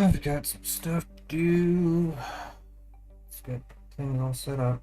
I've got some stuff to do. Let's get things all set up.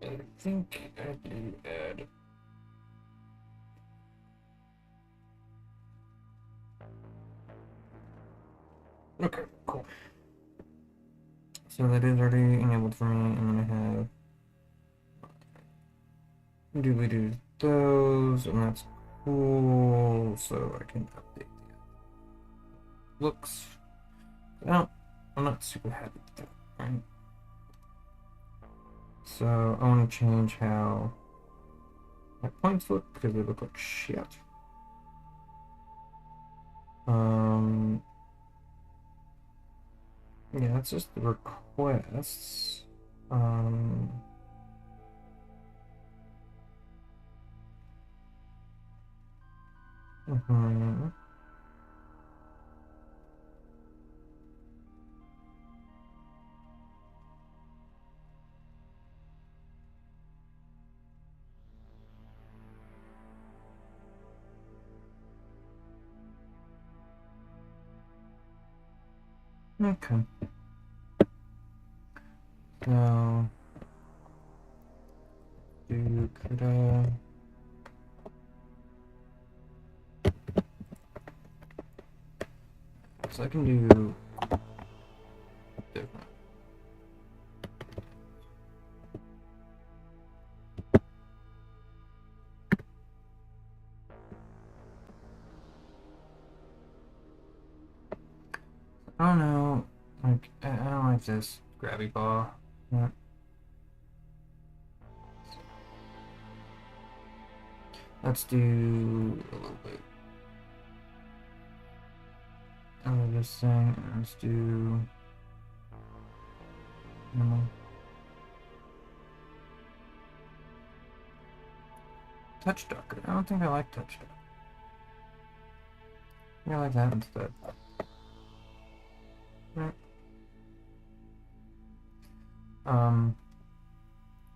I think I do add. Okay, cool. So that is already enabled for me, and then I have do those, and that's cool. So I can update the looks. I'm not super happy with that, right? So I want to change how my points look because they look like shit. Yeah, that's just the requests. Okay. Now, could so I can do different. I don't know. Like, I don't like this grabby ball. Yeah. Let's do a little bit of this thing. Let's do touch duck. I don't think I like touch duck. I like that instead. Right.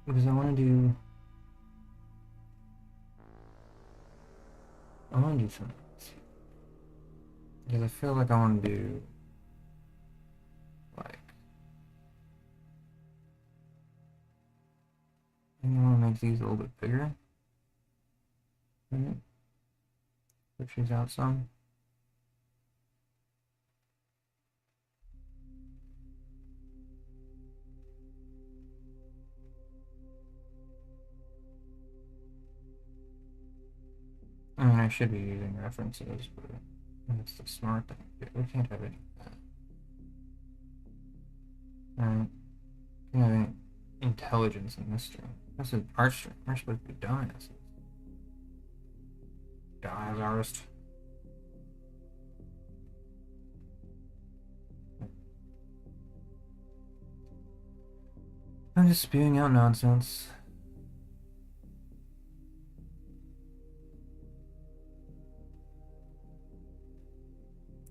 Because I want to do something. Because I feel like I want to do like I want to make these a little bit bigger. Right? Push these out some. I mean, I should be using references, but that's the smart thing. We can't have any of that. Alright. We can't have any intelligence in this stream. This is an art stream. We're supposed to be dumbasses. Dumbass artist. I'm just spewing out nonsense.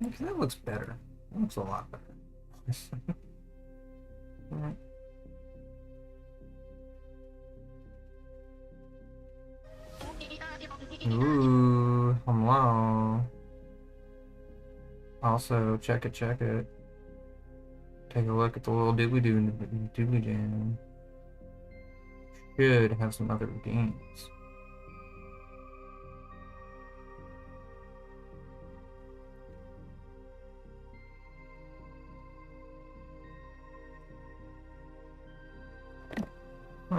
Actually, that looks better. That looks a lot better. Alright. Ooh, hello. Also, check it. Take a look at the little doobly jam. Should have some other games.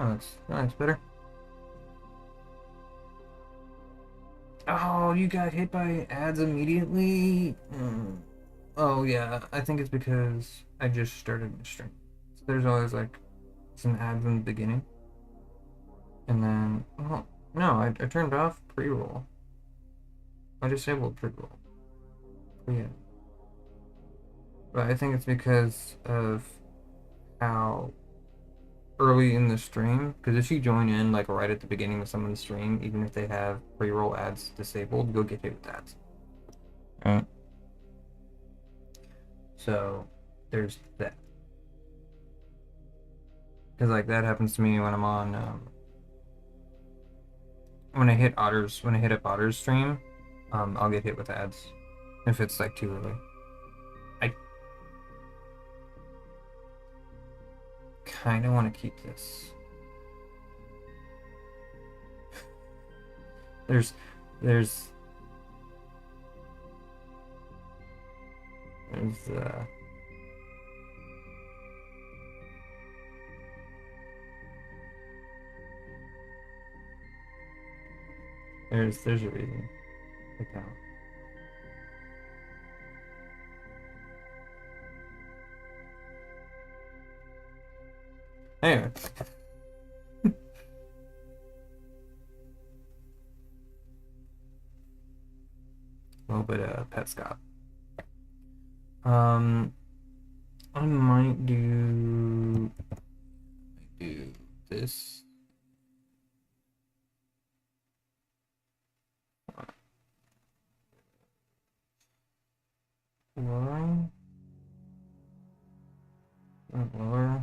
Oh, that's better. Oh, you got hit by ads immediately? Oh, yeah. I think it's because I just started the stream. So there's always, like, some ads in the beginning. And then, well, no, I turned off pre-roll. I disabled pre-roll. Yeah. But I think it's because of how early in the stream, because if you join in, like, right at the beginning of someone's stream, even if they have pre-roll ads disabled, you'll get hit with ads. Right? So, there's that. Because, like, that happens to me when I'm on, when I hit up Otter's stream, I'll get hit with ads if it's, like, too early. I kind of want to keep this. There's there's there's a reason. Like now. Anyway. A little bit of pet Scott. I might do this. Lower. Lower.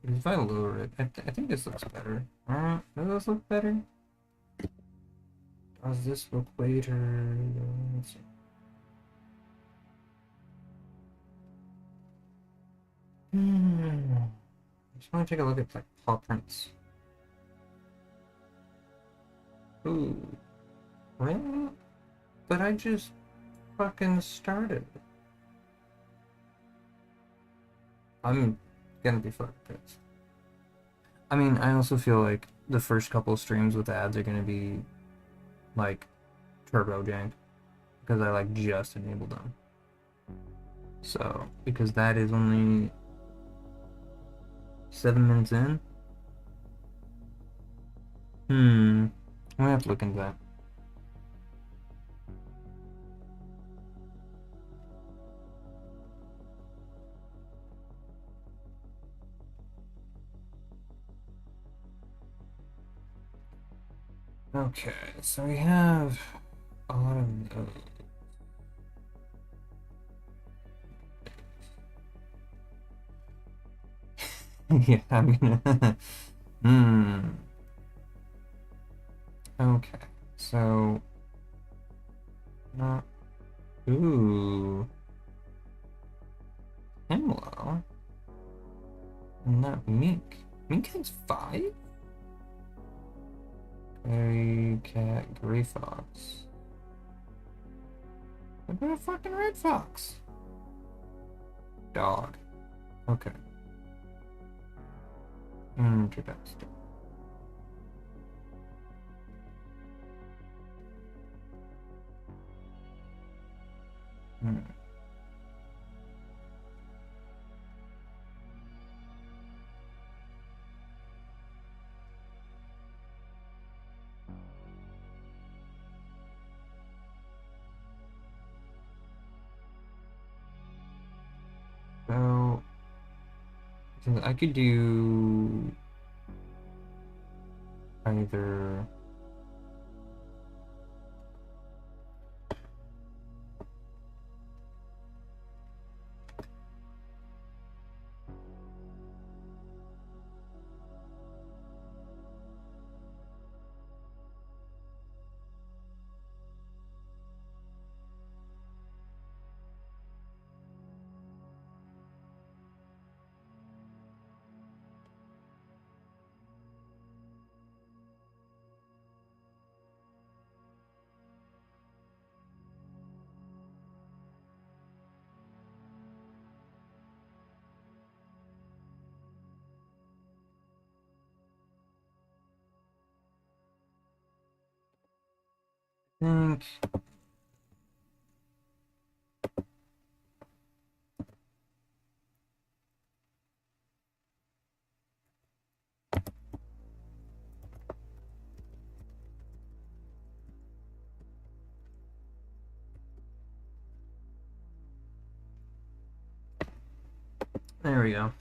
If I lower it, I think this looks better. Does this look better? Does this look better? Let's see. I just want to take a look at like paw prints. Ooh. Really? But I just fucking started. I'm gonna be fucking pissed. I mean, I also feel like the first couple streams with ads are gonna be like turbo jank because I like just enabled them. So, because that is only 7 minutes in. I'm gonna have to look into that. Okay, so we have a lot of those. Yeah, I'm gonna. Okay, so. Not. Ooh. Himlo. Not Mink. Mink has 5? Gray cat, gray fox. What about a fucking red fox? Dog. Okay. Interesting. So, I could do either. think there we go.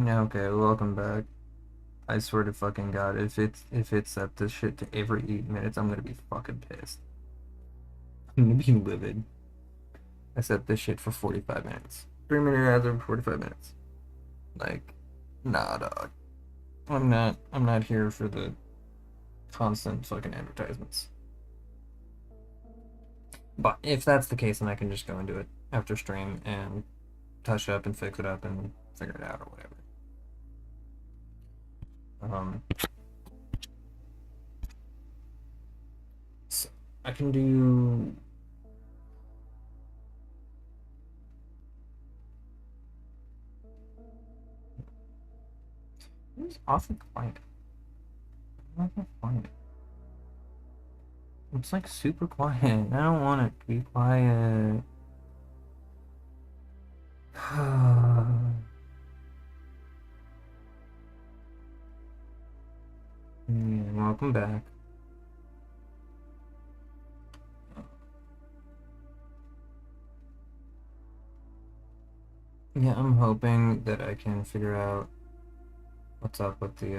Okay, welcome back. I swear to fucking God, if it's set this shit to every 8 minutes, I'm gonna be fucking pissed. I'm gonna be livid. I set this shit for 45 minutes. 3 minute ads over 45 minutes. Like, nah, dog. I'm not here for the constant fucking advertisements. But if that's the case, then I can just go into it after stream and touch it up and fix it up and figure it out or whatever. So I can do. It's awfully quiet. I'm not gonna find it. It's like super quiet. I don't want it to be quiet. Welcome back. Yeah, I'm hoping that I can figure out what's up with the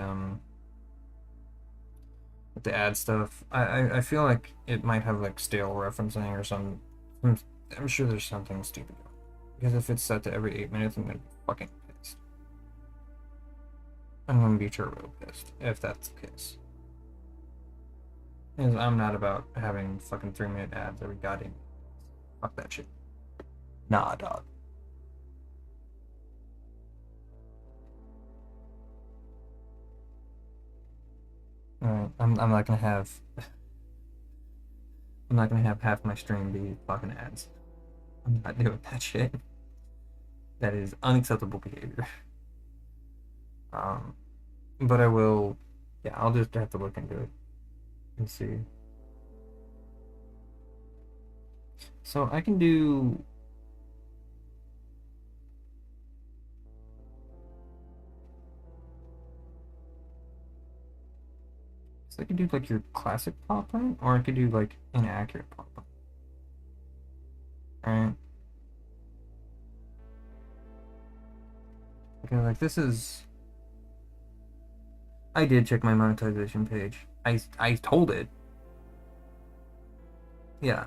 ad stuff. I feel like it might have like stale referencing or some. I'm sure there's something stupid. Because if it's set to every 8 minutes, I'm gonna be fucking pissed. I'm gonna be turbo pissed if that's the case. Because I'm not about having fucking 3 minute ads every goddamn. Fuck that shit. Nah, dog. Alright, I'm not gonna have. I'm not gonna have half my stream be fucking ads. I'm not doing that shit. That is unacceptable behavior. But I will. Yeah, I'll just have to look into it and see. So I can do. So I can do like your classic pop print, or I could do like inaccurate pop print. Alright. Okay, like this is. I did check my monetization page. I told it. Yeah.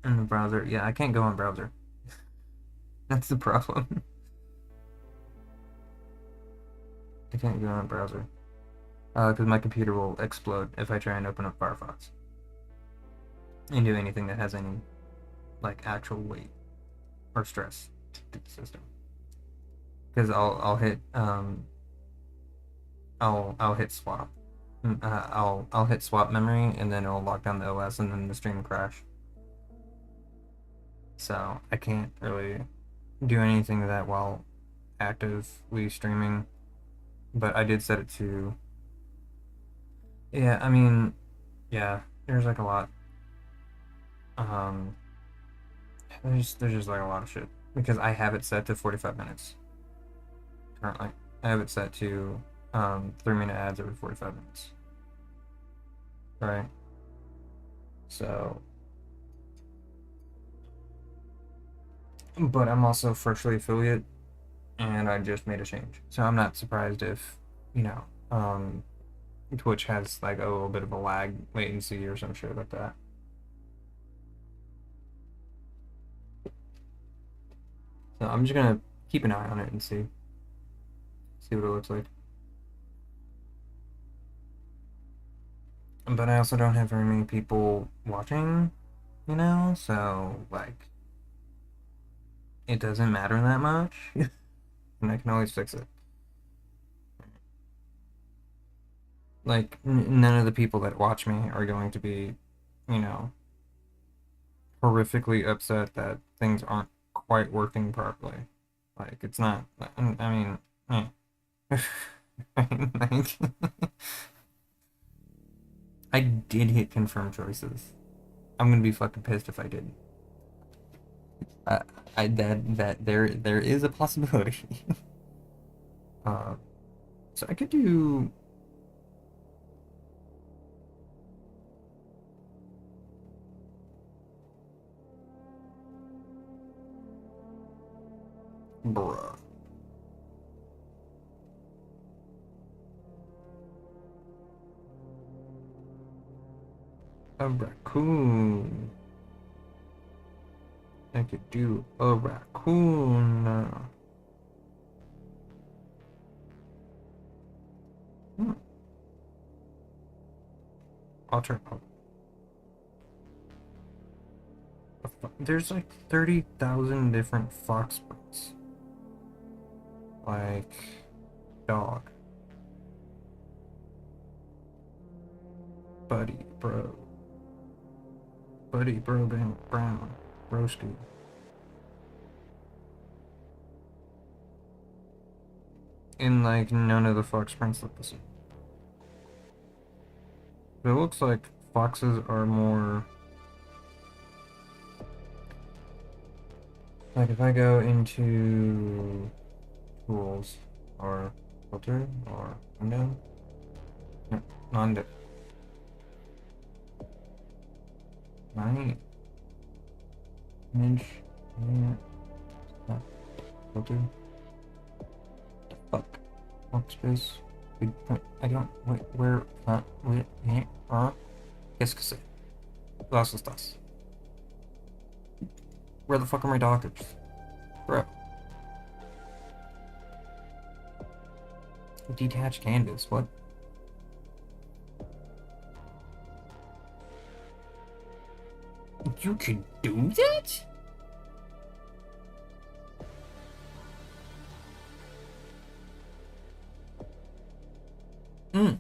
In the browser. Yeah, I can't go on browser. That's the problem. I can't go on browser. Because my computer will explode if I try and open up Firefox. And do anything that has any, like, actual weight or stress to the system. Because I'll hit, I'll hit swap. I'll hit swap memory, and then it'll lock down the OS, and then the stream crash. So I can't really do anything to that while actively streaming. But I did set it to. Yeah, I mean, yeah, there's like a lot. Um, there's just like a lot of shit because I have it set to 45 minutes currently. I have it set to 3 minute ads every 45 minutes. Right. So, but I'm also freshly affiliate, and I just made a change. So I'm not surprised if Twitch has like a little bit of a lag latency or some shit like that. So I'm just gonna keep an eye on it and see what it looks like. But I also don't have very many people watching, so like it doesn't matter that much. And I can always fix it. like none of the people that watch me are going to be, you know, horrifically upset that things aren't quite working properly. Like it's not. I mean, eh. like, I did hit confirm choices. I'm gonna be fucking pissed if I didn't. Uh, that there is a possibility. uh, so I could do. Bruh. A raccoon. I could do a raccoon. Hmm. I'll turn. There's like 30,000 different fox breeds. Like dog, buddy, bro, brown, broski. And like none of the fox prints look the same. But it looks like foxes are more. Like if I go into tools or filter or window, no, non-dip. My image, yeah, filter. The fuck, workspace. I don't. Wait, where? Wait, Qu'est-ce que c'est? Las estas. Where the fuck are my doctors? Bro. Detached canvas, what? You can do that? Hmm.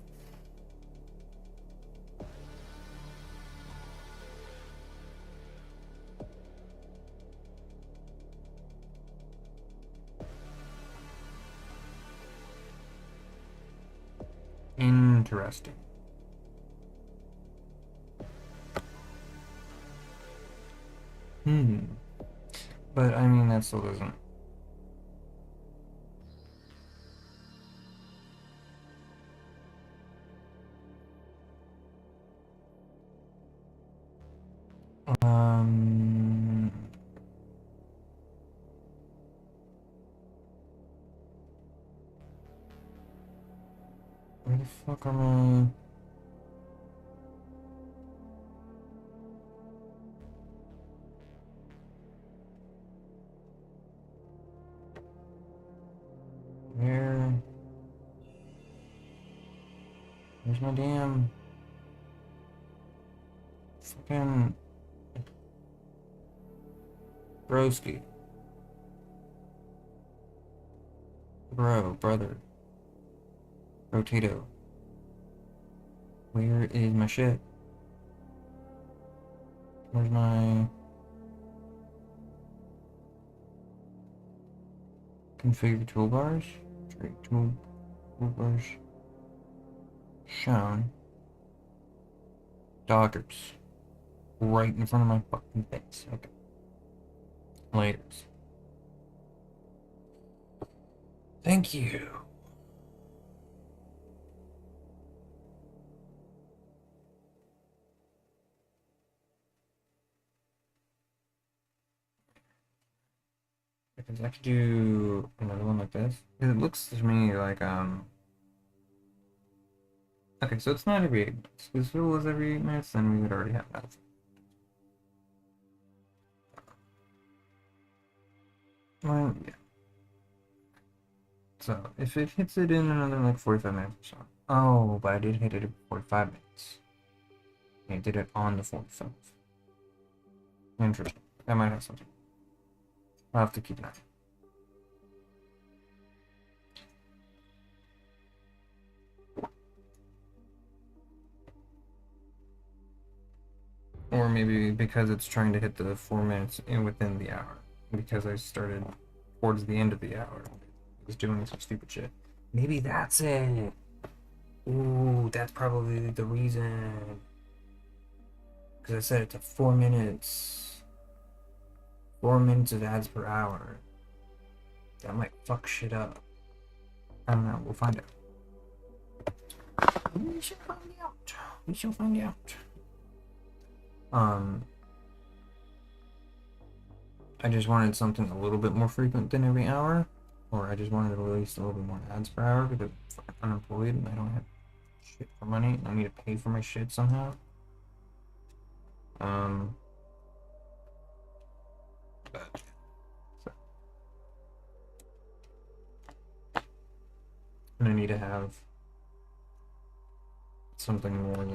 Interesting. Hmm. But I mean, that still doesn't. Um. Where the fuck am I? Where? Where's my damn fucking broski? Brother. Rotato. Where is my shit? Where's my configure toolbars? Trade toolbars. Shown. Dockers. Right in front of my fucking face. Okay. Laters. Thank you. Because I could do another one like this. It looks to me like okay, so it's not every 8 minutes. If it was every 8 minutes, then we would already have that. Well, yeah. So if it hits it in another like 45 minutes or so. Oh, but I did hit it at 45 minutes. I did it on the 45th. Interesting. That might have something. I'll have to keep an eye. Or maybe because it's trying to hit the 4 minutes within the hour. Because I started towards the end of the hour. It was doing some stupid shit. Maybe that's it. Ooh, that's probably the reason. Because I set it to 4 minutes. 4 minutes of ads per hour. That might fuck shit up. I don't know. We'll find out. We shall find out. We shall find out. I just wanted something a little bit more frequent than every hour, or I just wanted to release a little bit more ads per hour because I'm unemployed and I don't have shit for money. I need to pay for my shit somehow. But so. And I need to have something more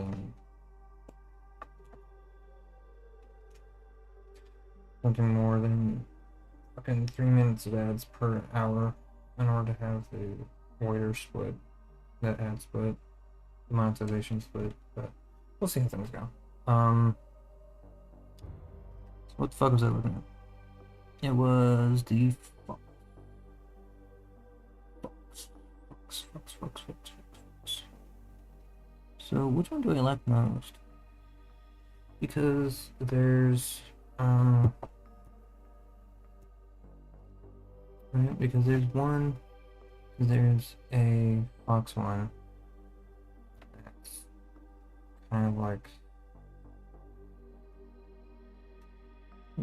than fucking 3 minutes of ads per hour in order to have the wider split, that ad split, the monetization split. But we'll see how things go. So what the fuck was I looking at? It was the Fox. So which one do I like most? Because there's right, because there's a Fox one that's kind of like a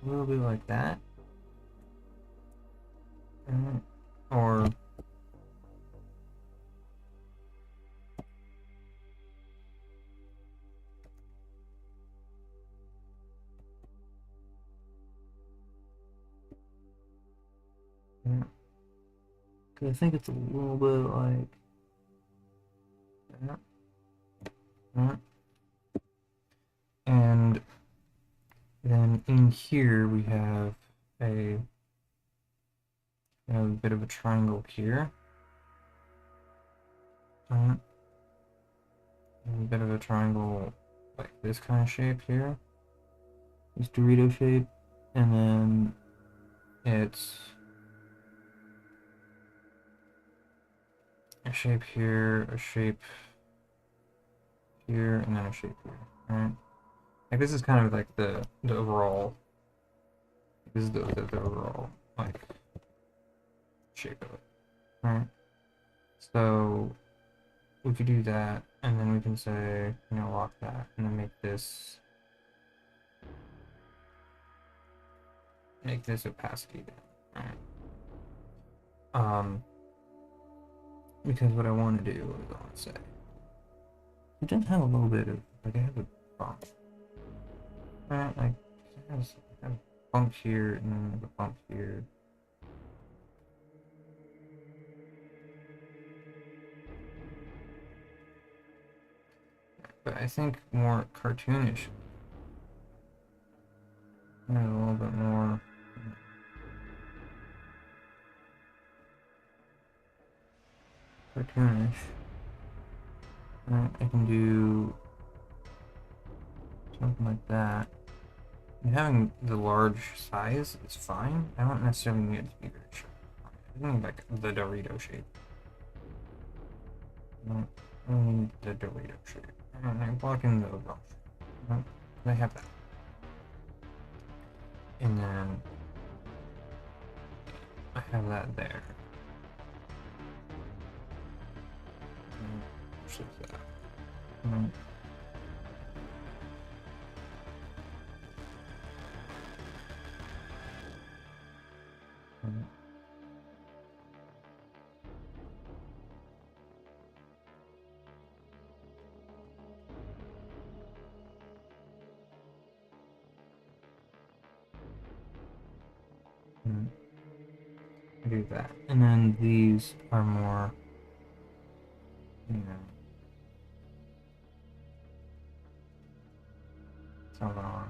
little bit like that, or I think it's a little bit like that. And then in here we have a bit of a triangle here. A bit of a triangle like this kind of shape here. This Dorito shape. And then it's a shape here, a shape here, and then a shape here. Right? Like this is kind of like the overall. This is the overall like shape of it. Right? So we could do that, and then we can say, lock that, and then make this opacity down. Right? Because what I want to do is I want to say it does have a little bit of like I have a bump. Right? Like I have a bump here and then a bump here. But I think more cartoonish. A little bit more. Cartoonish. Right, I can do something like that. And having the large size is fine. I don't necessarily need it to be very sharp. I need like the Dorito shape. I don't need the Dorito shape. I'm blocking the overall shape. I have that. And then I have that there. Shift that. I do that. And then these are more, so on.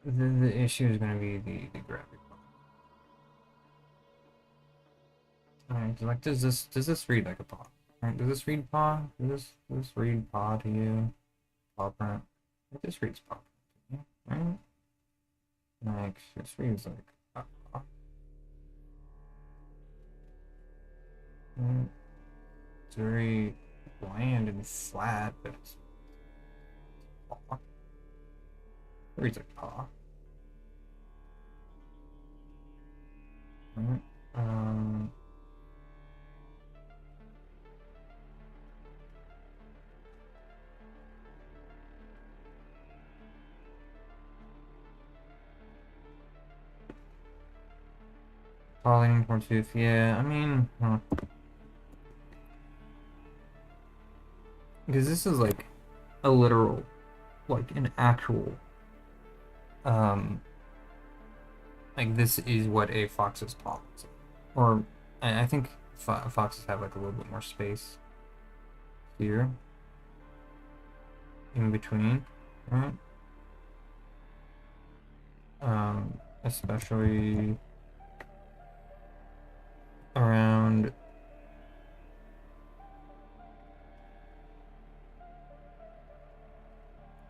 The issue is going to be the graphic. Alright, like does this read like a paw? Alright, does this read paw? Does this read paw to you? Paw print? It just reads paw print to you, right? Like this reads like a paw. Right? It's very bland and flat, but it's paw. It reads like paw. Right? Paw leaning towards tooth. Yeah, I mean, because this is like a literal, like an actual, um, like this is what a fox's paw looks like. Or I think foxes have like a little bit more space here in between, right? Especially around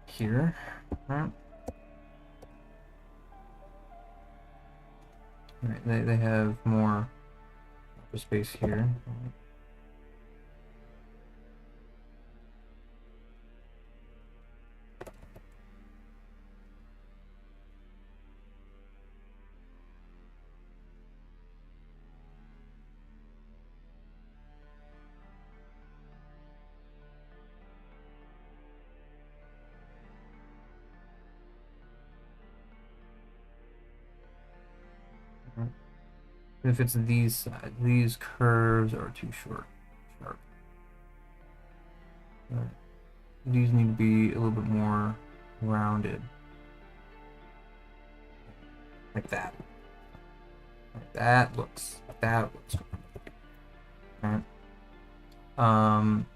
here, right? Right, they have more space here. Right? If it's these sides, these curves are too short, sharp. Right. These need to be a little bit more rounded, like that. Like that looks. Right. Um.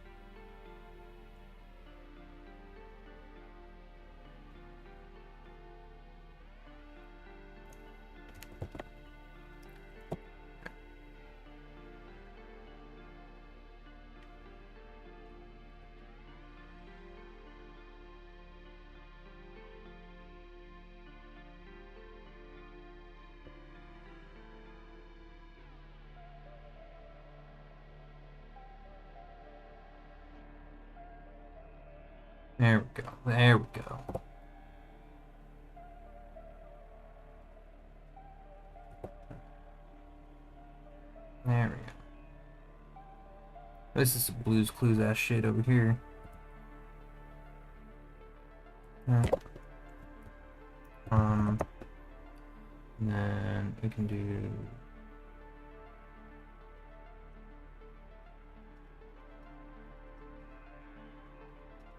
There we go. There we go. There we go. This is some Blue's Clues ass shit over here. Yeah. And then we can do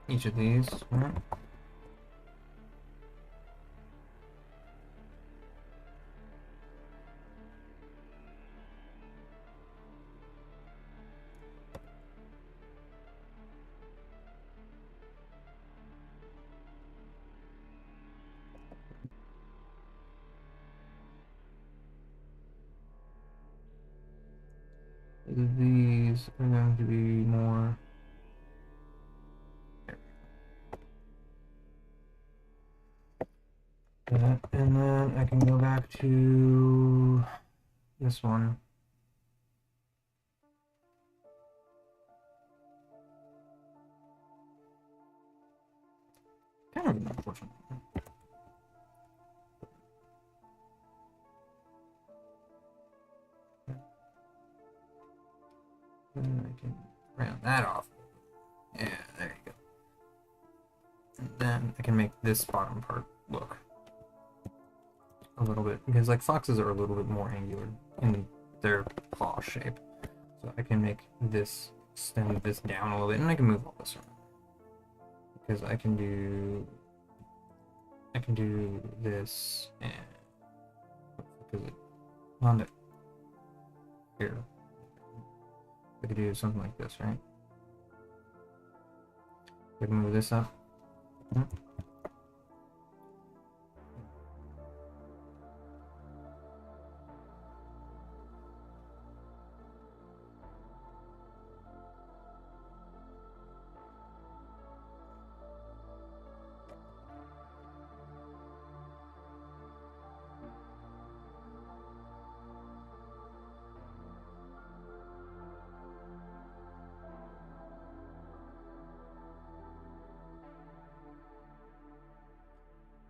each of these. Right? These are going to be more. That, and then I can go back to this one. Kind of unfortunate. And I can round that off. Yeah, there you go. And then I can make this bottom part look a little bit, because like foxes are a little bit more angular in their claw shape. So I can make this, extend this down a little bit, and I can move all this around. Because I can do this, and because it on it here. I could do something like this, right? I can move this up.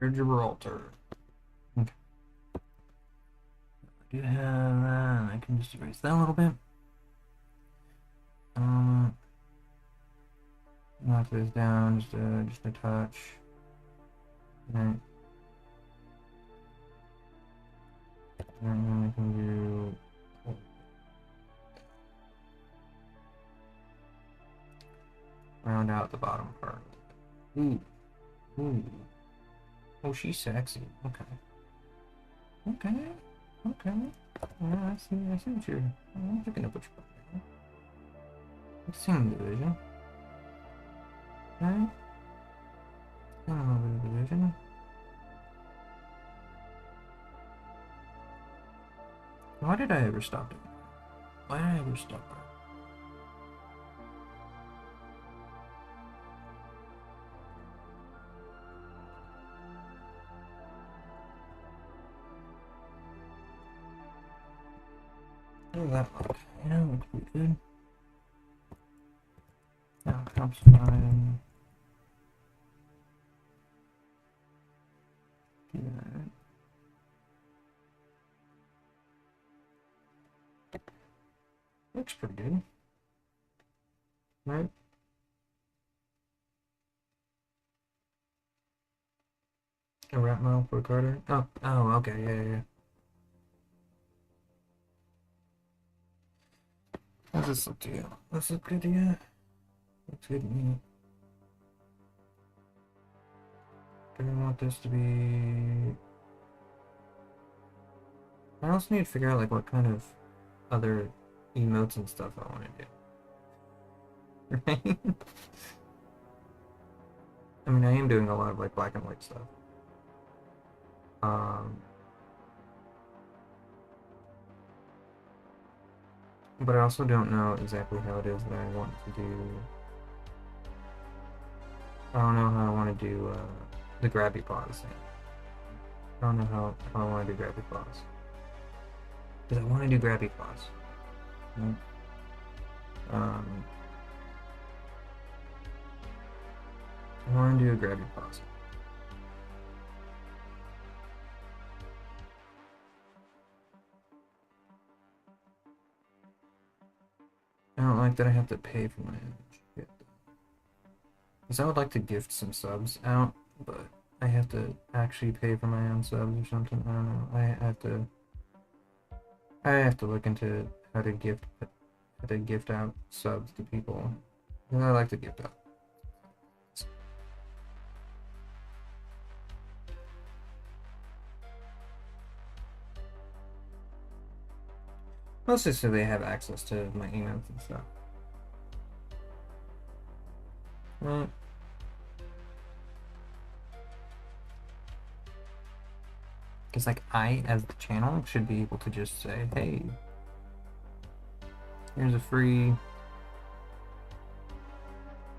Gibraltar. Okay. I do have that. I can just erase that a little bit. Knock this down just a touch. Right. And then I can do round out the bottom part. Ooh. Ooh. Oh, she's sexy. Okay. Okay. Okay. Yeah, I see what you're. I'm picking up what you're putting down. I've seen the division. Okay. A little bit of division. Why did I ever stop doing that? Why did I ever stop that? Oh, that look. Yeah, looks pretty good. Now, helps fine. Do that. Looks pretty good. Right? A wrap model for Carter? Oh, okay, yeah. How does this look to you? Does this look good to you? Looks good to me. Do I want this to be... I also need to figure out like what kind of other emotes and stuff I want to do. Right? I mean, I am doing a lot of like black and white stuff. But I also don't know exactly how it is that I want to do. I don't know how I want to do the grabby paws thing. I don't know how I want to do grabby paws. Because I want to do grabby paws. Right? I want to do a grabby paws. I don't like that I have to pay for my own shit. Because I would like to gift some subs out, but I have to actually pay for my own subs or something. I don't know. I have to look into how to gift out subs to people. Because I like to gift out. Mostly so they have access to my emails and stuff. Right. Because like I, as the channel, should be able to just say, hey, here's a free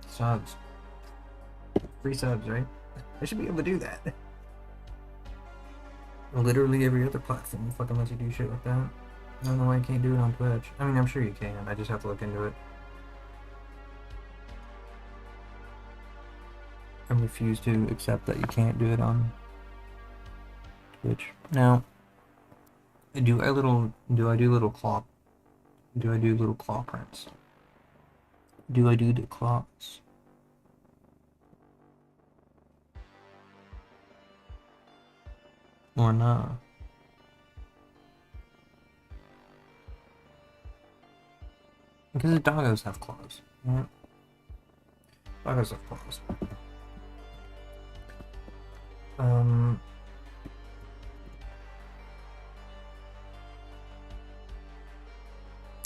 subs. Free subs, right? I should be able to do that. Literally every other platform fucking lets you do shit like that. I don't know why I can't do it on Twitch. I mean, I'm sure you can. I just have to look into it. I refuse to accept that you can't do it on Twitch. Now, do I do little claw prints? Do I do the claws? Or not? Because the doggos have claws, right? Doggos have claws.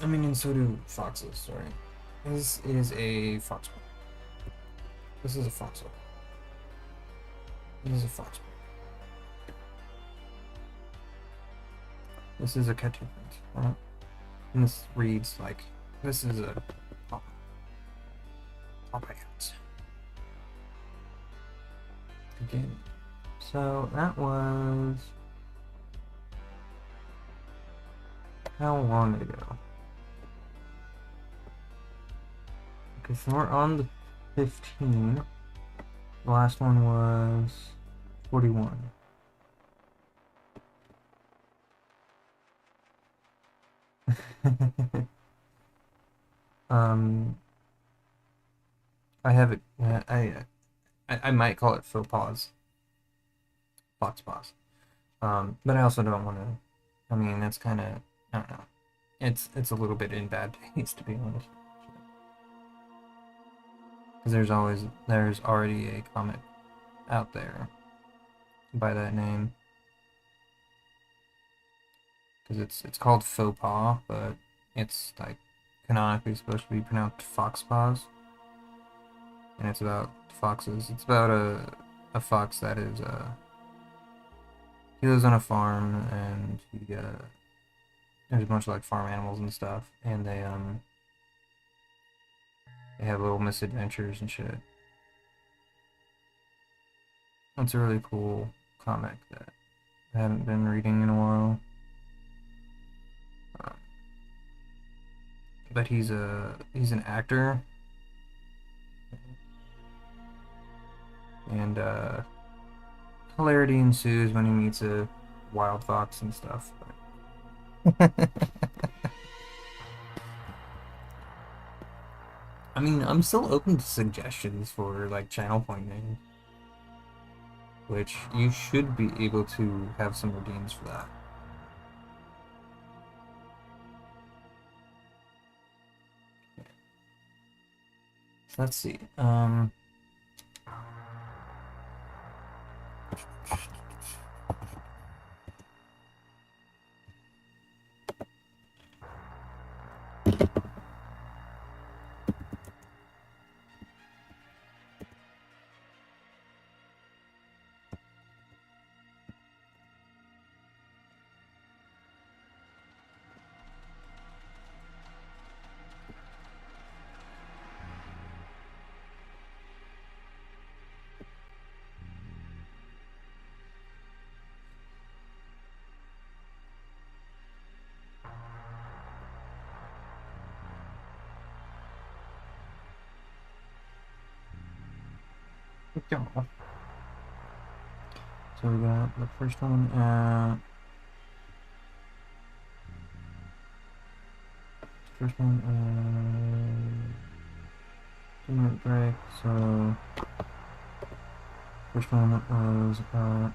I mean, and so do foxes, right? This is a foxborough. This is a foxborough. This is a foxborough. This is a cartoon print, right? And this reads like, this is a top hat. Again. So that was how long ago? Okay, so we're on the 15. The last one was 41. um, I have it. I might call it faux pause, fox pause. But I also don't want to. I mean, that's kind of. I don't know. It's a little bit in bad taste, to be honest. Because there's already a comic out there by that name. Because it's called faux pas, but it's like canonically supposed to be pronounced fox paws, and it's about foxes. It's about a fox that is he lives on a farm, and there's a bunch of like farm animals and stuff, and they have little misadventures and shit. It's a really cool comic that I haven't been reading in a while. But he's an actor, and hilarity ensues when he meets a wild fox and stuff. I mean, I'm still open to suggestions for like channel point names, which you should be able to have some redeems for that. Let's see. So we got the first one at first one 2-minute break. So first one was about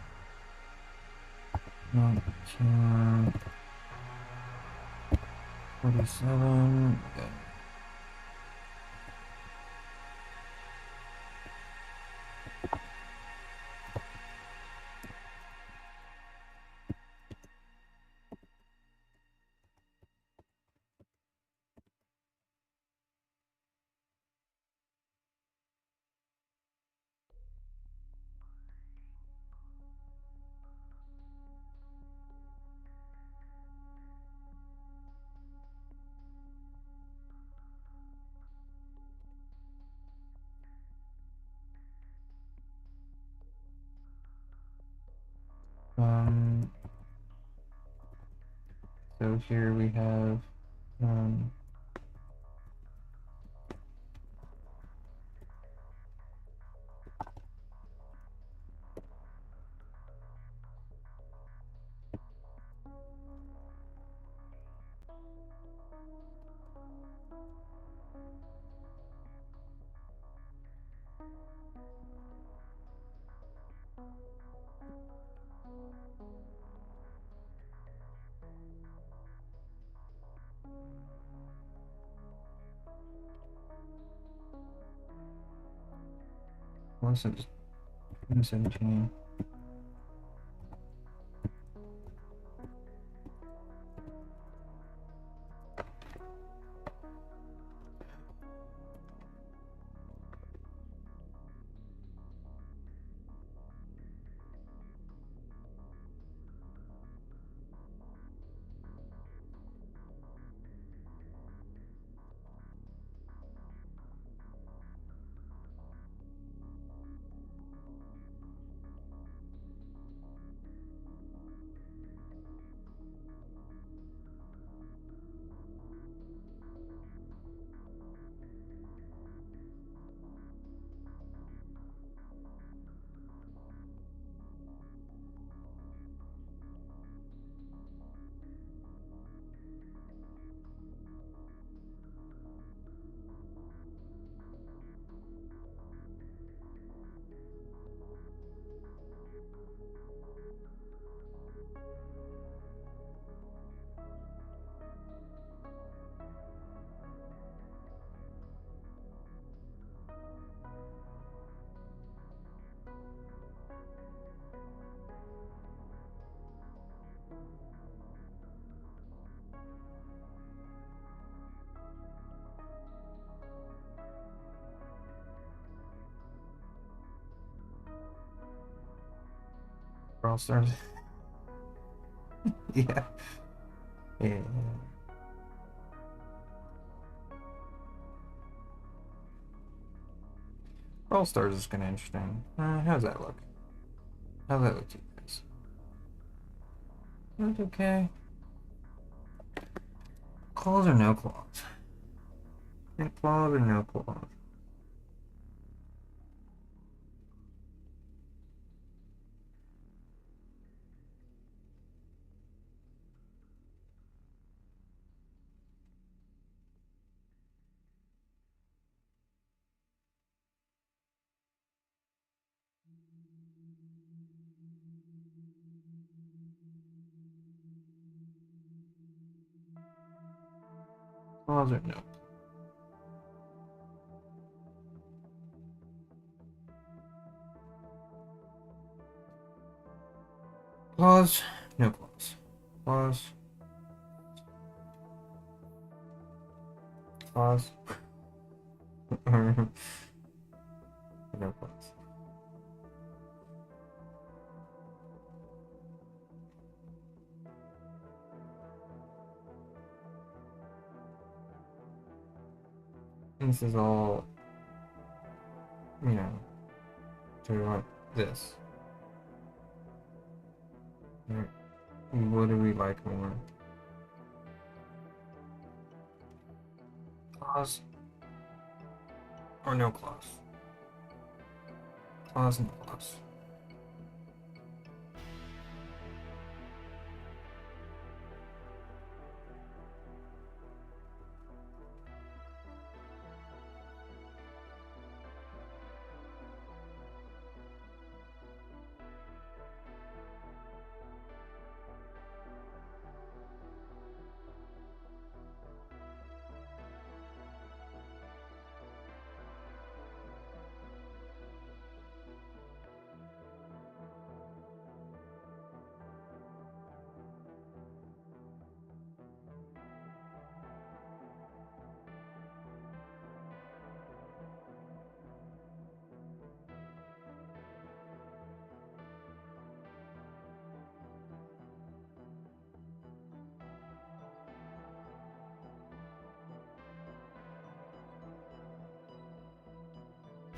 1947. Okay. So here we have what's it? 2017. Brawl Stars. Yeah. Yeah. Brawl Stars is kind of interesting. How's that look? How's that look to you guys? Look okay. Claws or no claws? Claws or no claws? Claws or no? Claws, no claws. Claws. Claws. No claws. This is all, you know, do we want this? What do we like more? Claws or no claws? Claws, no claws.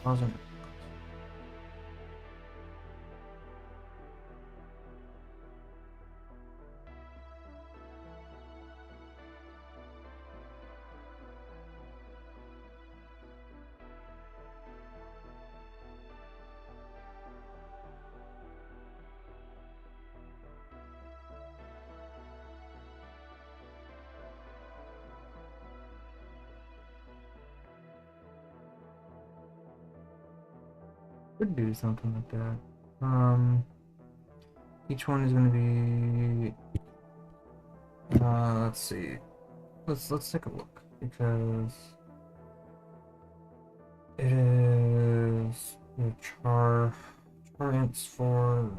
Claws or no? Could do something like that. Each one is going to be. Let's see. Let's take a look because it is the char ants for.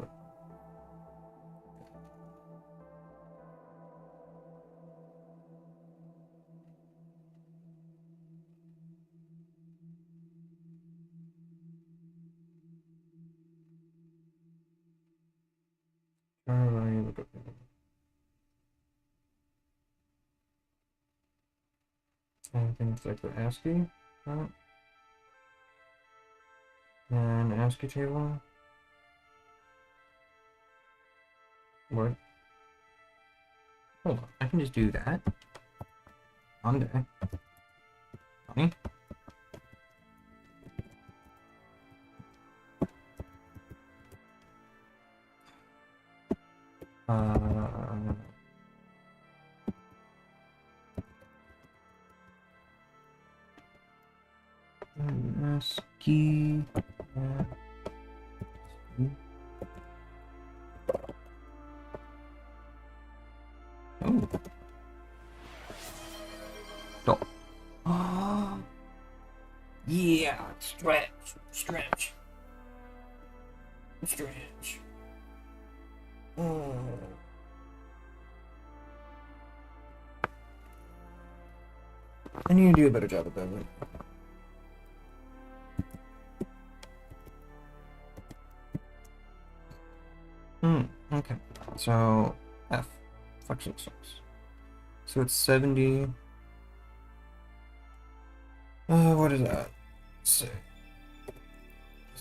Things like the ASCII, right? And ASCII table. What? Hold on, I can just do that. On day. Funny. ASCII. Oh. Stop. Oh. Yeah, stretch. Oh. I need to do a better job at that. Okay, so F. Flexible source. So it's 70. What is that? So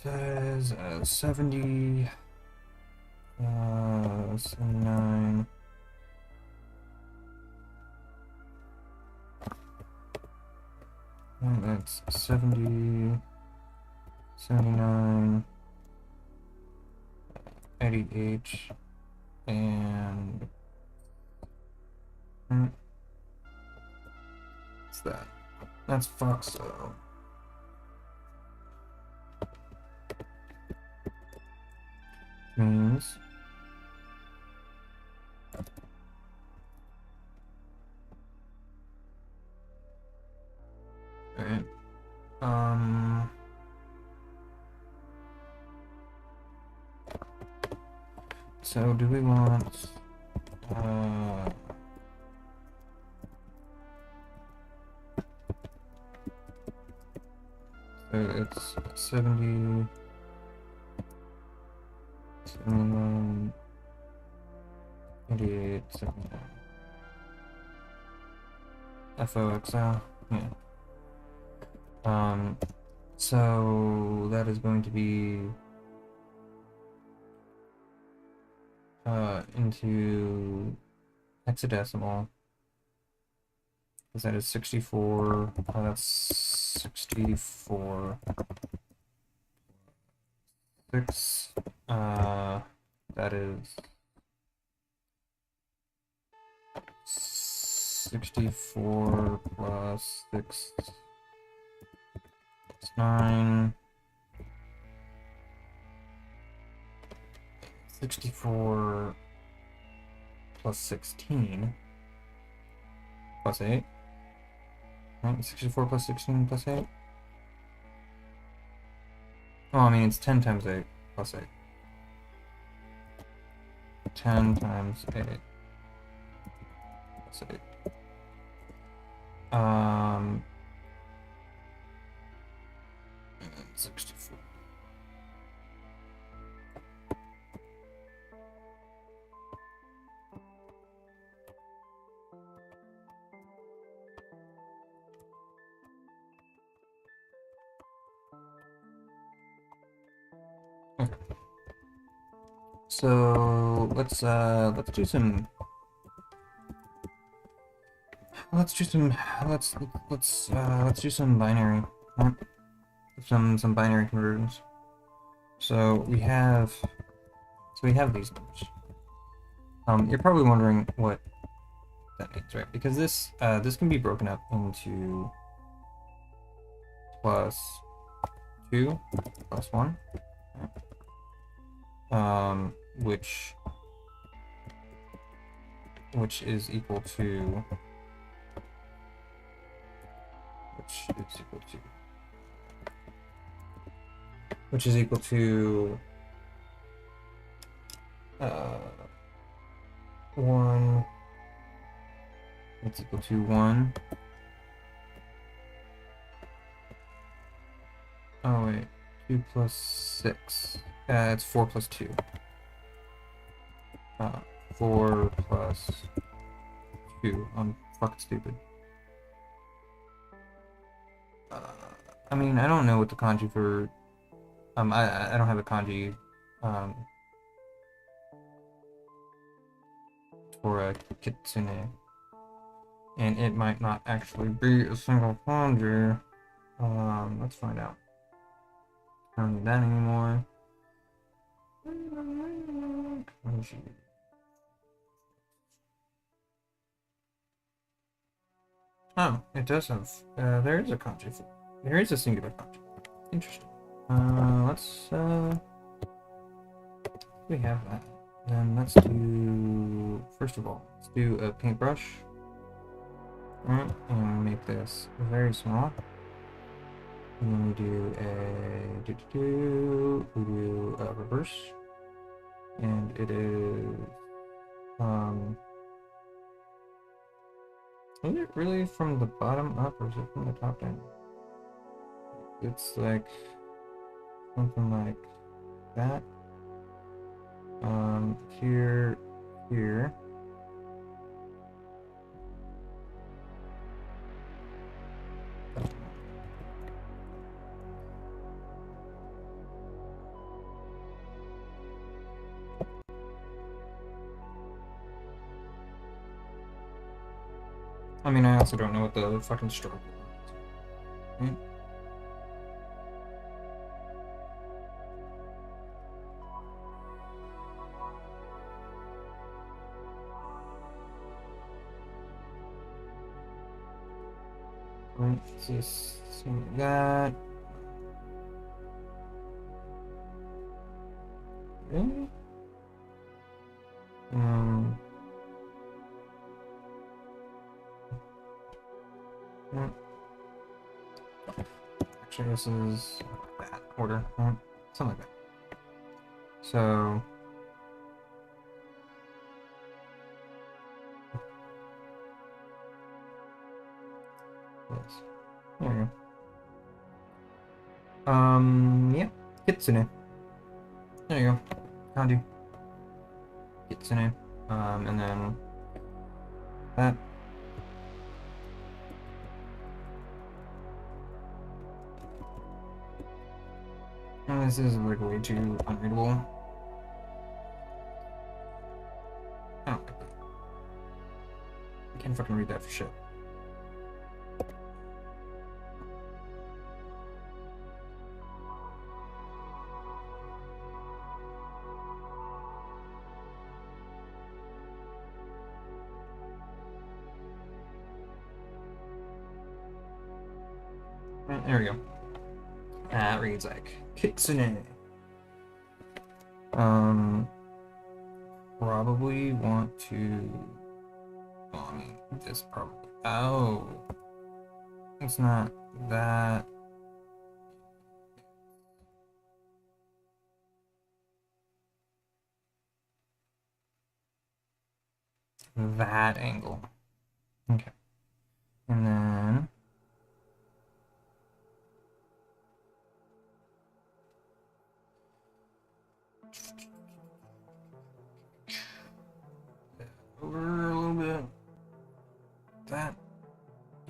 that is 70. 79. And that's 70. 79. 88. And what's that? That's Foxo. Means alright. So do we want so it's 70, 79, 88, 79. FOXL, yeah. So that is going to be into hexadecimal, because that is 64. That's 64. 6. That is 64 plus 6. It's 9. 64 plus 16 plus 8. Right, 64 plus 16 plus 8. Oh, I mean, it's 10 times 8 plus 8. 10 times 8 plus 8. 64. Okay. So let's do some binary, right? Some binary conversions. So we have these numbers. You're probably wondering what that means, right? Because this can be broken up into plus 2 plus 1, which is equal to which is equal to 1. It's equal to 1. Oh wait, 2 plus 6. It's 4 plus 2. 4 plus 2. I'm fucking stupid. I mean, I don't know what the kanji for I don't have a kanji for a kitsune, and it might not actually be a single kanji. Let's find out. I don't need that anymore. Kanji. Oh, it does have. There is a kanji for. There is a singular kanji. Interesting. We have that. Then let's do, first of all, let's do a paintbrush. Alright, and make this very small. And then we do a reverse. And it is, is it really from the bottom up or is it from the top down? It's like something like that. Here, here. I mean, I also don't know what the fucking stroke is. Right? Right, just something like that. Really? Yeah. Actually, this is that order, right? Something like that. So, yes. There we go. Yeah, Kitsune. There you go. Howdy. Kitsune. And then that. Oh, this is like way too unreadable. I don't like that. I can't fucking read that for shit. Right, there we go. That reads like Kitsune. Probably want to. Well, I mean, this probably. Oh, it's not that. That angle. Okay. And then. Over a little bit. That.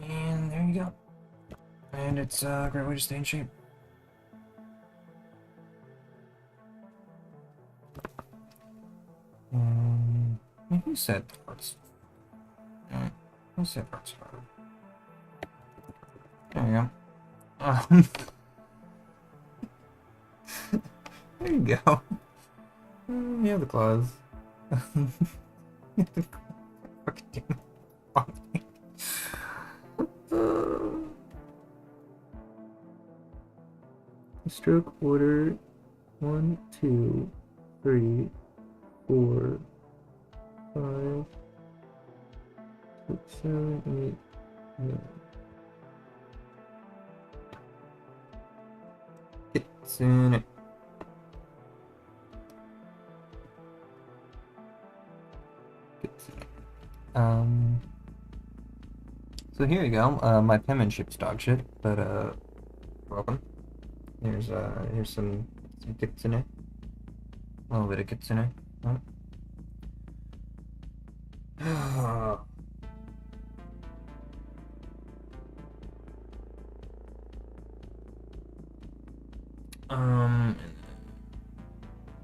And there you go. And it's a great way to stay in shape. Who said parts? Who said parts hard? There you go. There you go. You have the claws. Fucking stroke order 1, 2, 3, 4, 5, 6, 7, 8, 9. It's in it. So here you go. My penmanship's dog shit, but welcome. Here's some kitsune. A little bit of kitsune.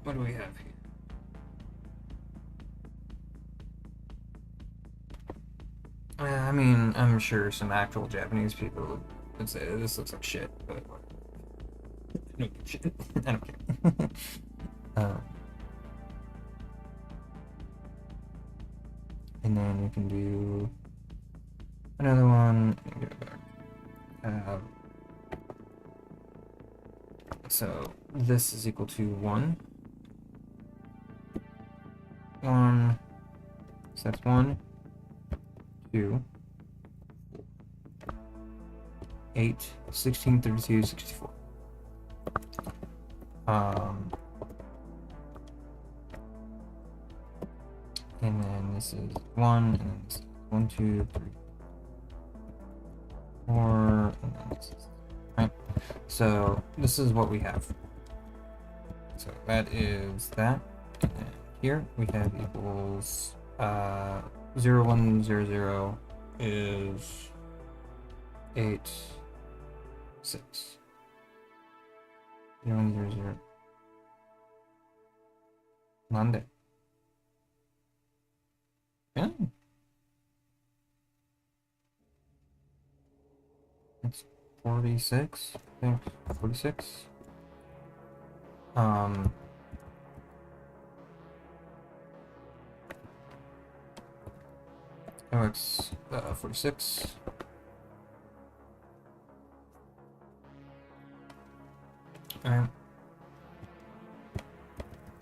What do we have here? I mean, I'm sure some actual Japanese people would say this looks like shit, but I don't give a shit. I don't care. And then we can do another one. So this is equal to 1. 1. So that's 1, 2, 8, 16, 32, 64. And then this is 1, and then this is 1, 2, 3, 4, and then this is, right? So this is what we have. So that is that. Here we have equals 0, 1, 0, 0 is 8, 6. 0, 1, 0, 0. Nande. Yeah. It's 46. I think 46. Oh, it's 46. Alright.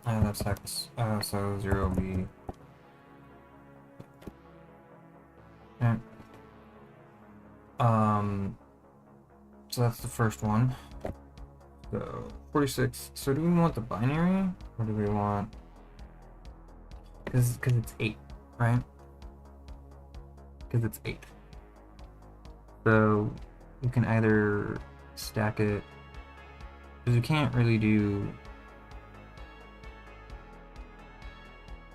That's X. So 0 will be. Alright. So that's the first one. So 46. So do we want the binary, or do we want? Because it's 8, right? Because it's 8. So you can either stack it, because you can't really do.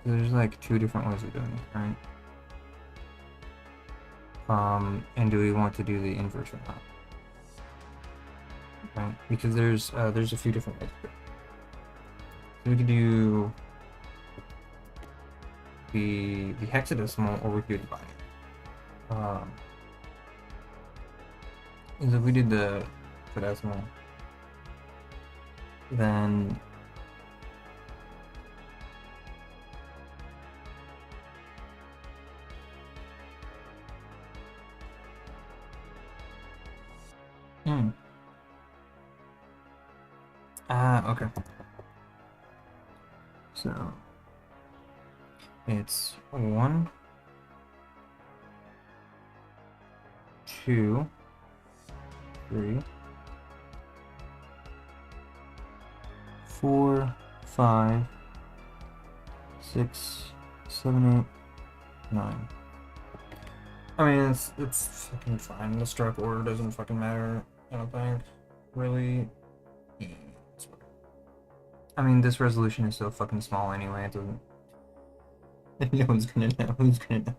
There's like 2 different ways of doing it, right? And do we want to do the inverse or not? Right? Because there's a few different ways to do it. So we could do the hexadecimal, or we could do the binary. Because if we did the decimal, then okay. So it's 1, 2, 3, 4, 5, 6, 7, 8, 9. I mean, it's fucking fine. The stroke order doesn't fucking matter, I don't think. Really. I mean, this resolution is so fucking small anyway, it doesn't. No one's gonna know. Who's gonna know?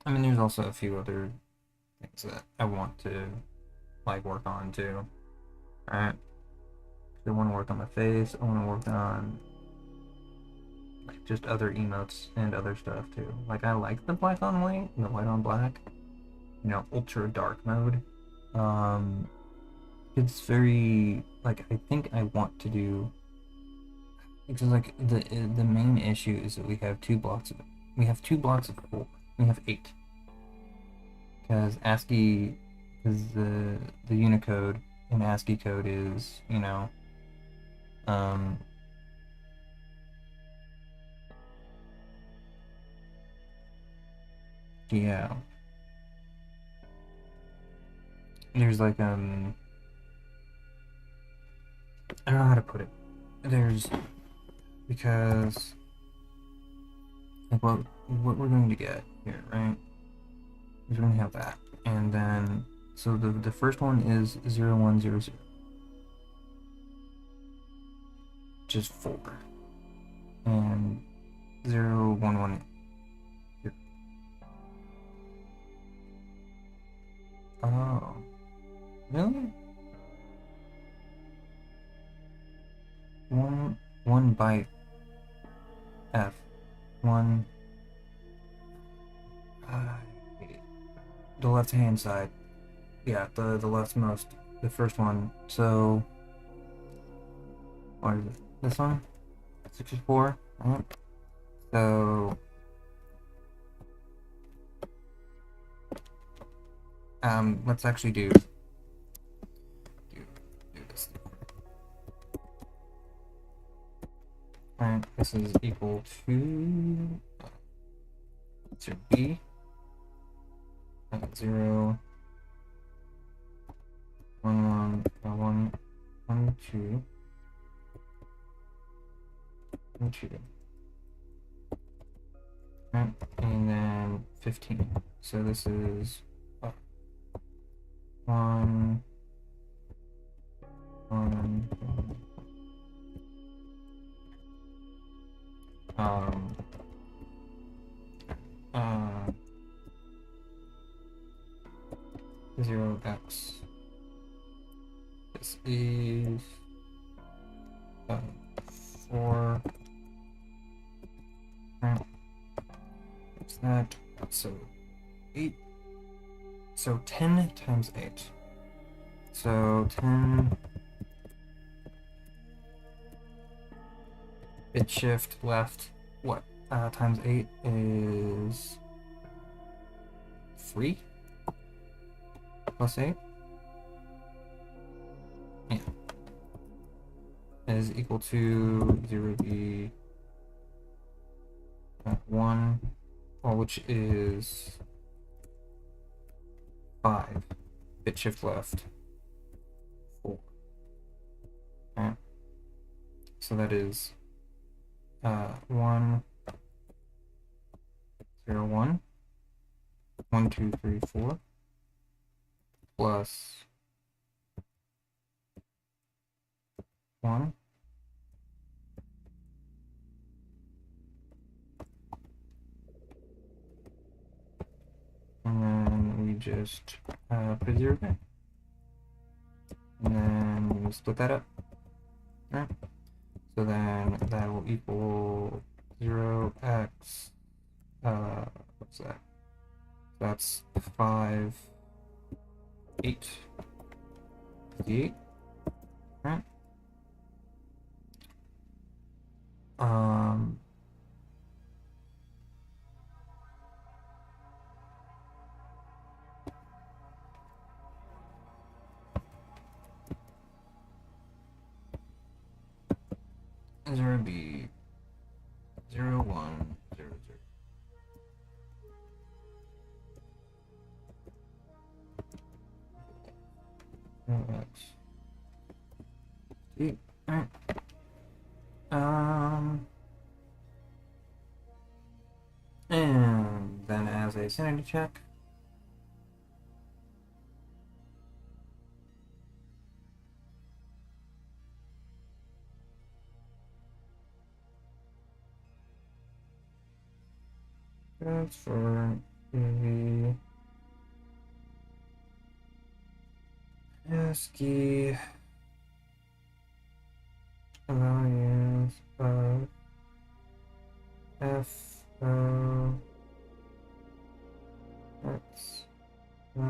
I mean, there's also a few other things that I want to like work on too. Alright. I want to work on my face. I want to work on like just other emotes and other stuff too. Like, I like the black on white, the white on black, you know, ultra dark mode. It's very like, I think I want to do, because like the main issue is that we have 2 blocks of it. We have 2 blocks of 4. We have 8. Because ASCII is the Unicode, and ASCII code is, you know, yeah. There's like, I don't know how to put it. There's, because like what we're going to get here, right? We're going to have that, and then so the first one is 0, 1, 0, 0, just 4, and 0, 1, 1, 0. Oh, really? 1 by F, 1. The left hand side. Yeah, the leftmost, the first one. So what is it? This one? 64. Right? So let's actually do this. Alright, this is equal to B 0, 1, 1, 1, 2, 1, 2. Right, and then 15. So this is 1, 1, uh, 0x. This is 4. What's that? So 8. So 10 times 8. So 10 bit shift left. What? Times 8 is 3 plus 8. Yeah. Is equal to 0b 1, well, which is 5. Bit shift left 4. Okay. So that is 1, 0, 1, 1, 2, 3, 4 plus 1. And then we just put 0 there. And then we split that up. Right? So then that will equal 0x. What's that? That's 5, 8. 58. Right? Zero B 0, 1, 0, 0. X. Alright. And then as a sanity check, transfer the ASCII values of F O X O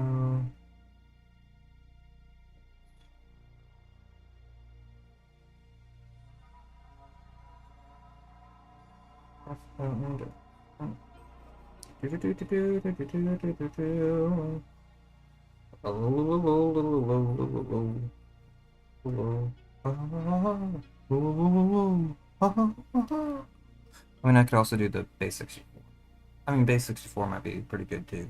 F O and I mean, I could also do the base 64. I mean, base 64 might be pretty good too.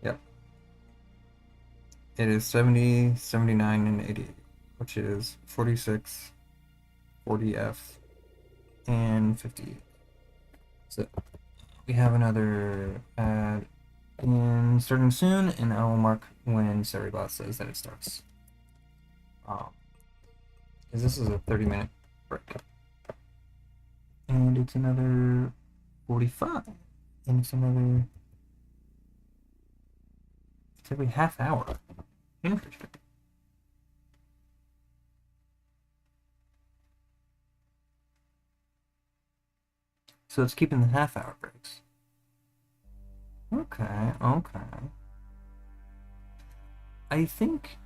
Yep. It is 70, 79, and 88, which is 46, 40F, and 58. So we have another ad in starting soon, and I will mark when Seribot says that it starts. Because this is a 30-minute break. And it's another 45. And it's another... It's every half hour. Interesting. So it's keeping the half-hour breaks. Okay, okay. I think...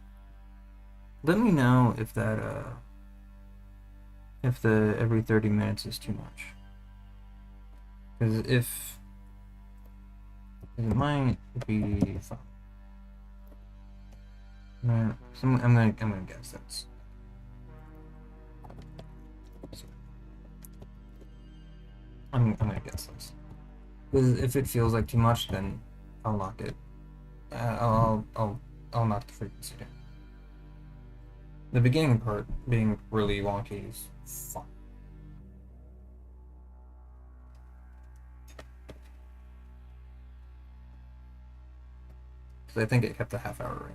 Let me know if that, if the every 30 minutes is too much. Because if... It might be fine. So I'm gonna guess that's... I'm gonna guess this. Because if it feels like too much, then I'll knock it. I'll knock the frequency down. The beginning part being really wonky is fun. Because I think it kept the half-hour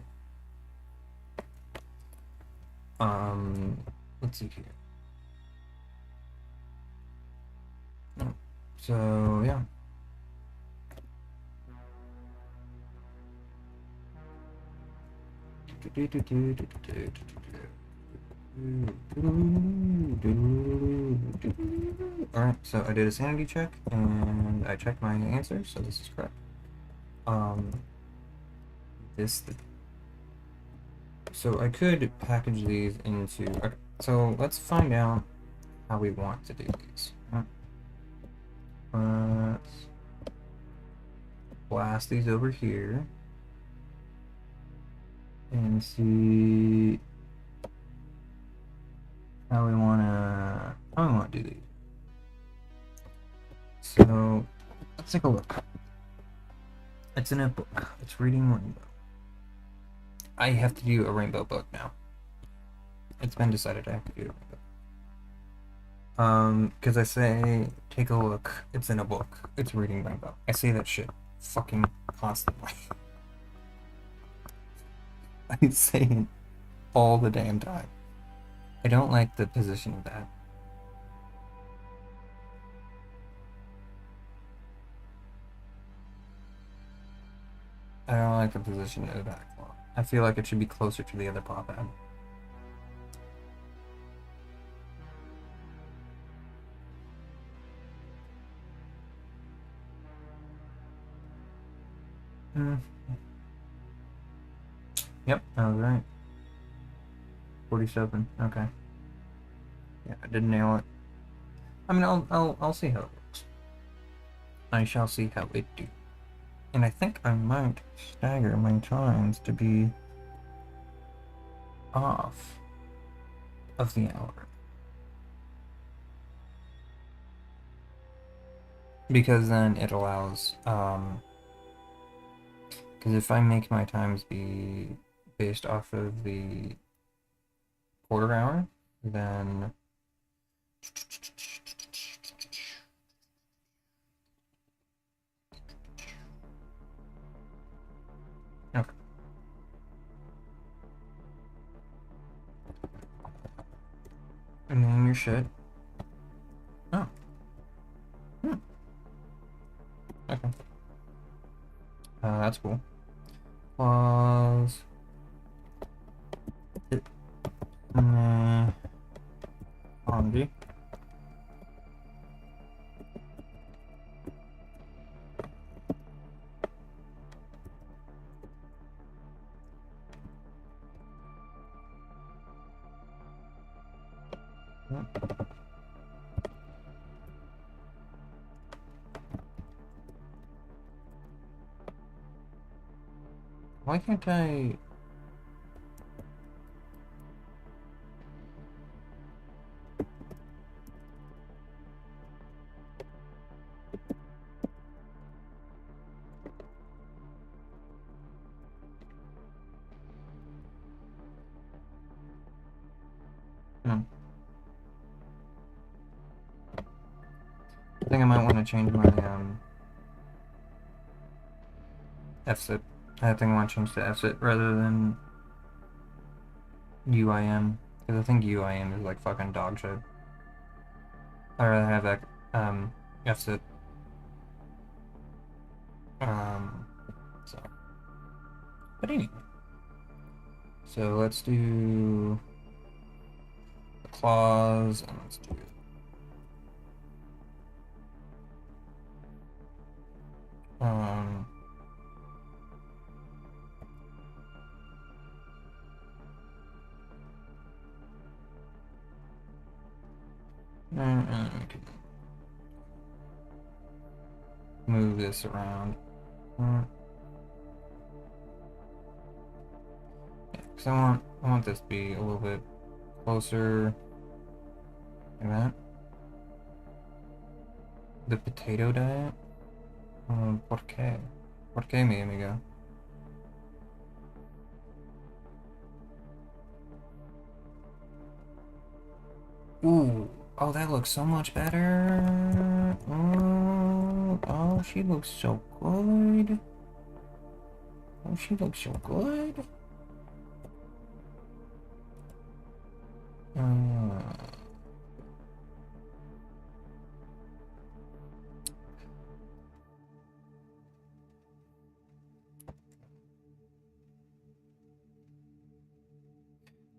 right. Let's see here. So yeah. Alright, so I did a sanity check and I checked my answers, so this is correct. So I could package these into, okay, so let's find out how we want to do these. Let's blast these over here and see how we wanna do these. So let's take a look. It's in a book. It's reading Rainbow. I have to do a rainbow book now. It's been decided I have to do a rainbow. Because I say, take a look, it's in a book. It's reading Rainbow. I say that shit fucking constantly. I say it all the damn time. I don't like the position of that. I don't like the position of that claw. I feel like it should be closer to the other paw pad. Yep, I was right. 47. Okay. Yeah, I didn't nail it. I mean, I'll see how it works. I shall see how it do. And I think I might stagger my times to be off of the hour. Because then it allows, because if I make my times be based off of the quarter hour, then okay. Name your shit. Oh. Okay. That's cool. Pause. Andy. Why can't I? I think I might want to change my FSIT. I think I want to change to FSIT rather than UIM, because I think UIM is like fucking dog shit. I'd rather have that FSIT. So, but anyway, so let's do the claws and let's do we can move this around. Yeah, because I want this to be a little bit closer like that. the potato diet? ¿Por qué? ¿Por qué, mi amiga? Ooh, oh, that looks so much better. Oh, she looks so good. Oh, she looks so good.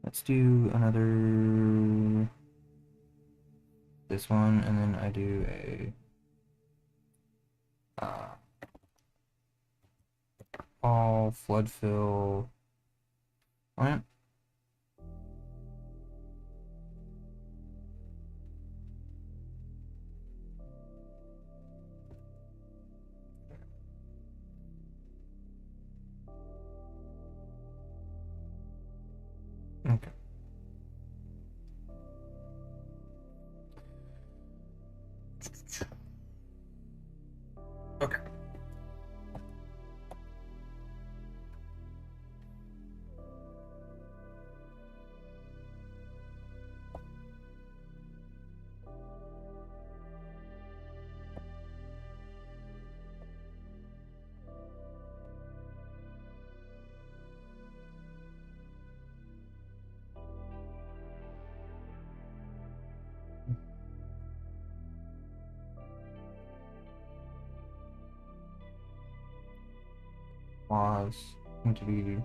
Let's do another this one, and then I do a all flood fill. Oh, yeah. Okay. Okay. Pause. Continue.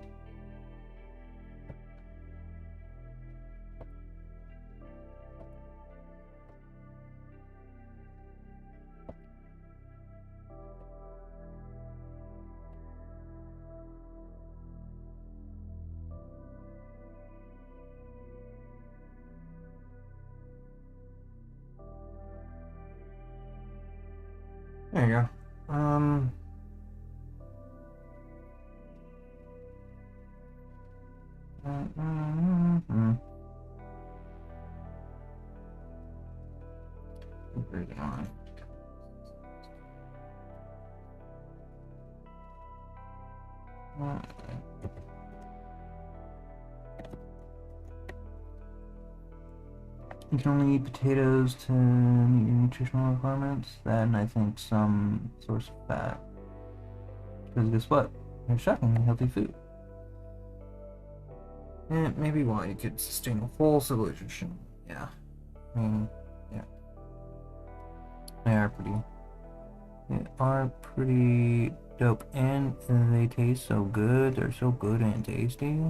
There you go. Where's it on? You can only eat potatoes to meet your nutritional requirements. Then I think some source of fat. Because guess what? They're shockingly healthy food. And maybe why you could sustain a whole civilization. Yeah. I mean, yeah. They are pretty dope. And they taste so good. They're so good and tasty.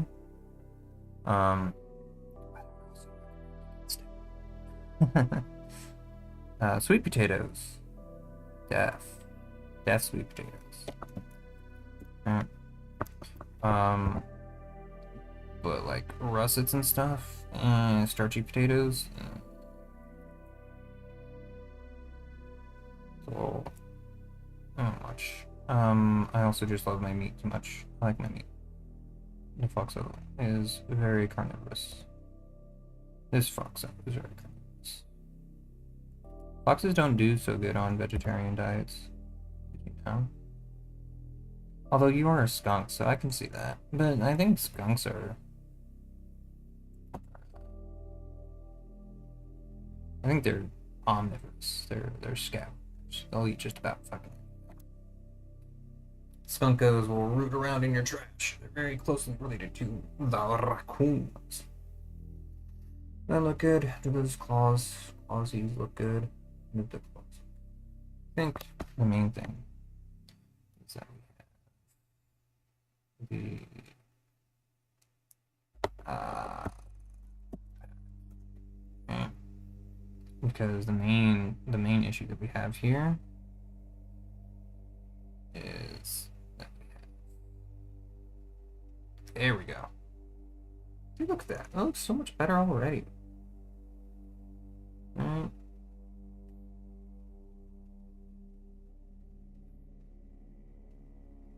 Sweet potatoes. Deaf sweet potatoes. But like russets and stuff, and starchy potatoes. So, not much. I also just love my meat too much. I like my meat. The foxo is very carnivorous. This foxo is very carnivorous. Foxes don't do so good on vegetarian diets, you know. Although you are a skunk, so I can see that. But I think skunks are... I think they're omnivores. They're scavengers. They'll eat just about fucking... Skunkos will root around in your trash. They're very closely related to the raccoons. That look good. Do those claws? Clawsies look good. I think the main thing is that we have the because the main issue that we have here is that we have, there we go. Dude, look at that. That looks so much better already. Right.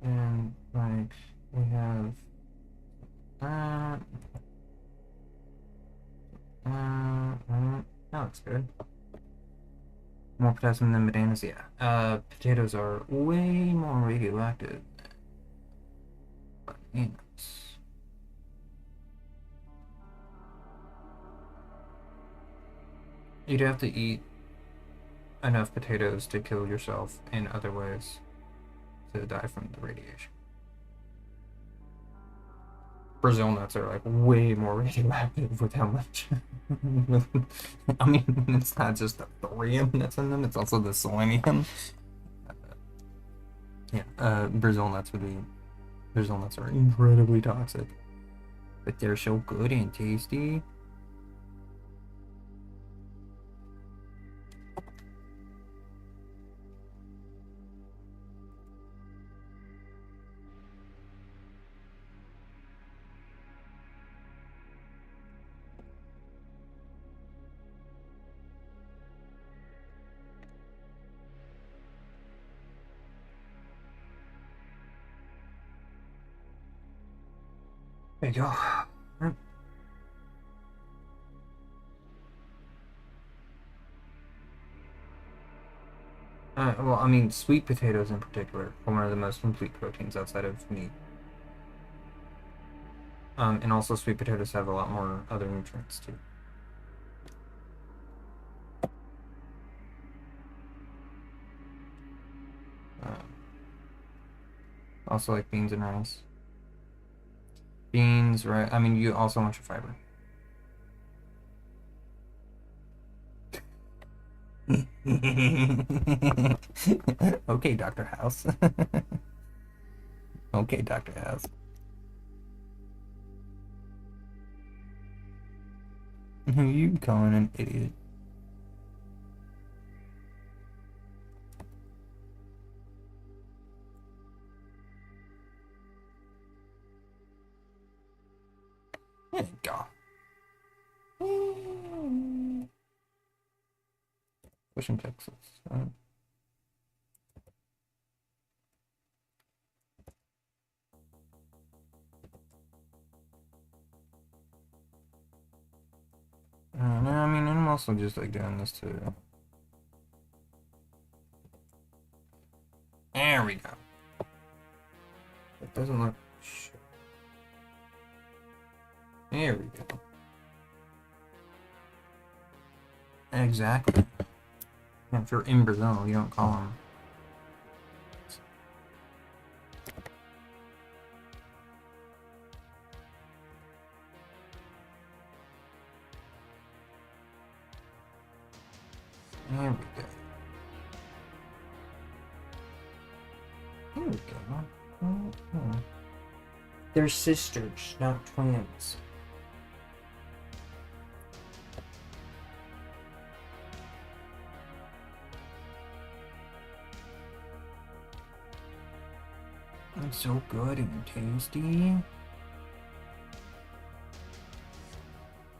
And like we have that. That looks good. More potassium than bananas, yeah. Potatoes are way more radioactive than bananas. You'd have to eat enough potatoes to kill yourself in other ways to die from the radiation. Brazil nuts are like way more radioactive with how much. I mean, it's not just the thorium that's in them; it's also the selenium. Yeah, Brazil nuts would be. Brazil nuts are incredibly toxic, but they're so good and tasty. There you go. Well, I mean, sweet potatoes in particular are one of the most complete proteins outside of meat. And also sweet potatoes have a lot more other nutrients too. Also like beans and rice. Beans, right? I mean, you also want your fiber. Okay, Dr. House. Okay, Dr. House. Who you calling an idiot? There you go. Pushing Texas. No, I mean, I'm also just like doing this too. There we go. It doesn't look shit. There we go. Exactly. If you're in Brazil, you don't call them. There we go. There we go. They're sisters, not twins. It's so good and tasty.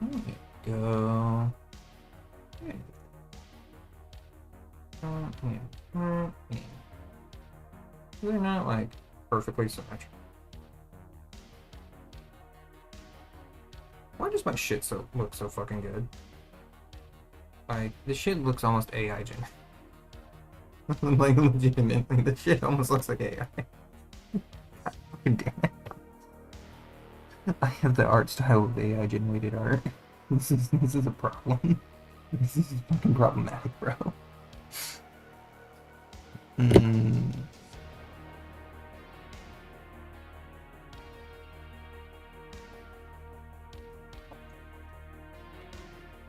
There you go. There you go. They're not like perfectly symmetrical. Why does my shit look so fucking good? Like, this shit looks almost AI gen. Like, legitimately, this shit almost looks like AI. Damn it. I have the art style of AI generated art. This is a problem. This is fucking problematic, bro.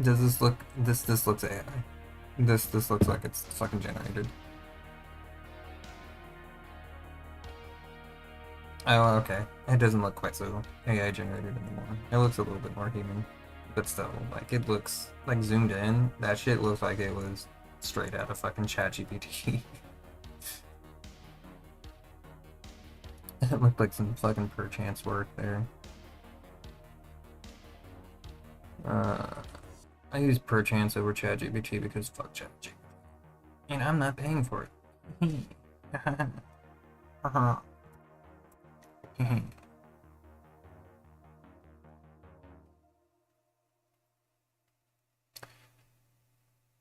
Does this look? This looks AI. This looks like it's fucking generated. Oh, okay. It doesn't look quite so AI generated anymore. It looks a little bit more human, but still, like it looks like zoomed in. That shit looks like it was straight out of fucking ChatGPT. It looked like some fucking perchance work there. I use perchance over ChatGPT because fuck ChatGPT, and I'm not paying for it.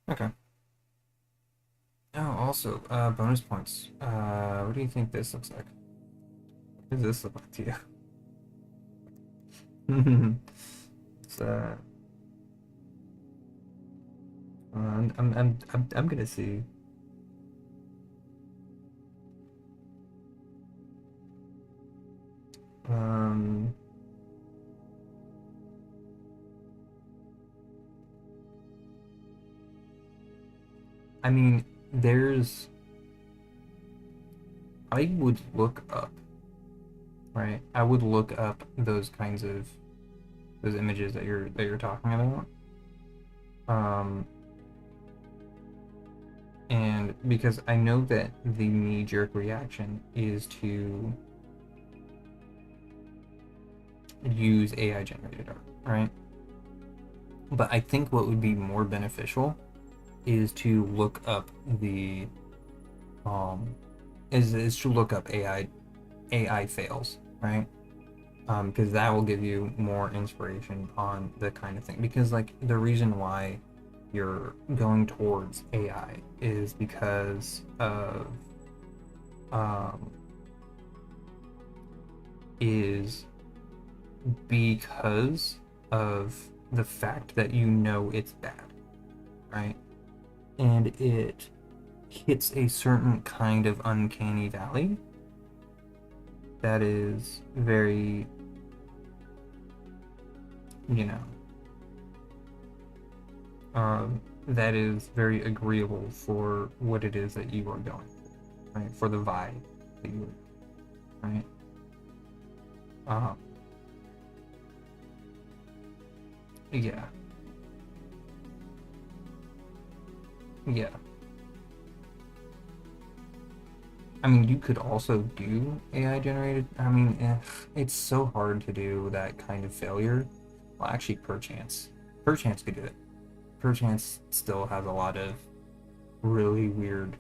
Okay. also, bonus points. What do you think this looks like? What does this look like to you? It's, I'm gonna see. Um, I mean, there's. I would look up, right? I would look up those kinds of those images that you're talking about. And because I know that the knee-jerk reaction is to use AI generated art, right? But I think what would be more beneficial is to look up the is to look up AI fails, right? Because that will give you more inspiration on the kind of thing. Because like the reason why you're going towards AI is because of is because of the fact that you know it's bad, right? And it hits a certain kind of uncanny valley that is very, you know, that is very agreeable for what it is that you are going for, right? For the vibe that you are, right? Yeah. Yeah. I mean, you could also do AI generated. I mean, it's so hard to do that kind of failure. Well, actually, Perchance could do it. Perchance still has a lot of really weird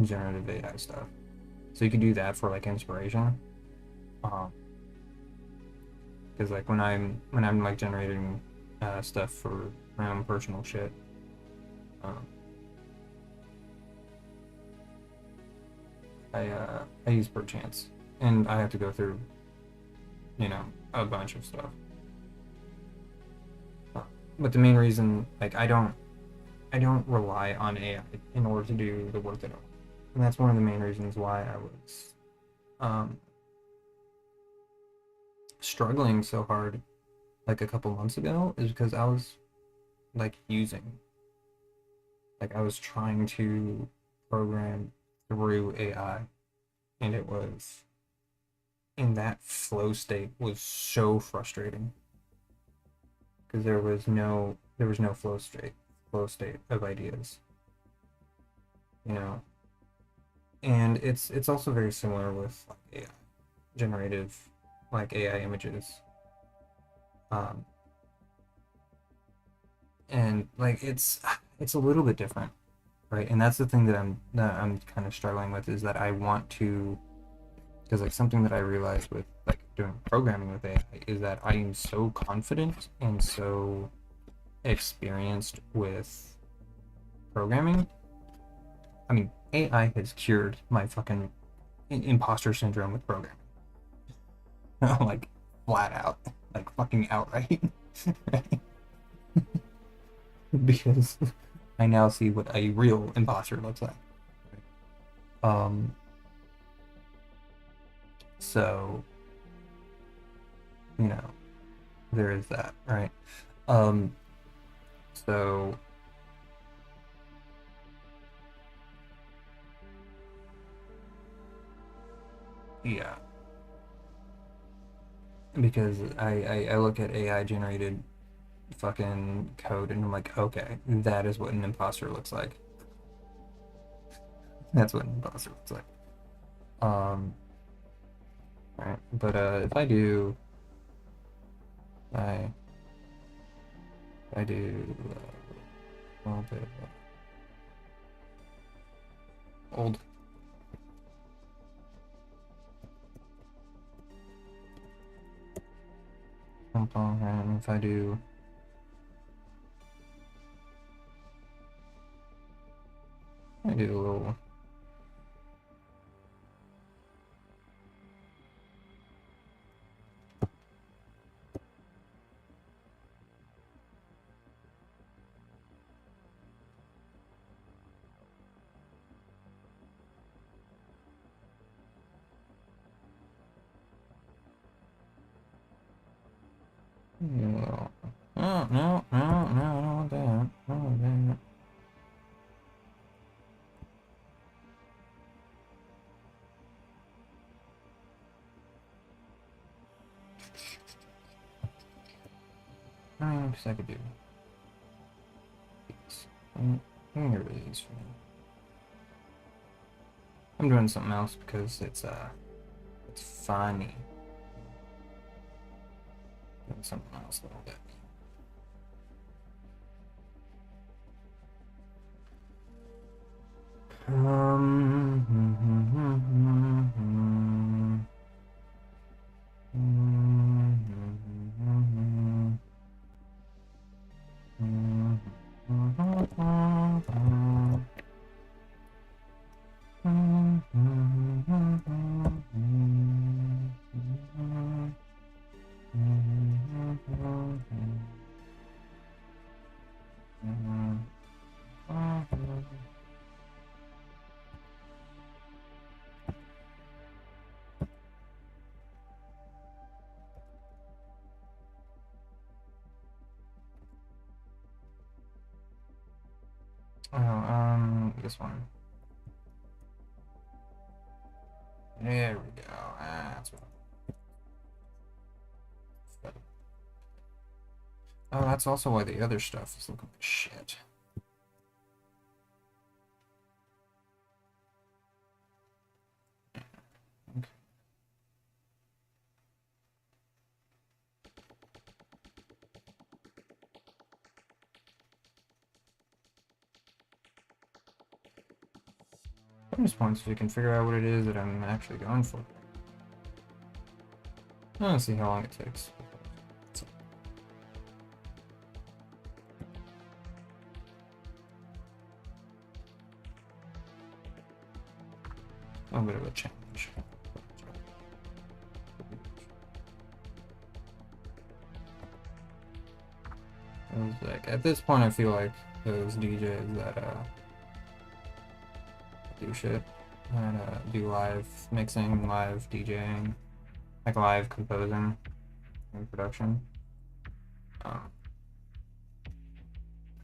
generative AI stuff. So you could do that for like inspiration. Because like when I'm like generating stuff for my own personal shit, um, I use Perchance, and I have to go through, you know, a bunch of stuff. But the main reason, like, I don't rely on AI in order to do the work that I want, and that's one of the main reasons why I was struggling so hard like a couple months ago is because I was like I was trying to program through AI, and it was in that flow state was so frustrating because there was no flow state of ideas, you know. And it's also very similar with like AI generative like AI images, um, and like it's a little bit different, right? And that's the thing that I'm kind of struggling with is that I want to, because like something that I realized with like doing programming with AI is that I am so confident and so experienced with programming. I mean, AI has cured my fucking imposter syndrome with programming. Like flat out, like fucking outright. Because I now see what a real imposter looks like. Um, so you know, there is that, right? Um, so yeah, because I look at AI generated fucking code and I'm like, okay, that is what an imposter looks like. That's what an imposter looks like. Um, right. But I I do a little bit old. And if I do me do a little. No, no, no, no, I don't want that. I don't want that. I mean, because I could do these. I'm gonna get rid of these for now. I'm doing something else because it's funny. Doing something else a little bit. This one. There we go. That's what. Oh, that's also why the other stuff is looking like shit. Okay. Bonus points if you can figure out what it is that I'm actually going for. I want to see how long it takes. A bit of a challenge. Like, at this point, I feel like those DJs that do shit and do live mixing, live DJing, like live composing and production. But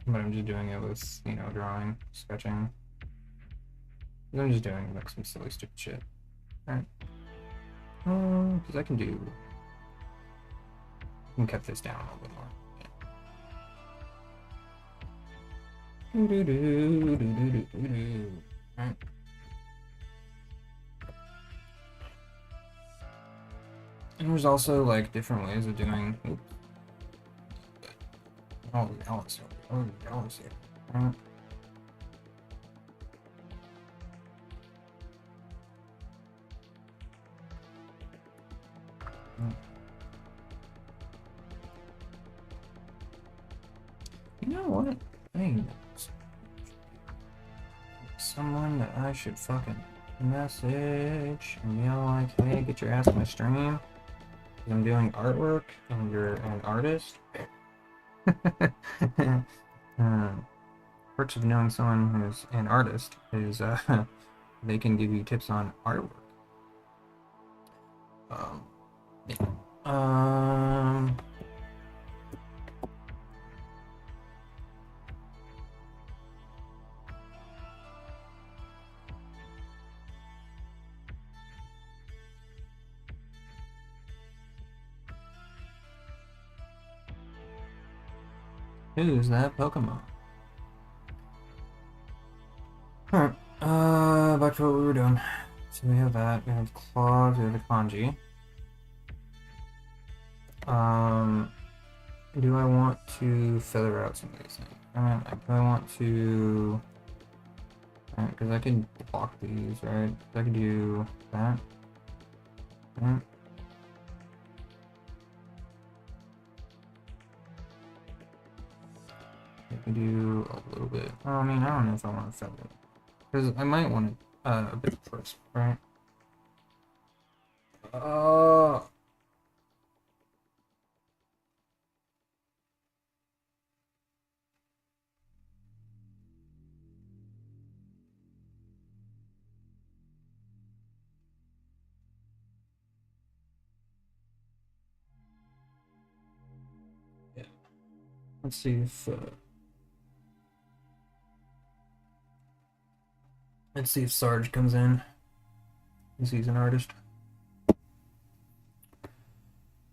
I'm just doing it with, you know, drawing, sketching. I'm just doing like some silly stupid shit. Alright. Because I can cut this down a little bit more. Alright. And there's also like different ways of doing. Oops. Oh, Alice. Oh, Alice here. Alright. You know what? Hey, someone that I should fucking message and be all like, hey, get your ass on my stream. Because I'm doing artwork and you're an artist. Perks of knowing someone who's an artist is they can give you tips on artwork. Who's that Pokemon? Alright, back to what we were doing. So we have that, we have Claws, we have the Kanji. Do I want to feather out some of these things? Do I want to... because I can block these, right? I can do that. Right. I can do a little bit. Oh, I mean, I don't know if I want to feather. Because I might want it a bit crisp, right? Yeah. Let's see if Sarge comes in. He's an artist.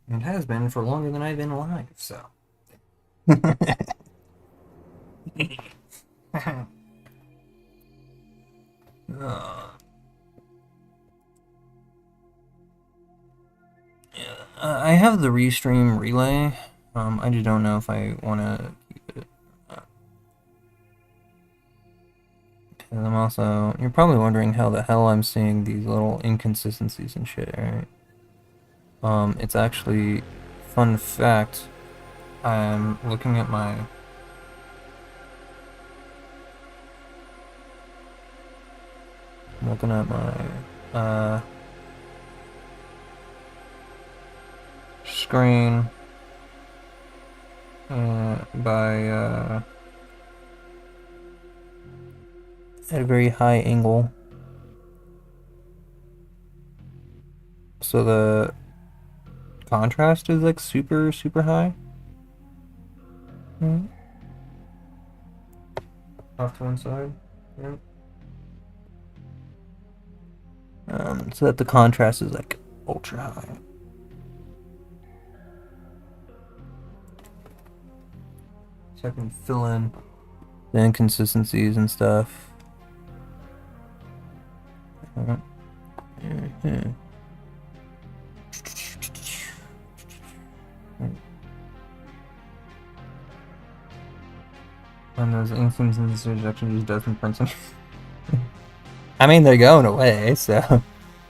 And has been for longer than I've been alive, so. I have the restream relay. I just don't know if I want to keep it. Because I'm also... You're probably wondering how the hell I'm seeing these little inconsistencies and shit, right? It's actually... Fun fact, I'm looking at my... screen at a very high angle, so the contrast is like super high. Off to one side. Yep. So that the contrast is like ultra high. So I can fill in the inconsistencies and stuff. And those inconsistencies actually just doesn't print them. I mean, they're going away, so...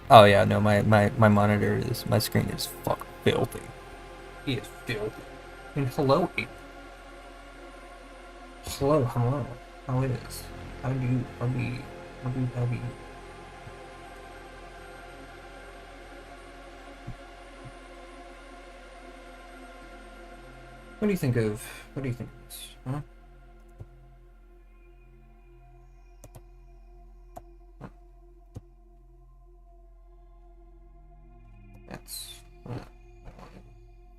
Oh yeah, no, my monitor is... My screen is fucking filthy. It is filthy. And hello, hello, how it is? How do you... What do you think of this, huh? That's...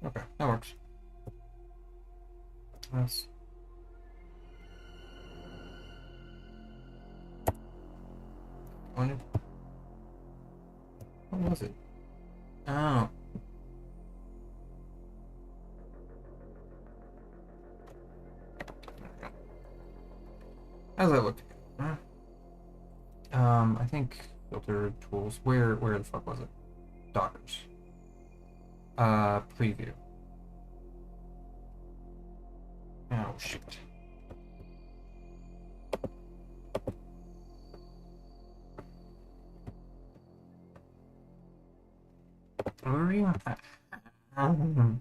okay, that works. That's... What was it? Oh. As I looked at it, I think filter tools. Where the fuck was it? Dockers. Preview. Oh shit. Where are you at? I can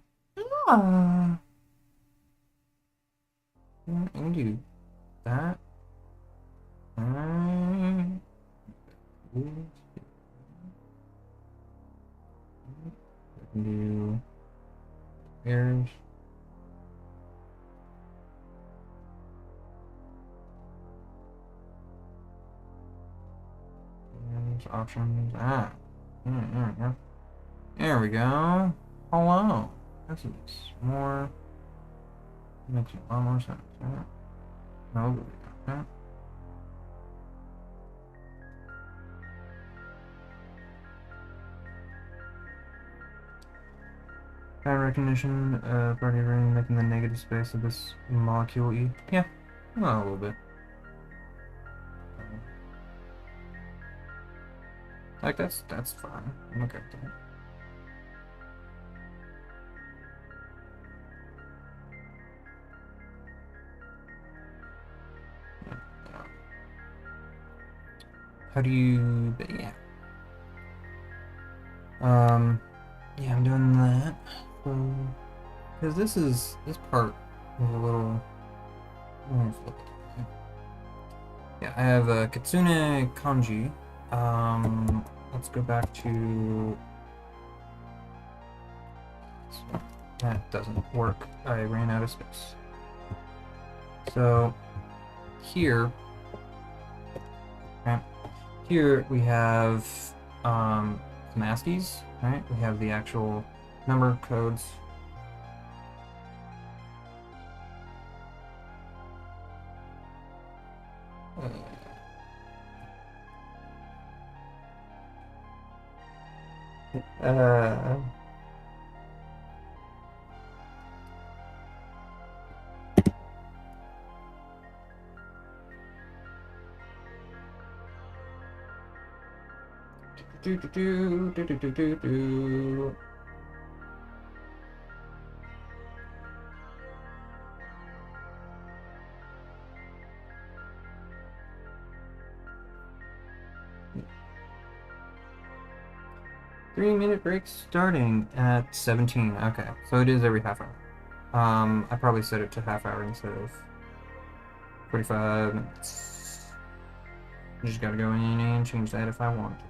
do that. I can do errors. Options. There we go. There we go. Hello. This is more. Makes a lot more sense. Yeah. No, there we go. Yeah. Pattern recognition, party ring making the negative space of this molecule E. Yeah, well, a little bit. Like that's fine. I'm okay with that. How do you? But yeah. Yeah, I'm doing that. Because this part is a little. Yeah, I have a Kitsune Kanji. Let's go back to... That doesn't work. I ran out of space. So, here... Okay, here we have some ASCIIs, right? We have the actual number codes. Uh, 3-minute break starting at 17. Okay, so it is every half hour. I probably set it to half hour instead of 45 minutes. I just gotta go in and change that if I want to.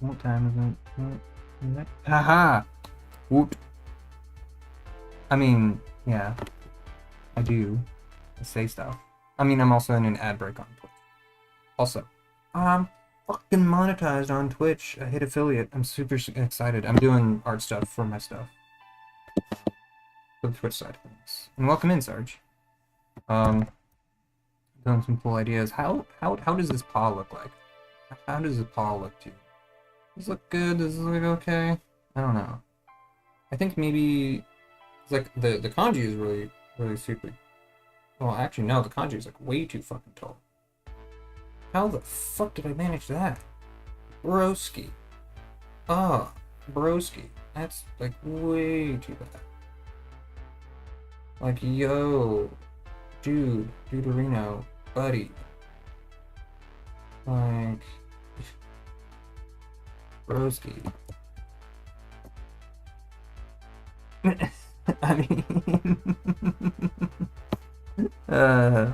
What time is it? Haha! Whoop. I mean, yeah, I do. I say stuff. I mean, I'm also in an ad break on Twitch. Also, I'm fucking monetized on Twitch. I hit affiliate. I'm super excited. I'm doing art stuff for my stuff. For the Twitch side of things. And welcome in, Sarge. Doing some cool ideas. How does this paw look like? How does the paw look to you? Does this look good? Does this look okay? I don't know. I think maybe it's like the kanji is really super. Well, actually no, the kanji is like way too fucking tall. How the fuck did I manage that? Broski. Ah, broski. That's like way too bad. Like, yo, dude, Duderino, buddy. Like, broski. I mean, yeah.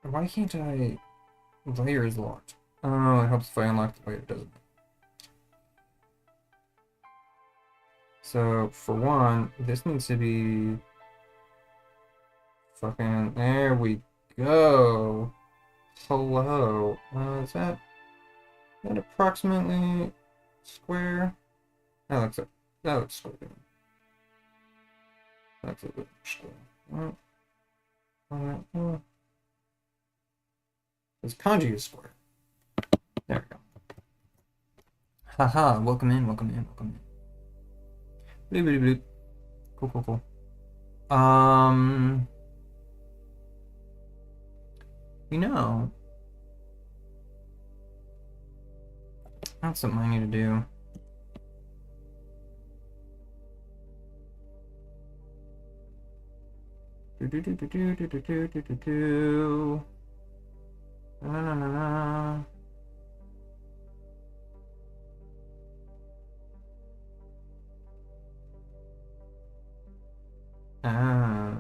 Why can't I? Layer is locked. Oh, it helps if I unlock the layer, doesn't it? So, for one, this needs to be... Fucking... There we go! Hello. Is that approximately square? That looks That looks square. That's a bit square. This kanji is square. There we go. Haha, welcome in, welcome in, welcome in. Bloop, bloop, bloop. Cool, cool, cool. You know, that's something I need to do. Do do do do do do do do do do. Na na na na. Ah.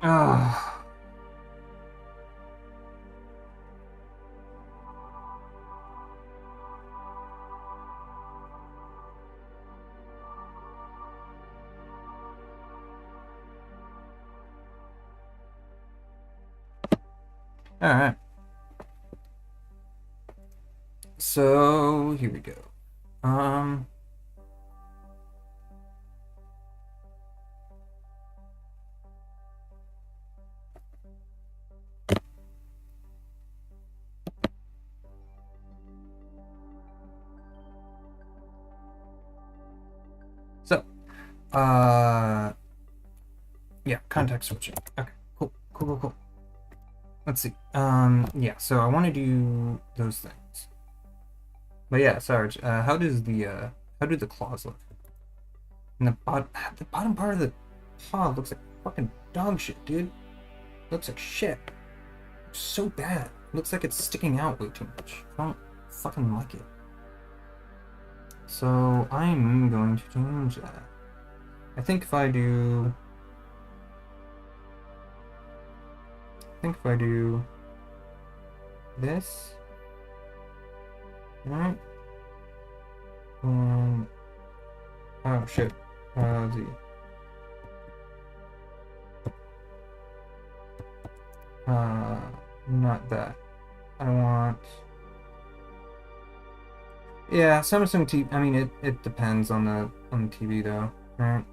Ah. All right. So here we go. So, yeah, context switching. Okay, cool, cool, cool, cool. Let's see. Yeah, so I want to do those things. But yeah, Sarge, how do the claws look? And the bottom part of the paw looks like fucking dog shit, dude. Looks like shit. Looks so bad. Looks like it's sticking out way too much. I don't fucking like it. So I'm going to change that. I think if I do this, right? Oh shit. Z. Not that. I want. Yeah, Samsung TV. I mean, it depends on the TV though, right?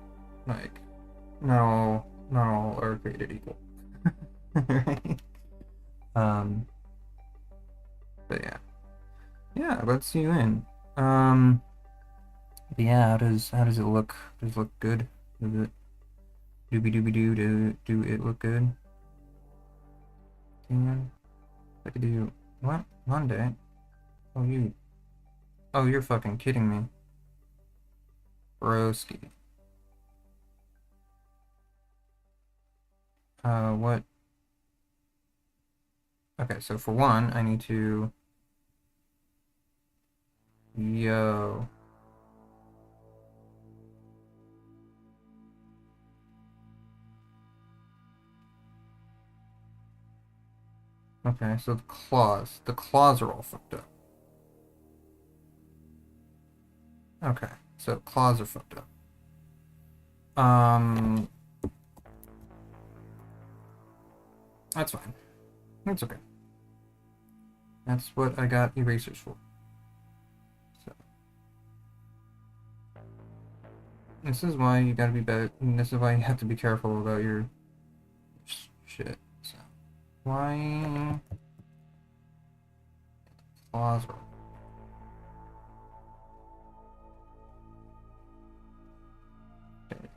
Like, not all are created equal, right? But yeah, let's see you in. But yeah, how does it look? Does it look good? Does it doobie doobie do it look good? Yeah, I could do what Monday? Oh, you're fucking kidding me, broski. What? Okay, so for one, I need to. Yo. Okay, so the claws are all fucked up. Okay, so claws are fucked up. That's fine. That's okay. That's what I got erasers for. So this is why you gotta be better. And this is why you have to be careful about your shit. So why claws are. Okay.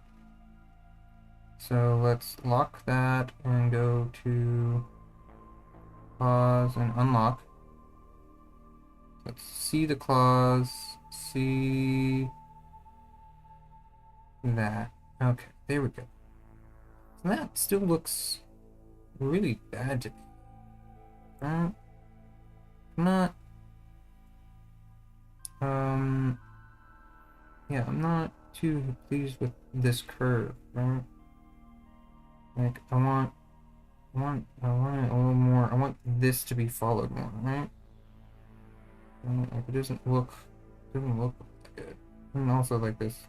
So let's lock that and go to claws and unlock. Let's see the claws, see that. Okay, there we go. So that still looks really bad to me. Not Yeah, I'm not too pleased with this curve, right? Like, I want it a little more. I want this to be followed more, right? Like, it doesn't look good. And also, like, this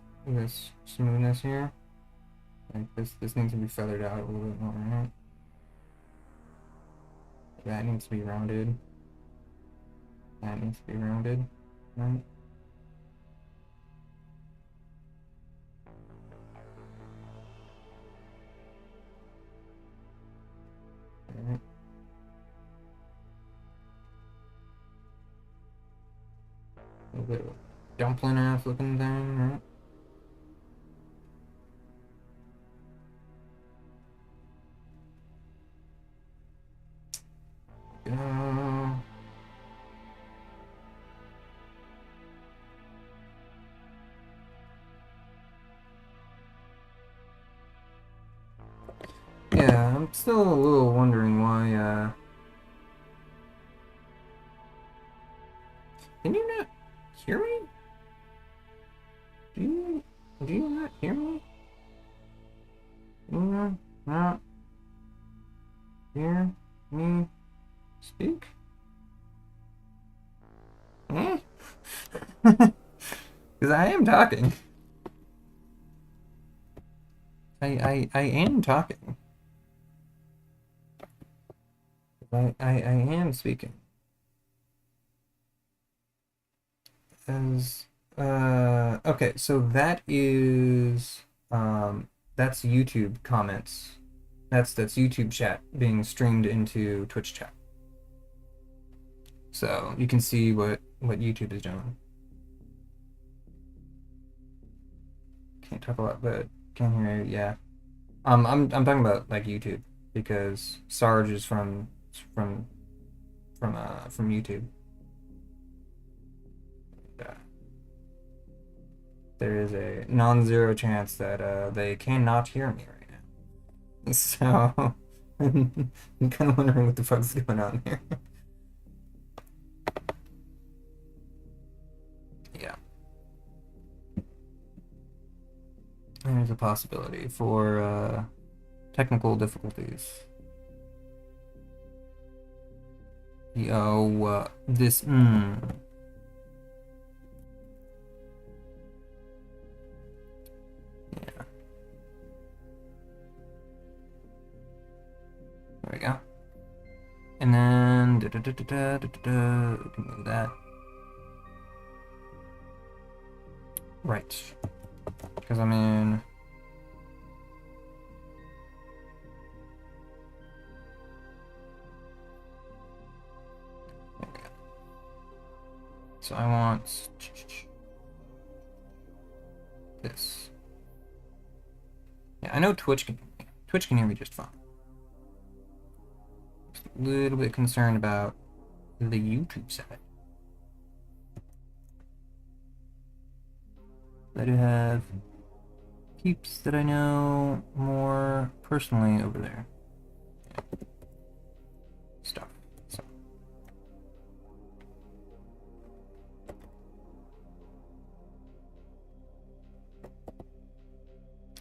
smoothness here. Like, this needs to be feathered out a little bit more, right? That needs to be rounded. That needs to be rounded, right? Right. A little bit of a dumpling ass looking thing, right? Uh, yeah, I'm still a little wondering why, can you not hear me? Do you, do you not hear me? Do you not hear me speak? Eh? Because I am talking. I am talking. I am speaking. As okay, so that's YouTube comments. That's YouTube chat being streamed into Twitch chat. So you can see what YouTube is doing. Can't talk a lot, but can hear you. Yeah. I'm talking about like YouTube because Sarge is from YouTube. Yeah. There is a non-zero chance that they cannot hear me right now. So I'm kind of wondering what the fuck's going on here. Yeah. There's a possibility for technical difficulties. Yo, this. Yeah. There we go. And then we can move that. Right. Because I'm in. There we go. So I want this. Yeah, I know Twitch can hear me just fine. Just a little bit concerned about the YouTube side. I do have peeps that I know more personally over there. Stuff. So.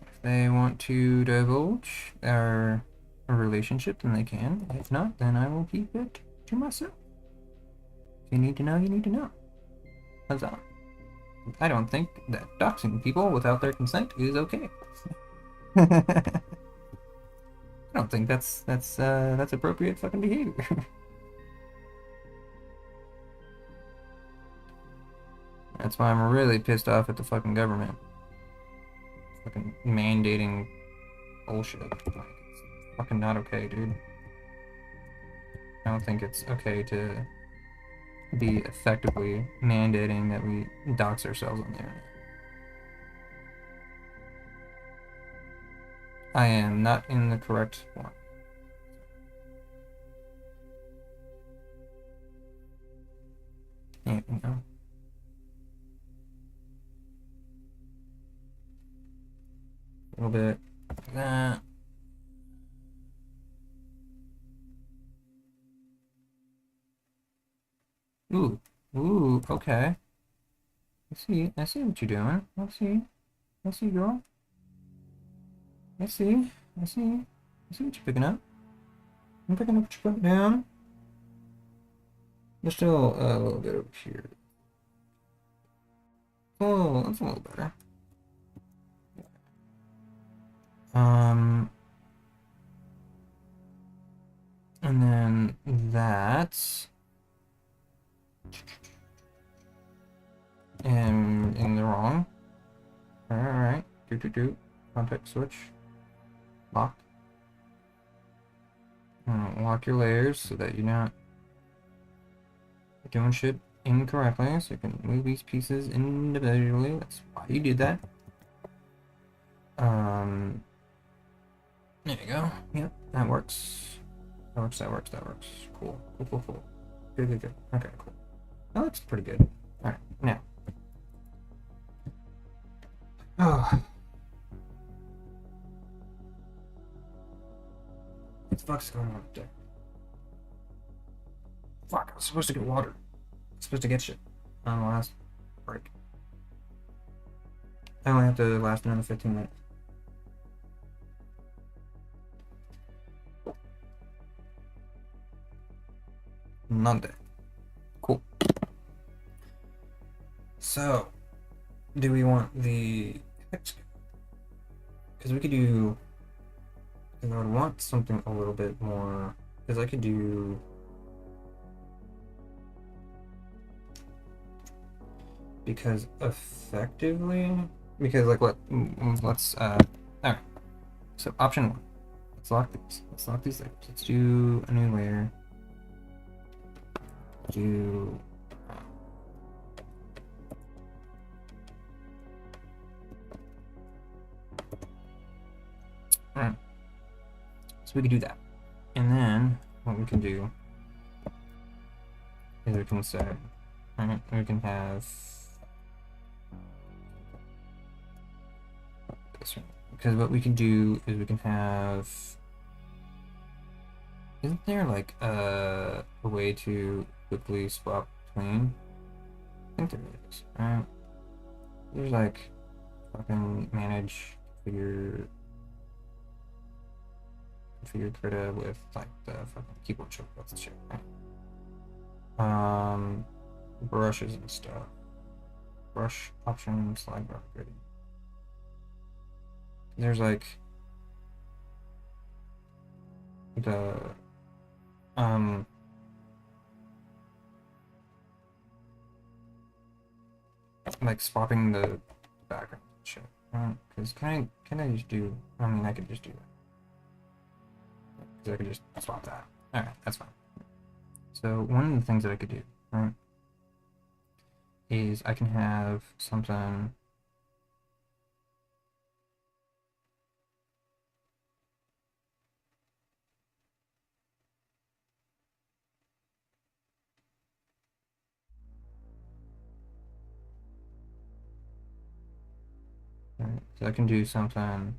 If they want to divulge our relationship, then they can. If not, then I will keep it to myself. If you need to know, you need to know. Huzzah. I don't think that doxing people without their consent is okay. I don't think that's appropriate fucking behavior. That's why I'm really pissed off at the fucking government. Fucking mandating bullshit. Like, it's fucking not okay, dude. I don't think it's okay to be effectively mandating that we dox ourselves on the internet. I am not in the correct one. Yeah, you know. A little bit like that. Ooh, okay. I see what you're doing. I see, girl. I see, I see. I see what you're picking up. I'm picking up what you're putting down. There's still a little bit over here. Oh, that's a little better. And then that's in the wrong. Alright. Do. Context switch. Lock. Lock your layers so that you're not doing shit incorrectly. So you can move these pieces individually. That's why you do that. There you go. Yep, that works. That works. Cool. Good. Okay, cool. That looks pretty good. Alright, now. Oh. What the fuck's going on up there? Fuck, I was supposed to get water. I was supposed to get shit on the last break. I only have to last another 15 minutes. Monday. Cool. So, do we want the text? Because we could do... Because I would want something a little bit more... Because I could do... Because effectively... Because, like, what? Let's, alright. So, option 1. Let's lock these. Let's lock these layers. Let's do a new layer. Do... Alright. So we can do that. And then, what we can do is we can say, alright, we can have this one. Because what we can do is we can have... Isn't there, like, a way to quickly swap between? I think there is, right? There's, like, fucking manage, configure Krita with, like, the fucking keyboard shortcuts and shit, right? Brushes and stuff. Brush options, slide bar grading. There's, like, the like swapping the background and shit. Because can I just do? I mean, I could just do that. Because I could just swap that. All right, that's fine. So one of the things that I could do, right, is I can have something. Right, so I can do something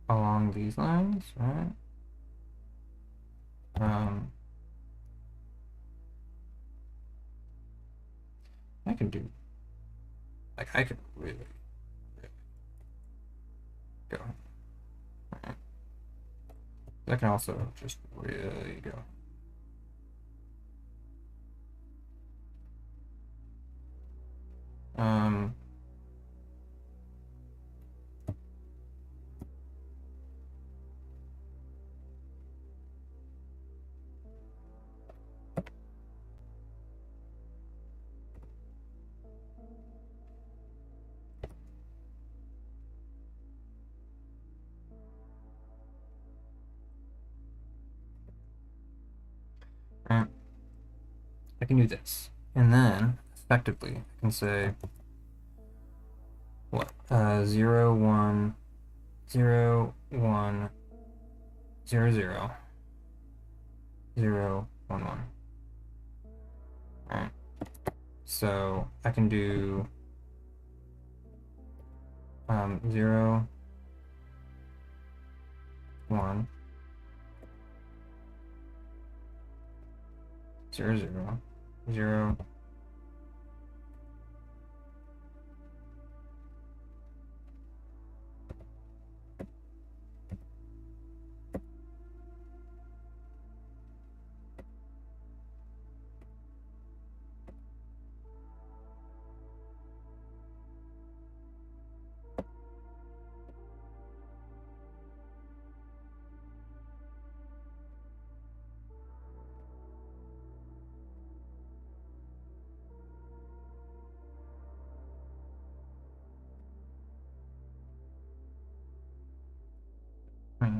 along these lines, right? I can do, like, I could really go. Right. I can also just really go. Right. I can do this, and then effectively I can say what 0 1 0 1 0 0 0 1 1. All right. So I can do 0 1 0 0 0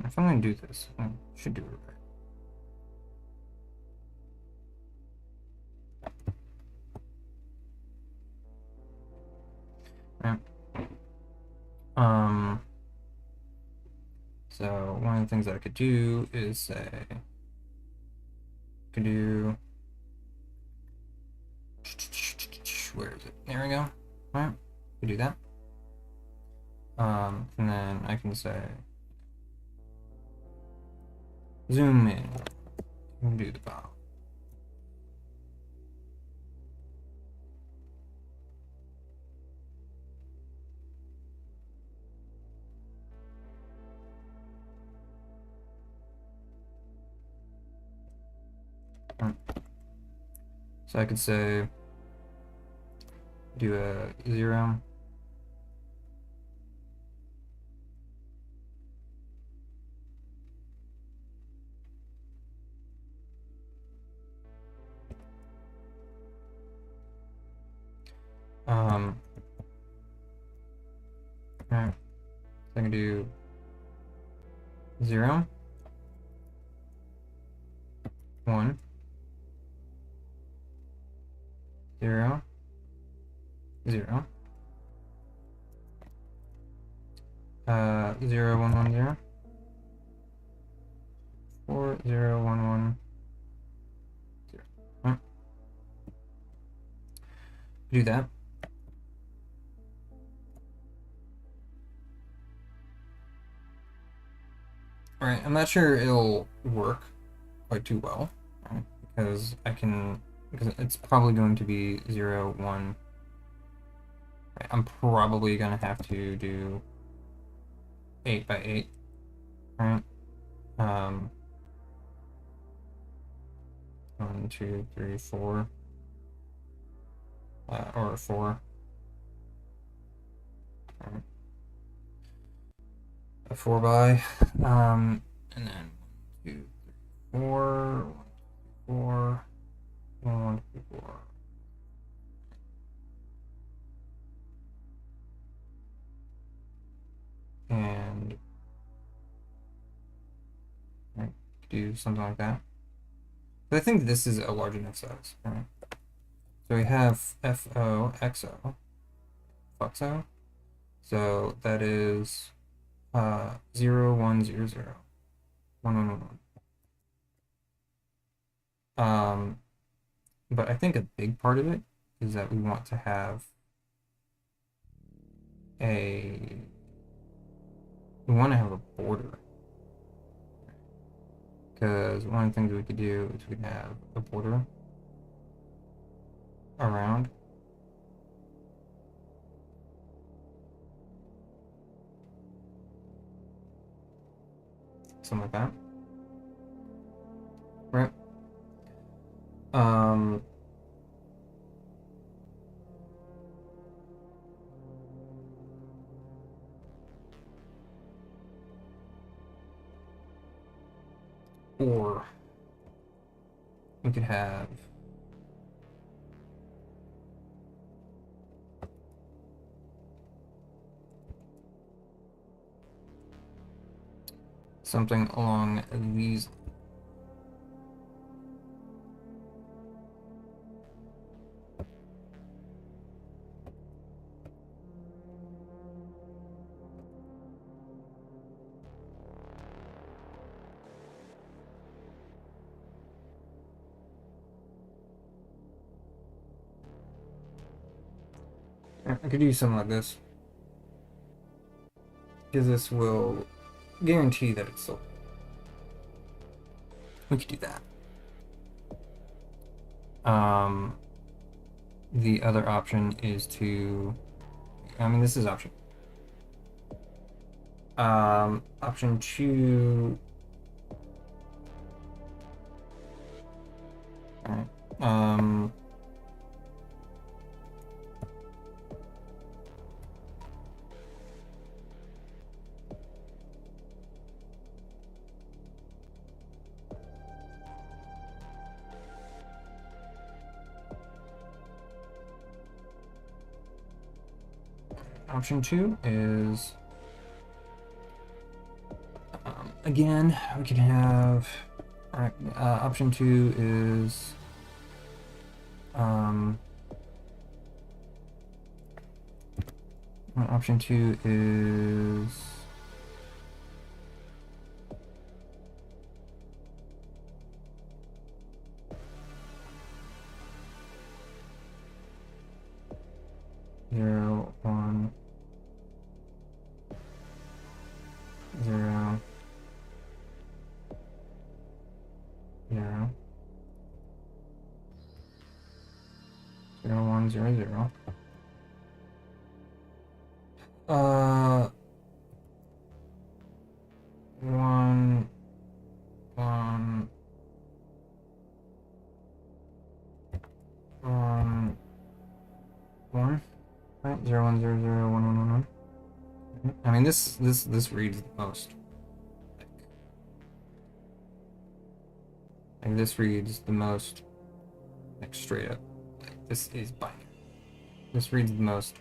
if I'm going to do this, I should do it right. Right. So one of the things that I could do is say, I could do, where is it? There we go. All right, we do that. And then I can say, zoom in, and do the bow. Right. So I could say, do a 0. Right. So I can do 0, 1, 0, 0, 0, 1, 1, 0, 4, 0, 1, 1, 0. Right. Do that. Alright, I'm not sure it'll work quite too well, right? Because it's probably going to be 0, 1. Right, I'm probably going to have to do 8 by 8, right? 1, 2, 3, 4, or 4. Right. A 4 by, and then 1, 2, 3, 4, 1, 4, 1, 2, 4. And right, do something like that. But I think this is a large enough size, right? So we have FO, XO, FUXO. So that is 0, 1, 0, 0, 1, 1, 1, 1. But I think a big part of it is that we want to have a border. Because one of the things we could do is we could have a border around. Something like that. Right? Or we could have something along these. I could do something like this, because this will guarantee that it's sold. We could do that. The other option is to, this is option. Option 2. Alright. Option 2 is again, we can have, alright, option 2 is, option 2 is, zero, one, zero, zero, 0, 1, 0, 0. One, one, one, right? 0, 1, 0, 0, 1, 1, 1, 1. I mean, this reads the most. Like this reads the most, like straight up. Like, this is binary. This reads the most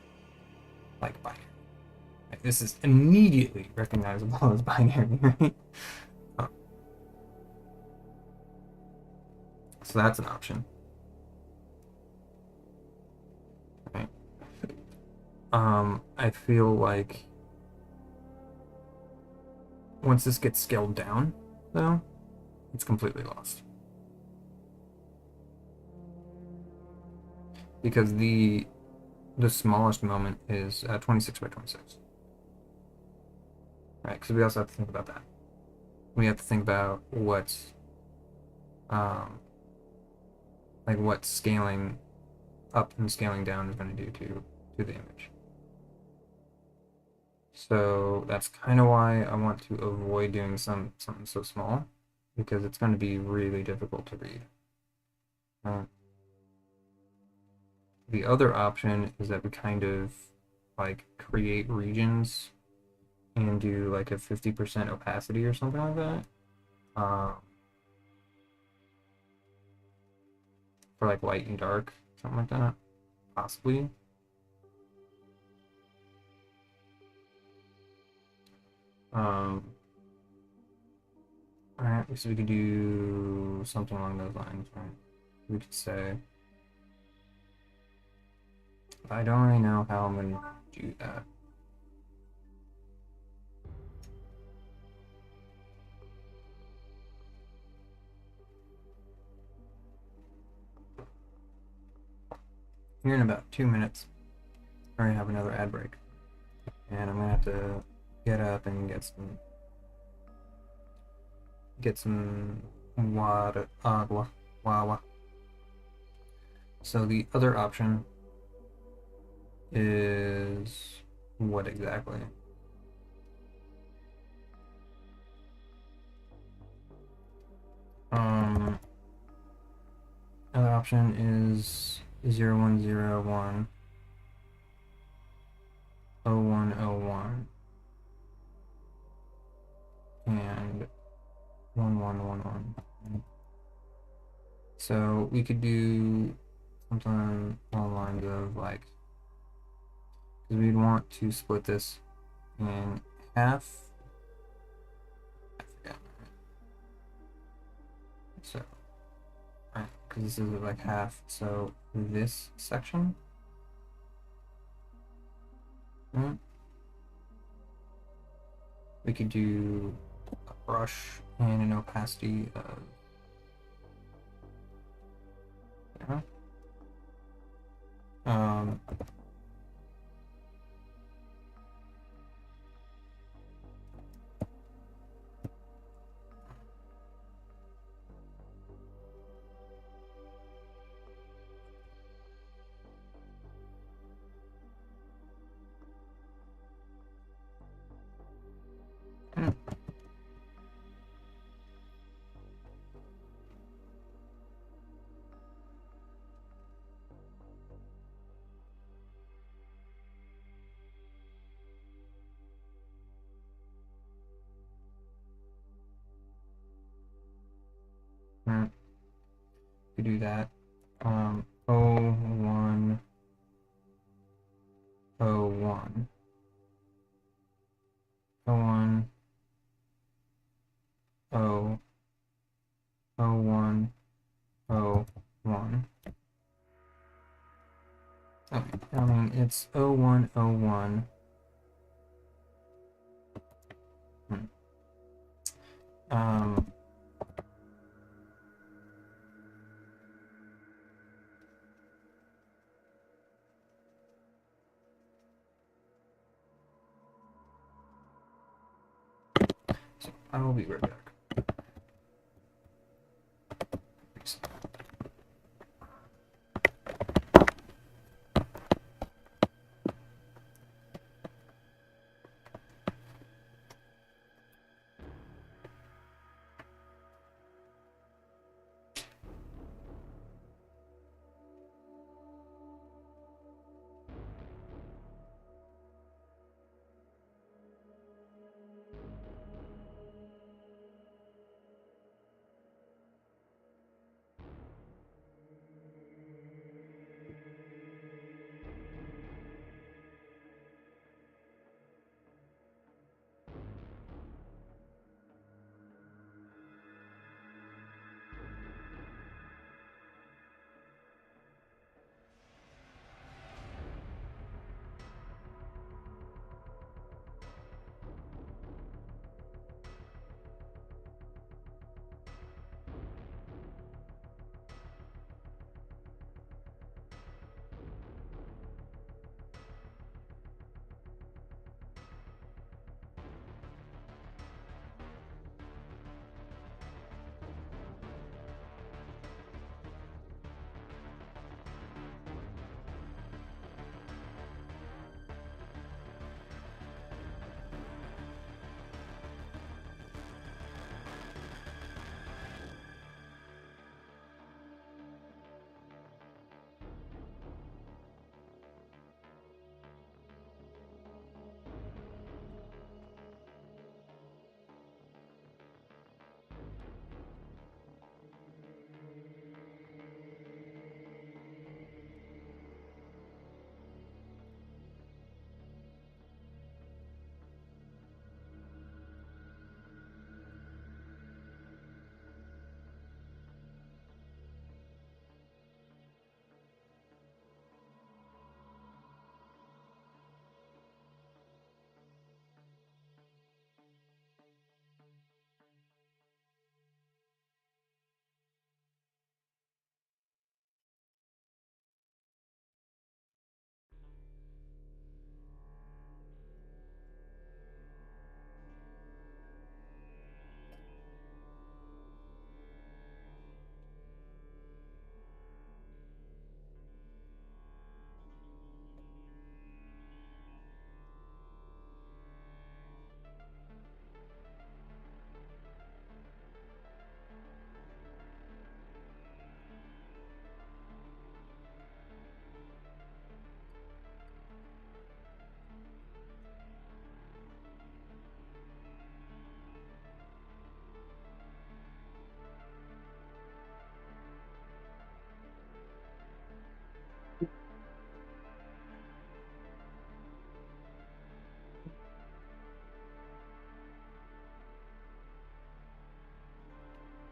like binary. Like, this is immediately recognizable as binary, right? Oh. So that's an option. Right. I feel like once this gets scaled down, though, it's completely lost. Because the smallest moment is 26 by 26. Right, because we also have to think about that. We have to think about what's like what scaling up and scaling down is going to do to the image. So that's kind of why I want to avoid doing something so small, because it's going to be really difficult to read. The other option is that we kind of like create regions and do like a 50% opacity or something like that. For like light and dark, something like that, possibly. Alright, so we could do something along those lines, right? We could say, I don't really know how I'm going to do that. Here in about 2 minutes, we're going to have another ad break. And I'm going to have to get up and get some water, agua. So the other option is what exactly? Other option is 0101 0101 and 1111. So we could do something along the lines of like, because we'd want to split this in half. I forgot. So, right, because this is like half. So this section. We could do a brush and an opacity of 0. We do that. 0101 01 01, 01. Okay, I mean, it's 0101. Um, so I will be right back.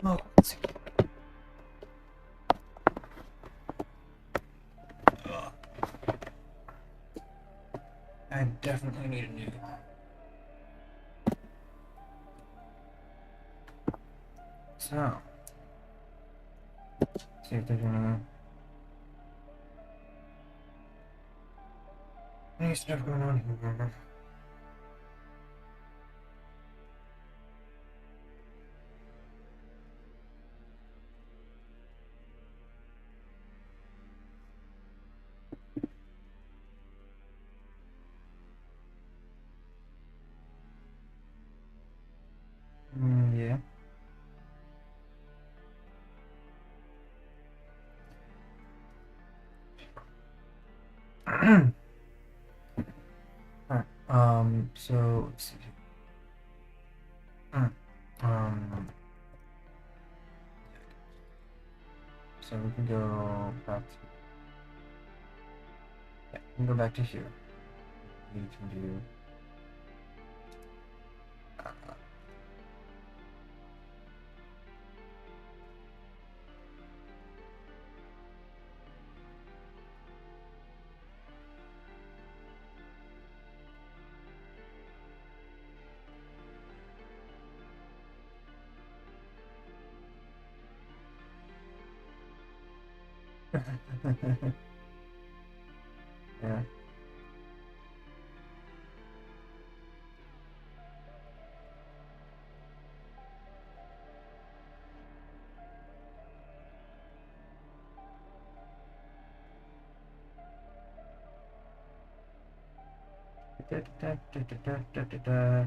Oh, let's see. I definitely need a new. So, see if there's any stuff going on here. Yeah. Alright, so let's see. So we can go back to, yeah, we can go back to here. We can do, Yeah. Da, da, da, da, da, da, da.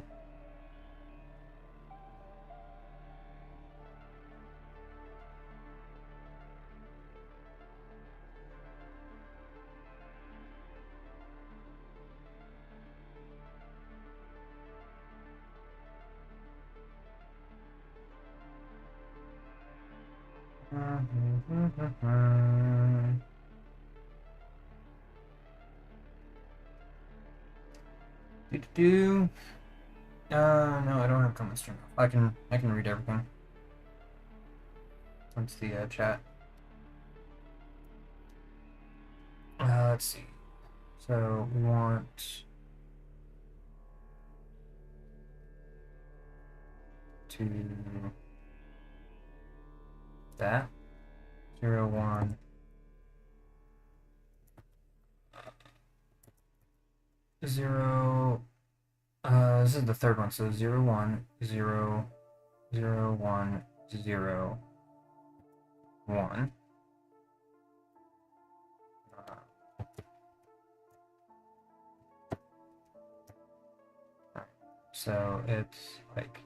Do no, I don't have comments turned off. I can read everything. Let's the chat. Let's see. So we want to that 0 1 0. This is the third one. So 0 1 0 0 1 0 1. So it's like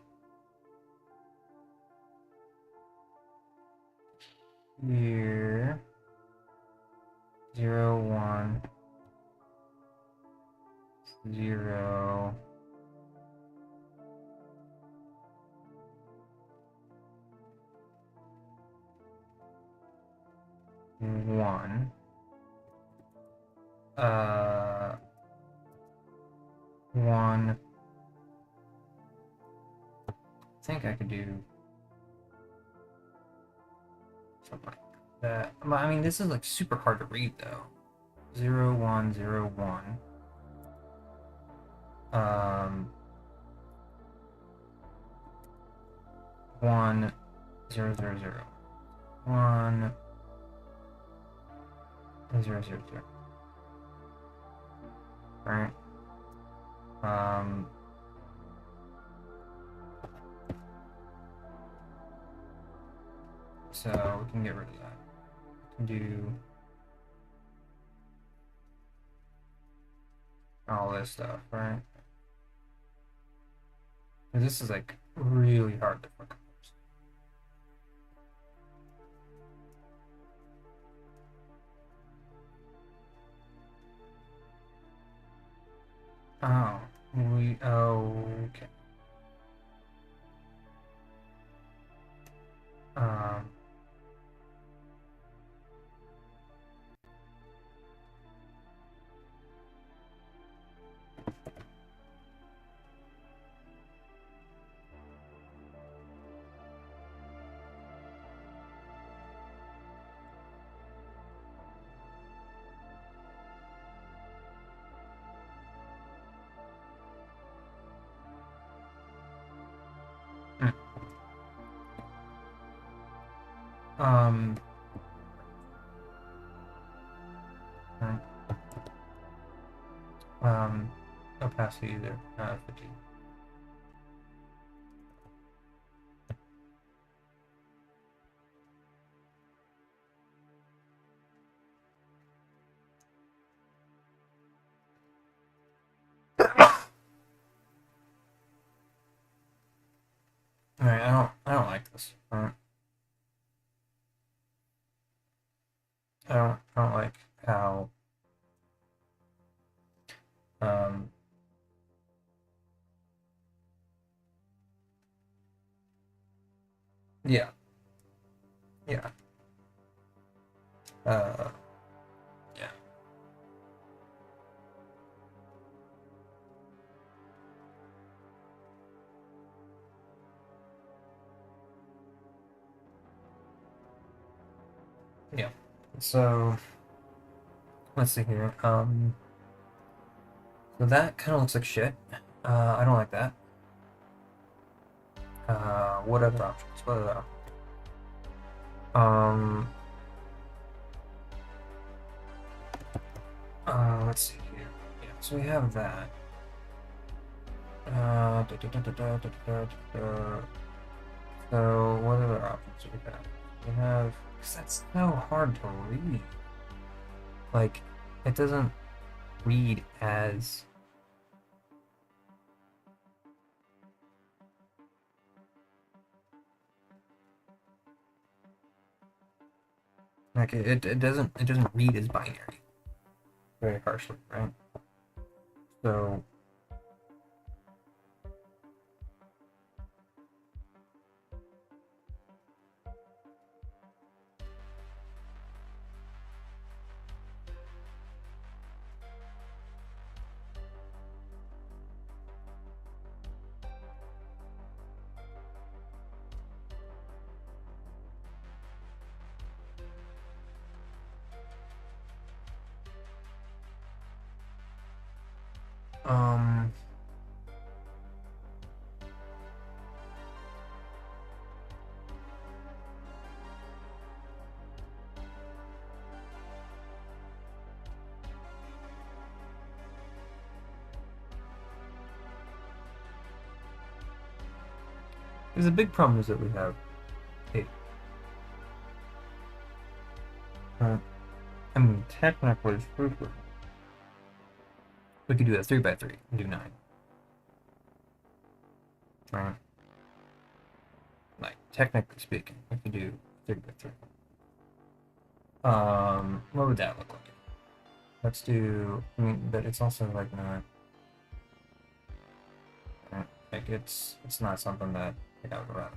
here 0 1 0 1 1. I think I could do something like that. But I mean, this is like super hard to read though. 0 1 0 1. 1 0 0 0 1 0 0 0. Right. So we can get rid of that. We can do all this stuff, right? And this is like really hard to fuck up. Oh, okay. Um, mm. um, right. Opacity there, 50. All right, I don't like this. I don't like how um yeah yeah uh yeah yeah. So let's see here. So that kind of looks like shit. I don't like that. What other options? What other options? let's see here. Yeah, so we have that. So what other options do we have? We have, because that's so hard to read. Like, it doesn't read as like it doesn't read as binary very harshly, right? So um there's a big problem is that we have a I mean technically speaking, we could do a 3x3 and do 9. Right? Like technically speaking, we could do 3x3. What would that look like? Let's do, I mean, but it's also like not, like it's not something that like I would run.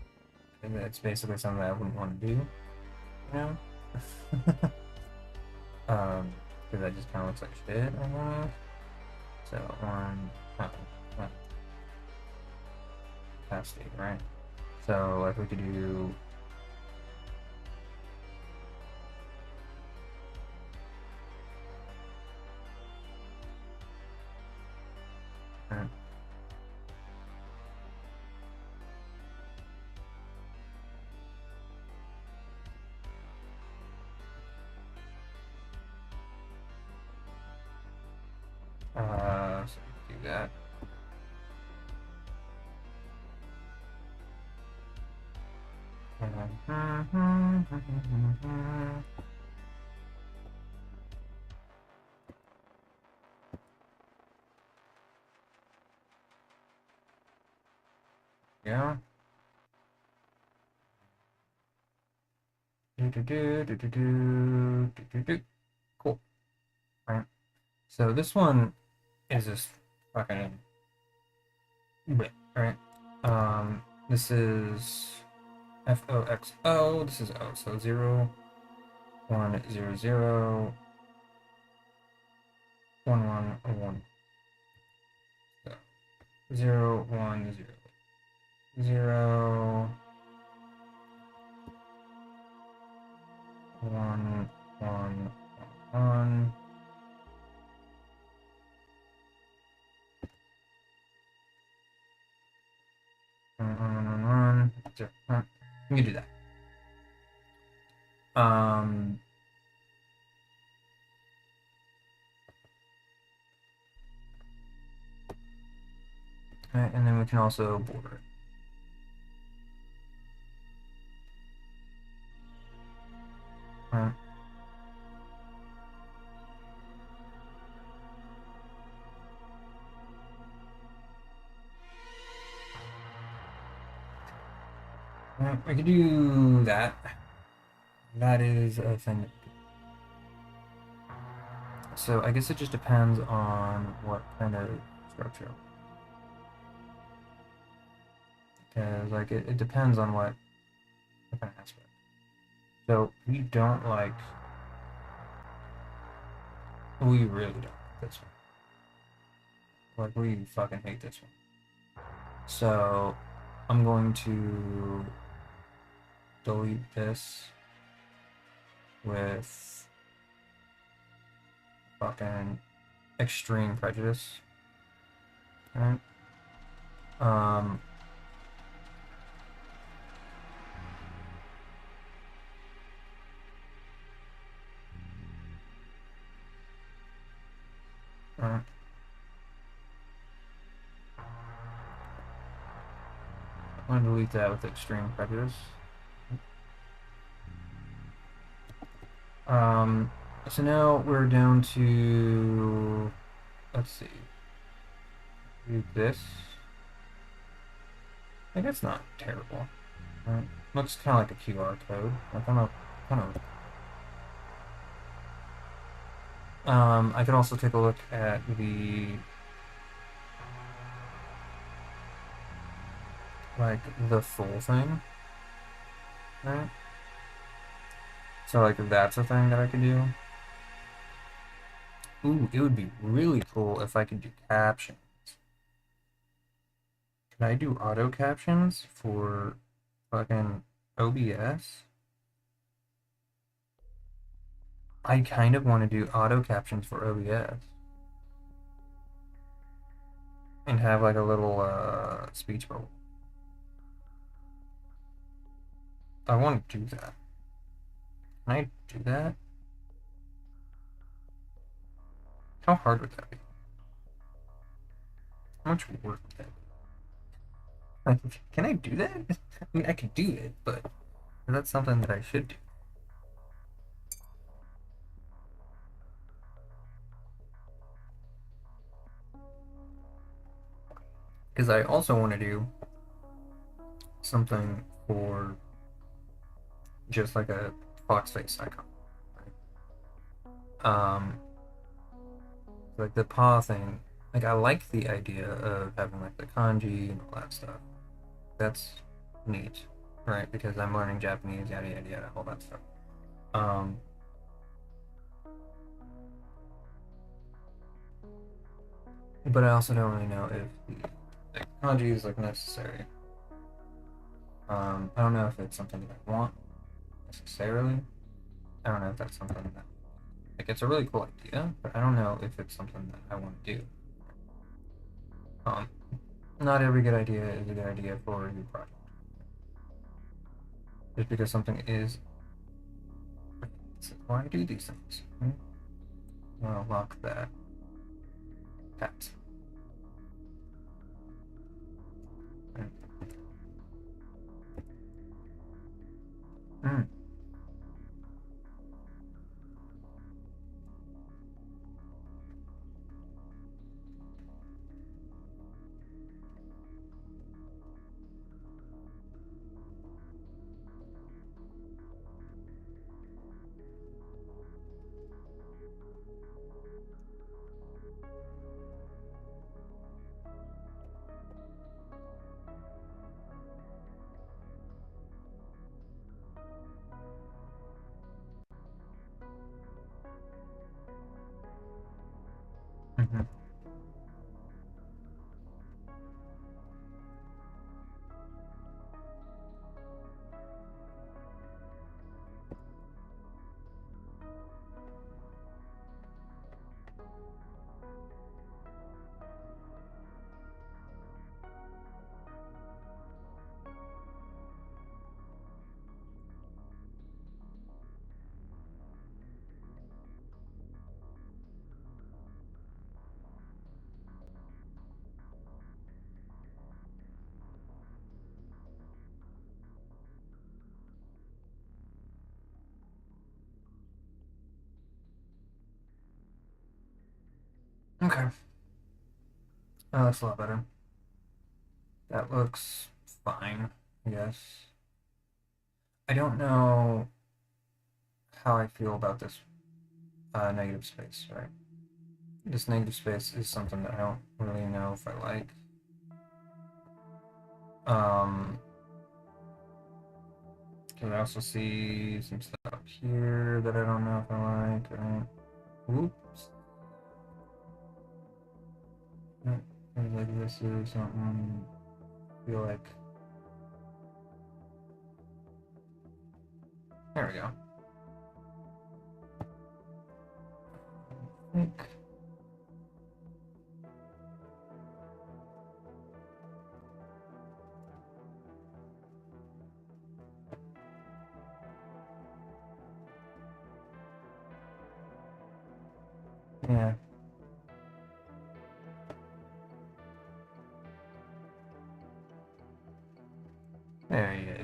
It's basically something that I wouldn't want to do, you know? Because that just kind of looks like shit, I guess. So on capacity, right? So like we could do so we do that. Yeah. Cool. Right. So this one is just fucking right. This is FOXO. This is O. So 0, 1, 0, 0, 1, 1, 1. So 0, 1, 0, 0, 1, 1, 1. You can do that. Right, and then we can also border it. Right. Right, I could do that. That is a thing. So I guess it just depends on what kind of structure. Because like it depends on what kind of aspect. So we don't like, we really don't like this one. Like we fucking hate this one. So I'm going to delete this with fucking extreme prejudice. Right? I'm going to delete that with extreme prejudice. So now we're down to, let's see, do this. I think it's not terrible. Right? Looks kind of like a QR code. Like I could also take a look at the full thing, right? So like that's a thing that I could do. Ooh, it would be really cool if I could do captions. Can I do auto captions for fucking OBS? I kind of want to do auto captions for OBS. And have like a little speech bubble. I want to do that. Can I do that? How hard would that be? How much work would that be? Like, can I do that? I mean, I could do it, but that's something that I should do. Because I also want to do something for just like a fox face icon. Like the paw thing, like I like the idea of having like the kanji and all that stuff. That's neat, right? Because I'm learning Japanese, yada yada yada, all that stuff. Um, but I also don't really know if the kanji is like necessary. I don't know if it's something that I want necessarily. I don't know if that's something that like it's a really cool idea, but I don't know if it's something that I want to do. Um, Not every good idea is a good idea for your project. Just because something is, why do I do these things? Well, lock that. Pat. Mm. Mm-hmm. Okay. Oh, that's a lot better. That looks fine, I guess. I don't know how I feel about this negative space, right? This negative space is something that I don't really know if I like. Can I also see some stuff up here that I don't know if I like, right? Oops. Like this is something I feel like. There we go. I think. Yeah.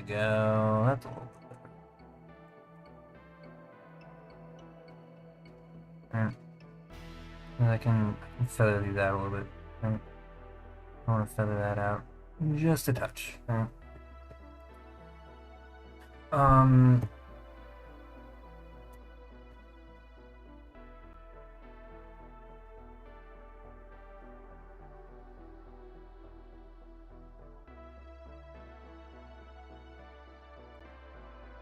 we go. That's a little bit better. And I can feather these out a little bit. I want to feather that out just a touch.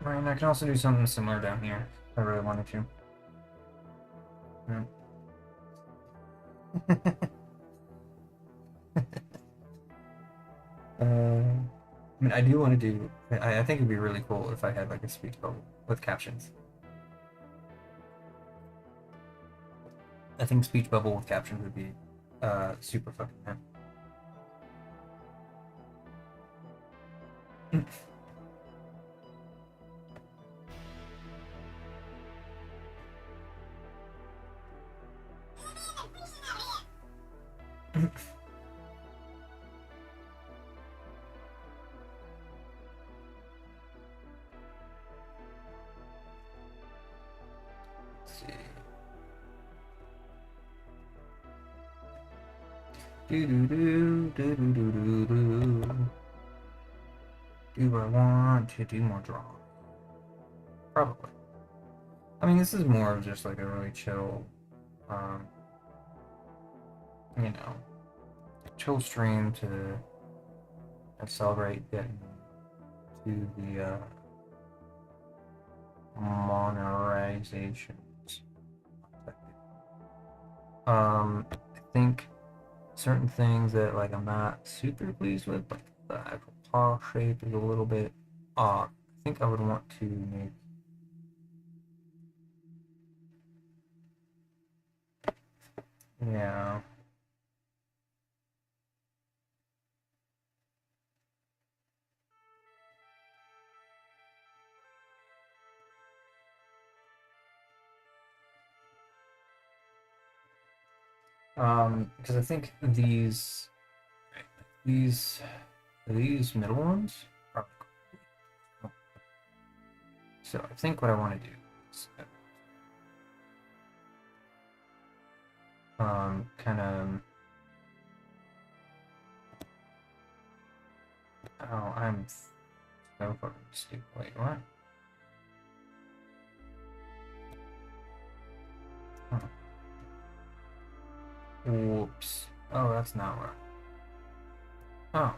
Right, and I can also do something similar down here if I really wanted to. I mean, I do want to do. I think it'd be really cool if I had like a speech bubble with captions. I think speech bubble with captions would be super fucking fun. Do I want to do more drawing? Probably. I mean, this is more of just like a really chill, you know, chill stream to celebrate getting to the monetizations. I think certain things that like I'm not super pleased with, like the actual paw shape is a little bit off. I think I would want to make yeah. Because I think these middle ones are cool. So I think what I want to do is kind of oh I'm so fucking stupid. Wait, what? Huh. Whoops. Oh, that's not right. Oh.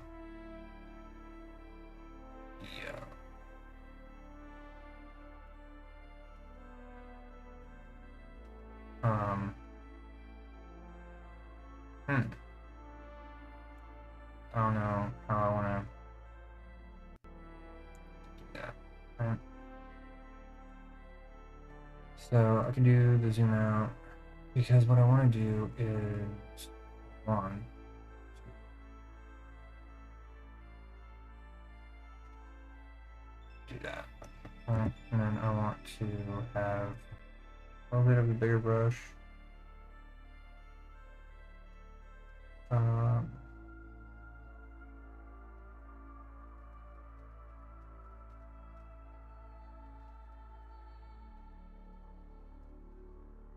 Yeah. I don't know how I want to do that. So I can do the zoom out because what I want to do is one, do that. And then I want to have a little bit of a bigger brush.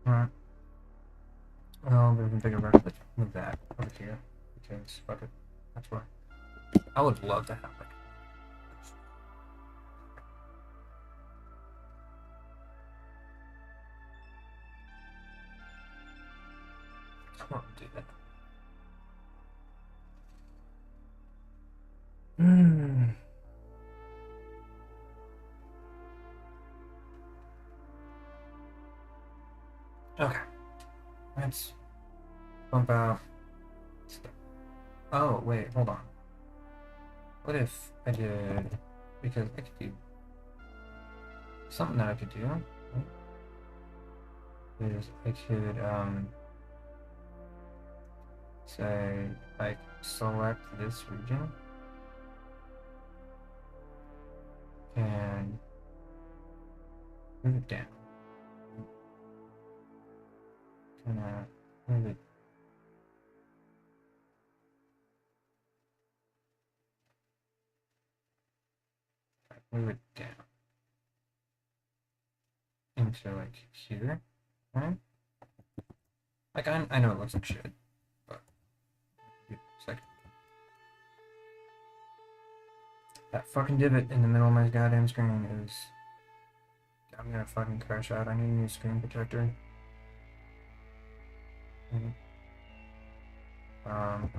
Alright. A little bit of a bigger brush. Let's move that over here because fuck it. That's why. I would love to have like. I want to do that. Okay. Let's bump out stuff. Oh, wait, hold on. What if I did, because I could do something that I could do is I could say like select this region and move it down. Move it. move it down into like here, right? Like I know it looks like shit, but it's like that fucking divot in the middle of my goddamn screen is. I'm gonna fucking crash out. I need a new screen protector. Um.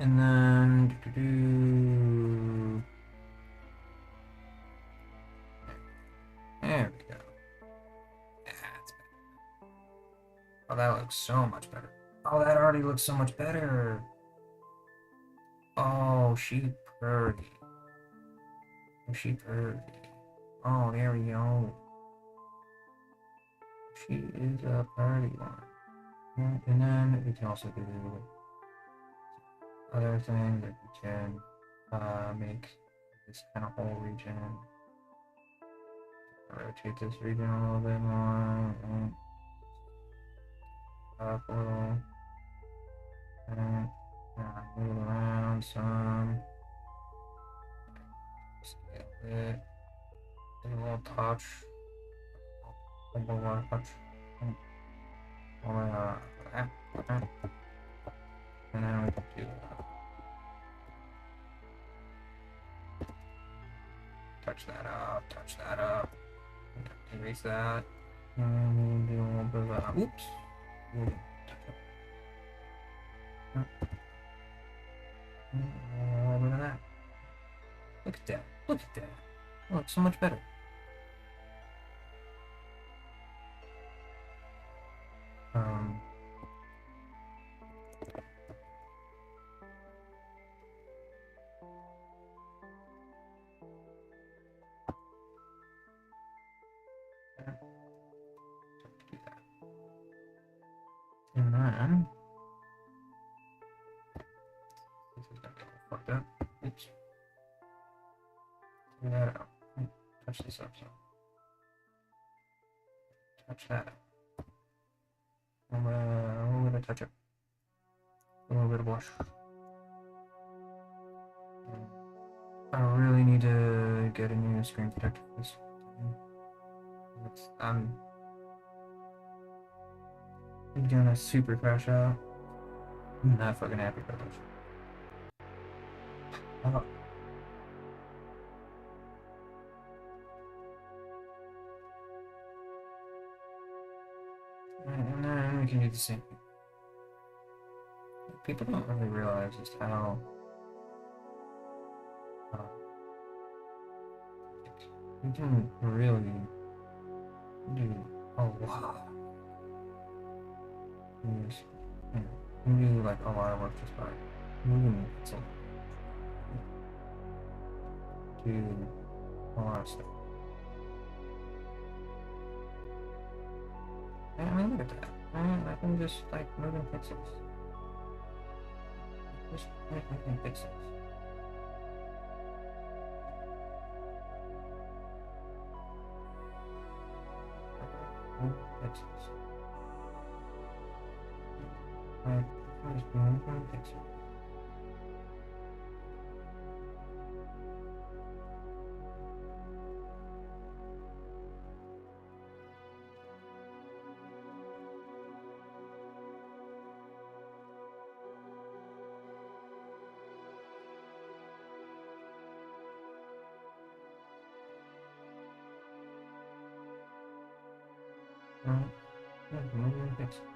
And then there we go. That's better. Oh, that looks so much better. Oh, that already looks so much better. Oh, she pretty. Oh, she pretty. Oh, there we go. She is a pretty one. And then we can also do other things that we can make this kind of whole region. Rotate this region a little bit more. And up a little. And move it around some. Scale it. Do a little touch. A little more touch. And then we can do touch that up, touch that up. Erase that. And do a little bit of a oops. A little bit of that. Look at that. Look at that. Oh, looks so much better. And then this is gonna get all fucked up. Oops. Take that out. Touch this up some. Touch that up. A little bit of touch up. A little bit of blush. I really need to get a new screen protector for this. I'm gonna super crash out. I'm not fucking happy about this. And then we can do the same thing. People don't really realize just how you can really do a lot. You do like a lot of work just by moving pencil. Do a lot of stuff. I mean, look at that. I can just like moving pixels. Just moving pixels. Pixels. I'm just moving pixels. Moving pixels.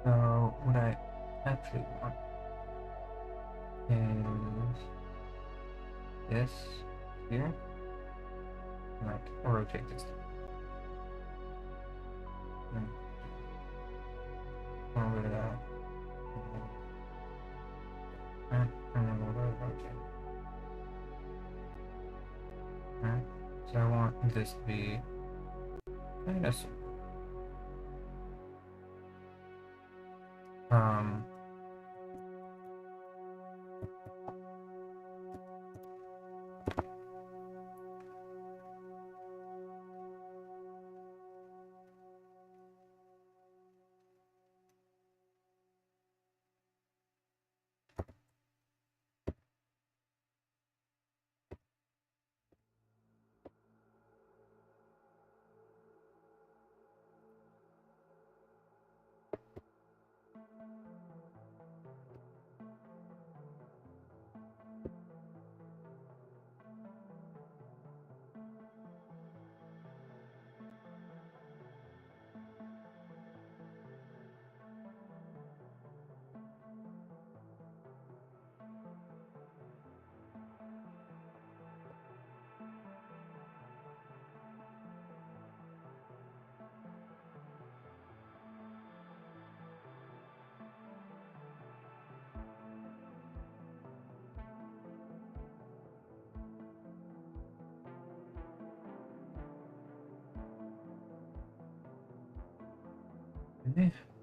So what I actually want is this here, like, or rotate this. this to be kind of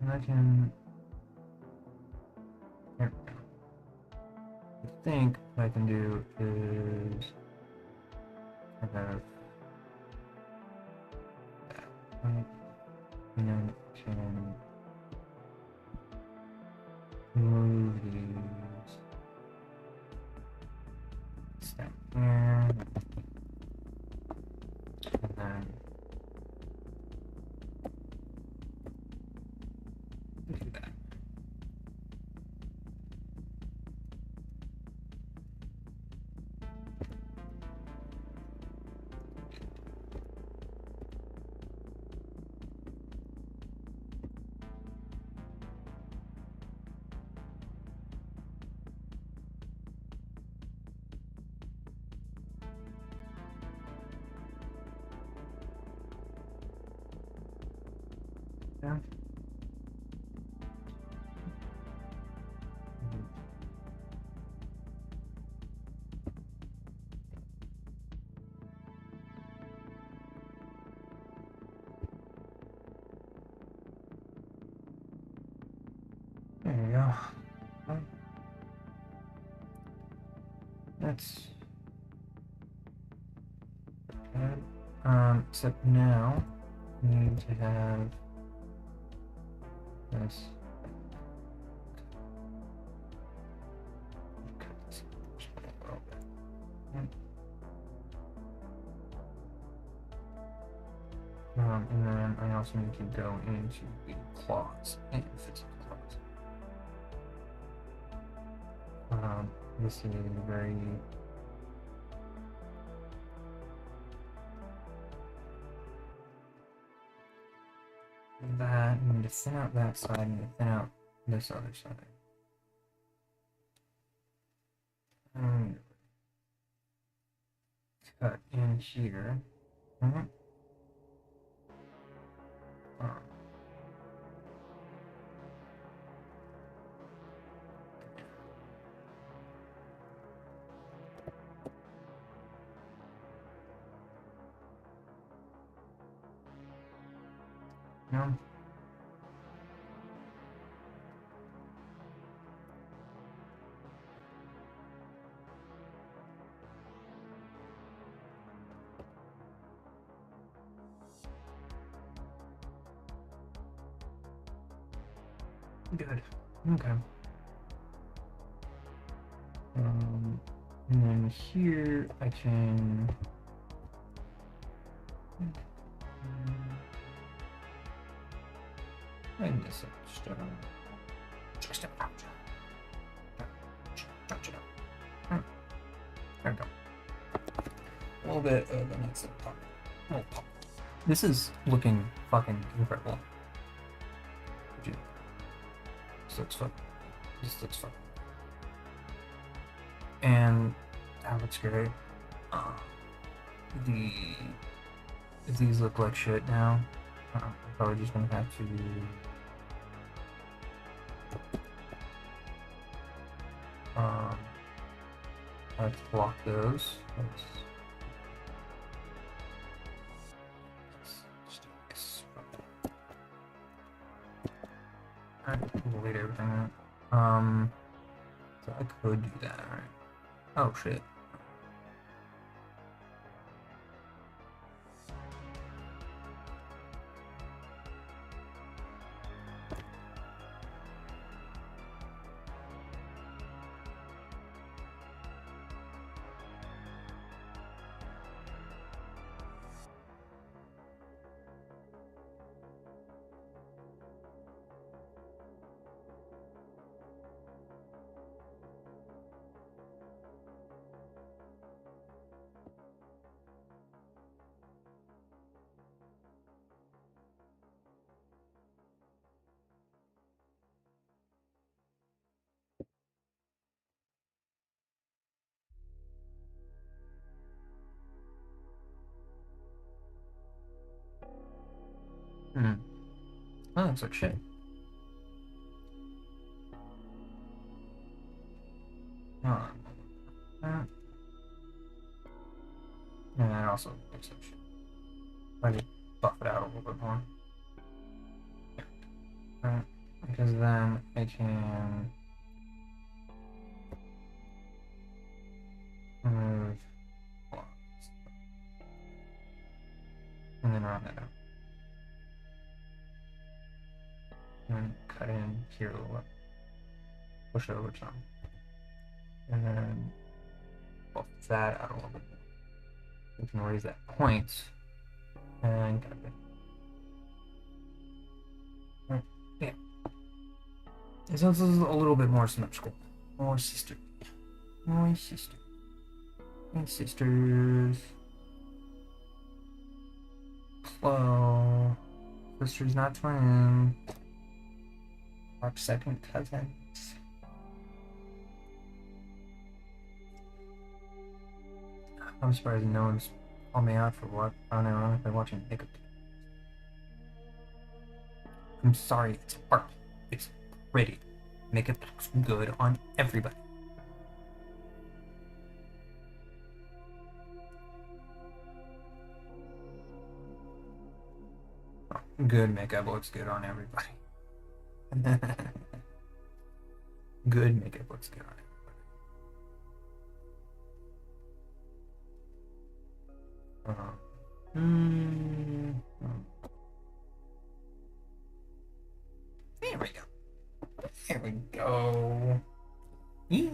and I can. Here we go. I think what I can do is kind of that, right? And then I can move these down here, and then do that. Yeah. There you go. That's good. Except now we need to have this. Cut this a little bit. And then I also need to go into the claws and physical claws. This is very that. I need to thin out that side and thin out this other side. Cut in here. No. Good. Okay. And then here I can. And this extra. There we go. A little bit of a nice little pop. Little pop. This is looking fucking incredible. This looks fun. This looks fun. And that looks great. These look like shit now. I'm probably just gonna have to block those. I delete everything. So I could do that, right? Oh shit. Hmm. That looks like shit. Oh. And that also looks like shit. I just buff it out a little bit more. Right. Because then I can move and then round that out. And then cut in here a little bit. Push it over some. And then buff that out a little bit more. We can raise that point and cut it. Right. Yeah. So this is a little bit more symmetrical. More sister. My sister. My sisters. Hello. Sisters, not twins. Our second cousins. I'm surprised no one's called me out for what unironically watching makeup. I'm sorry, it's art. It's pretty. Makeup looks good on everybody. Good makeup looks good on everybody. Good makeup looks good on everybody. There we go. There we go. Yeah,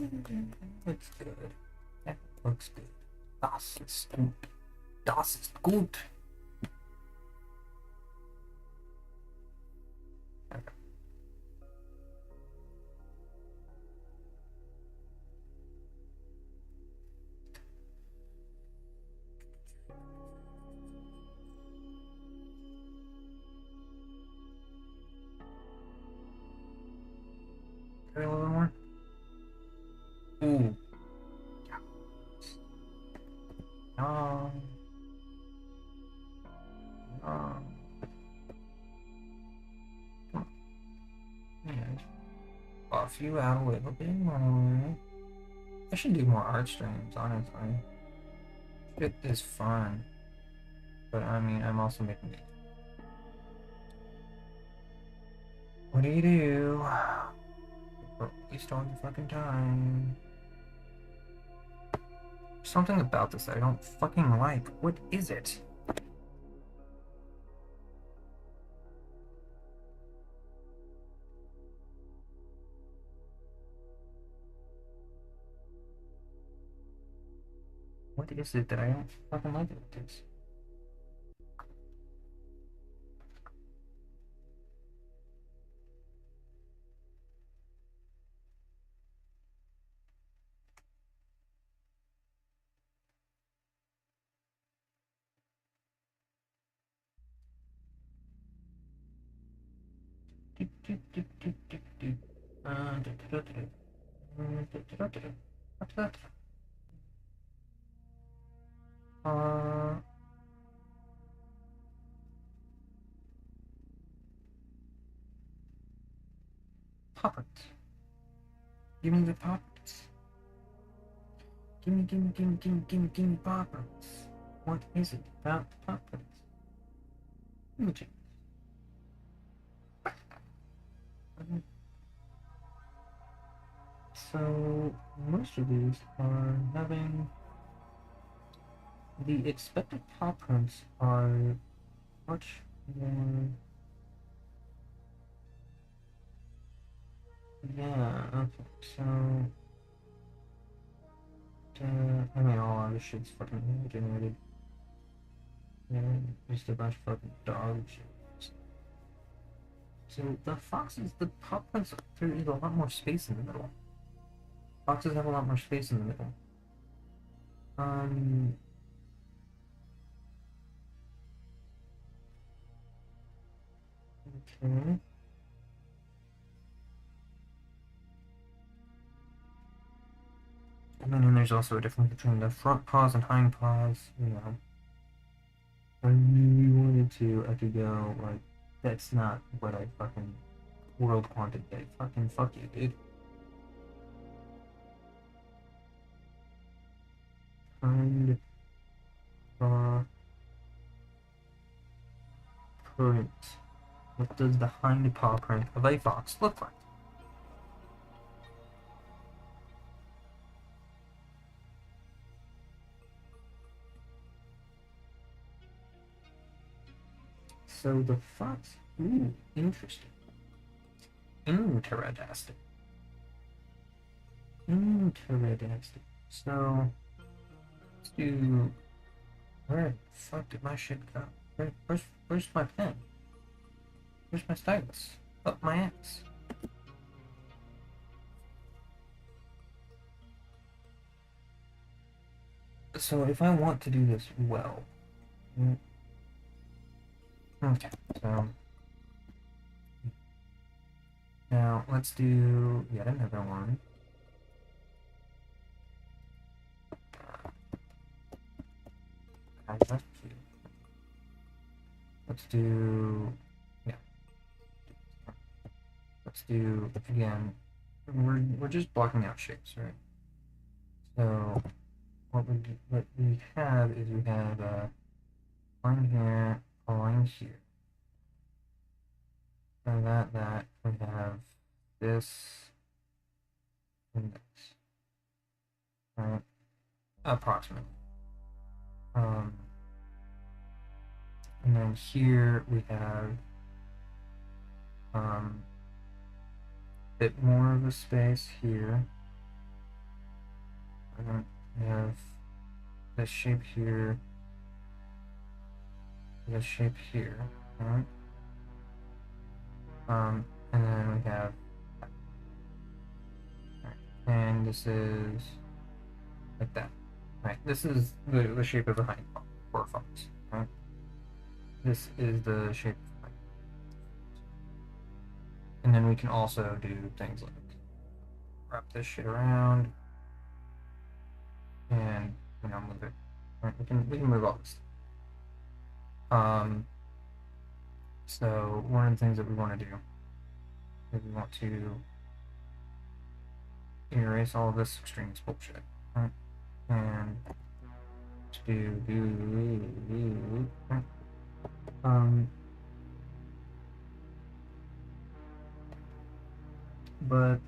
looks good. That looks good. Das ist gut. Das ist gut. Okay. A little bit more. Ooh. No. No. Yeah. Buff you out a little bit more. I should do more art streams, honestly. It is fun. But I mean, I'm also making it. What do you do? Waste all your fucking time. Something about this that I don't fucking like. What is it? What is it that I don't fucking like about this? Puppets. Give me the puppets. Gimme puppets. What is it about puppets? Let me check. So most of these are having the expected paw prints are much more. Yeah, okay, so I mean all of this shit's fucking generated. Yeah, just a bunch of fucking dog shit. So the foxes, the paw prints, there is a lot more space in the middle. Foxes have a lot more space in the middle. Um, okay. I mean, and there's also a difference between the front paws and hind paws, you know. I really wanted to, I could go, like, that's not what I fucking world wanted. Fucking fuck you, dude. Hind paw print. What does the hind paw print of a fox look like? So the fox, ooh, interesting. Interesting. Interesting. So, let's do, where the fuck did my shit go? Where's my pen? Where's my stylus? Up my ass. So if I want to do this well, okay, so now let's do yet another one. That's cute. Let's do, yeah. Let's do again. We're just blocking out shapes, right? So what we have is we have a line here, a line here. So that we have this and this, right? Approximately. And then here we have a bit more of a space here. We have this shape here, this shape here, right? And then we have, right, and this is like that, right? This is the shape of a hind paw for a fox, right? This is the shape of a hind paw. And then we can also do things like wrap this shit around and, you know, move it. Right? We can move all this. So one of the things that we want to do is we want to erase all of this extremist bullshit, right? And to right? But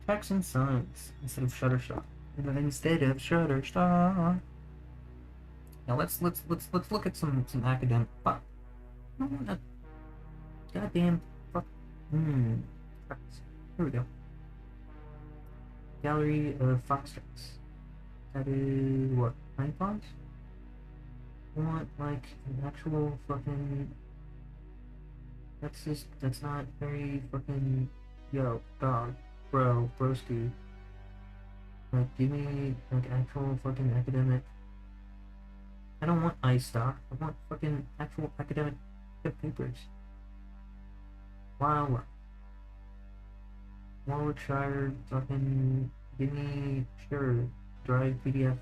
text and signs instead of Shutterstock. Now let's look at some academic. Fuck. No, no, goddamn. Fuck. Here we go. Gallery of fox tracks. That is what? 9 fonts? I want like an actual fucking. That's not very fucking. Yo, dog, bro, broski. Like, give me like actual fucking academic. I don't want iStock. I want fucking actual academic papers. Wow. Warwickshire fucking give me sure drive PDF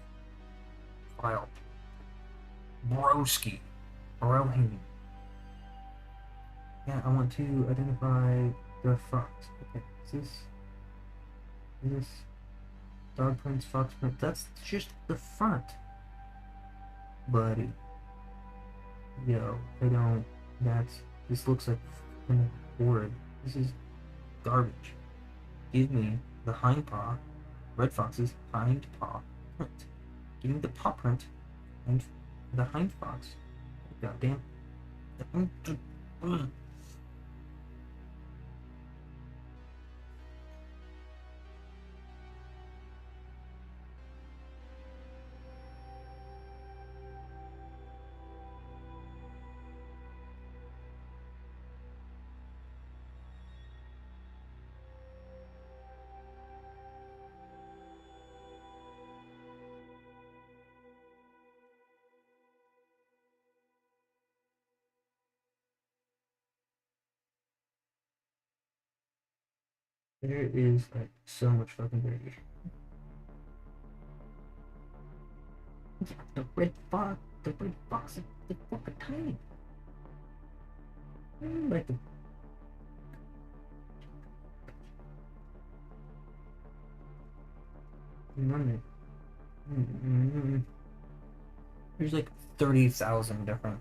file. Broski. Brohini. Yeah, I want to identify the fox. Okay, is this dog prints, fox print? That's just the front. Buddy. Yo, I don't, that's This looks like horrid. This is garbage. Give me the hind paw, Red Fox's hind paw print. Give me the paw print and the hind fox. Goddamn. There is like so much fucking variation. The red fox is the fucking tiny. Like the money. There's like 30,000 different.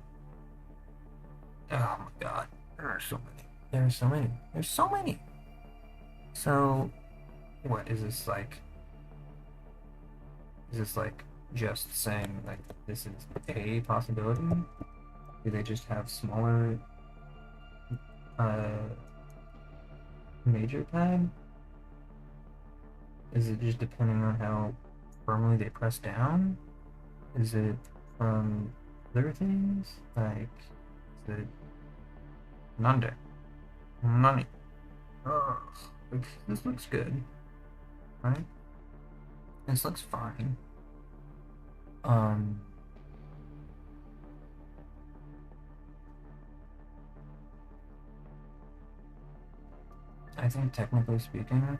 Oh my god, there are so many. There's so many. There's so many. So, what is this like? Is this like just saying like this is a possibility? Do they just have smaller major pad? Is it just depending on how firmly they press down? Is it from other things? Like, is it Nande? Money. Like, this looks good, right? This looks fine. I think technically speaking,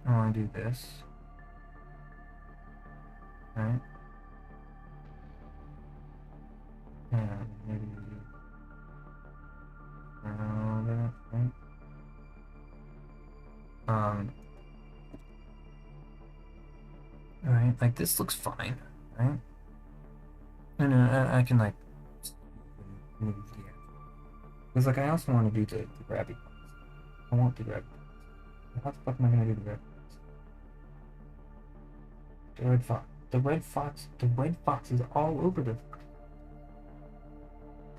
I want to do this, right? And maybe that, right? Right, like this looks fine, right? And I can like move the edge. Because like I also want to do the grabby ones. I want the grabby ones. How the fuck am I gonna do the grabby ones? The red fox. The red fox. The red fox is all over the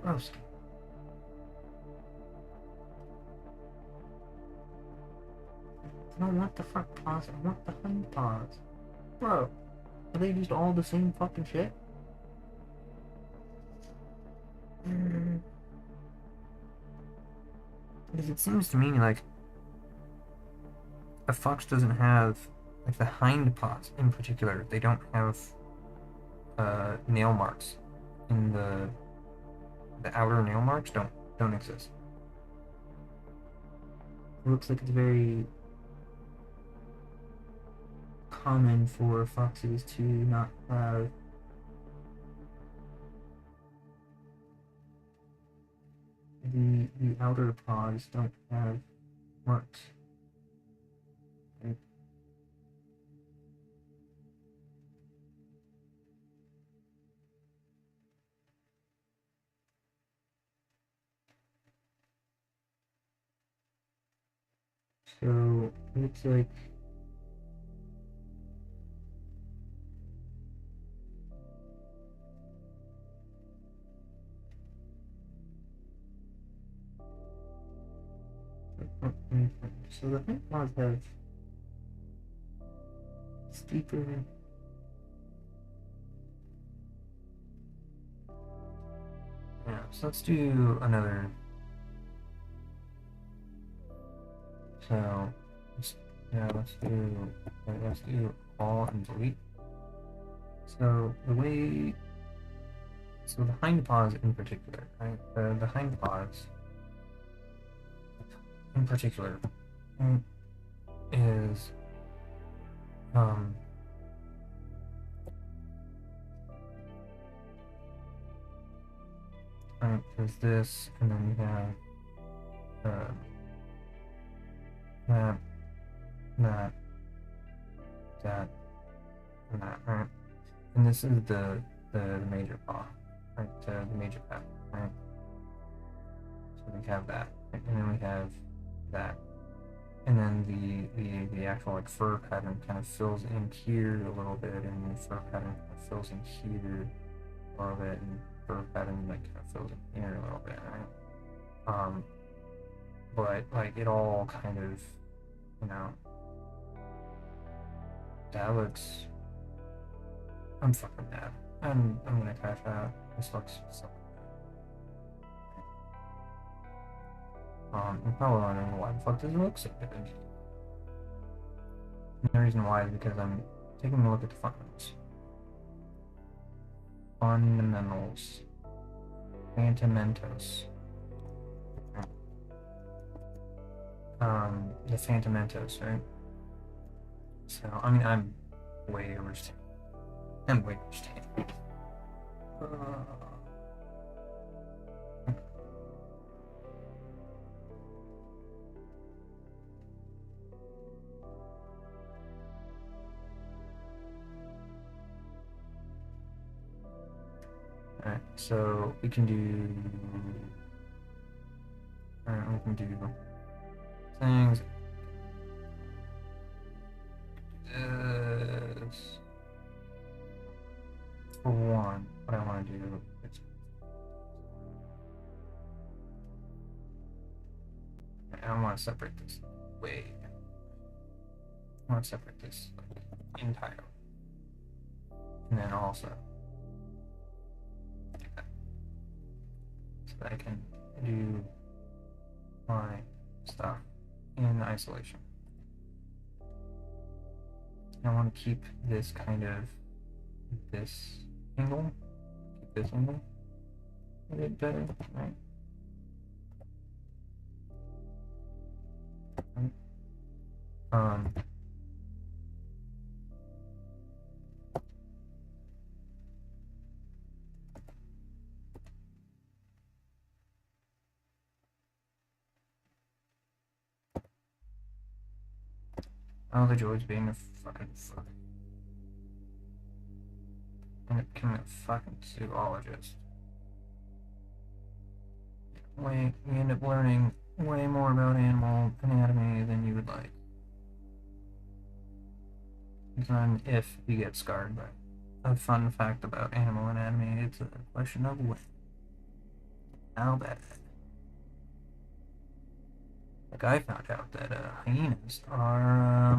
gross. I don't want the front paws, I want the hind paws. Bro, are they just all the same fucking shit? Because it seems to me like a fox doesn't have, like the hind paws in particular, they don't have nail marks. In the outer nail marks don't exist. It looks like it's very common for foxes to not have the outer paws don't have marks. Right? So it looks like so the hind paws have steeper. Yeah, so let's do another. So let's do all and delete. So the hind paws in particular, right? The hind paws in particular is right, there's this, and then you have that, that, and that, right? And this is the major paw, right? The major path, right? So we have that, right? And then we have that, and then the actual like fur pattern kind of fills in here a little bit, and the fur pattern kind of fills in here a little bit, and fur pattern like kind of fills in here a little bit, right? But like it all kind of, you know, that looks. I'm fucking mad. I'm gonna crash out. This looks so bad. You're probably wondering why the fuck does it look so good. And the reason why is because I'm taking a look at the fundamentals. Fundamentals. Fundamentos. The fundamentos, right? So, I mean, I'm way overstating. I'm way overstating. Alright, so we can do. Alright, we can do things. This. For one, what I want to do is. I want to separate this way. I want to separate this like, entirely. And then also do that. So that I can do my stuff in isolation. I want to keep this kind of this angle. Keep this angle a bit better, right? Oh, the joys being a fucking fuck. I'm becoming a fucking zoologist. You end up learning way more about animal anatomy than you would like. And if you get scarred by a fun fact about animal anatomy, it's a question of when. How bad. Like I found out that hyenas are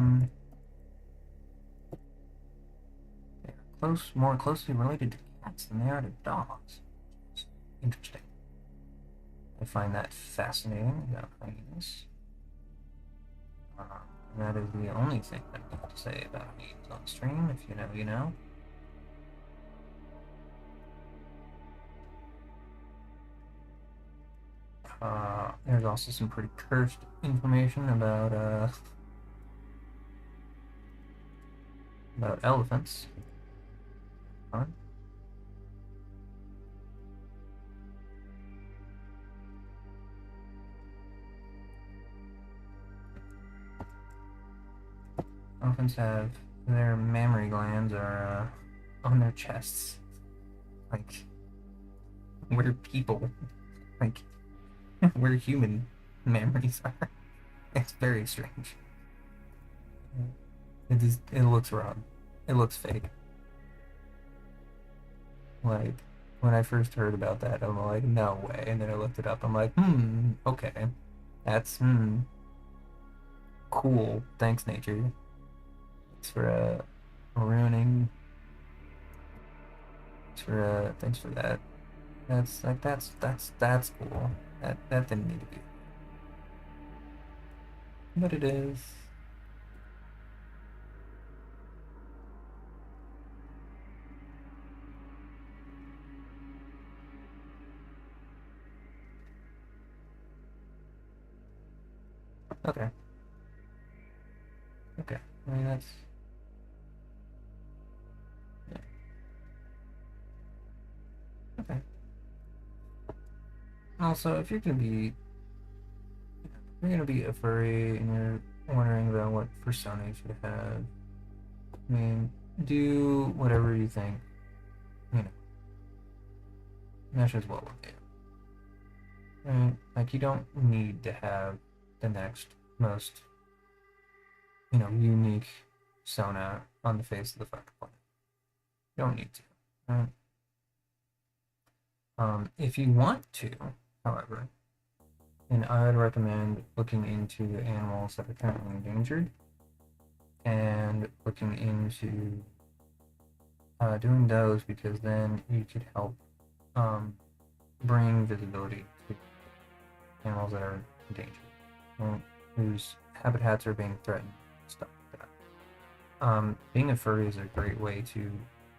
they're more closely related to cats than they are to dogs. It's interesting. I find that fascinating about hyenas. That is the only thing that I have to say about hyenas on stream. If you know, you know. There's also some pretty cursed information about elephants. Fun. Elephants have their mammary glands are on their chests, like we're people, like where human memories are. It's very strange. It looks wrong. It looks fake. Like, when I first heard about that, I'm like, no way. And then I looked it up. I'm like, okay. That's, cool. Thanks, nature. Thanks for, ruining. Thanks for that. That's, like, that's cool. That didn't need to be. But it is. Okay. Okay. I mean, that's... Yeah. Okay. Also, if you're gonna be a furry and you're wondering about what persona you should have, I mean, do whatever you think, you know, meshes well with you. Right? Like, you don't need to have the next most, unique Sona on the face of the fucking planet. You don't need to. Right? If you want to, however, then I would recommend looking into animals that are currently endangered and looking into doing those, because then you could help bring visibility to animals that are endangered, whose habitats are being threatened, stuff like that. Being a furry is a great way to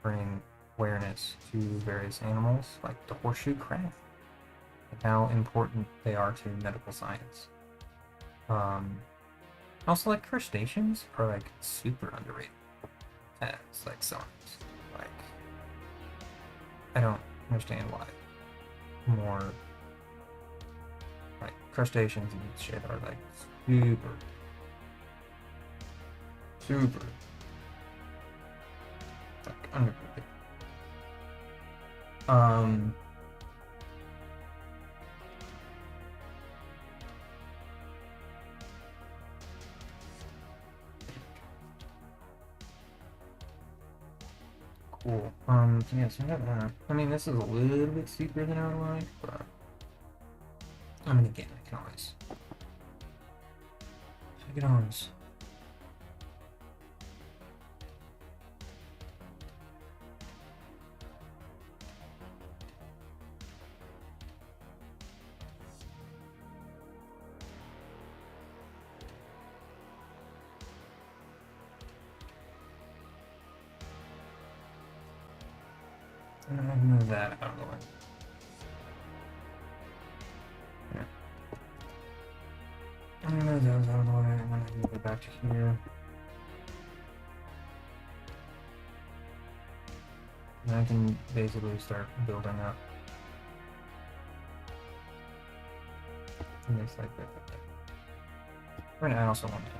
bring awareness to various animals, like the horseshoe crab, and how important they are to medical science. Also, like, crustaceans are like super underrated as like science. Like, I don't understand why more like crustaceans and shit are like super like underrated. Cool. Yeah, so I mean, this is a little bit steeper than I would like, but I mean, again, I can always move that out of the way. Yeah. I'm gonna move those out of the way, and then I can go back to here. And I can basically start building up. And it's like that. And I also want to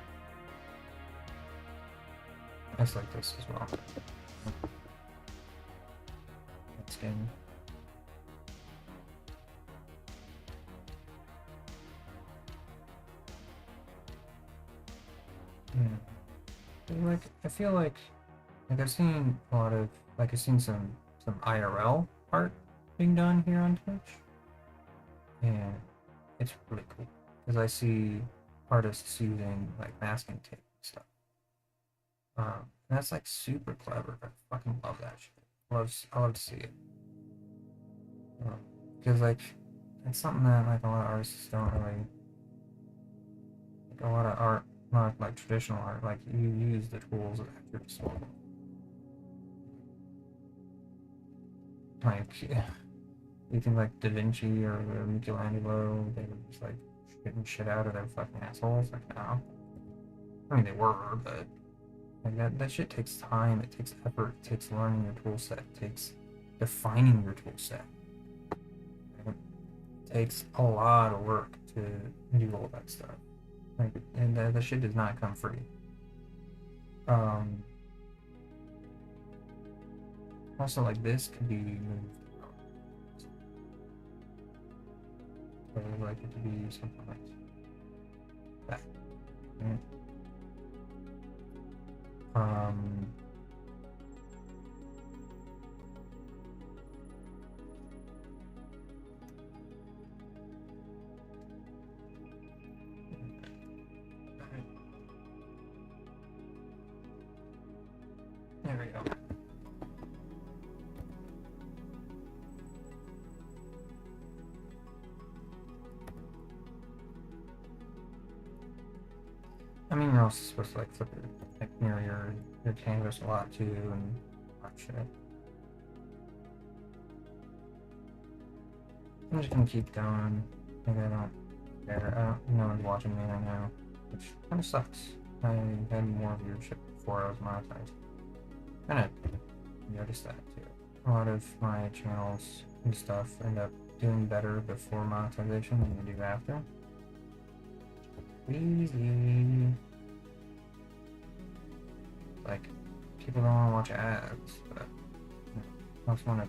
isolate this as well. That's good. Yeah. Like, I feel like I've seen a lot of, like, I've seen some IRL art being done here on Twitch, and it's really cool because I see artists using like masking tape and stuff. And that's like super clever. I fucking love that shit. I love to see it. Because like, it's something that like a lot of artists don't really, like, a lot of art, not like traditional art, like, you use the tools at your disposal. Like, you think like Da Vinci or Michelangelo, they were just like shitting shit out of their fucking assholes? Like, no. I mean, they were, but like, that shit takes time, it takes effort, it takes learning your tool set, it takes defining your tool set. It takes a lot of work to do all that stuff. Like, and that shit does not come free. Also, like, this could be moved. So I would like it to be something like that. Right? There we go. I mean, you're also supposed to like flip it, like, mirror your canvas a lot too, and watch shit. I'm just gonna keep going. Like, I don't care. No one's watching me right now, which kind of sucks. I had more viewership before I was monetized. Kind of noticed that too. A lot of my channels and stuff end up doing better before monetization than they do after. Easy. Like, people don't want to watch ads, but I just want to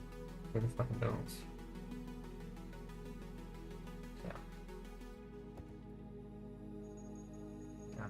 pay the fucking bills. Yeah. Yeah.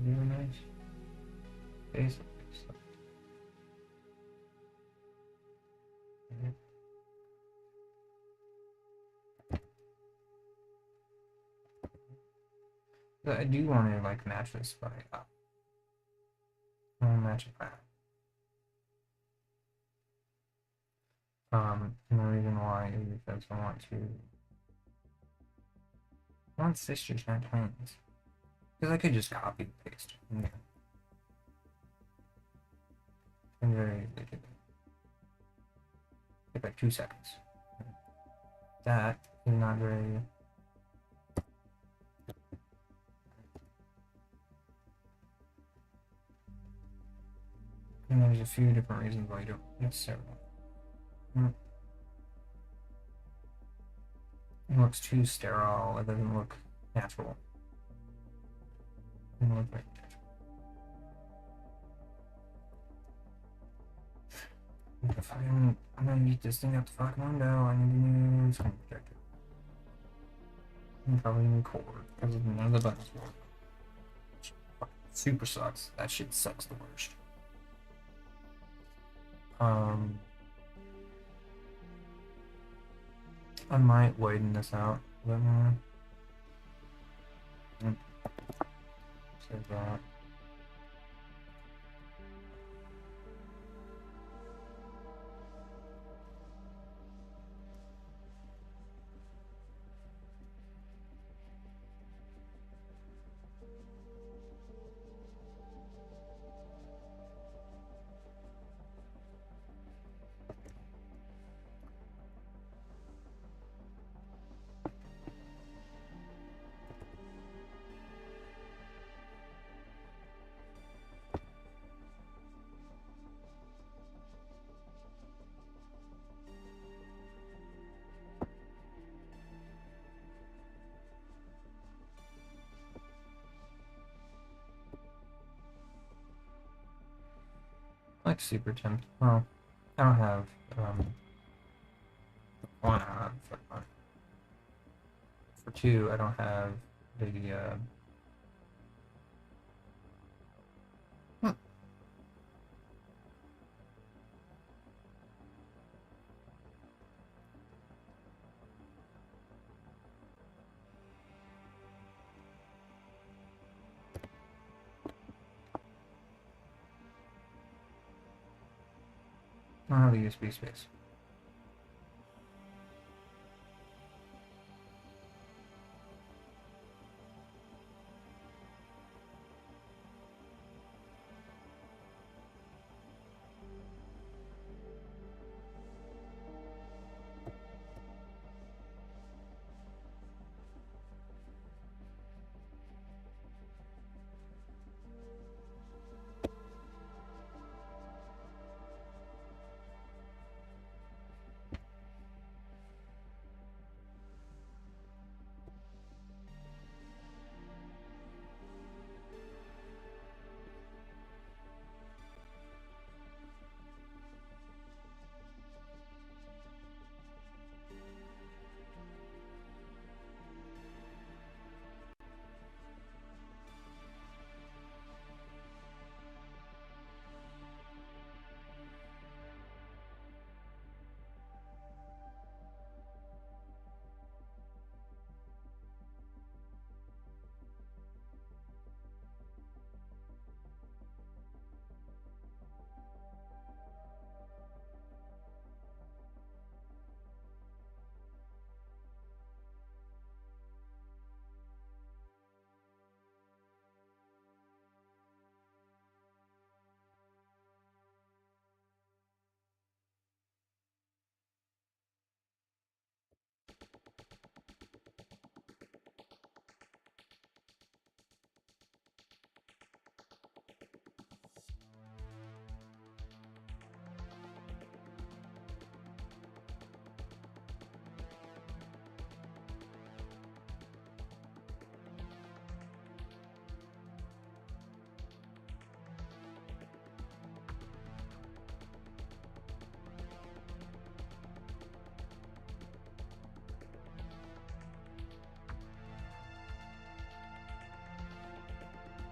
Really nice. Basically. So. But I do want to like match this by I want to match it by and the reason why is because I want sisters, not twins. Because I could just copy and paste. Yeah. And very easily do that. Take like 2 seconds. That is not very. And there's a few different reasons why you don't necessarily. It looks too sterile. It doesn't look natural. It doesn't look very natural. If I'm gonna eat this thing out the fucking window, I need a new screen protector. And probably a new cord, because none of the buttons work. Super sucks. That shit sucks the worst. I might widen this out a bit more. Save that. Like super tempted. Well, I don't have one. I don't have for 2. I don't have the I don't have the USB space.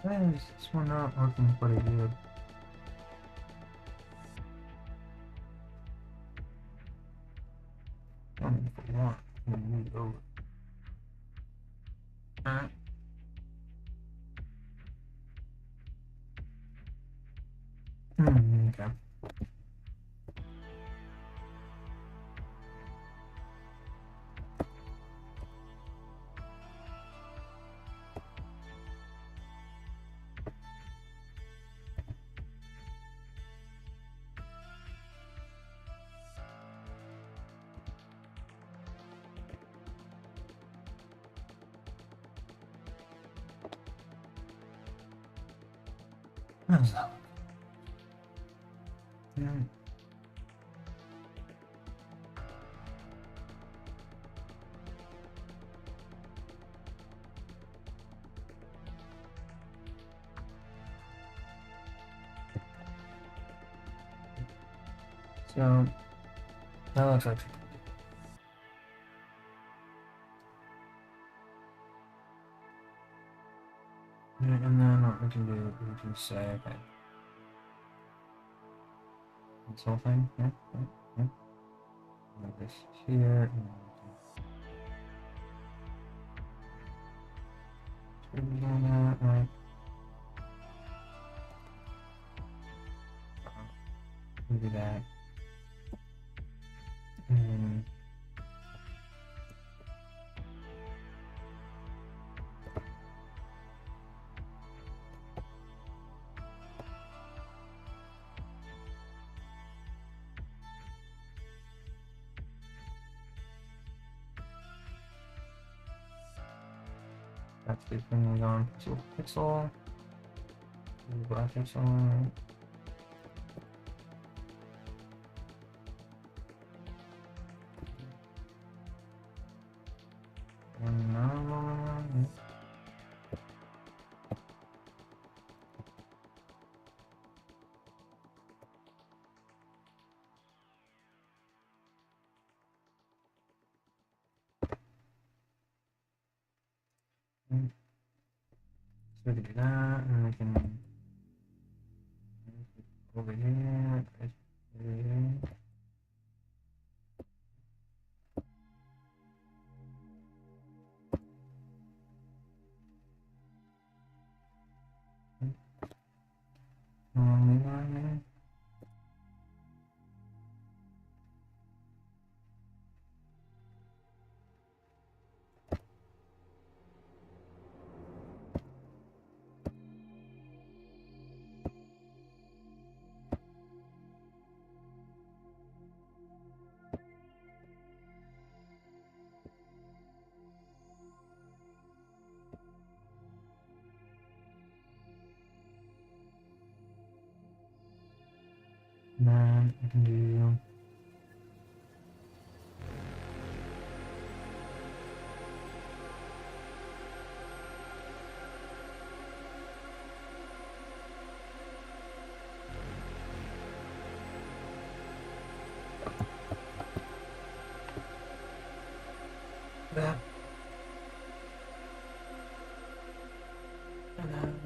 Why is this one not working pretty good? I don't know if I want to move it over. Alright. Okay. How's that? Alright. So that looks like. And then what we can do, we can say, okay, this whole thing, yeah. Move this here, and then we can on that, right? We'll do that. And that's the thing on pixel pixel. Graphics on. So we can do that, and we can over here, over here. And then I can do that. And then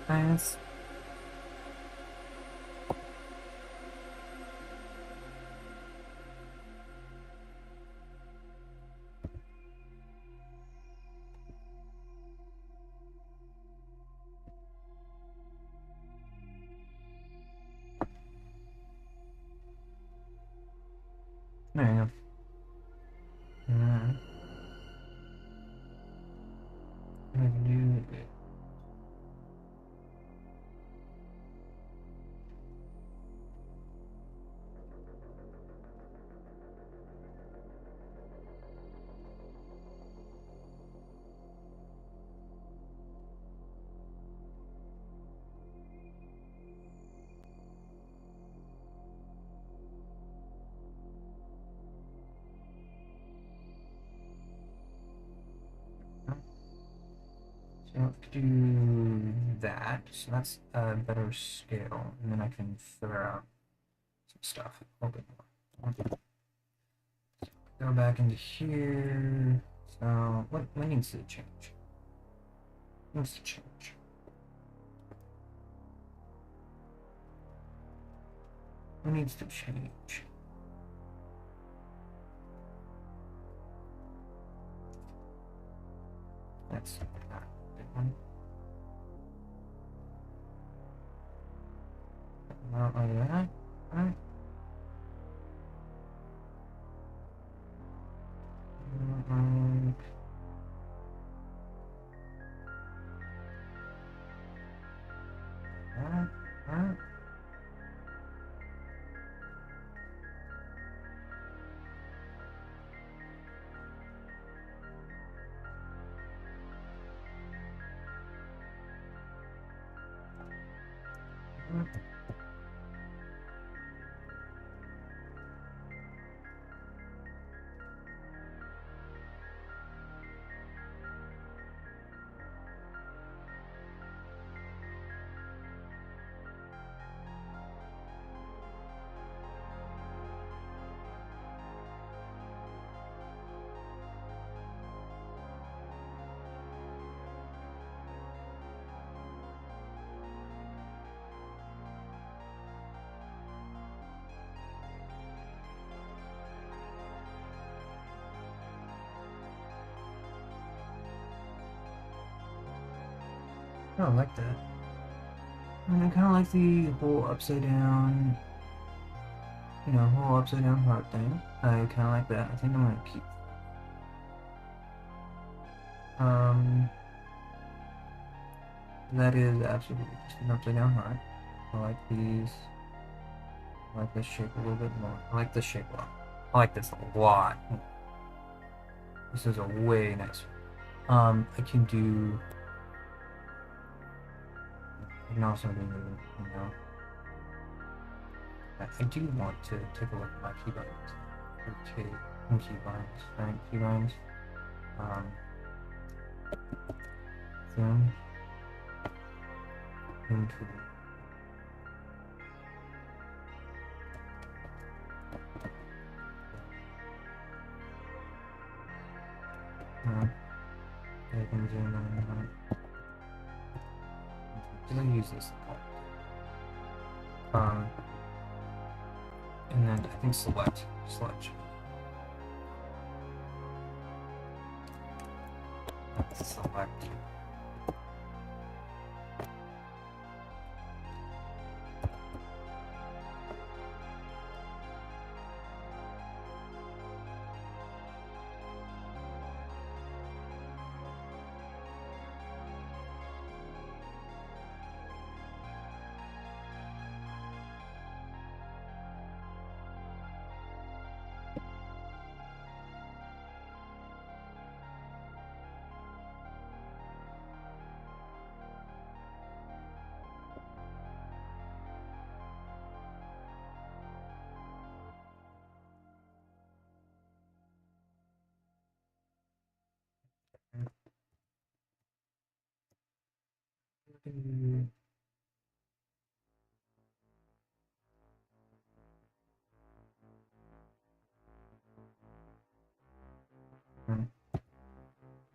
nice. There you go. And then I can do it. So I could do that. So that's a better scale, and then I can figure out some stuff a little bit more. So go back into here. So what needs to change? What needs to change? What needs to change? That's not a good one. Not like that. Right? Like that. Right? I don't like that. I mean, I kind of like the whole upside down, whole upside down heart thing. I kind of like that. I think I'm gonna keep. That is absolutely just an upside down heart. I like these. I like this shape a little bit more. I like this shape a lot. I like this a lot. This is a way nicer. I can do. I can also do, I do want to take a look at my keybinds. Okay, keybinds, right? Keybinds. Zoom. Zoom tool. I can zoom in. Did I use this? And then I think select. Select.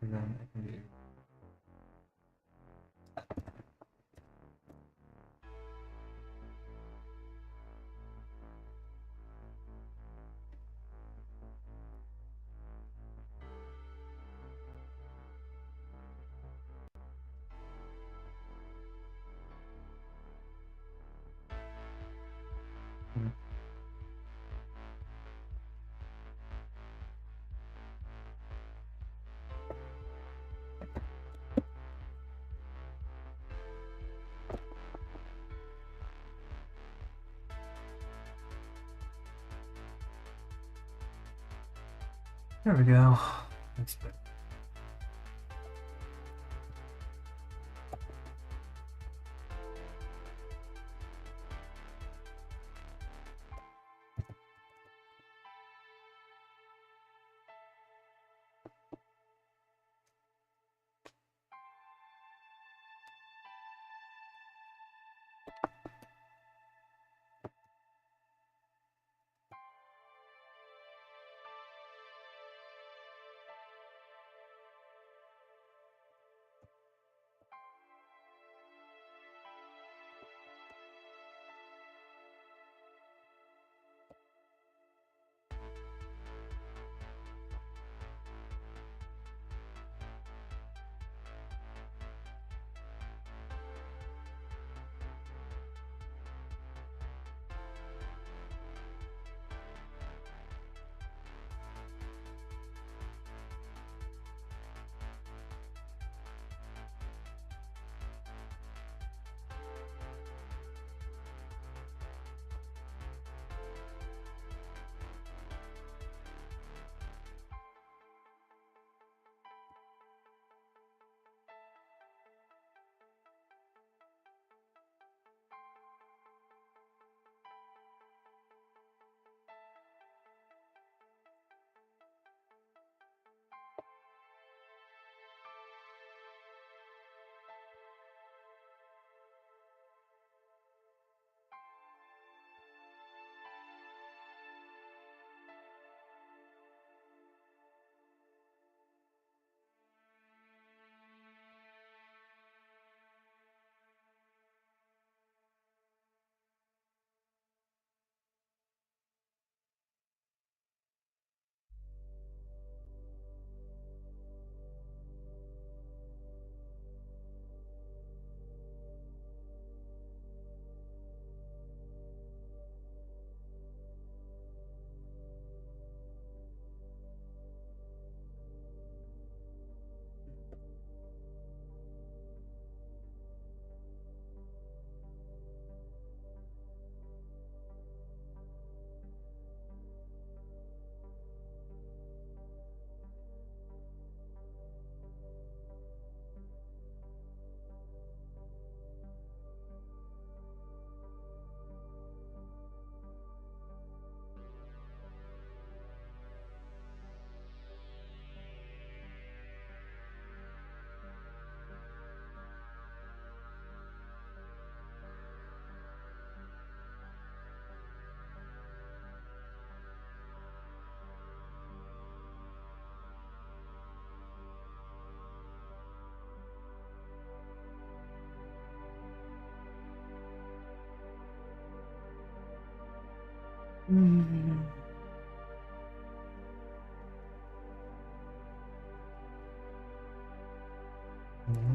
And then I can do. There we go. That's better.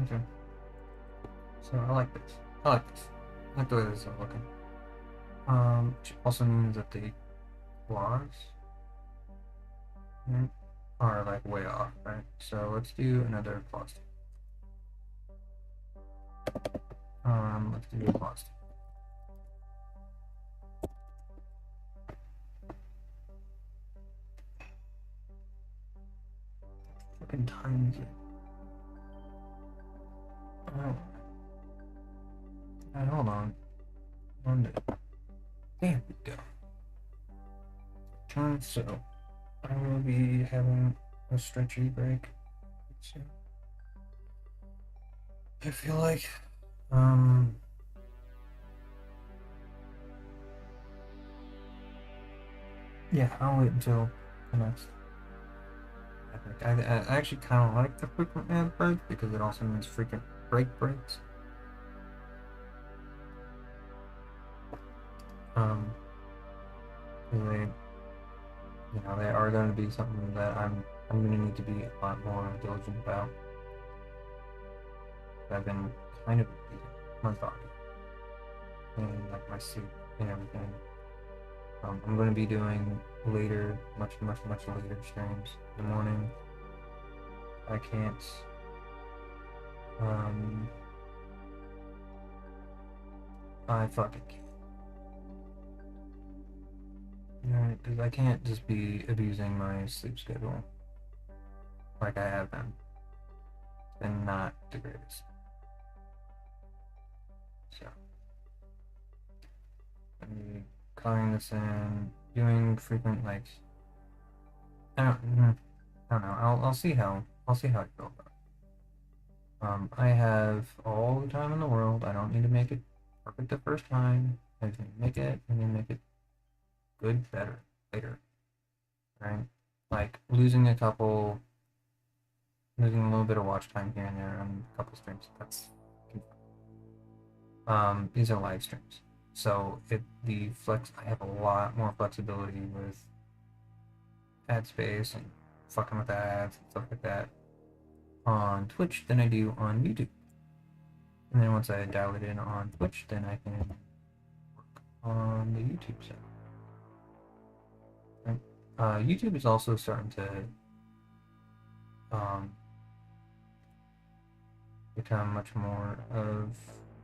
Okay. So I like this. I like this. I like the way this is looking. Which also means that the claws are like way off, right? So let's do another claws. Let's do a claws. Fucking time is it? Oh. Hold on. There we go. So I will be having a stretchy break soon. I feel like yeah, I'll wait until the next epic. I actually kind of like the frequent ad break because it also means frequent breaks. They are going to be something that I'm going to need to be a lot more diligent about. I've been kind of abusing my body and like my sleep and everything. I'm going to be doing later, much later streams in the morning. I can't. I fucking can't. Alright, because I can't just be abusing my sleep schedule like I have been. It's been not the greatest. So, I'm coloring this in, doing frequent like. I don't know. I'll see how I feel about it. I have all the time in the world. I don't need to make it perfect the first time. I can make it and then make it good better later. Right? Like losing a little bit of watch time here and there on a couple streams. That's these are live streams. So I have a lot more flexibility with ad space and fucking with ads and stuff like that on Twitch than I do on YouTube. And then once I dial it in on Twitch, then I can work on the YouTube side. Right? YouTube is also starting to become much more of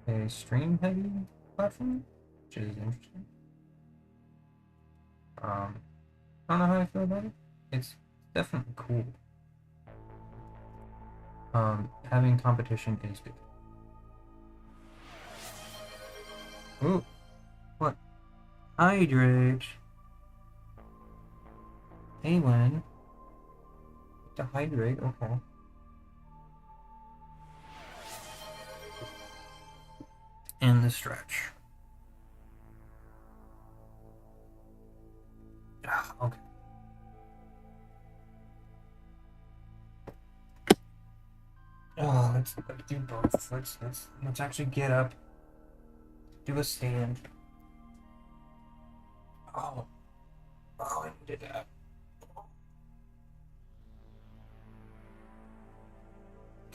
a stream-heavy platform, which is interesting. I don't know how I feel about it. It's definitely cool. Having competition is good. Ooh, what? Hydrate. Hey, Len. To hydrate, okay. And the stretch. Okay. Oh, let's do both. Let's actually get up. Do a stand. Oh, I needed that.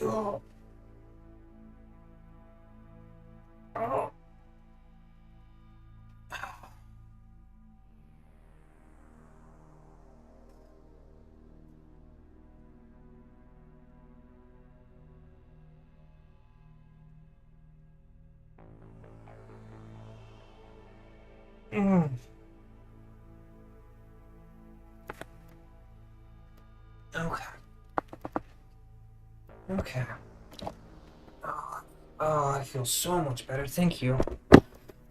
Oh. Oh. Mm. Okay. Okay. Oh, I feel so much better. Thank you.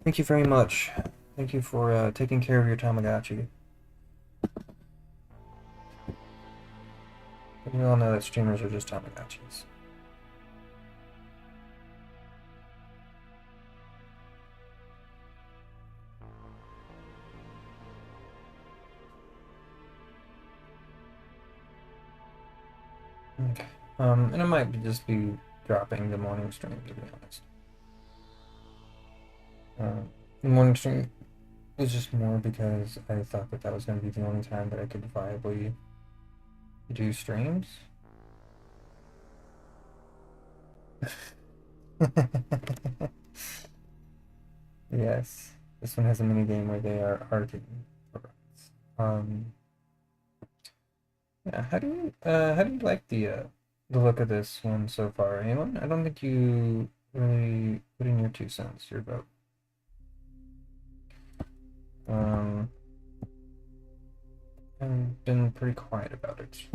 Thank you very much. Thank you for taking care of your Tamagotchi. We all know that streamers are just Tamagotchis. Okay. And it might just be dropping the morning stream, to be honest. The morning stream is just more because I thought that was going to be the only time that I could viably do streams. Yes, this one has a mini game where they are arguing. Yeah, how do you like the look of this one so far, Alan? I don't think you really put in your 2 cents, your vote. I've been pretty quiet about it.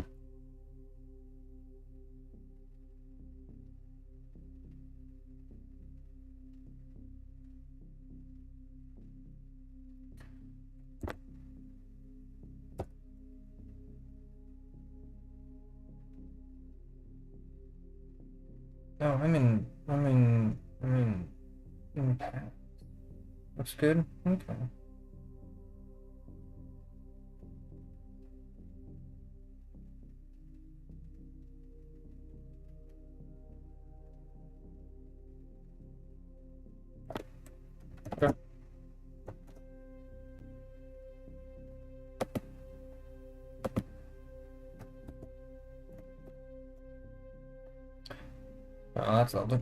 Oh, I'm in path. Looks good? Okay. Okay. Oh, that's lovely.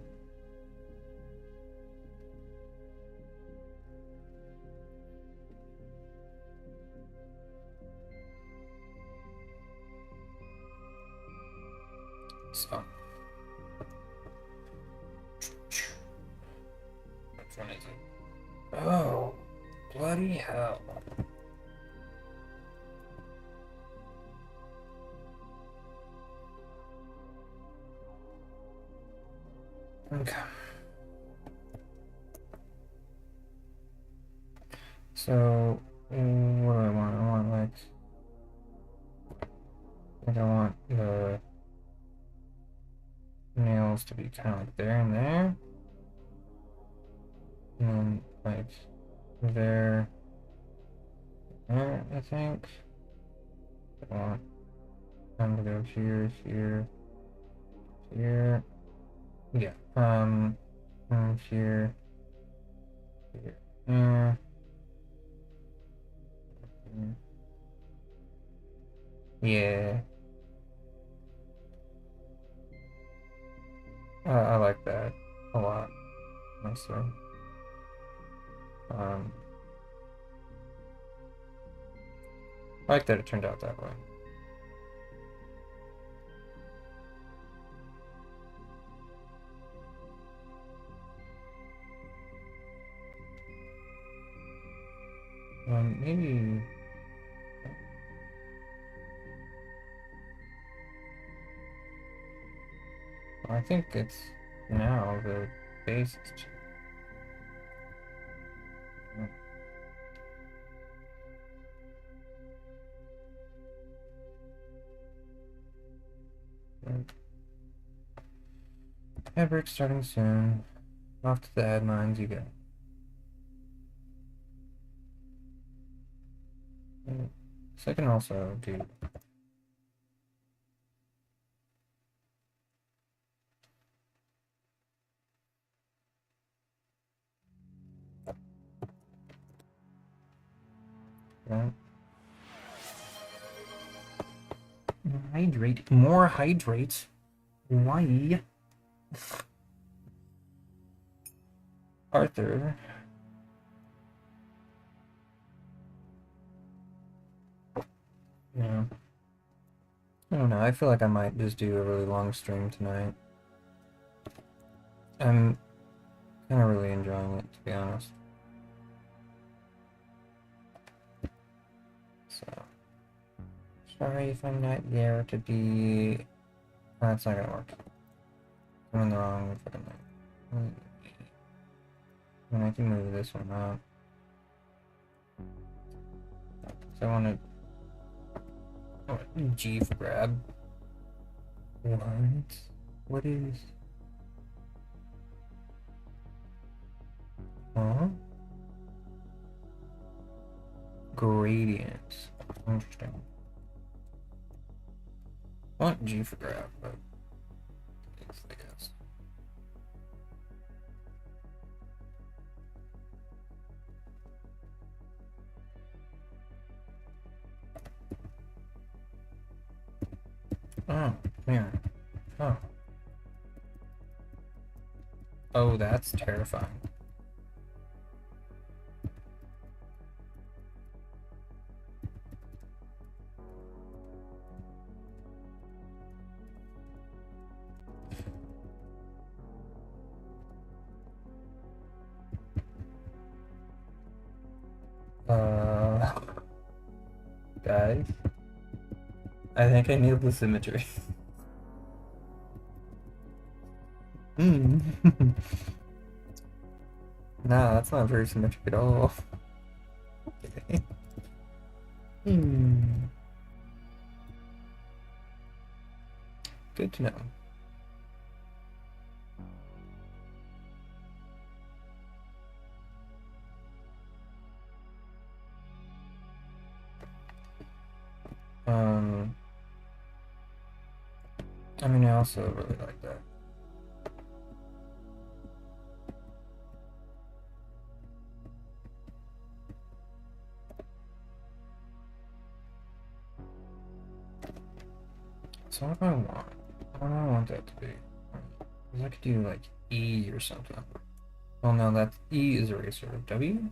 So. Which one is it? Oh, bloody hell. Okay. So, what do I want? I want I want the nails to be kind of like there and there. And then like there, there, I think. I want them to go here, here, here. Yeah. Here, here, here. Yeah. I like that a lot, honestly. I like that it turned out that way. Maybe. I think it's now the base is. Fabric starting soon. Off to the ad mines you go. So I can also do. That. Hydrate. More hydrates. Why? Arthur. Yeah. I don't know. I feel like I might just do a really long stream tonight. I'm kind of really enjoying it, to be honest. So, sorry if I'm not there to be. Oh, that's not gonna work. I'm in the wrong fucking thing. And I can move this one up. So I want to G for grab. What? What is? Huh? Gradients. Interesting. I want G for grab, but I guess. Oh, here. Oh. Oh, that's terrifying. Guys, I think I need the symmetry. No, that's not very symmetric at all. Okay. Good to know. I mean, I also really like that. So what do I want? What do I want that to be? Because I could do like E or something. Well, no, that E is eraser. W?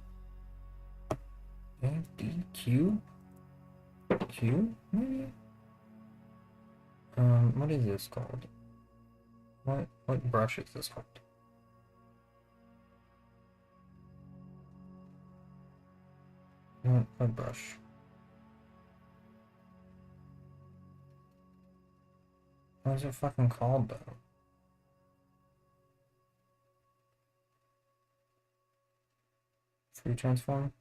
A, D, Q? Q, maybe? What is this called? What brush is this called? What brush? What is it fucking called though? free transform.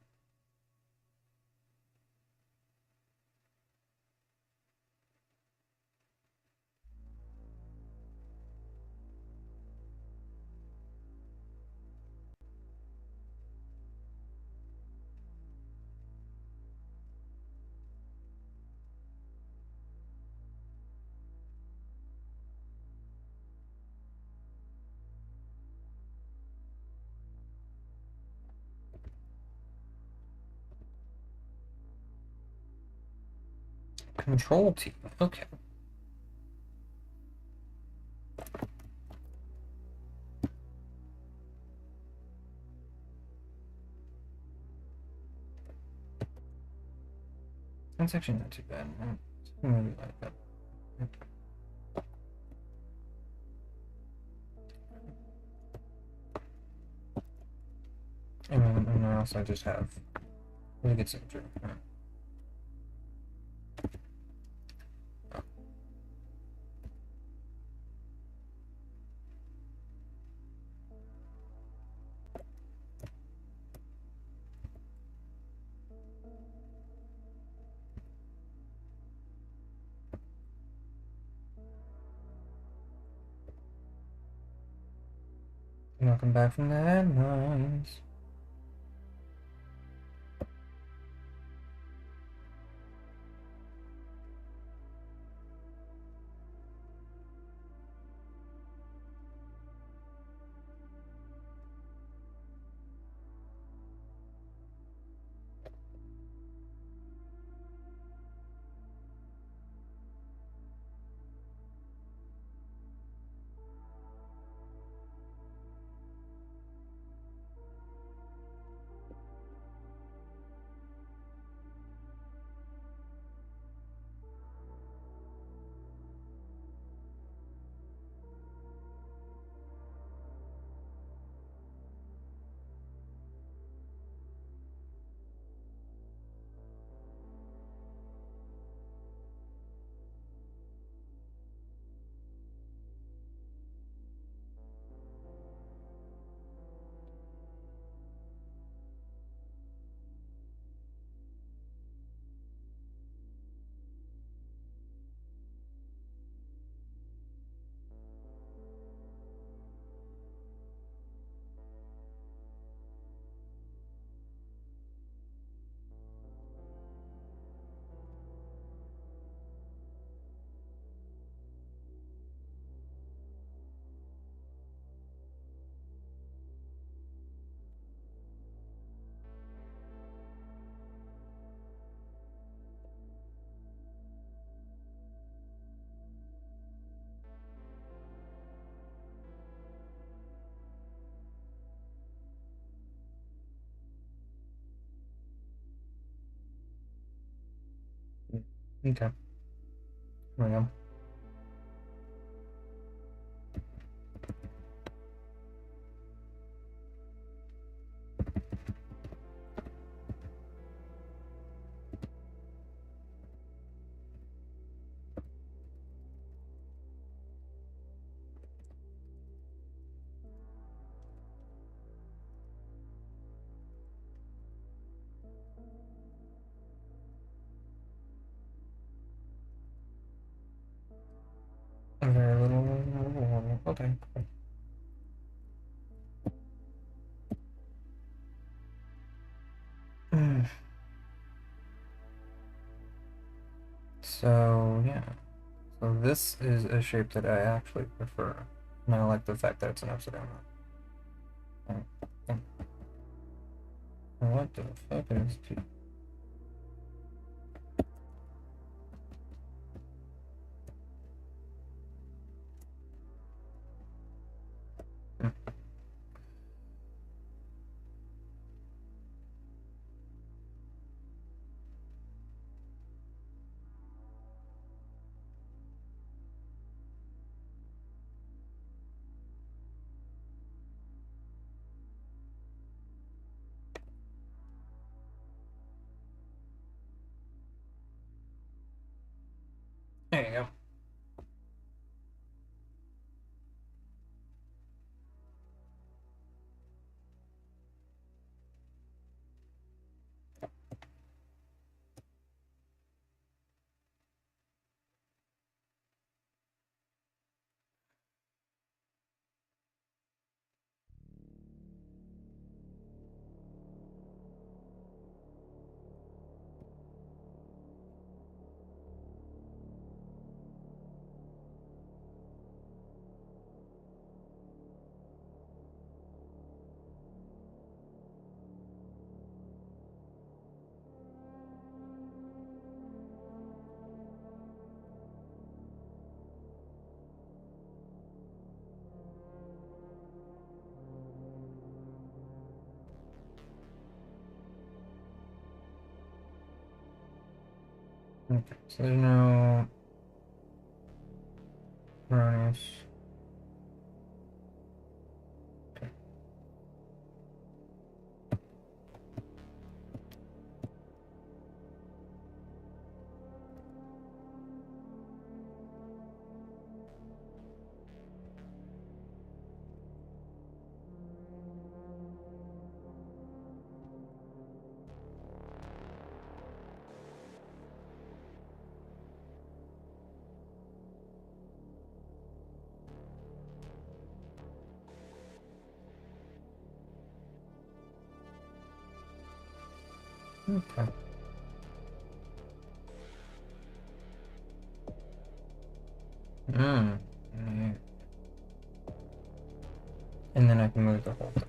Control T. Okay. That's actually not too bad. I really like that. And I also just have really good signature. Welcome back from the headlines. Okay. There we go. Very little. Okay. So, yeah. So this is a shape that I actually prefer. And I like the fact that it's an upside down. What the fuck is T? There you go. Okay, so there's no erroneous. Okay. Okay. Mm. Yeah. And then I can move the whole thing.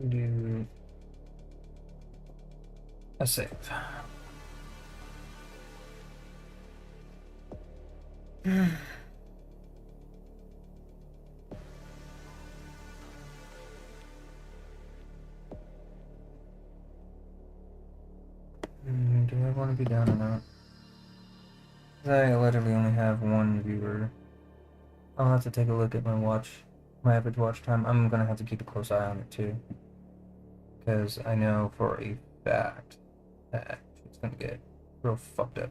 Do a save. Do I want to be down or not? I literally only have one viewer. I'll have to take a look at my average watch time. I'm gonna have to keep a close eye on it too, because I know for a fact that it's gonna get real fucked up.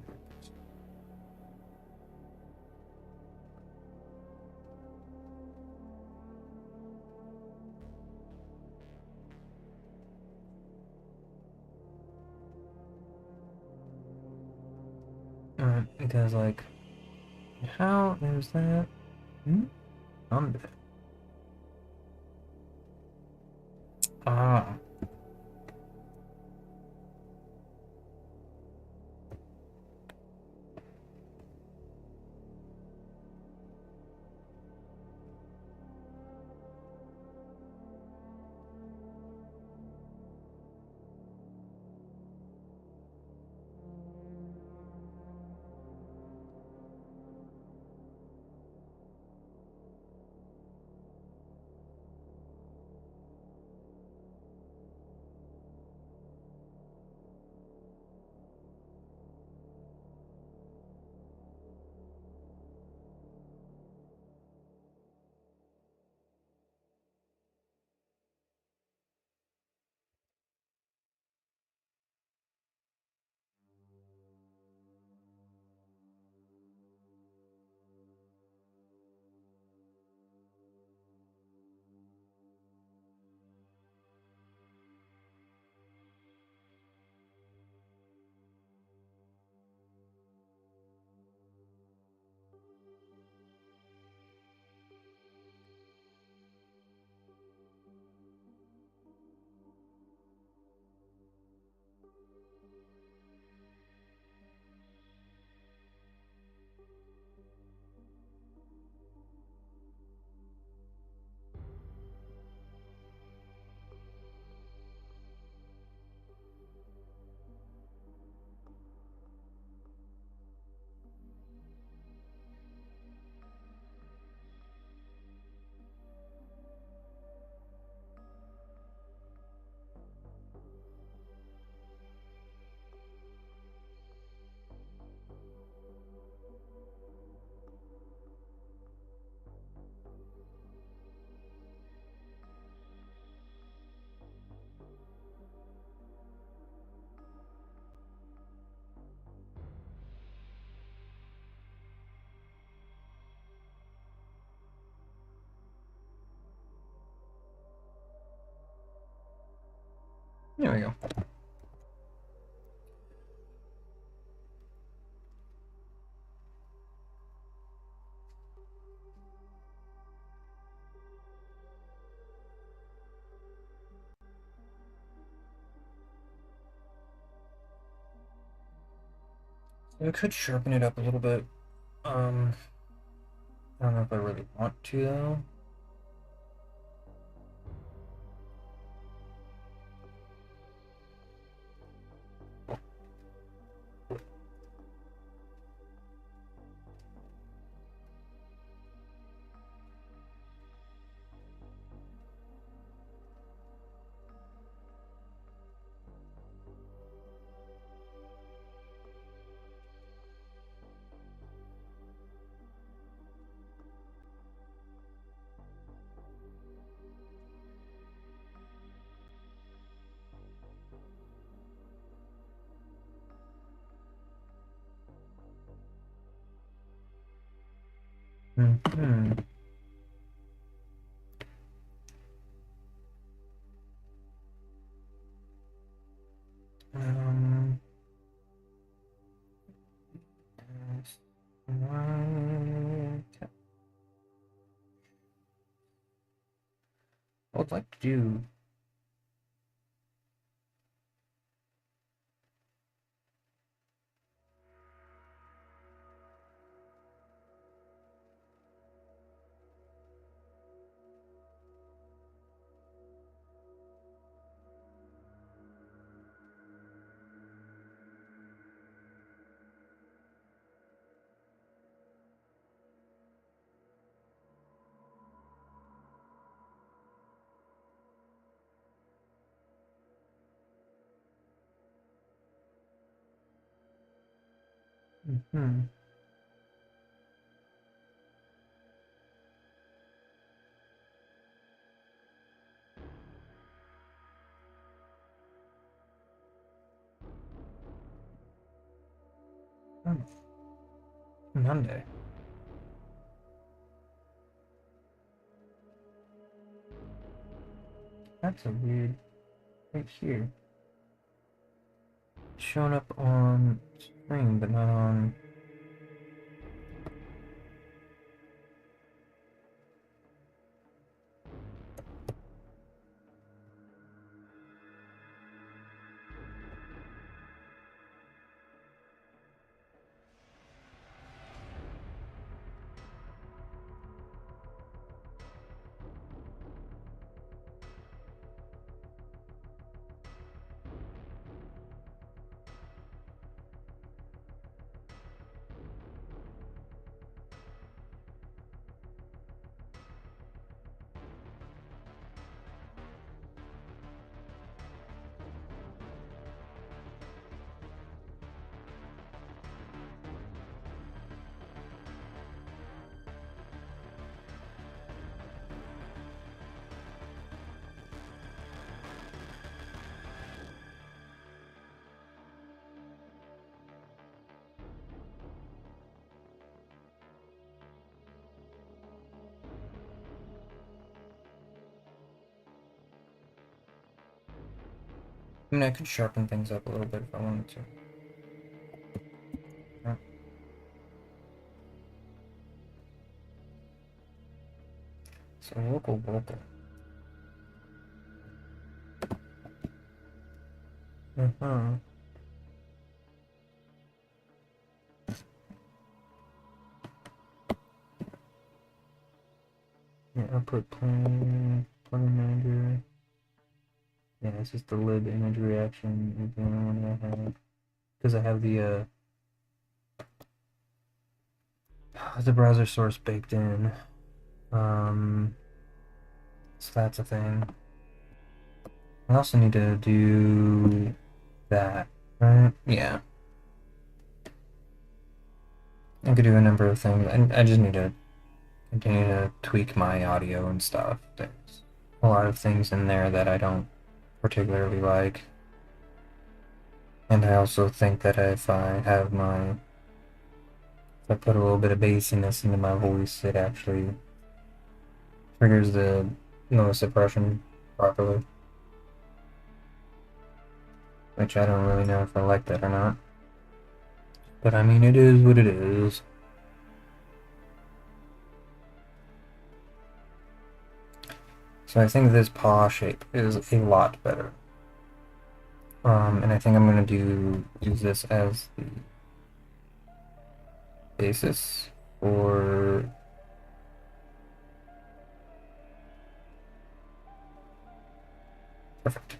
Because like, how is that? I'm dead. Ah. There we go. I could sharpen it up a little bit. I don't know if I really want to though. Mm-hmm. I would like to do. Mm-hmm. Monday. That's a weird right here. It's showing up on screen, but not on. I mean, I could sharpen things up a little bit if I wanted to. Yeah. So local. Uh-huh. Yeah, output plane manager. Yeah, it's just the lib image reaction is the only one that I have. Because I have the browser source baked in. So that's a thing. I also need to do that, right? Yeah. I could do a number of things. I just need to continue to tweak my audio and stuff. There's a lot of things in there that I don't particularly like. And I also think that if I put a little bit of bassiness into my voice, it actually triggers the noise suppression properly. which I don't really know if I like that or not. But I mean, it is what it is. So I think this paw shape is a lot better. And I think I'm going to use this as the basis for perfect.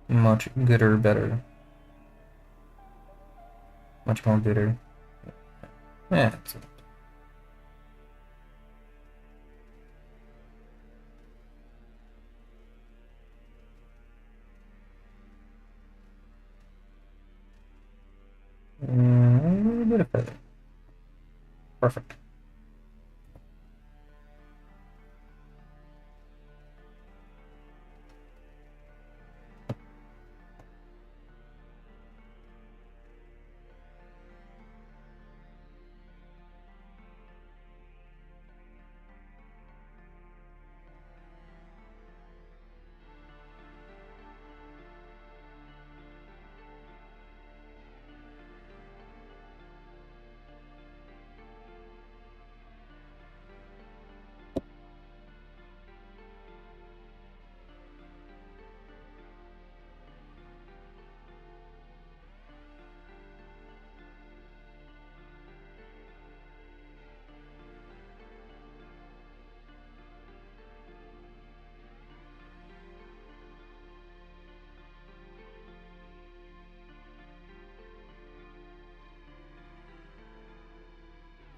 Much gooder, better. Much more gooder. Yeah, that's it. A little bit of feather. Perfect.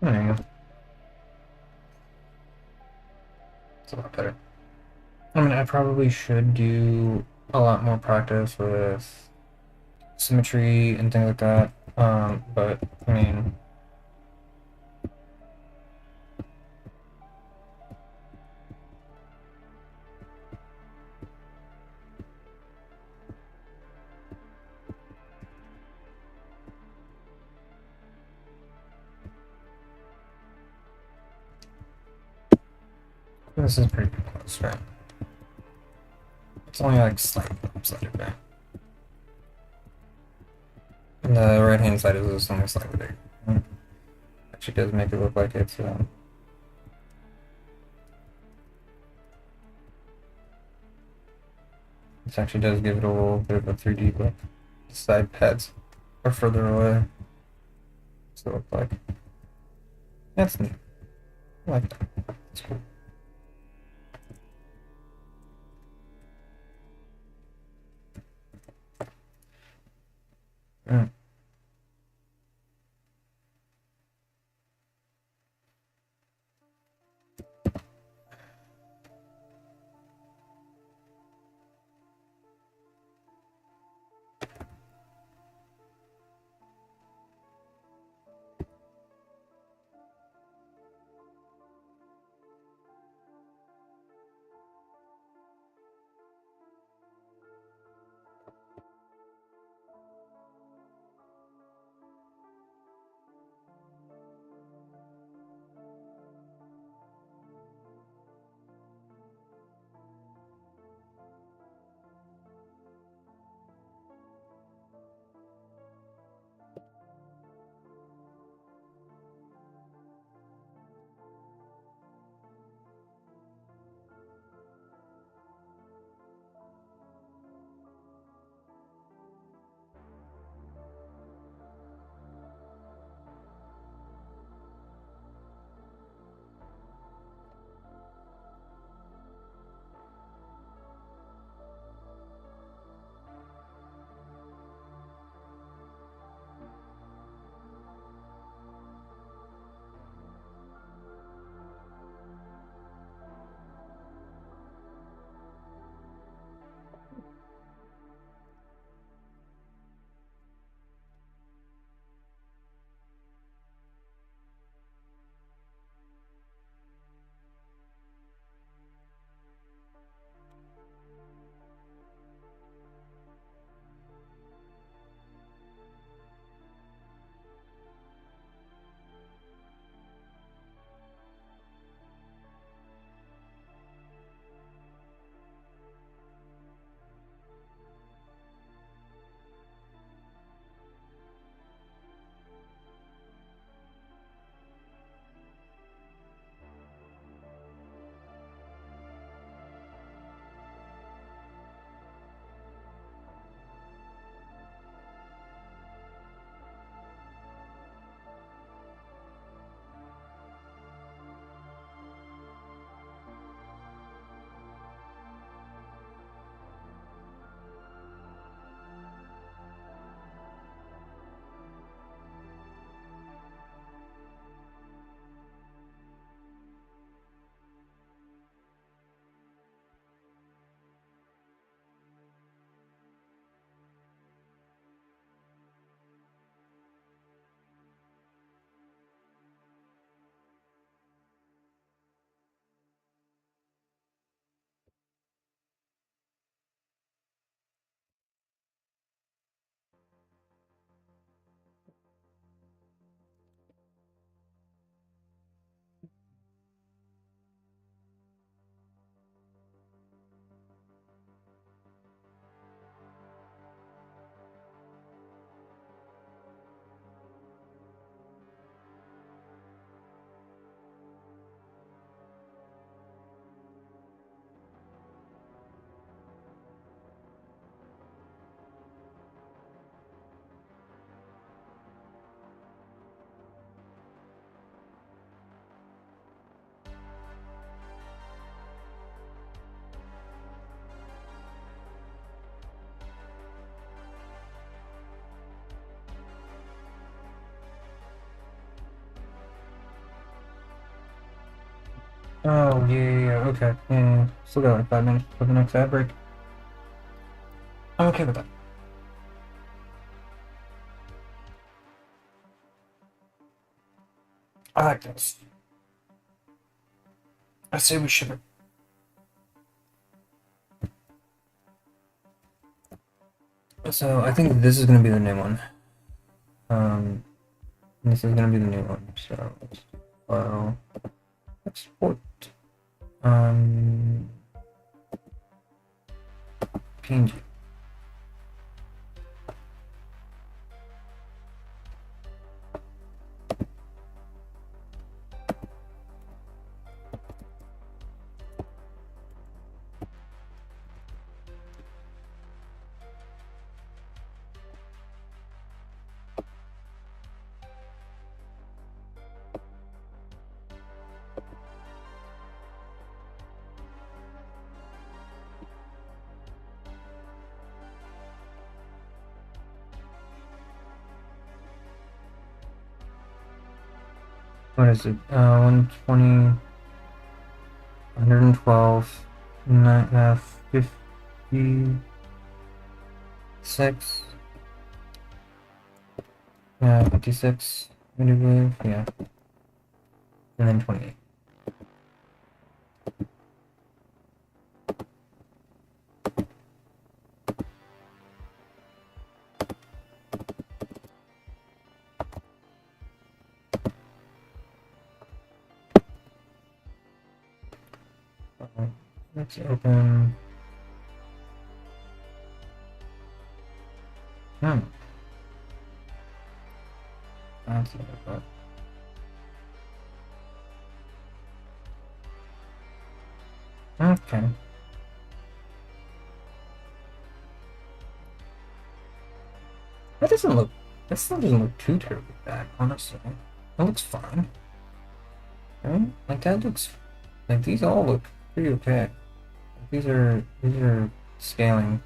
There you go. It's a lot better. I mean, I probably should do a lot more practice with symmetry and things like that. But I mean, this is pretty close, right? It's only like slightly upside down. And the right hand side is just only slightly bigger. Actually does make it look like it's this actually does give it a little bit of a 3D look. The side pads are further away. So it look like. That's neat. I like that. That's cool. Mm. Oh, yeah, okay. Yeah, still got like 5 minutes for the next ad break. I'm okay with that. I like this. I say we ship it. So I think this is gonna be the new one. This is gonna be the new one. So let's do file export. Um, PNG. What is it? 120, 112, 56, 56, I do believe, yeah, and then 28. Let's open. That's it. Okay. That doesn't look. That still doesn't look too terribly bad, honestly. That looks fine. Right? Like that looks. Like these all look pretty okay. These are scaling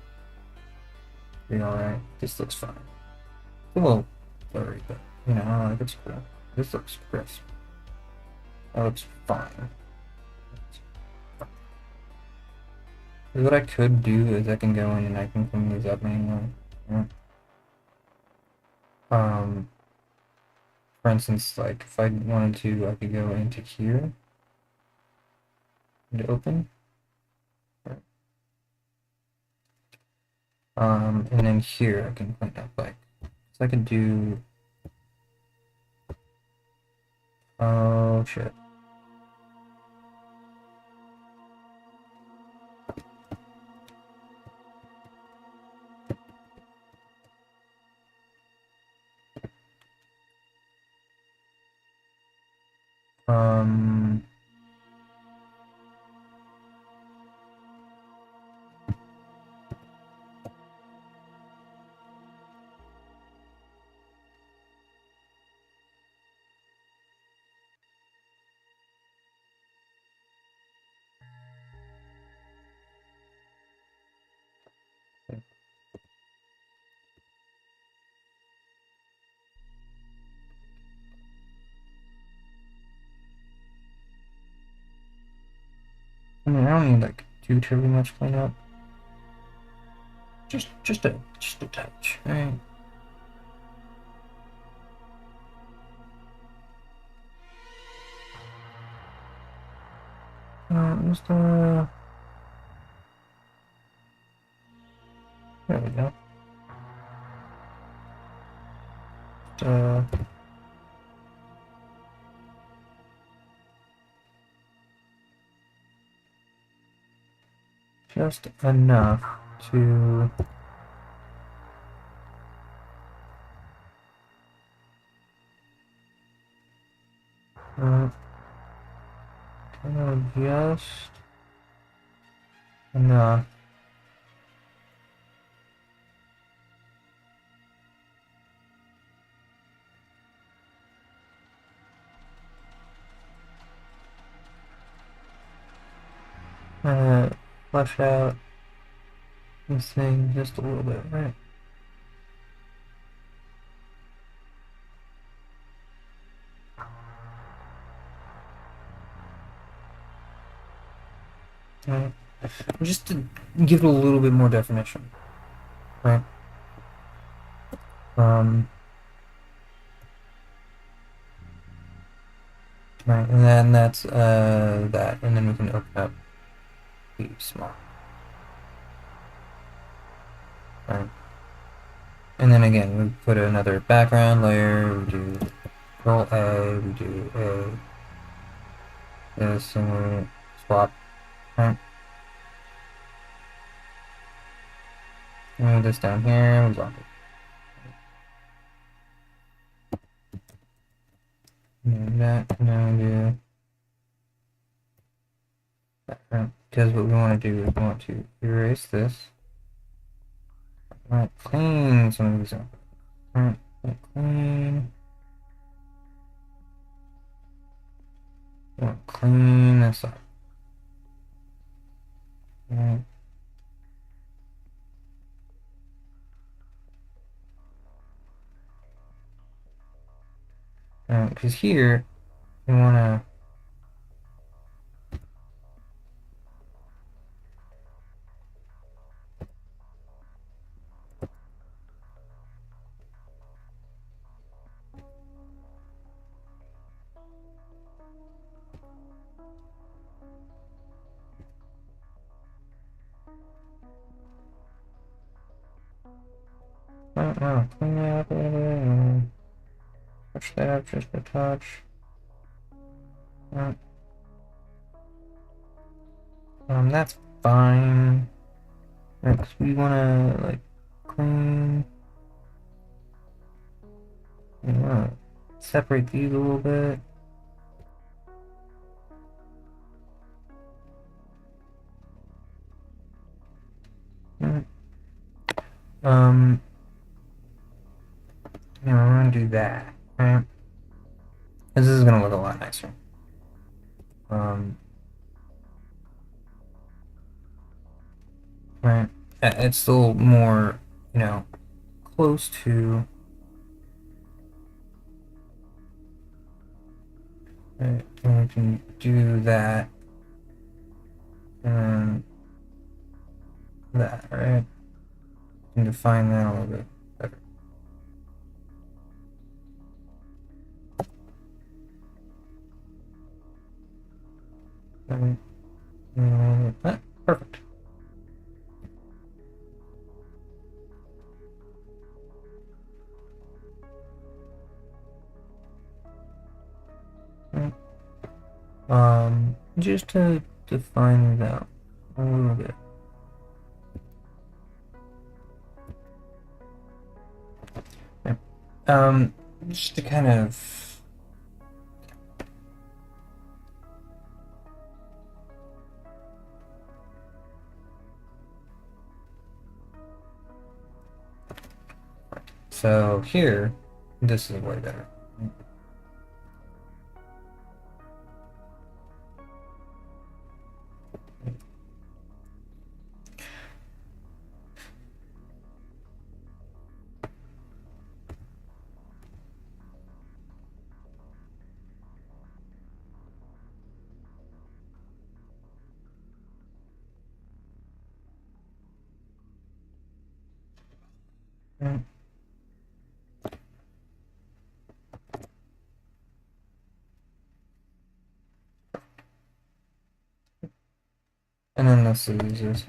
pretty alright. This looks fine. It's a little blurry, but you know, like it's cool. This looks crisp. That looks fine. What I could do is I can go in and I can clean these up manually. Yeah. For instance, like if I wanted to, I could go into here and open. And then here I can clean up like, so I could do, oh shit. Um, I mean, I don't need like too terribly much cleanup. Just a touch, right? Just there we go. Just enough to just enough. Flush out this thing just a little bit, right? Right? Just to give it a little bit more definition, right? Right, and then that's that, and then we can open up the small. Right. And then again, we put another background layer, we do Control A, we do this, and we swap, right? Move this down here, we drop it. And that, and then we do that, right? Because what we want to do is we want to erase this. Right, clean some of these up. Right, clean. Want to clean this up. Right. Because here we want to clean that up a little bit and touch that up just a touch. That's fine. Next, we want to like clean. We want to separate these a little bit. Yeah, we're gonna do that, right? This is gonna look a lot nicer. Right? It's still more, you know, close to. Right, and we can do that, and that, right? We can define that a little bit better. Perfect. Just to define it out a little bit. Just to kind of so here, this is way better. And then this is just,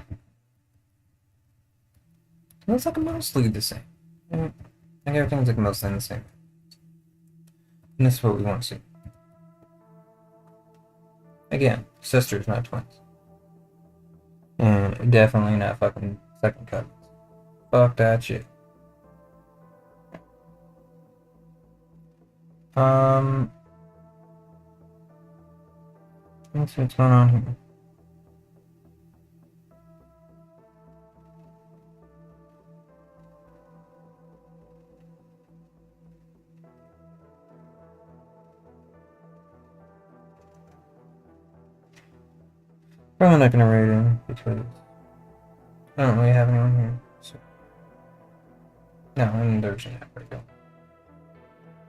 looks like mostly the same. I think everything's like mostly the same. And this is what we want to see. Again, sisters, not twins. And definitely not fucking second cousins. Fuck that shit. Let's see what's going on here. Probably not gonna rate him because I don't really have anyone here. So. No, and there's an outbreak.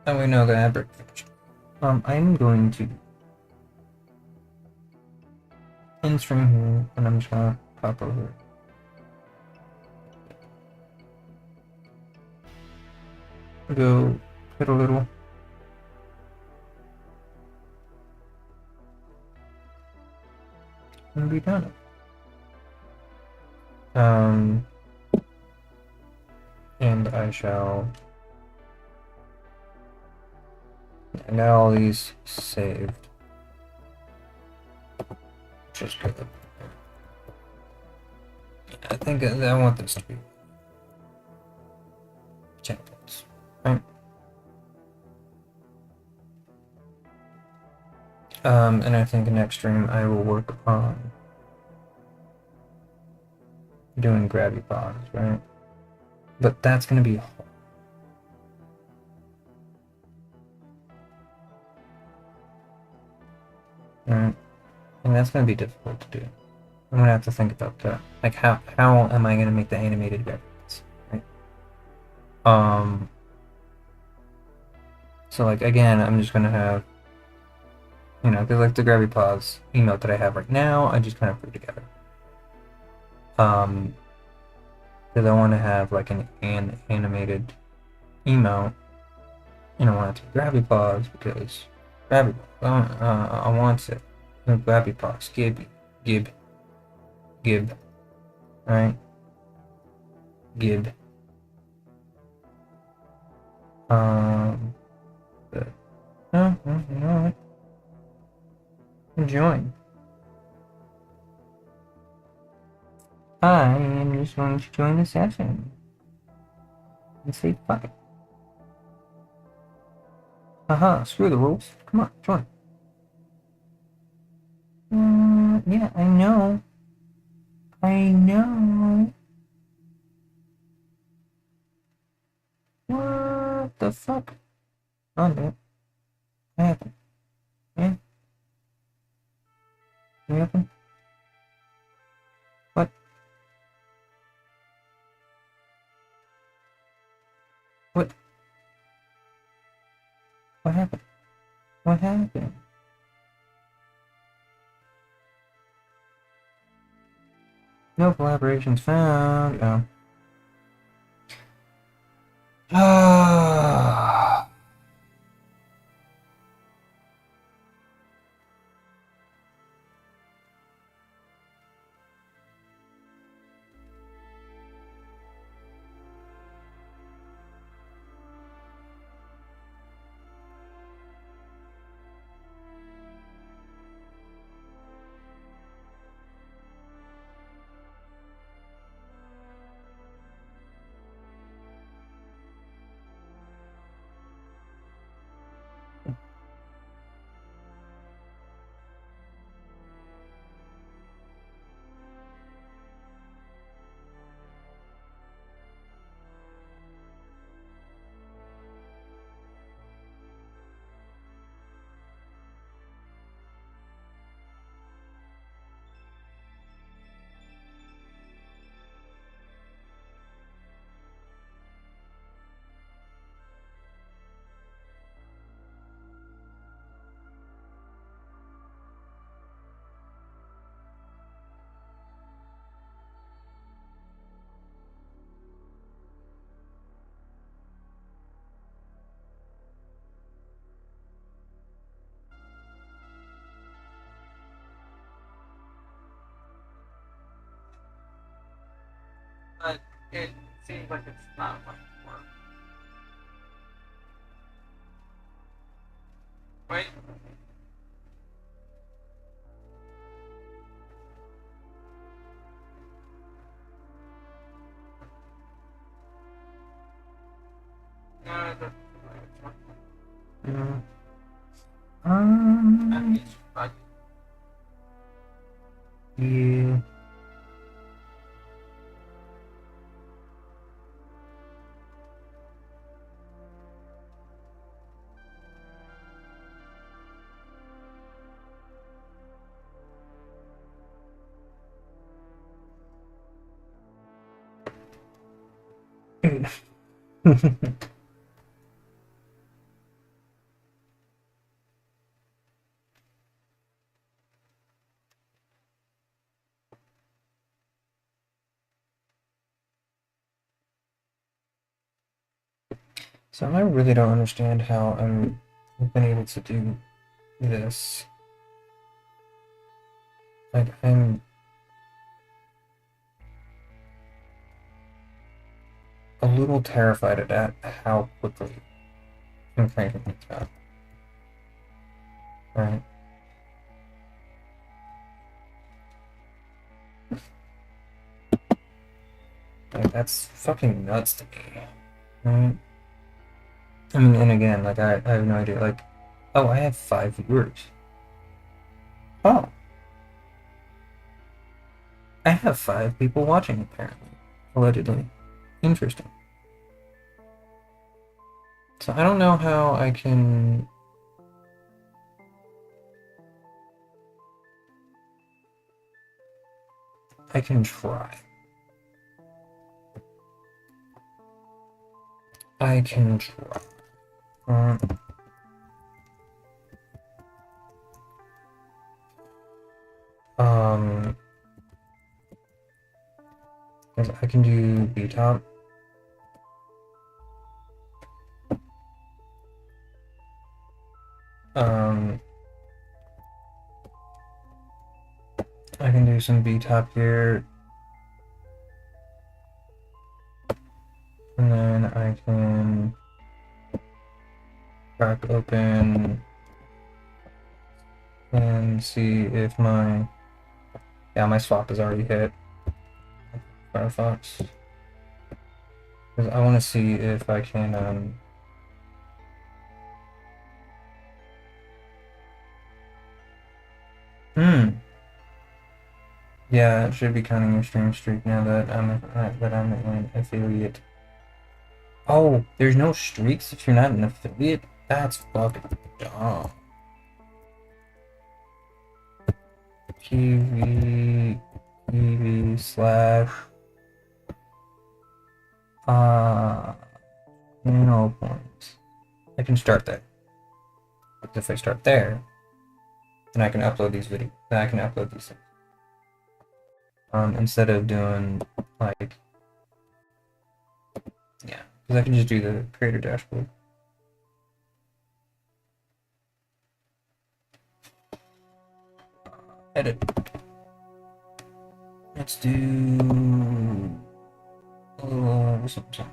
And we know the outbreak finished. I'm going to in stream here, and I'm just gonna pop over. Go hit a little. And be done. And I shall. I got all these saved. Just good. I think I want this to be checkpoints, right? And I think next stream I will work on doing grabby paws, right? But that's gonna be hard. Right? And that's gonna be difficult to do. I'm gonna have to think about that. Like how am I gonna make the animated graphics, right? So like again, I'm just gonna have, you know, because like the grabby paws emote that I have right now, I just kind of put together. Because I want to have like an animated emote, and I want it to be grabby paws because grabby paws. I want it. Grabby paws. Gib, right? Gib. But no, you know what? Join. I am just going to join the session and say fuck it. Haha, screw the rules. Come on, join. Yeah, I know. What the fuck? Oh, no. What happened? Yeah? What happened? What? What? What happened? What happened? No collaborations found. Oh. Ah. But it seems like it's not going to work. Wait. No, that's yeah. Yeah. So I really don't understand how I've been able to do this. Like, I'm a little terrified at how quickly I'm cranking things out. Right? Like, that's fucking nuts to me. Right? I mean, and again, like, I have no idea. Like, oh, I have 5 viewers. Oh. I have 5 people watching, apparently. Allegedly. Interesting. So I don't know how I can... I can try. I can try. Because I can do B-top. I can do some B-top here. And then I can crack open and see if my... Yeah, my swap is already hit. Firefox. Because I want to see if I can... Yeah, it should be counting your stream streak now that I'm an affiliate. Oh, there's no streaks if you're not an affiliate? That's fucking dumb. TV slash channel points. I can start there. But if I start there, then I can upload these videos. Then I can upload these things. Instead of doing like, yeah, because I can just do the creator dashboard. Edit. Let's do something.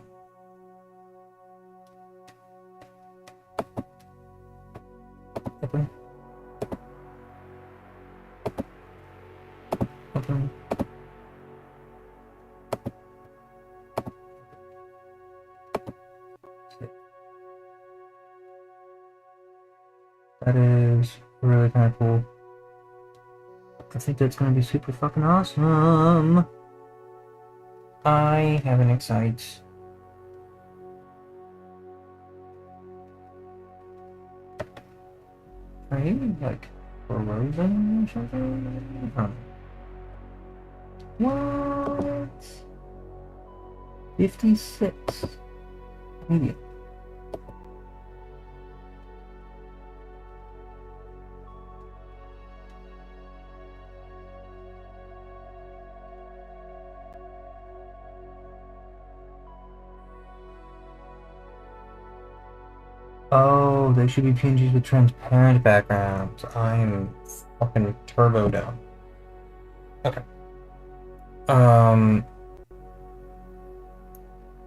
Open. Open. That is really kind of cool. I think that's going to be super fucking awesome. I have an excite. Are you like frozen or something? Huh. What? 56. Medium. Oh, they should be PNGs with transparent backgrounds. I'm fucking turbo down. Okay.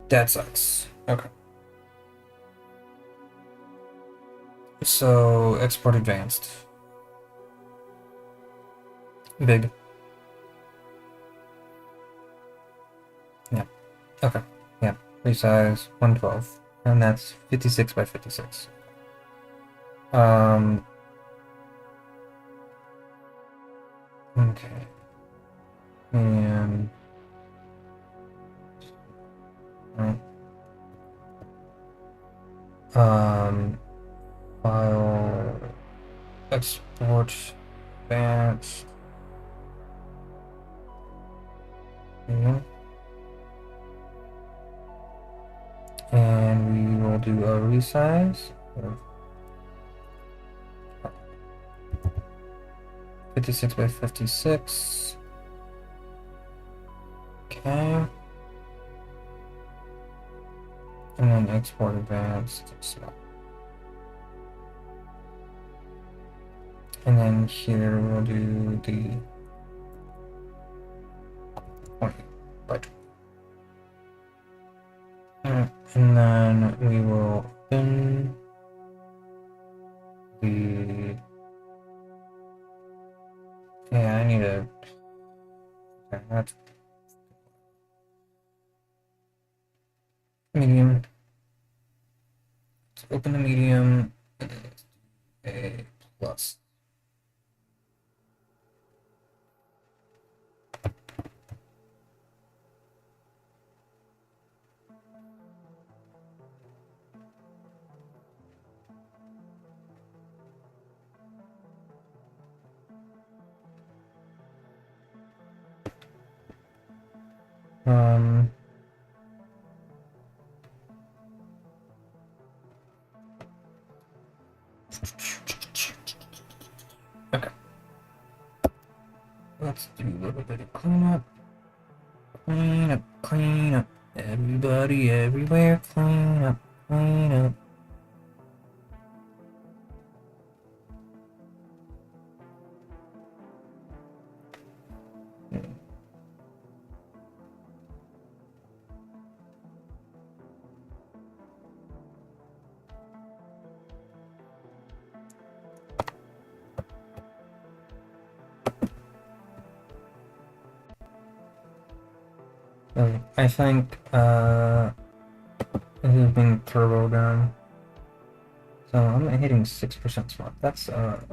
That sucks. Okay. So, export advanced. Big. Yeah. Okay. Yeah. Resize 112. And that's 56 by 56. Okay. And right. File export advanced. And we will do a resize of 56 by 56. Okay. and then export advanced small. And then here we'll do the 20 by 20. And then we will open the, yeah, I need a, okay, that's medium. Let's open the medium, and then let's do a plus. Okay. Let's do a little bit of cleanup. Clean up, clean up. Everybody, everywhere, clean up, clean up. I think it has been turbo done. So I'm hitting 6% smart. That's okay.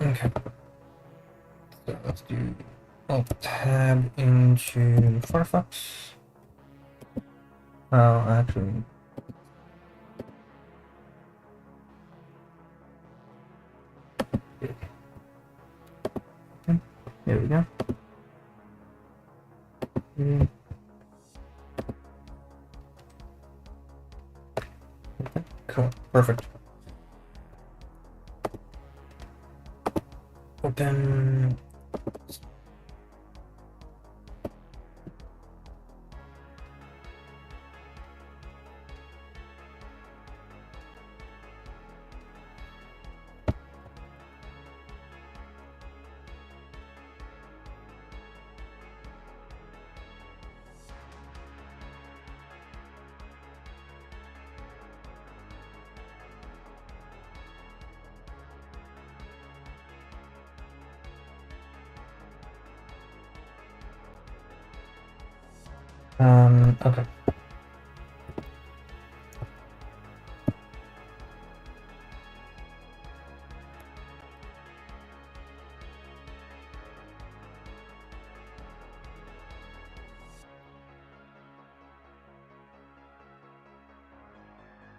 Okay. So let's do. I'll tab into Firefox. Actually. Okay. There we go. Okay. Cool. Perfect. Open. Okay.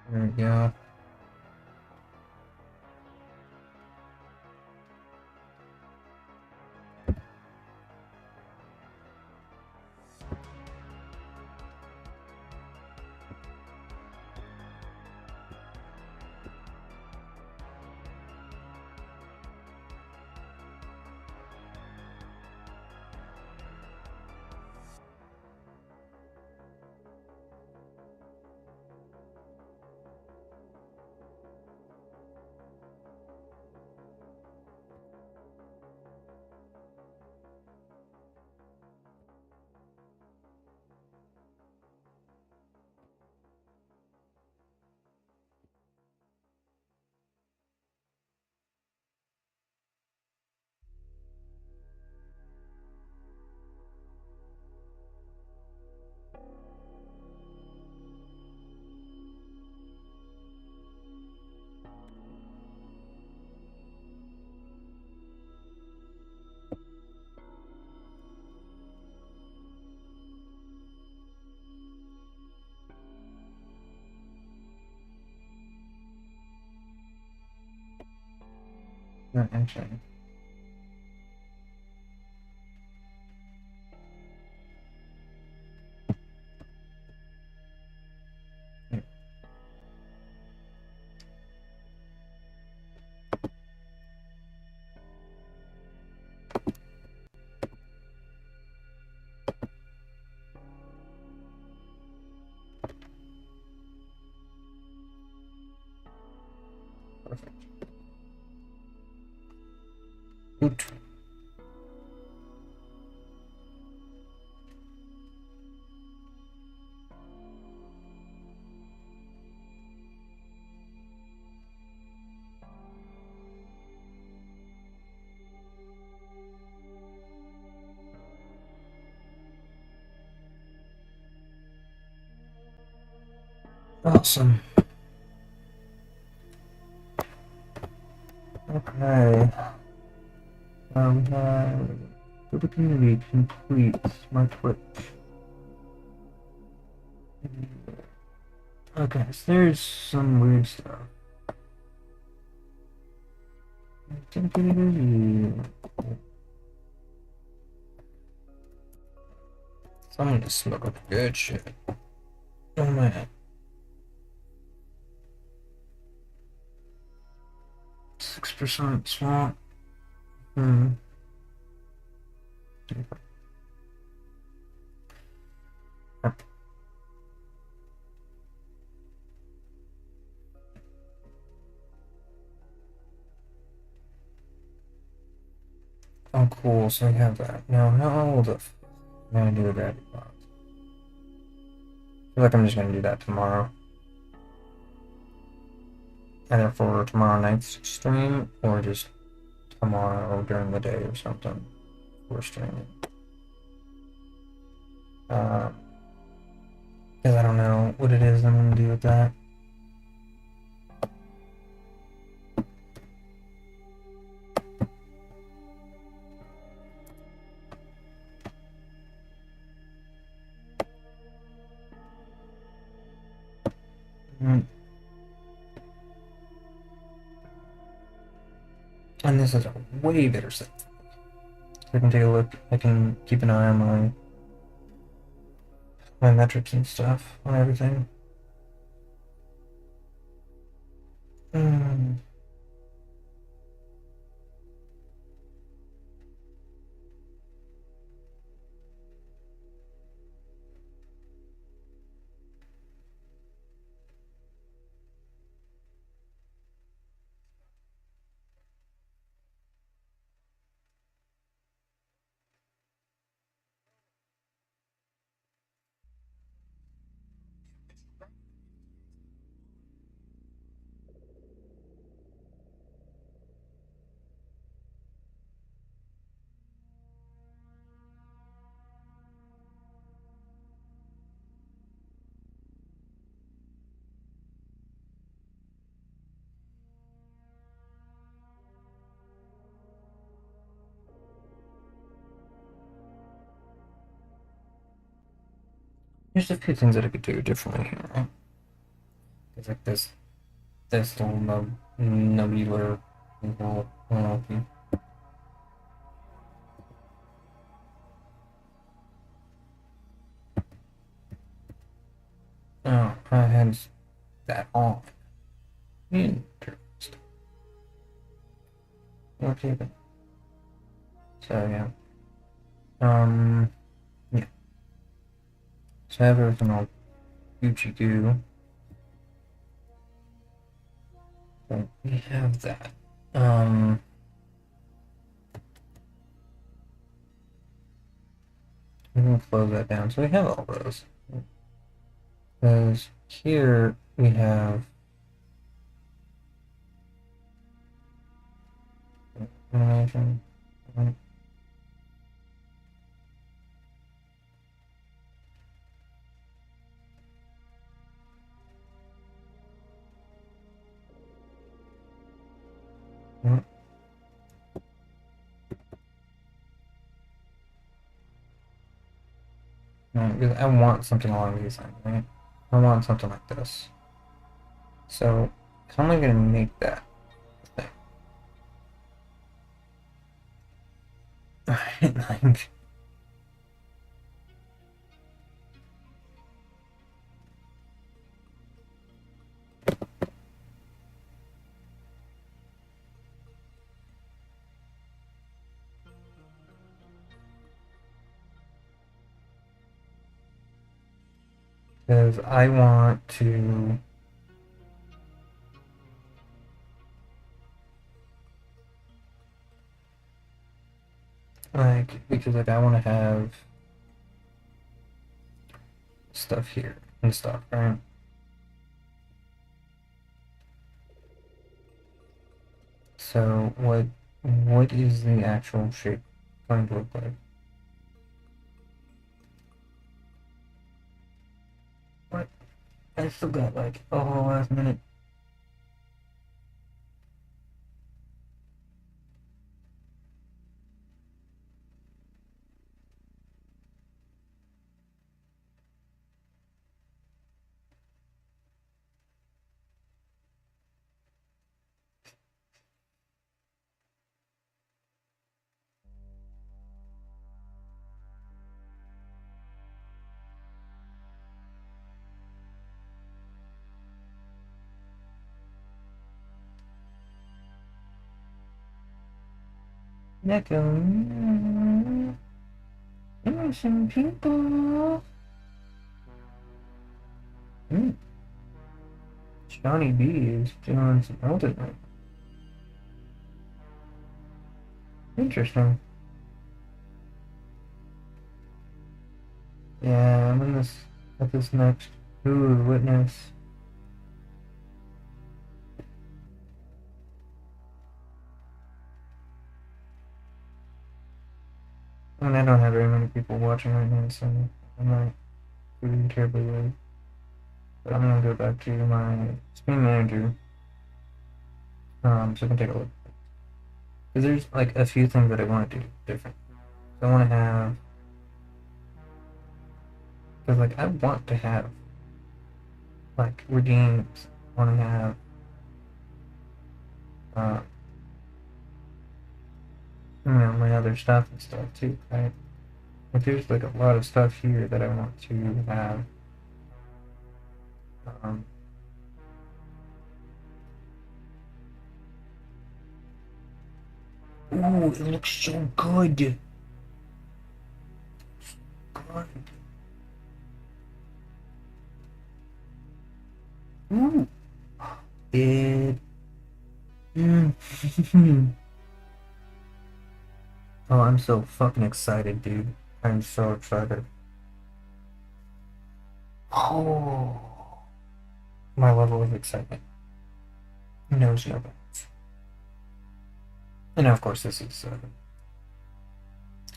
There we go. Not actually. Here. Perfect. Good. Awesome. Okay. We have the community complete my Twitch. Okay, so there's some weird stuff. Someone just smoke up good shit. Oh man. 6% swamp. Oh, cool. So you have that. Now, how the f am I gonna do the gravity box? I feel like I'm just gonna do that tomorrow. Either for tomorrow night's stream or just tomorrow during the day or something for streaming. Because I don't know what it is I'm gonna do with that. And this is a way better set. I can take a look. I can keep an eye on my metrics and stuff on everything. There's a few things that I could do differently here, right? It's like this little nobular little okay. Oh, I had that on. Interesting. Okay, then. So yeah. Yeah. So I have everything all Gucci goo. So we have that. We can close that down. So we have all those. Because here we have animation. Because I want something along these lines, right? I want something like this. So how am I gonna make that thing? Like, because I want to because like I want to have stuff here and stuff, right? So what is the actual shape going to look like? What? I still got like a whole last minute. Neko, innocent people. Hmm. Johnny B is doing some elderly. Interesting. Yeah, I'm in this at this next. Ooh, witness. I mean, I don't have very many people watching right now, so I'm not doing terribly late. But I'm gonna go back to my screen manager, so I can take a look. Because there's like a few things that I want to do different. So I want to have, because like I want to have like redeems. I want to have, uh, my other stuff and stuff too, right? Like there's like a lot of stuff here that I want to have. Um, Ooh, it looks so good. God. Ooh. It. Mm. Oh, I'm so fucking excited, dude. I'm so excited. Oh, my level of excitement knows no bounds. And of course, this is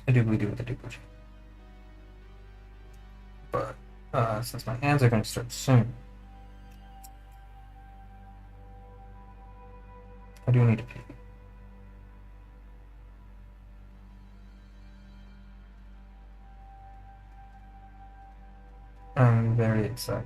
a doobly doo with a doobly. But since my hands are going to start soon, I do need to pee. I'm very excited.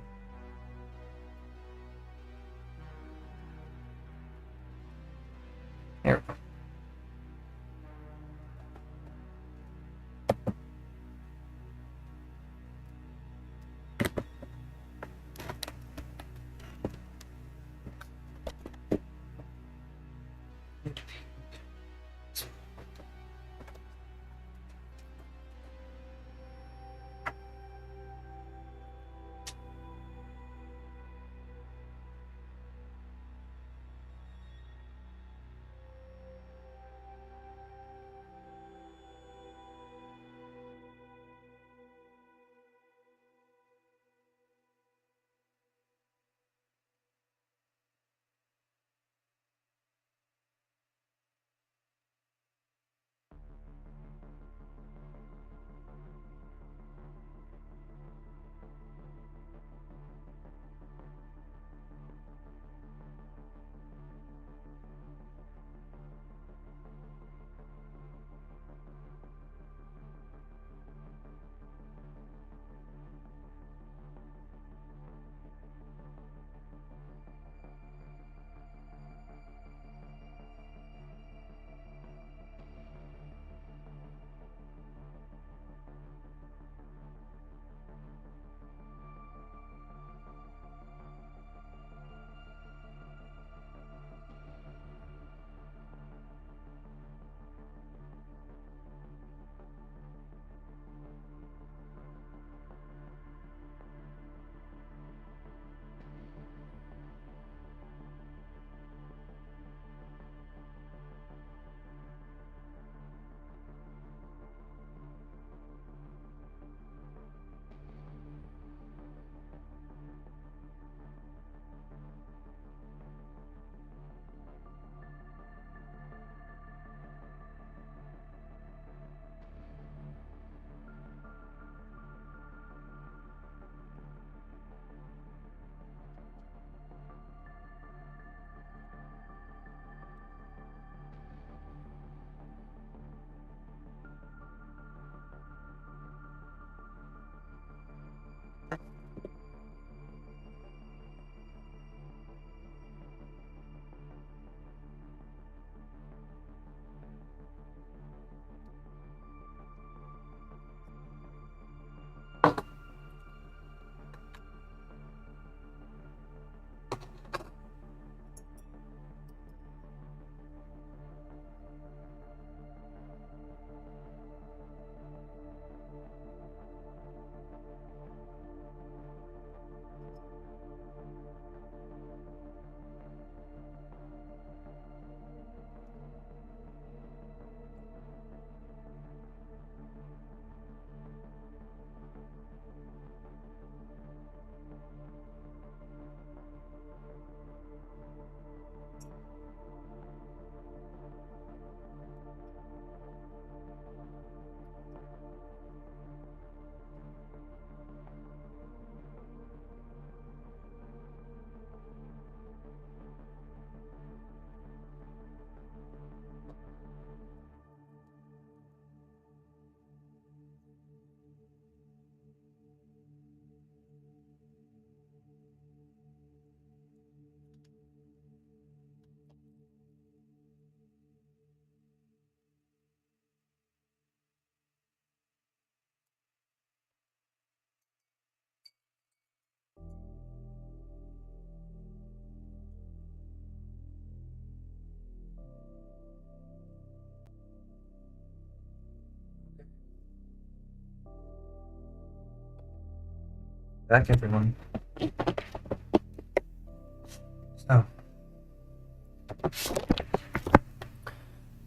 Back, everyone.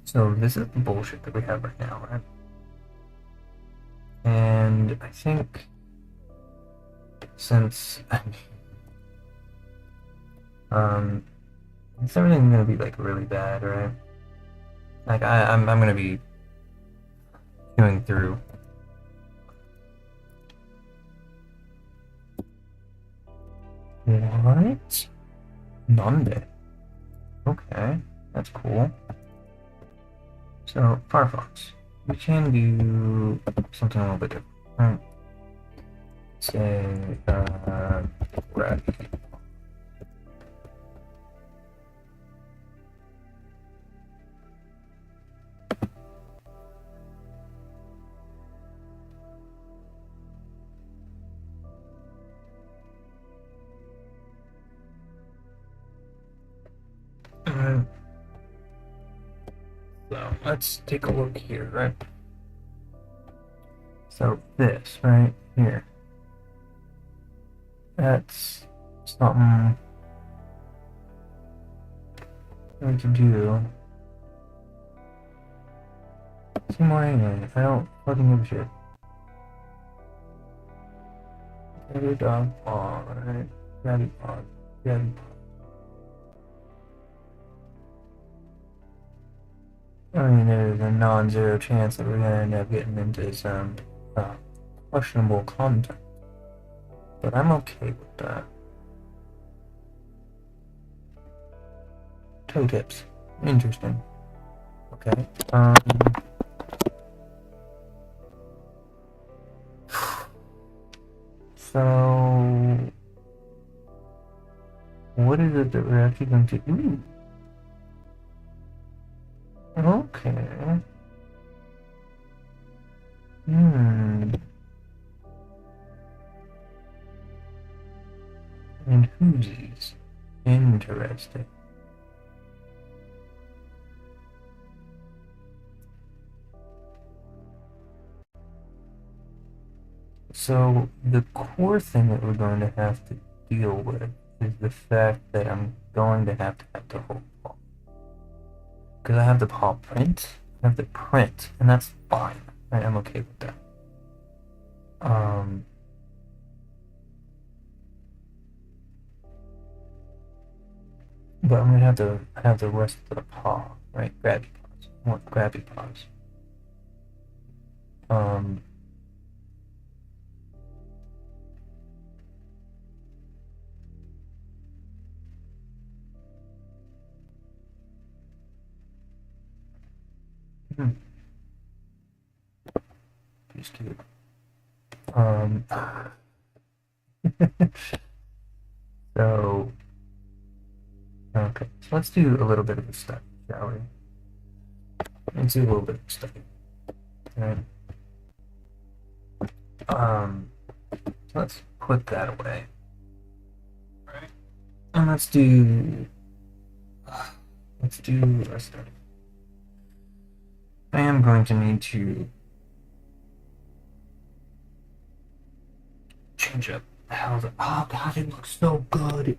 So this is the bullshit that we have right now, right? And I think since it's everything gonna be like really bad, right? Like I'm gonna be queuing through. What? Nonde. Okay, that's cool. So Firefox, we can do something a little bit different. Right? Say red. let's take a look here, right? So this right here, that's something we can do. See more anyway. I don't fucking give a shit. Every dog paw, right? Grabby paw, grabby paw. I mean, there's a non-zero chance that we're gonna end up getting into some questionable content, but I'm okay with that. Toe tips, interesting. Okay. So, what is it that we're actually going to do? Okay. And whoosies. Interesting. So, the core thing that we're going to have to deal with is the fact that I'm going to have the whole paw. Because I have the paw print, I have the print, and that's fine. Right? I'm okay with that. But I'm gonna have to have the rest of the paw, right? Grabby paws. More grabby paws. Just kidding. So, okay, so let's do a little bit of a study, shall we? Let's do a little bit of a study. Right. So let's put that away. Right. And let's do a study. I am going to need to change up how the oh god, it looks so good.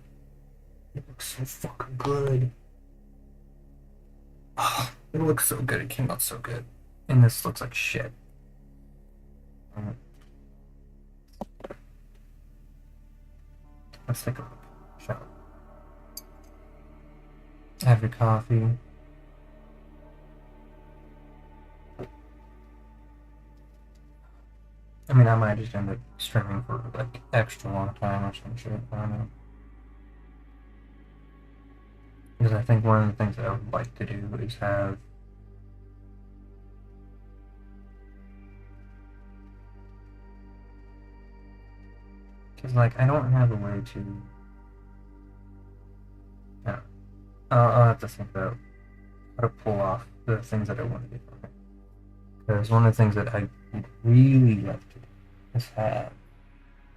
It looks so fucking good. Oh, it looks so good. It came out so good. And this looks like shit. Let's take a look. Shall we? Have your coffee. I mean, I might just end up streaming for like extra long time or some shit. I don't know. Because I think one of the things that I would like to do is have because like I don't have a way to I'll have to think about how to pull off the things that I want to do. Because one of the things that I would really like to do is have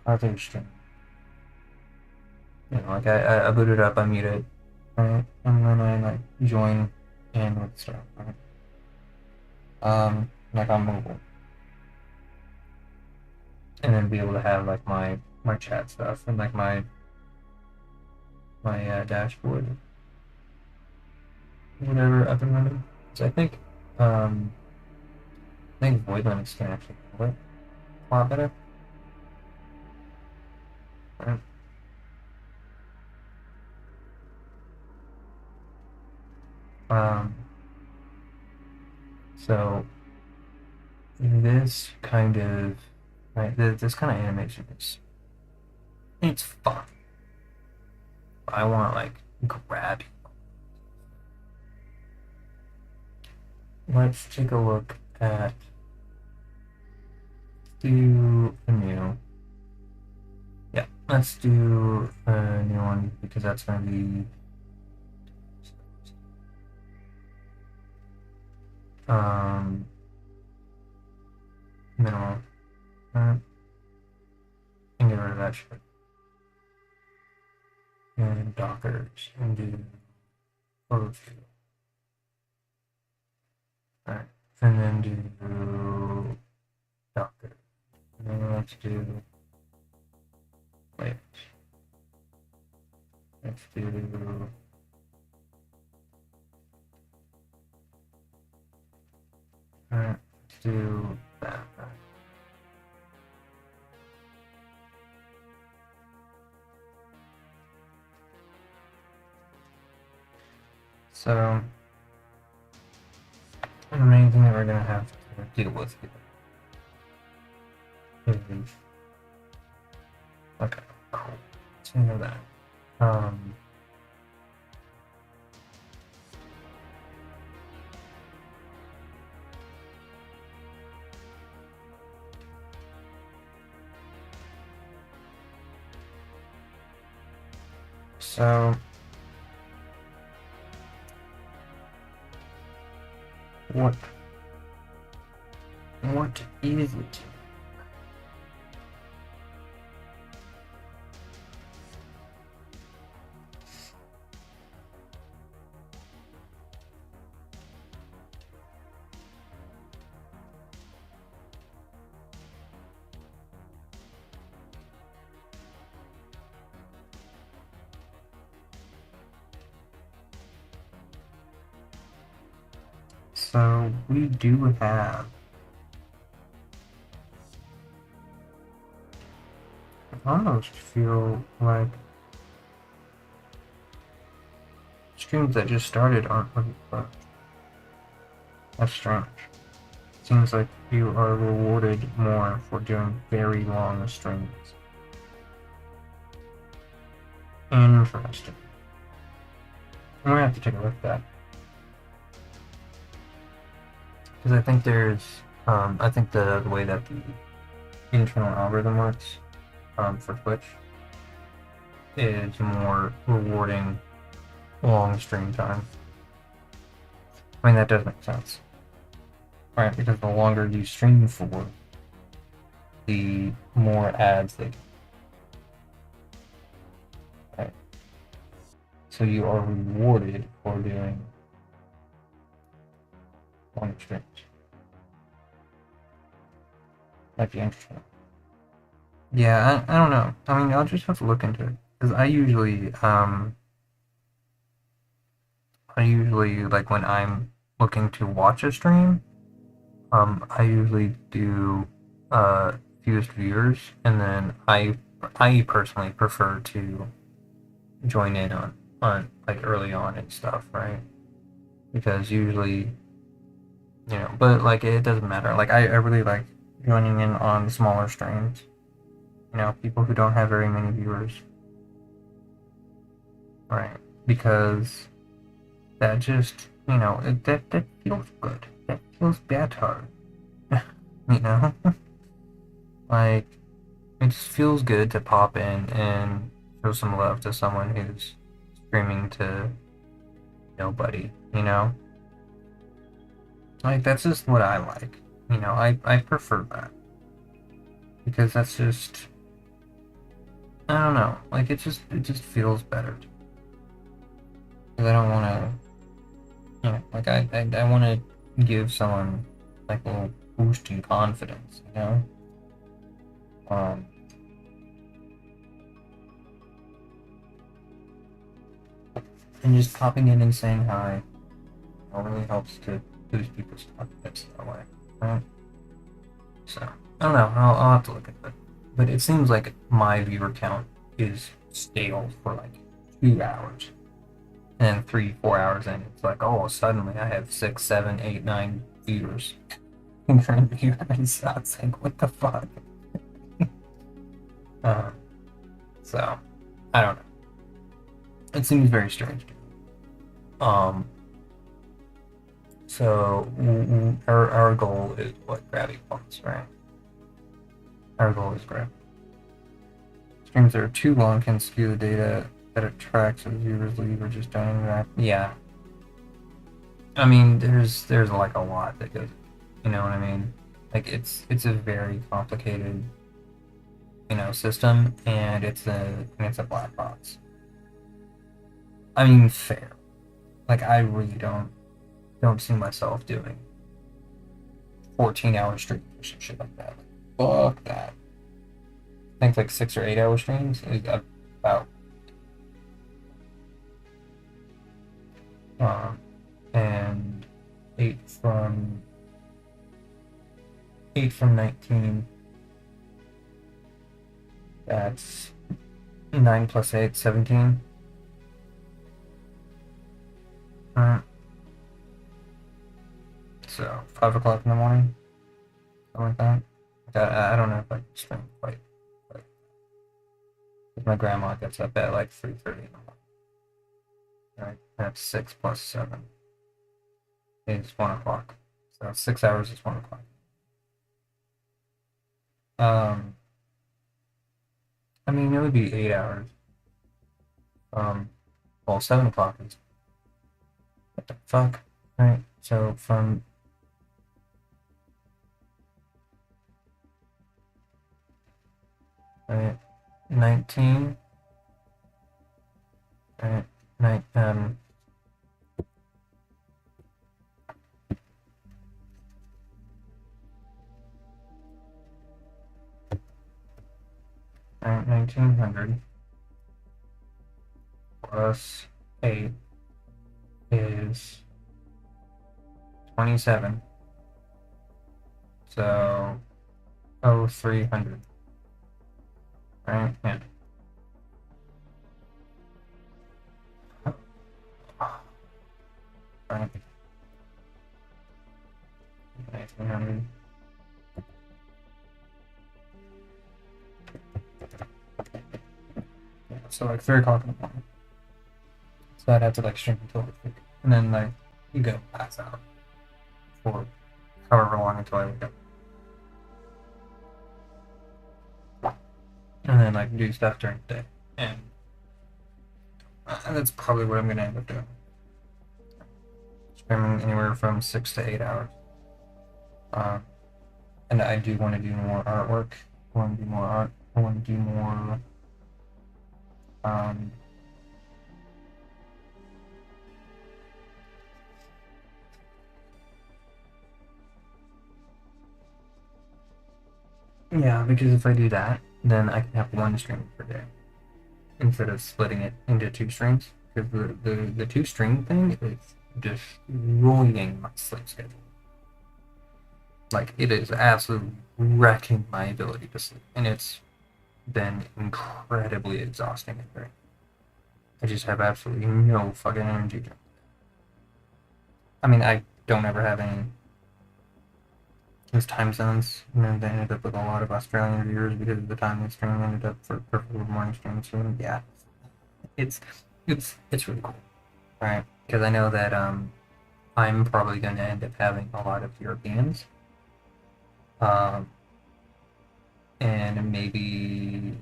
other stream. You know, like I boot it up, I mute it, right? And then I like join in with stuff, right? Like on mobile. And then be able to have like my chat stuff and like my dashboard, whatever up and running. So I think Void Linux can actually handle it a lot better. Right. So this kind of right, this kind of animation is it's fun. I want like grab. Let's take a look at do a new. Yeah, let's do a new one because that's gonna be minimal. And get rid of that shit. And Dockers and do photo view. and then do doctor. And then let's do wait. Let's do alright, let's do that. So the main thing that we're gonna have to deal with here is okay, cool. So you know that. So what is it? So we do have I almost feel like streams that just started aren't really fun. That's strange. Seems like you are rewarded more for doing very long streams. Interesting. I'm gonna have to take a look at that. Because I think there's, I think the way that the internal algorithm works for Twitch is more rewarding long stream time. I mean, that does make sense. Right, because the longer you stream for, the more ads they get. Right. So you are rewarded for doing long streams. Might be interesting. Yeah, I don't know. I mean, I'll just have to look into it. Because I usually, like, when I'm looking to watch a stream, I usually do, fewest viewers, and then I personally prefer to join in on, like, early on and stuff, right? Because usually, you know, but, like, it doesn't matter. Like, I really like joining in on smaller streams. You know, people who don't have very many viewers. Right. Because that just, you know, that feels good. That feels better. You know? Like, it just feels good to pop in and show some love to someone who's streaming to nobody, you know? Like, that's just what I like. You know, I prefer that. Because that's just, I don't know, like, it just feels better. Because I don't want to, you know, like, I want to give someone, like, a little boost in confidence, you know? And just popping in and saying hi, really helps to boost people's confidence that way, right? So, I don't know, I'll have to look at it. But it seems like my viewer count is stale for like 2 hours. And then 3-4 hours in, it's like, oh, suddenly I have 6, 7, 8, 9 viewers. Concurrent viewers. So it's like, what the fuck? So, I don't know. It seems very strange to me. So our goal is what? Gravity points, right? Our goal is gravity. Streams that are too long can skew the data that it tracks as viewers leave or just don't interact. Yeah. I mean, there's like a lot that goes, you know what I mean? Like it's a very complicated, you know, system, and it's a black box. I mean, fair. Like I really don't see myself doing 14-hour streams or some shit like that. Fuck that. I think like 6 or 8 hour streams is about. And 8 from 19. That's 9 plus 8, 17. So 5 o'clock in the morning, something like that. I don't know if I can stream quite. My grandma gets up at like 3:30 in the morning. Right, that's 6 plus 7 is 1 o'clock. So 6 hours is 1 o'clock. I mean, it would be 8 hours. Well, 7 o'clock is. What the fuck? Right, so from. Right, 19. Right, 19. 1900 plus 8 is 27. So 0300. Right? Yeah. Right. 1900. Yeah, so like 3 o'clock in the morning. So I'd have to like stream until like, and then like you go pass out for however long until I wake up. And then like do stuff during the day. And that's probably what I'm gonna end up doing. Streaming anywhere from 6 to 8 hours. And I do want to do more artwork. I want to do more art. I want to do more yeah, because if I do that, then I can have 1 stream per day instead of splitting it into 2 streams. Because the 2 stream thing is destroying my sleep schedule. Like, it is absolutely wrecking my ability to sleep, and it's been incredibly exhausting and draining. I just have absolutely no fucking energy. I mean, I don't ever have any. Those time zones, they ended up with a lot of Australian viewers because of the time the stream ended up for perfect morning stream. So yeah, it's really cool, right? Because I know that I'm probably going to end up having a lot of Europeans, and maybe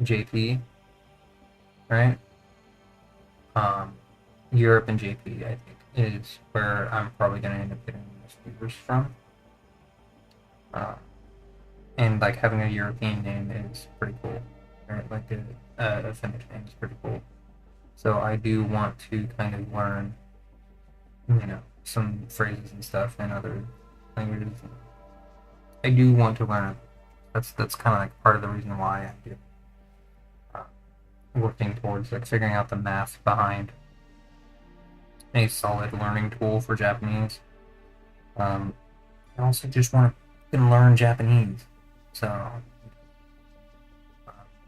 JP, right? Europe and JP, I think, is where I'm probably going to end up getting most viewers from. And like having a European name is pretty cool, right? Like a Finnish name is pretty cool. So I do want to kind of learn, some phrases and stuff in other languages. I do want to learn. That's kind of like part of the reason why I do. Working towards like figuring out the math behind a solid learning tool for Japanese. I also just want to learn Japanese. So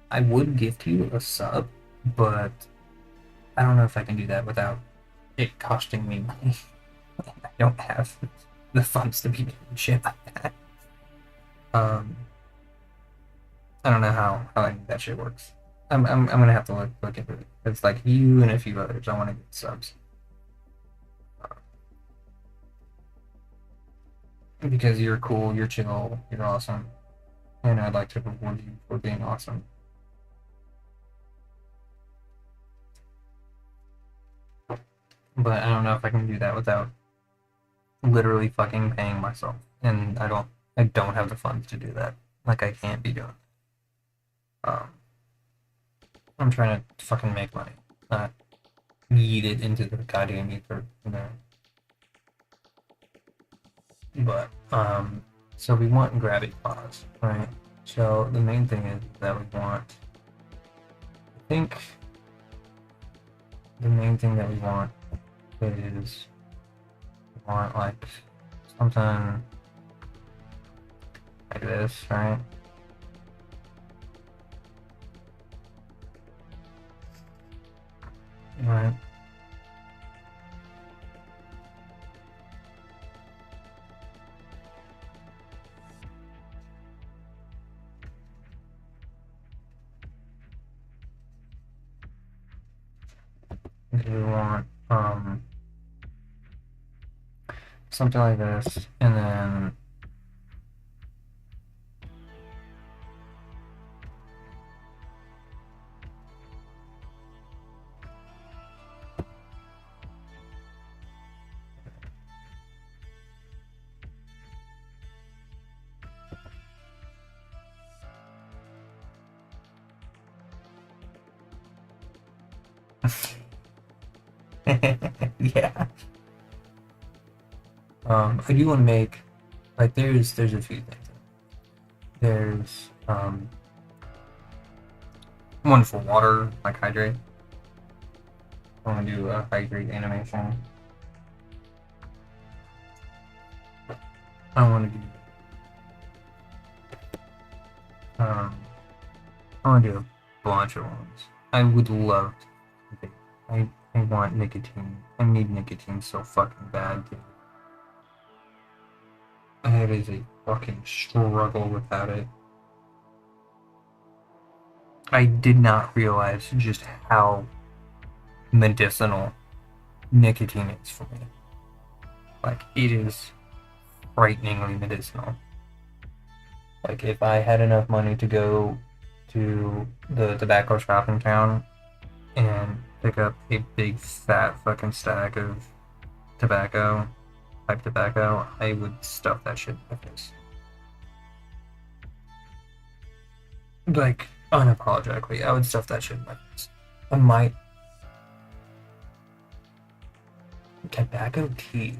I would gift you a sub, but I don't know if I can do that without it costing me money. I don't have the funds to be doing shit like that. I don't know how any of that shit works. I'm gonna have to look into it. It's like you and a few others. I want to get subs. Because you're cool, you're chill, you're awesome. And I'd like to reward you for being awesome. But I don't know if I can do that without literally fucking paying myself. And I don't have the funds to do that. Like I can't be doing. I'm trying to fucking make money, not yeet it into the goddamn ether, But so we want gravity pause, right? So the main thing is that we want, I think the main thing that we want is we want like something like this, right? Right. We want something like this, and then yeah. I do want to make, like, there's a few things. There's one for water, like hydrate. I want to do a hydrate animation. I want to do I want to do a bunch of ones. I would love to. I want nicotine. I need nicotine so fucking bad, dude. It is a fucking struggle without it. I did not realize just how medicinal nicotine is for me. Like, it is frighteningly medicinal. Like, if I had enough money to go to the tobacco shop in town and pick up a big fat fucking stack of tobacco, pipe tobacco, I would stuff that shit in my face. Like, unapologetically, I would stuff that shit in my face. I might. Tobacco tea.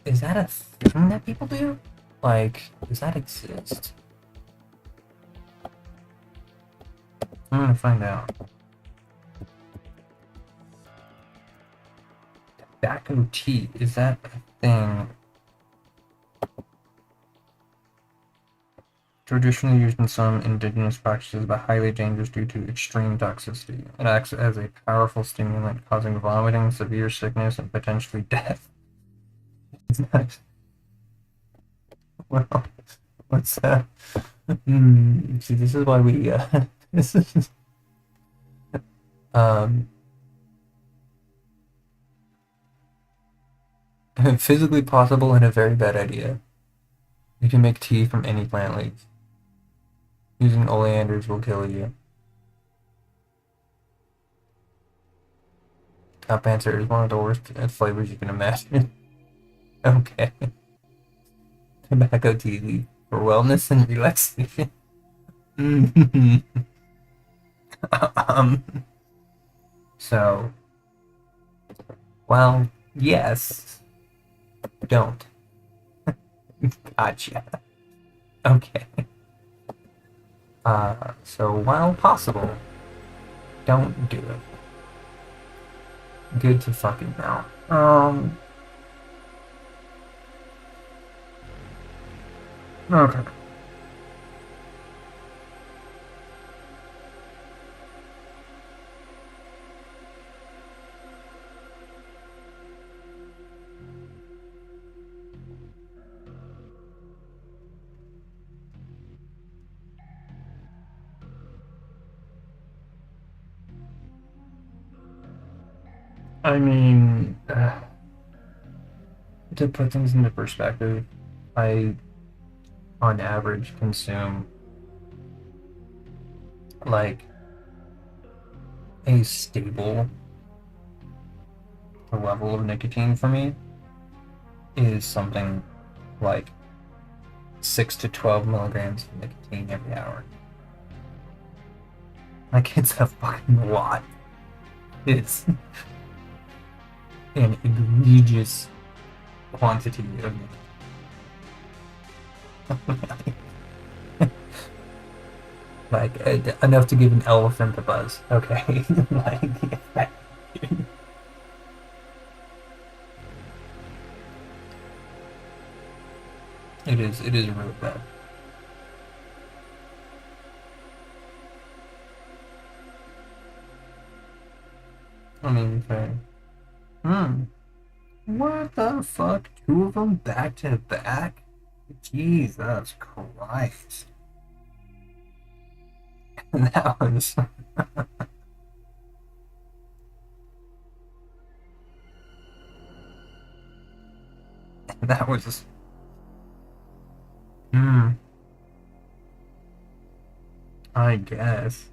Is that a thing that people do? Like, does that exist? I'm gonna find out. Tobacco tea, is that a thing? Traditionally used in some indigenous practices, but highly dangerous due to extreme toxicity. It acts as a powerful stimulant, causing vomiting, severe sickness, and potentially death. Well, what's that? See, this is why we, this is, physically possible and a very bad idea. You can make tea from any plant leaf. Using oleanders will kill you. Top answer is one of the worst flavors you can imagine. Okay. Tobacco tea leaf for wellness and relaxation. So, well, yes. Don't. Gotcha. Okay. So while possible, don't do it. Good to fucking know. Okay. I mean, to put things into perspective, I, on average, consume like a stable level of nicotine for me is something like 6 to 12 milligrams of nicotine every hour. Like, it's a fucking lot. It's an egregious quantity of nicotine. Like, enough to give an elephant a buzz. Okay. Like, it is really bad. I mean, okay. What the fuck? Two of them back to back? Jesus Christ. That was... That was... Hmm. I guess.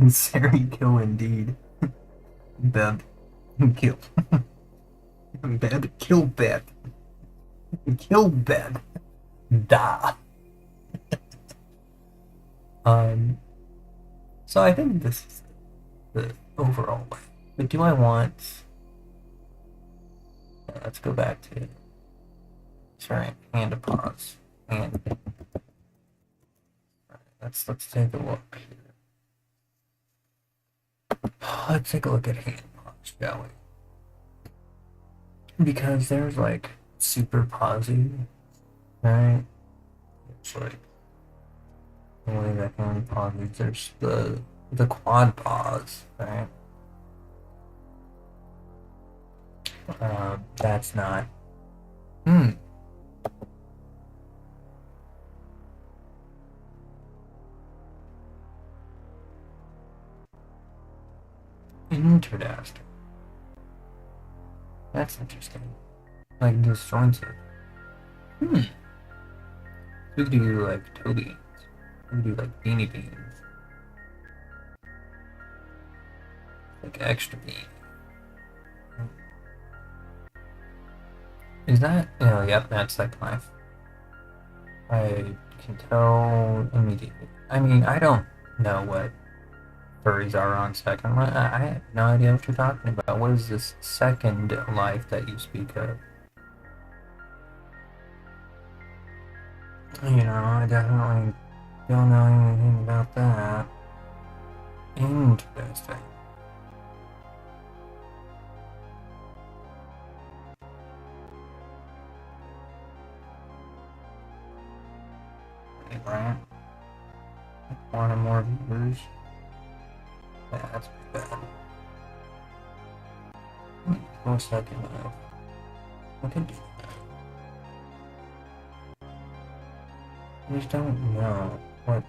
Sari kill indeed. Beb. Kill. Beb. Kill Beb. Kill Beb. Da. So I think this is the overall way. But do I want... let's go back to... Sorry, and a pause. And... Let's take a look here. Let's take a look at hand pause, shall we? Because there's like super pausey, right? It's like the way that hand pauses. There's the quad pause, right? That's not. Interesting. That's interesting. Like disjointed. We could do like toe beans. We could do like beanie beans. Like extra bean. Is that? Oh, yep, that's Second Life. I can tell immediately. I mean, I don't know what furries are on Second Life. I have no idea what you're talking about. What is this Second Life that you speak of? You know, I definitely don't know anything about that. Interesting. Right? One or more viewers. Yeah, that's pretty bad. One second. I can do that. I just don't know what.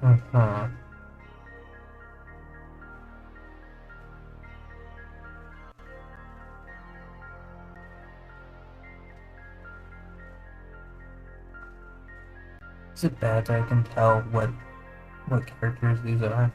Because is it bad that I can tell what characters these are?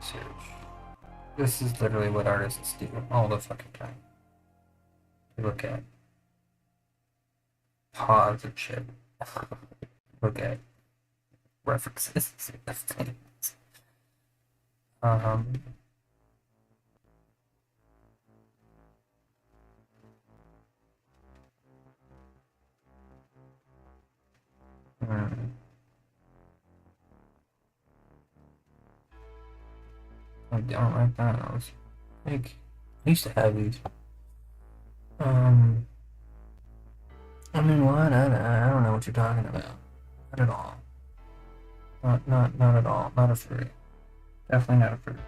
So this is literally what artists do all the fucking time. They look at pause and shit. look at references of things. I don't like those. Like, I used to have these. I mean, what? I don't know what you're talking about. Not at all. Not at all. Not a fruit. Definitely not a fruit.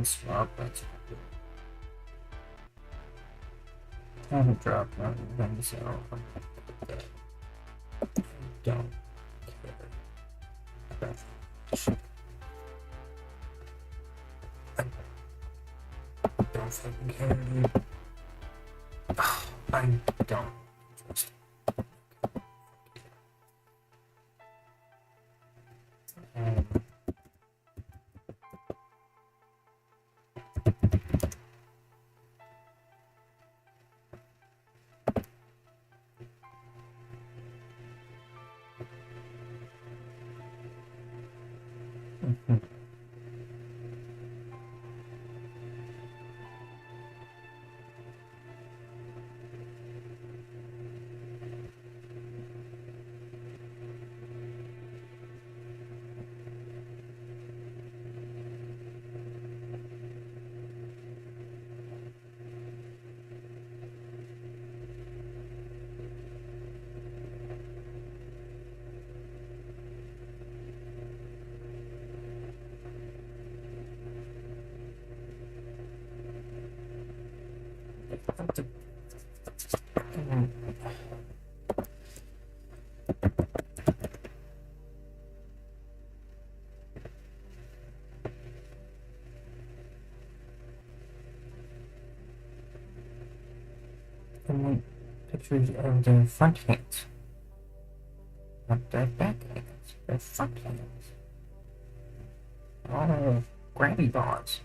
Swap, that's I haven't dropped on them, so don't care about shit. I don't fucking care, dude. I don't trust it. I want pictures of their front hands, not their back hands, their front hands. Oh, grabby bars.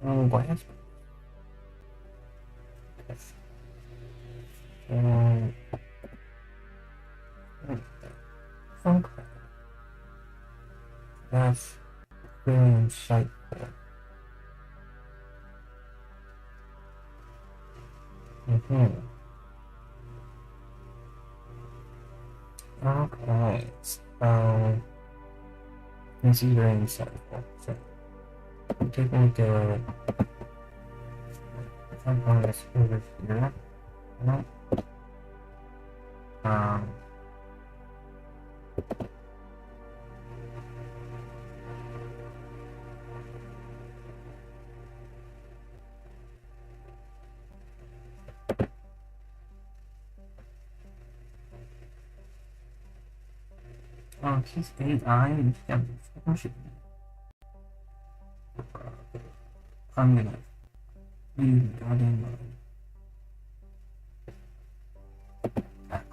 Oh, glass. Yes. Okay. That's really insightful. Okay, so this is very insightful. So I'm taking a look at something that's over here. No. Oh, she's AI. Yeah, I'm gonna leave the goddamn mind.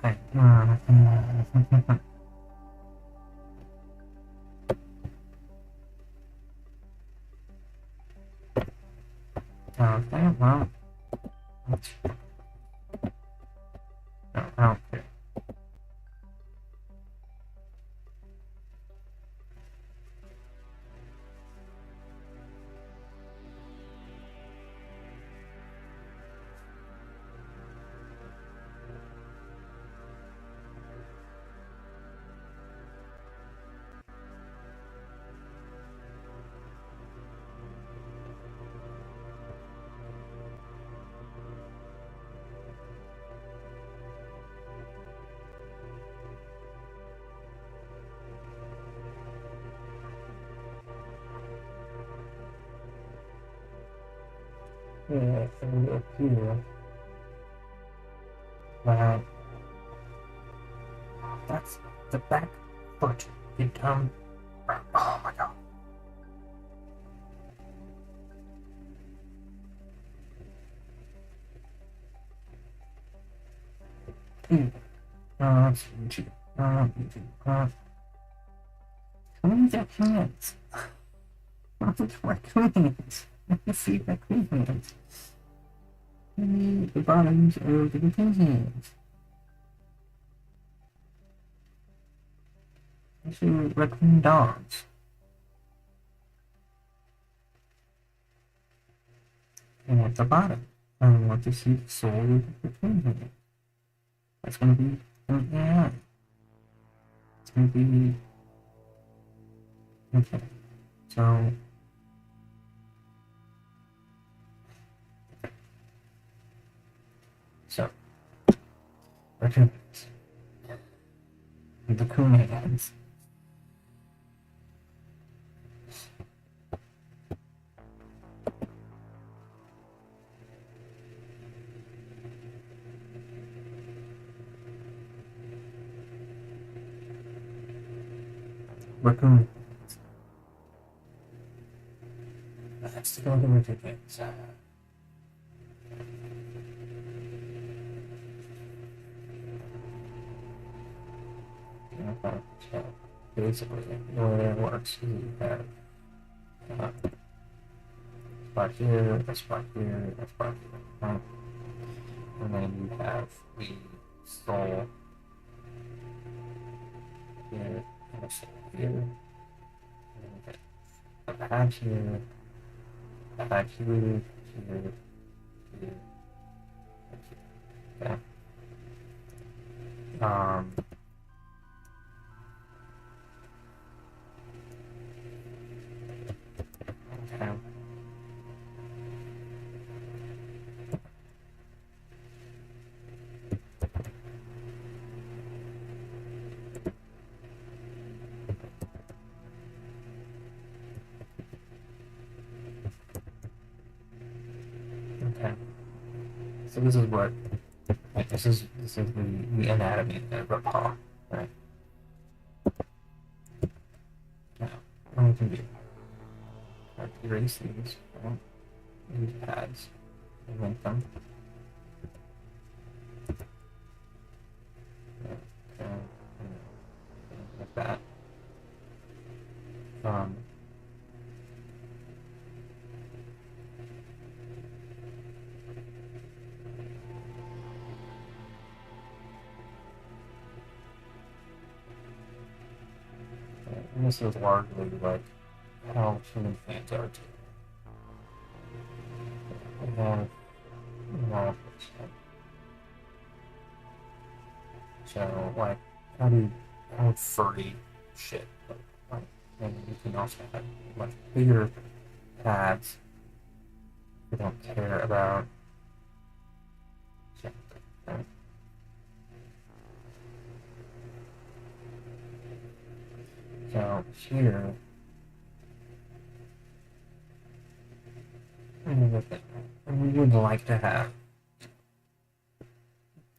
Okay, well, no, I don't care. Yeah, and up here. Wow. That's the back foot. You dumb. Oh my god. YouTube. YouTube. Where's your hands? Raccoons. I can see raccoon hands. The bottoms of the raccoon hands. I see raccoon dogs. And at the bottom, I want to see the soul of the raccoon hand. That's gonna be an AI. It's gonna be okay. So raccoons. The coon hands. Raccoon. Let's go to raccoons. Okay, so basically, the way it works is you have spot here, a spot here, a spot here, right? And then you have the soul here, and a soul here, and then a patch here, a patch here, here, here, and here. Okay. Okay. Okay. So this is what, like, this is the anatomy of a paw, right? Now, what we can do, erase these, right? These pads, and link them. Okay, like that. And this is largely like how human fans are too. And so like how furry shit. Like, and you can also have much bigger pads who don't care about something, right? So here, we would like to have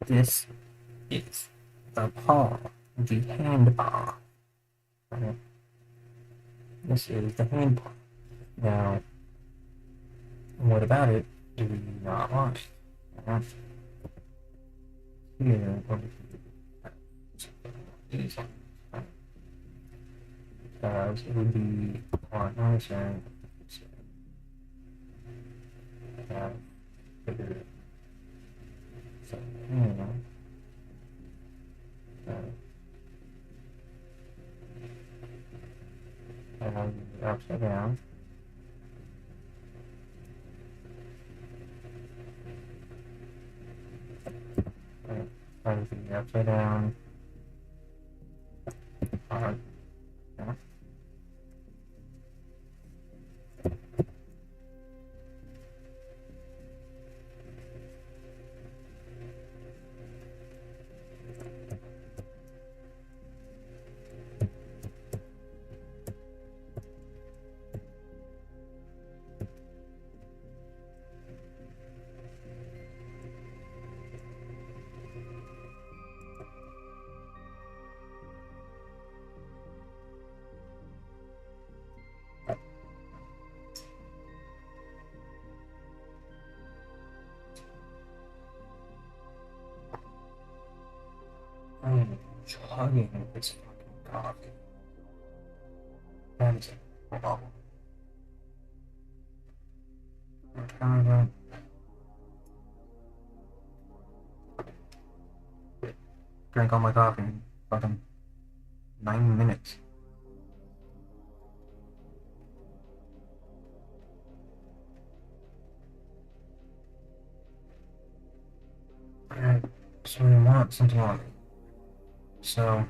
this is the paw, the hand paw. Right? This is the hand paw. Now, what about it do we not like? Here, these because it would be a lot nicer to have bigger so upside down. Everything upside down. Alright. Yeah. chugging this fucking coffee. That is a problem. What time is it? Drank all my coffee in fucking 9 minutes. Alright, so we want something on it. So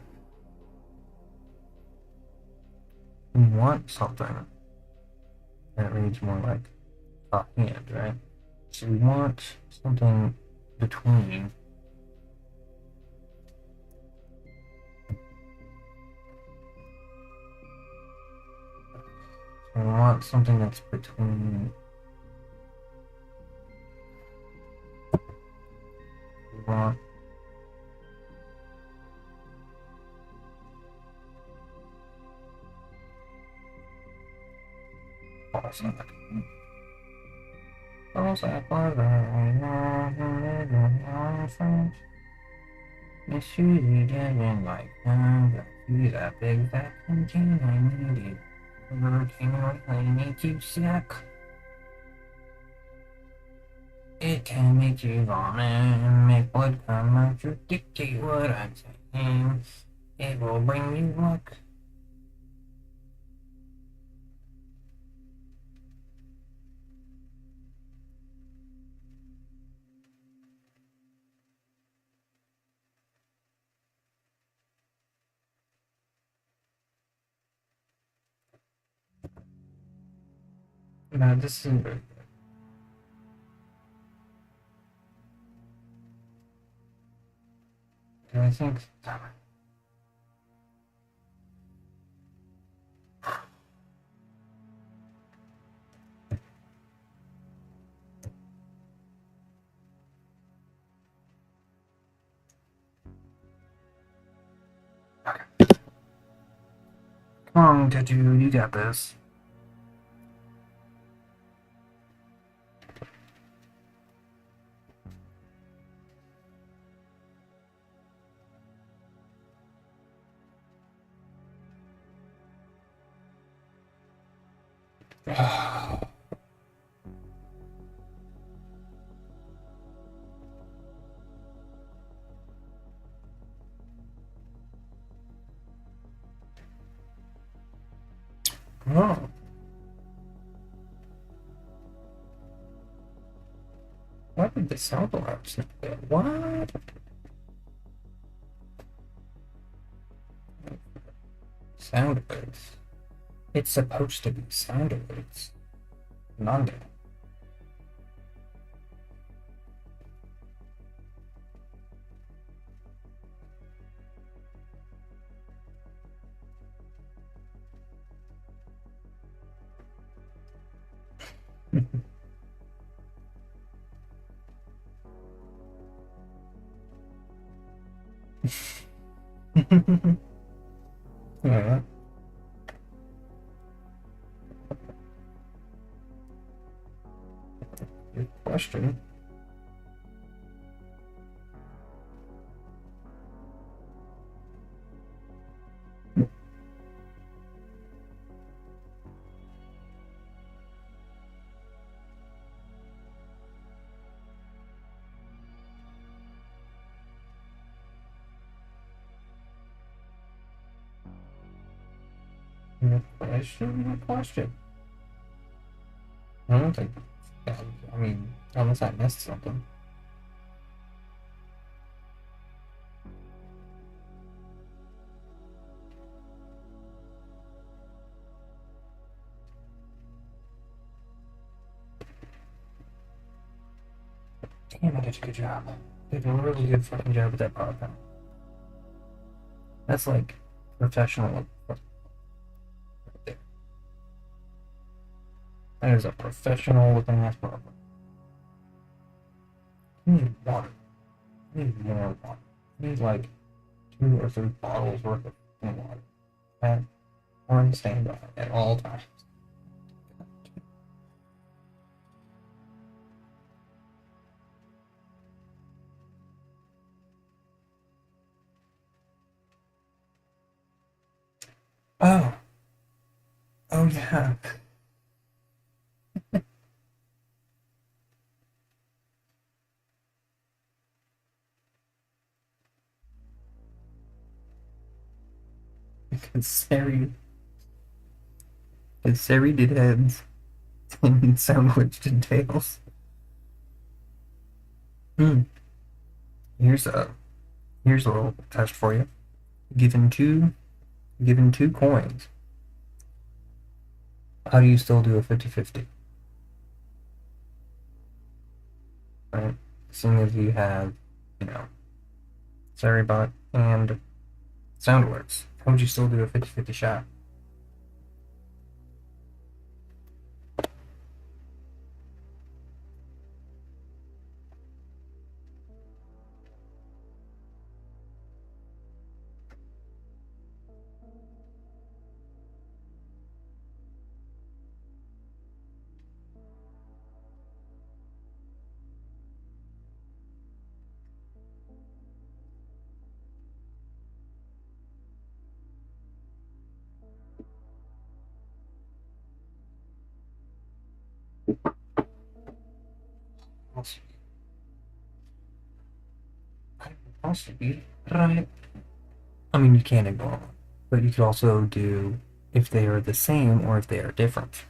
we want something that reads more like a hand, right? So we want something between we want something that's between we want It's usually getting like use that big vacuum cleaner I needed. I need to suck. It can make you vomit and make blood come out. You dictate what I'm saying. It will bring you luck. No, this isn't very good. I think. Okay. Come on, Tattoo, you got this. Oh. Why did the sound alarms not go? What? Sound alerts. It's supposed to be sound alerts. None. Yeah. Good question. Question. I don't think. I mean, unless I missed something. Damn, I did a good job. Did a really good fucking job with that power panel. That's like professional. Right there. That is a professional looking ass power panel. I need water. I need more water. I need like 2 or 3 bottles worth of water. And on standby at all times. Oh, oh yeah. Because Sari did heads and Soundwitch did tails. Hmm. Here's a here's a little test for you. Given two coins, how do you still do a 50-50? Right? Seeing as you have, you know, Saribot and Soundworks, how would you still do a 50-50 shot? Possibly, right? I mean, you can't ignore them, but you could also do if they are the same or if they are different.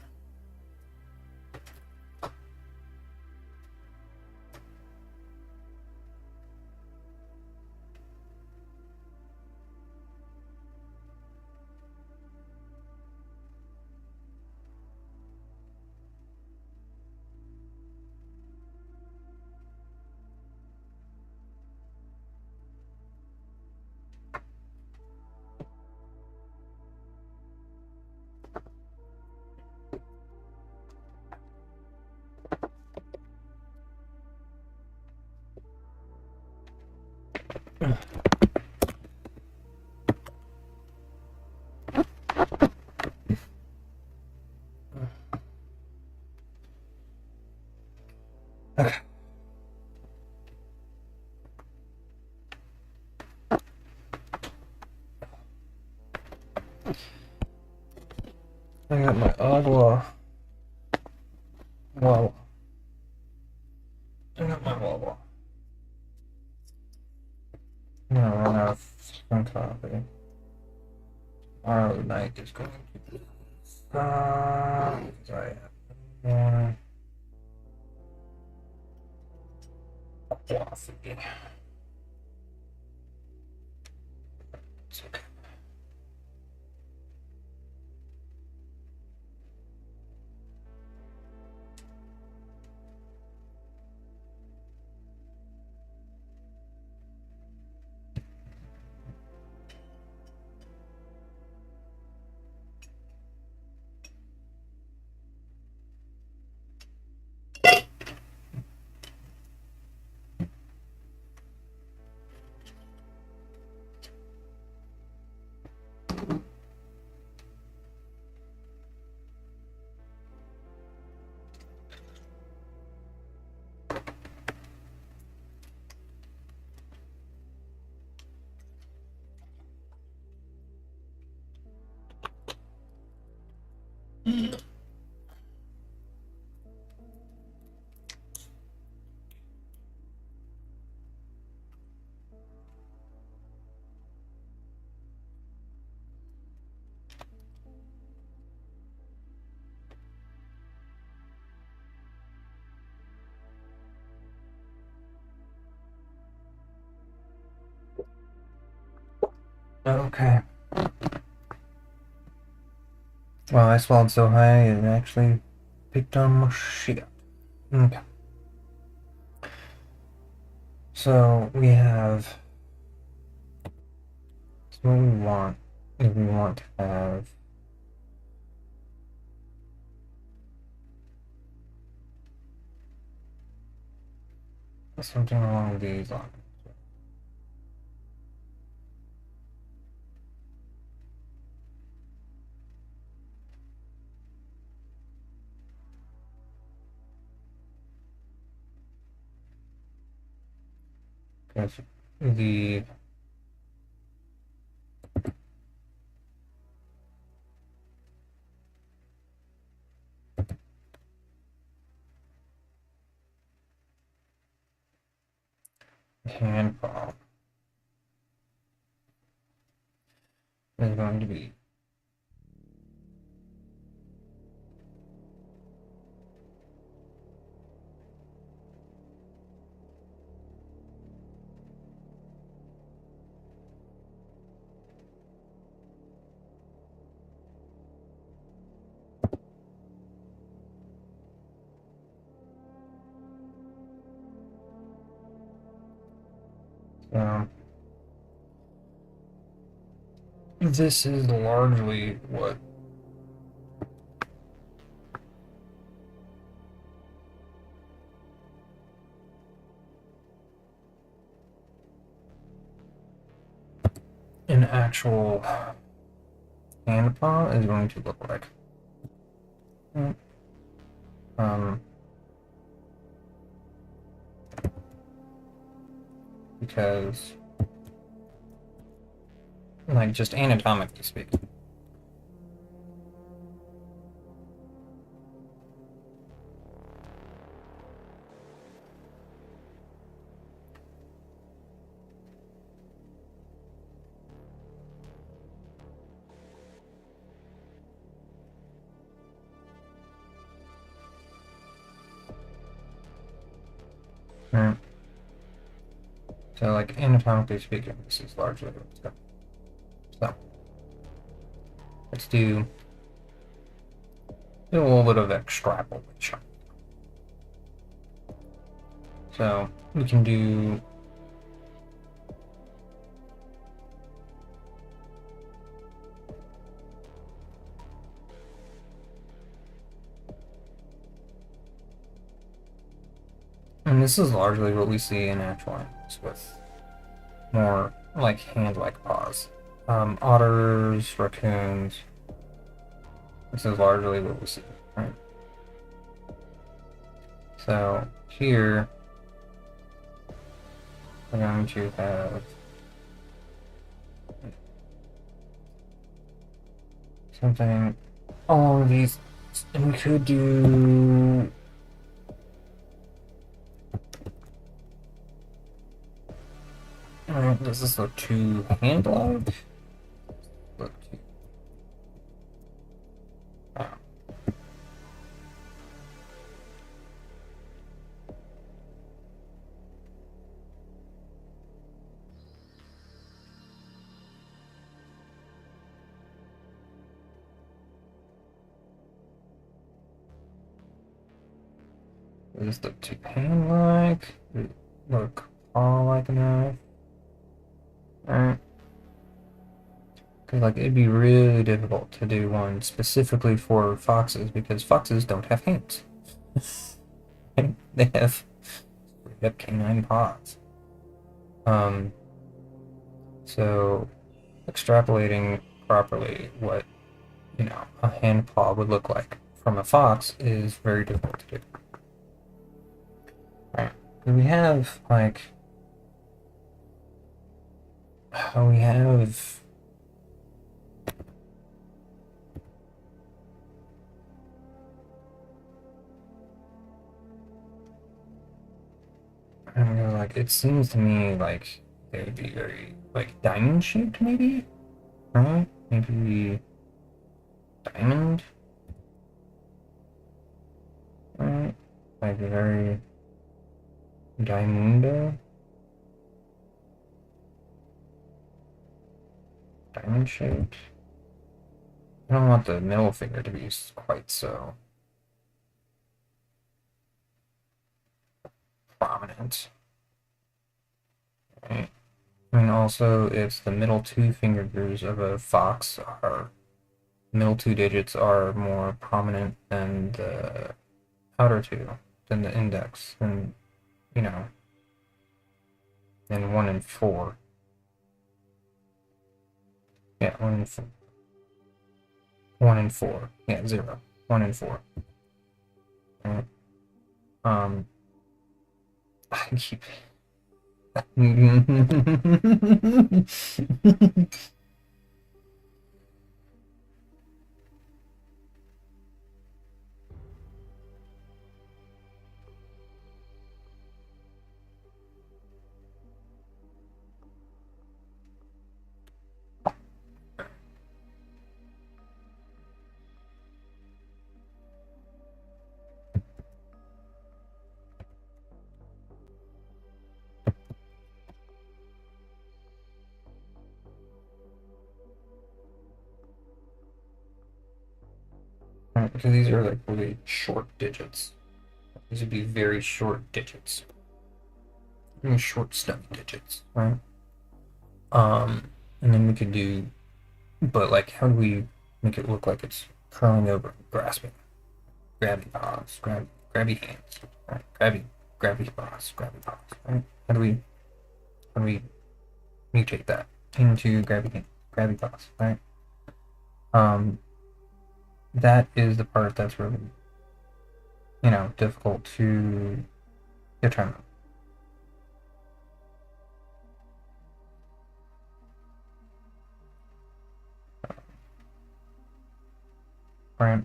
Okay. I got my agua. Wow. I got my Wawa. I'm gonna run out of some coffee. Tomorrow night is going to be because I have more coffee. It's okay. Okay. Well, I swallowed so high it actually picked on my shit. Okay. So we have. So what we want is we want to have something along these lines. Because the hand palm is going to be this is largely what an actual hand paw is going to look like. Because, like, just anatomically speaking, right? So, like, anatomically speaking, this is largely what it's got. So, let's do a little bit of extrapolation. So, we can do and this is largely what we see in actual animals with more like hand-like paws. Otters, raccoons. This is largely what we see, right? So here we're going to have something along these, and we could do does this look too hand-like? Look too... Does this look too hand-like? Does it look paw-like enough? Alright. Because, like, it'd be really difficult to do one specifically for foxes, because foxes don't have hands. They have straight-up canine paws. So, extrapolating properly what, you know, a hand paw would look like from a fox is very difficult to do. Right. We have, like, we have I don't know, like, it seems to me like they would be very, like, diamond shaped, maybe? Right? Maybe diamond? Right? Like, very diamundo? Diamond shaped? I don't want the middle finger to be quite so prominent. Right? I mean, also, if the middle two finger grooves of a fox are, middle two digits are more prominent than the outer two, than the index, then, you know, than 1 and 4. Yeah, 1 and 4. 1 and 4. Yeah, 0. 1 and 4. Right? I keep... right? Because these are like really short digits. These would be very short digits. Very short, stubby digits, right? And then we could do, but like, how do we make it look like it's curling over, grasping, grabby paws, grabby hands, right? Grabby paws, right? How do we mutate that into grabby paws, right? That is the part that's really, difficult to determine. Right?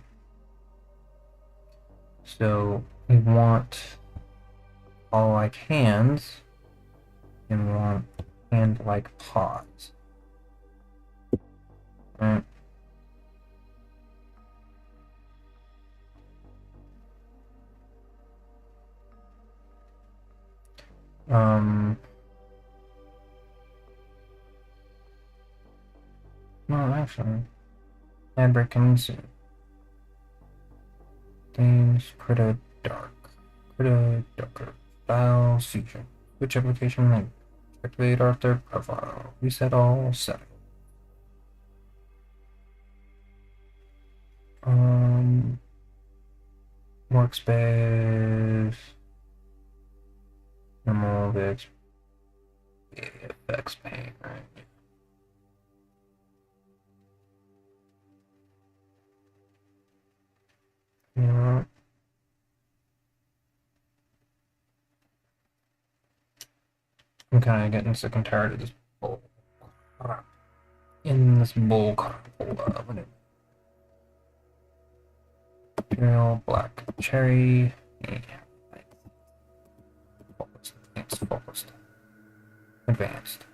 So we want all like hands and we want hand like paws. Right? No, actually, ad break coming soon. Things pretty dark. Pretty darker. Style fusion. Which application link? Activate our third profile. Reset all settings. Workspace. Normal bits. Effects pane, right? Yeah. I'm kind of getting sick and tired of this bull. In this bull crap. Imperial black cherry. Focused. Advanced.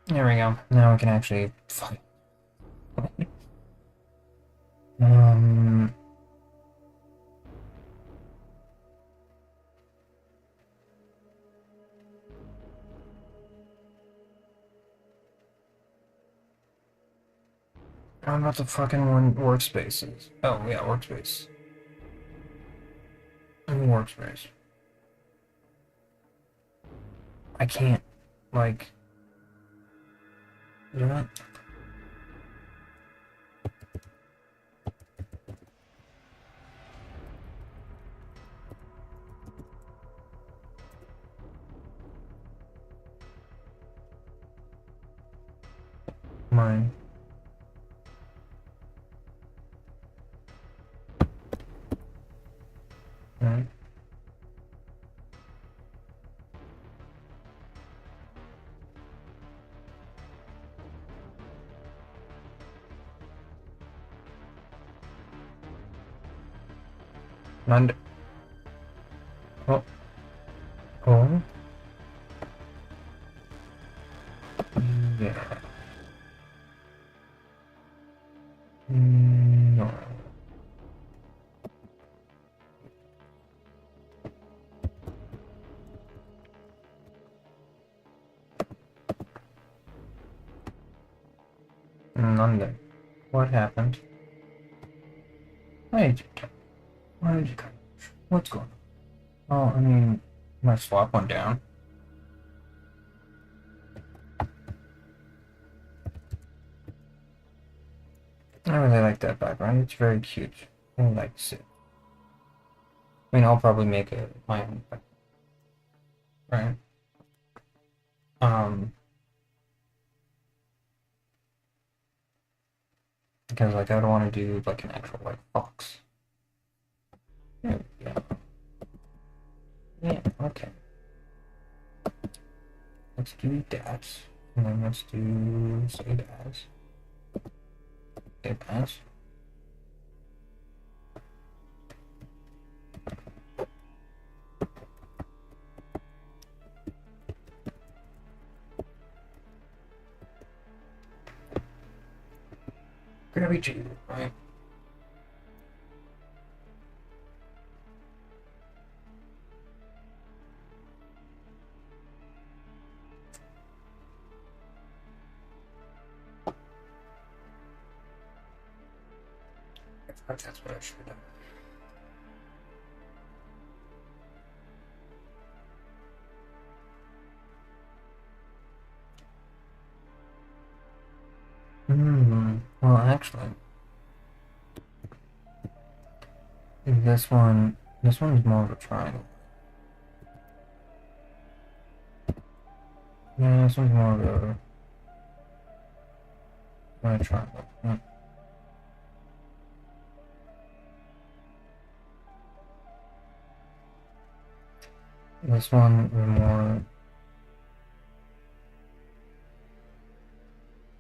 There we go. Now we can actually. How about the fucking one workspaces? Oh yeah, workspace. Workspace. I can't, like. Is that? Mine. Right. And. Oh. Oh. Yeah. No. None. What happened? Why did you cut? Why did you cut? What's going on? Oh, I mean, my swap went down. I really like that background. It's very cute. I like it. I mean, I'll probably make it my own, right? Because like I don't want to do like an actual like fox. Yeah. Yeah. Okay. Let's do that, and then let's do save as. Save as. Grabby 2, right? That's what I should have done. Well, actually, this one's more of a triangle. Yeah, this one's more of a triangle. Yeah. This one is more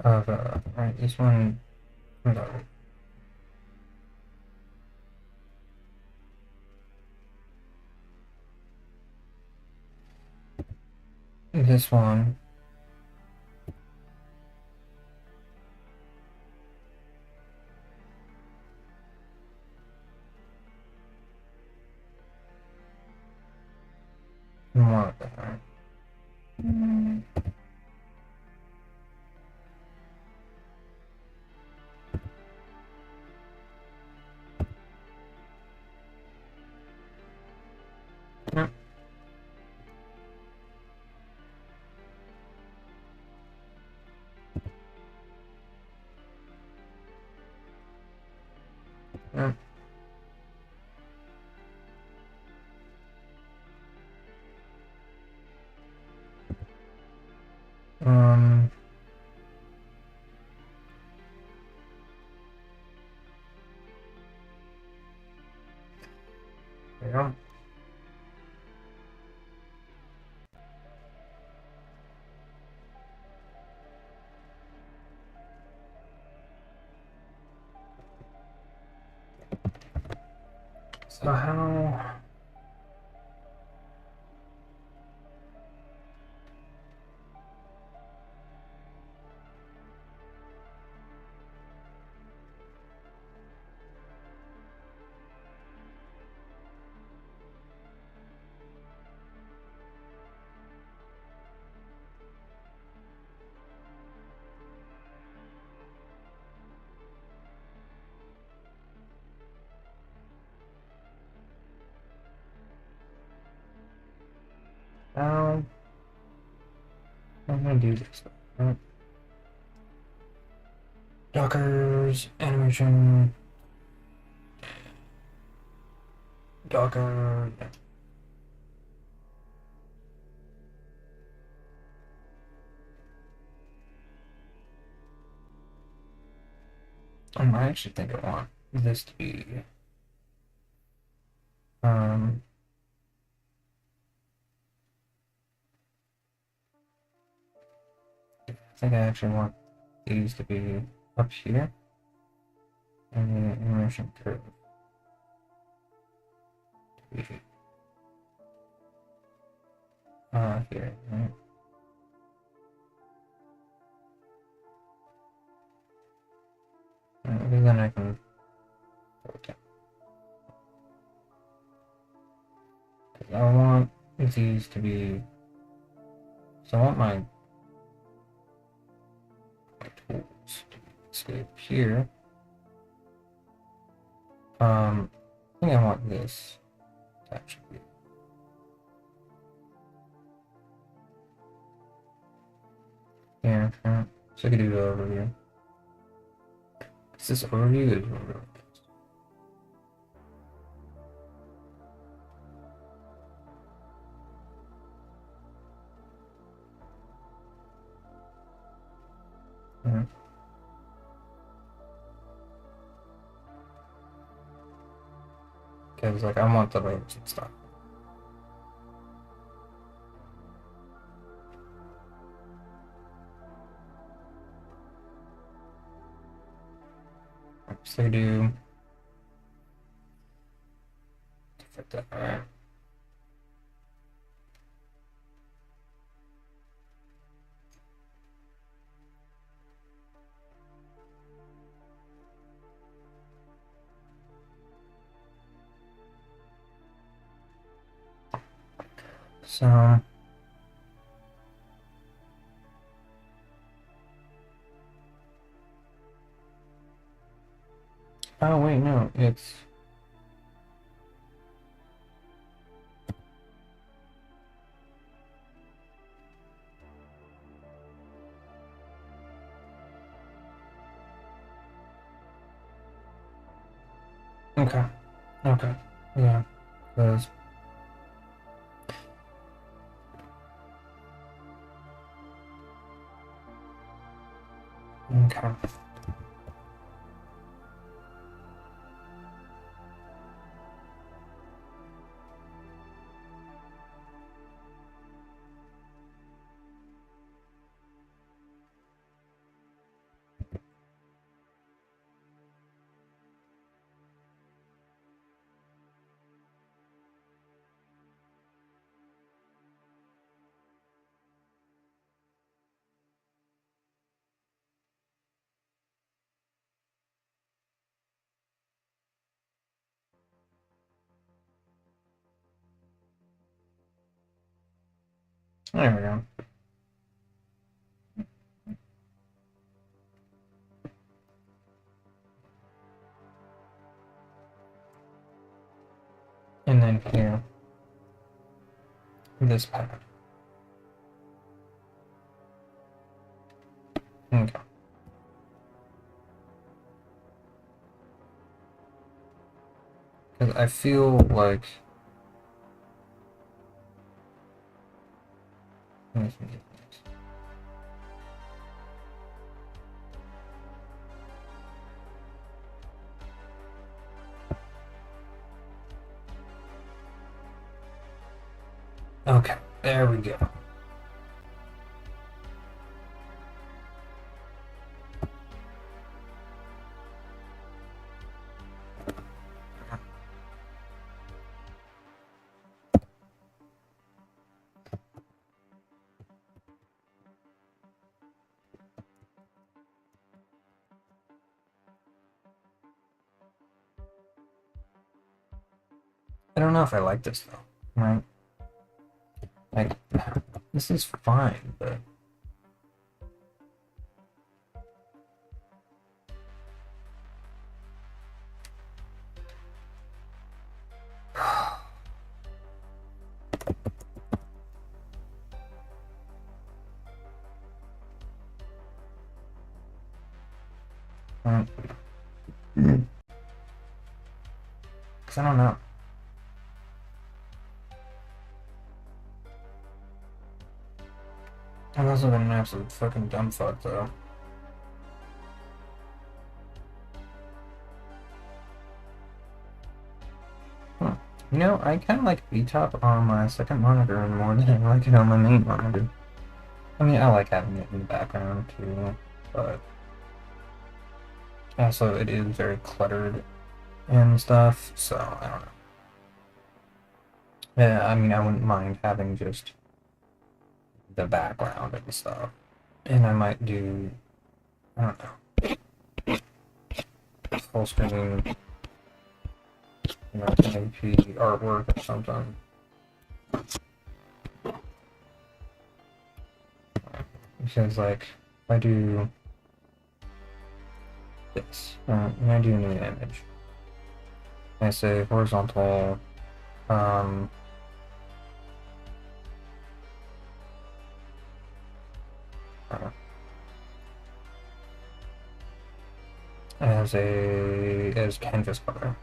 of a, right, this one, no. This one, more of that, right? Yep. Yep. Um, yeah. So how? How? I'm gonna do this. Right? Dockers, animation, Docker. Yeah. I actually think I want this to be um I think I actually want these to be up here and the animation curve to be here, right? Because then I can put it down. I want these to be, so I want my tools to be displayed here. I think I want this to actually be. Yeah, sure. So I could do the overview. Because this overview is really good. Because like I want the layers and stuff. So do like that. Alright. So, oh wait, no, it's okay. Okay, yeah, because okay. There we go. And then here, this pad. Okay. Because I feel like okay, there we go. I don't know if I like this though, right? Like, this is fine, but because I don't know. I've also been an absolute fucking dumb fuck though. You know, I kind of like VTOP on my second monitor more than I like it on my main monitor. I mean, I like having it in the background too, but also it is very cluttered and stuff, so I don't know. Yeah, I mean, I wouldn't mind having just the background and stuff. And I might do, I don't know, full screen, you know, 1080p artwork or something. Because, like, if I do this, and I do a new image, I say horizontal, as canvas color.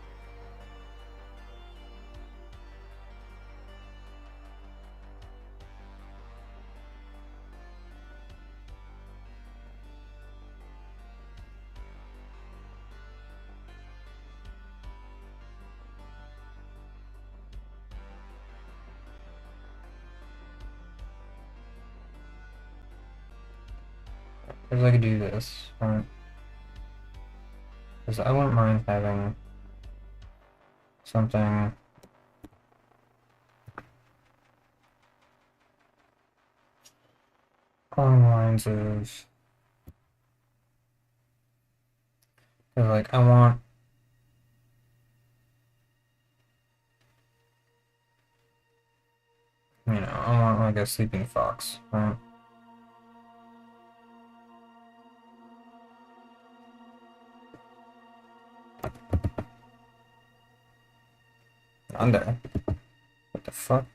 Because I could do this, right? Because I wouldn't mind having something along the lines of, like, I want, you know, like a sleeping fox, right? Under. What the fuck?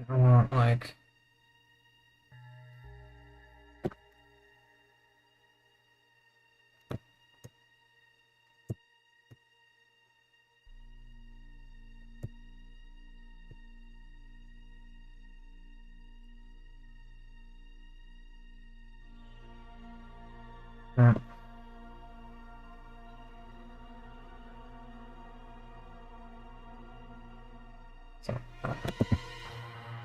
I want like so,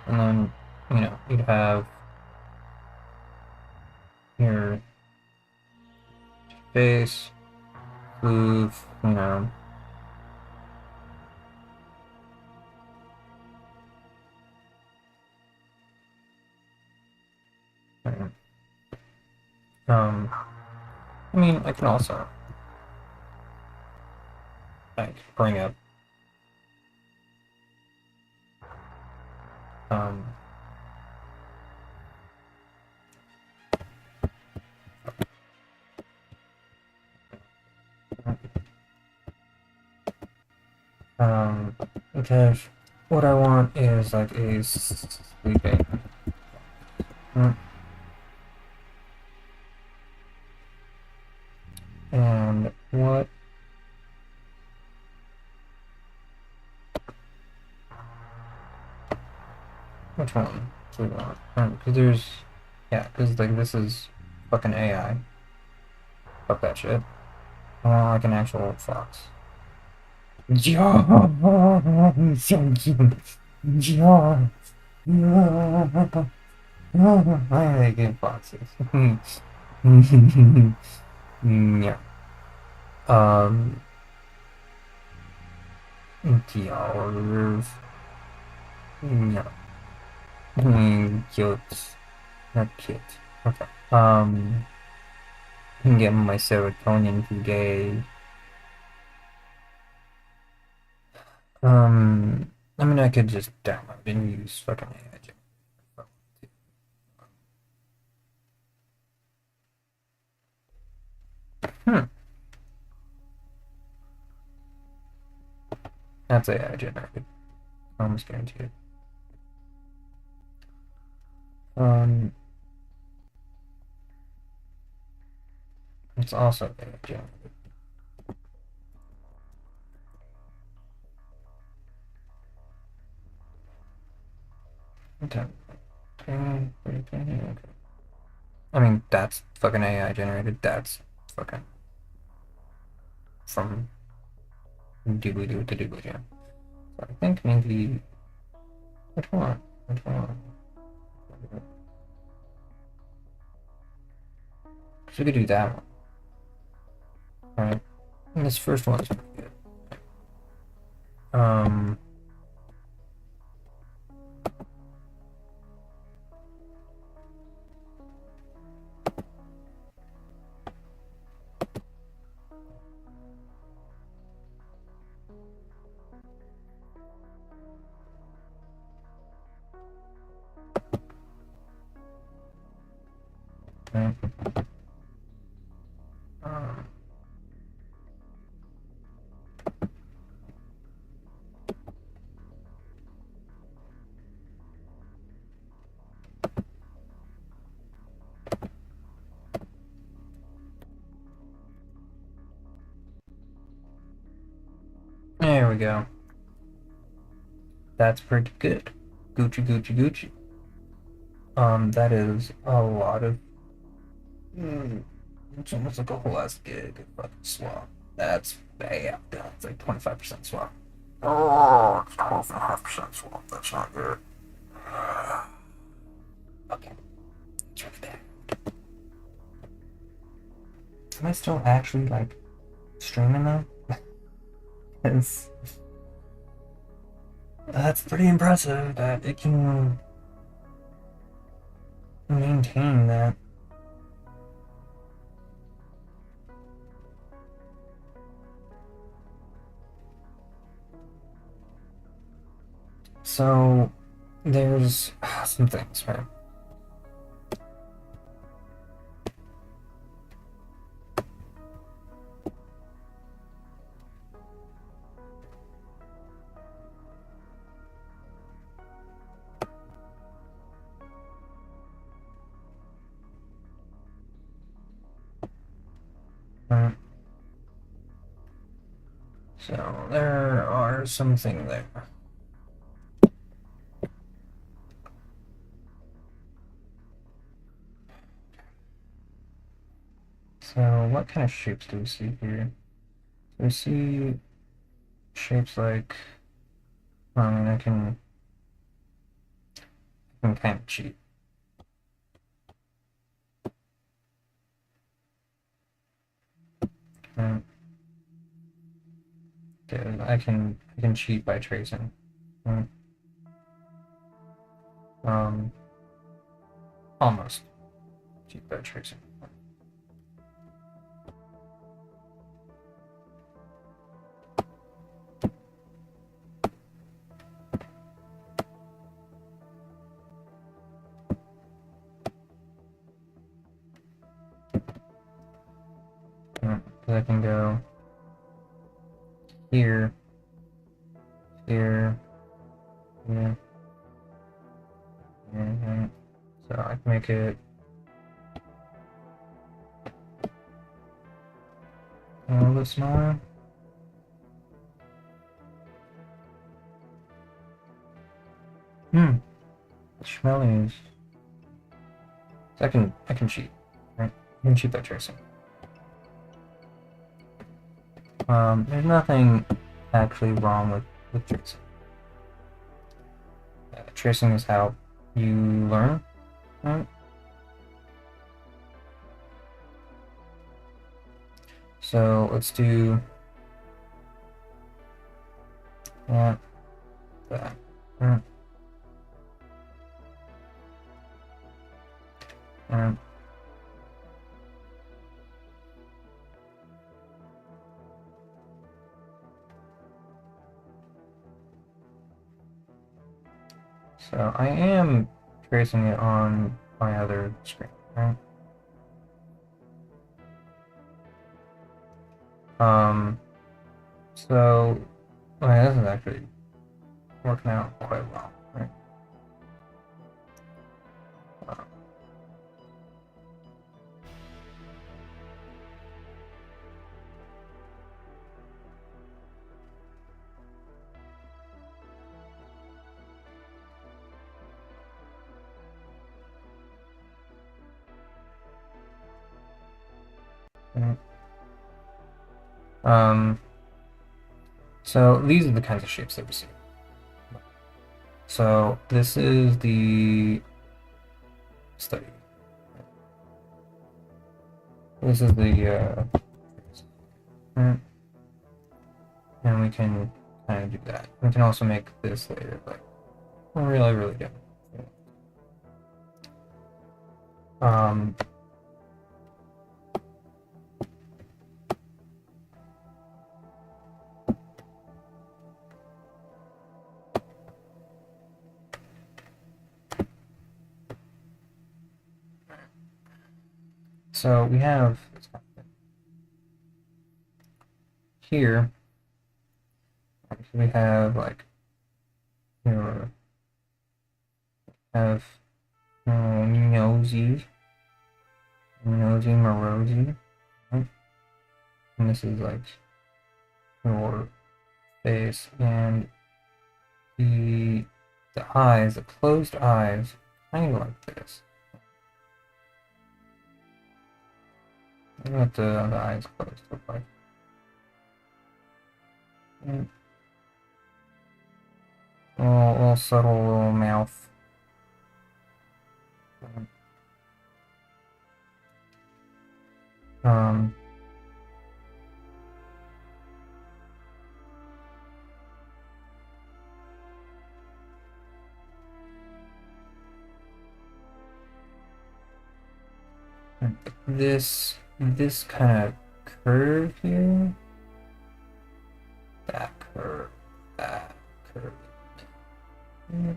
and then you'd have your face, move, I mean, I can also like bring up um because what I want is like a sleeping. And what? Which one do we want? Because there's, yeah, because like this is fucking AI. Fuck that shit. I want like an actual fox. Yeah, so cute. Yeah, I like game foxes. Yeah. Yours. Yeah. Cute. Not cute. Okay. Get my serotonin today. I mean, I could just download and use fucking AI. That's AI generated. Almost guaranteed. It's also AI generated. Okay. I mean, that's fucking AI generated. That's fucking from doobly doo to doobly jam. So I think maybe which one? Which one? So we could do that one. Alright. And this first one's pretty good. Okay. There we go. That's pretty good. Gucci, Gucci, Gucci. That is a lot of. It's almost like a whole ass gig of fucking swap. That's bad. It's like 25% swap. Oh, it's 12.5% swap. That's not good. Okay. It's really bad. Am I still actually like streaming though? Because That's pretty impressive that it can maintain that. So there's some things, right? Right. So there are something there. So what kind of shapes do we see here? We see shapes like, I mean, I can kind of cheat. Right? Okay, I can cheat by tracing. Right? Um, almost cheat by tracing. Right? I can go here, here, here, here, here. So I can make it a little bit smaller. Schmellies. So I can cheat, right? I can cheat by tracing. There's nothing actually wrong with tracing. Tracing is how you learn, right? So let's do that, that, that, that. So I am tracing it on my other screen, right? So this is actually working out quite well, right? Right. So these are the kinds of shapes that we see. So this is the study. This is the and we can kind of do that. We can also make this later, but we're really good. So we have here. We have like here have nosy, morosy, right? And this is like your face, and the eyes, the closed eyes, kind of like this. What the eyes closed look like. And little subtle little mouth. Um, this kind of curve here, that curve, that curve. Yep.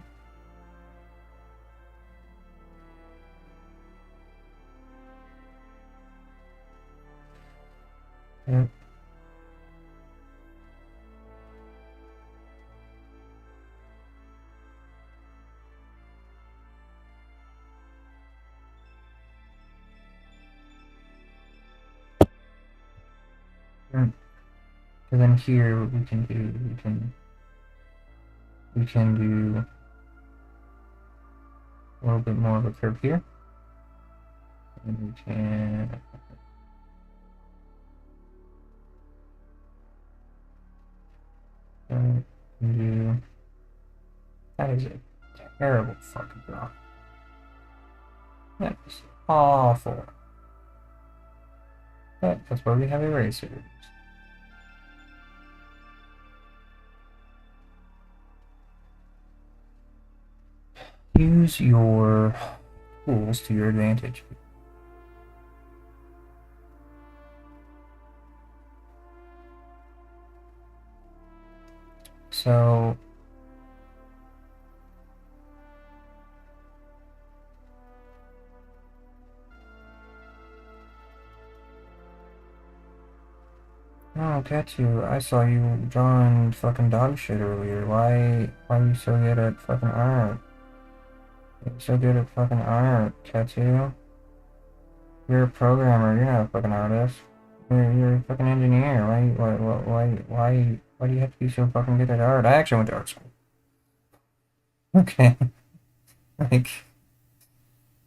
And then here what we can do, we can do a little bit more of a curve here. And we can do, that is a terrible fucking drawing. That is awful. But that's why we have erasers. Use your tools to your advantage. So oh, Katsu, I saw you drawing fucking dog shit earlier. Why are you so good at fucking art? You're so good at fucking art, Katsu. You're a programmer, you're not a fucking artist. You're a fucking engineer. Why do you have to be so fucking good at art? I actually went to art school. Okay. Like,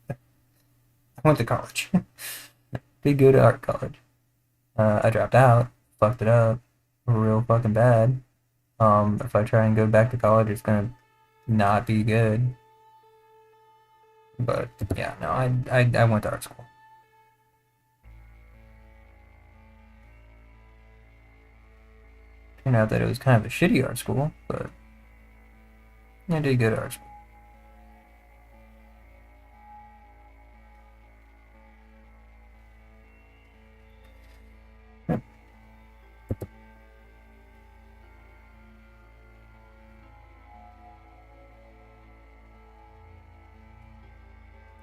I went to college. Be good at art college. I dropped out, fucked it up real fucking bad. If I try and go back to college, it's gonna not be good. But yeah, no, I went to art school. Turned out that it was kind of a shitty art school, but I did good at art school.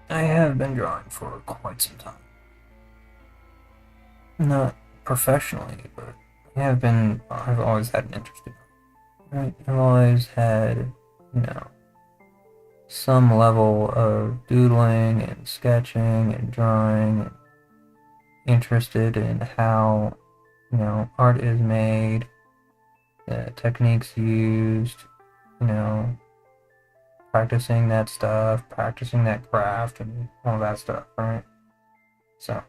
I have been drawing for quite some time. Not professionally, but I've always had an interest in it. Right? I've always had, some level of doodling and sketching and drawing and interested in how, art is made, the techniques used, practicing that stuff, practicing that craft, and all that stuff, right? So,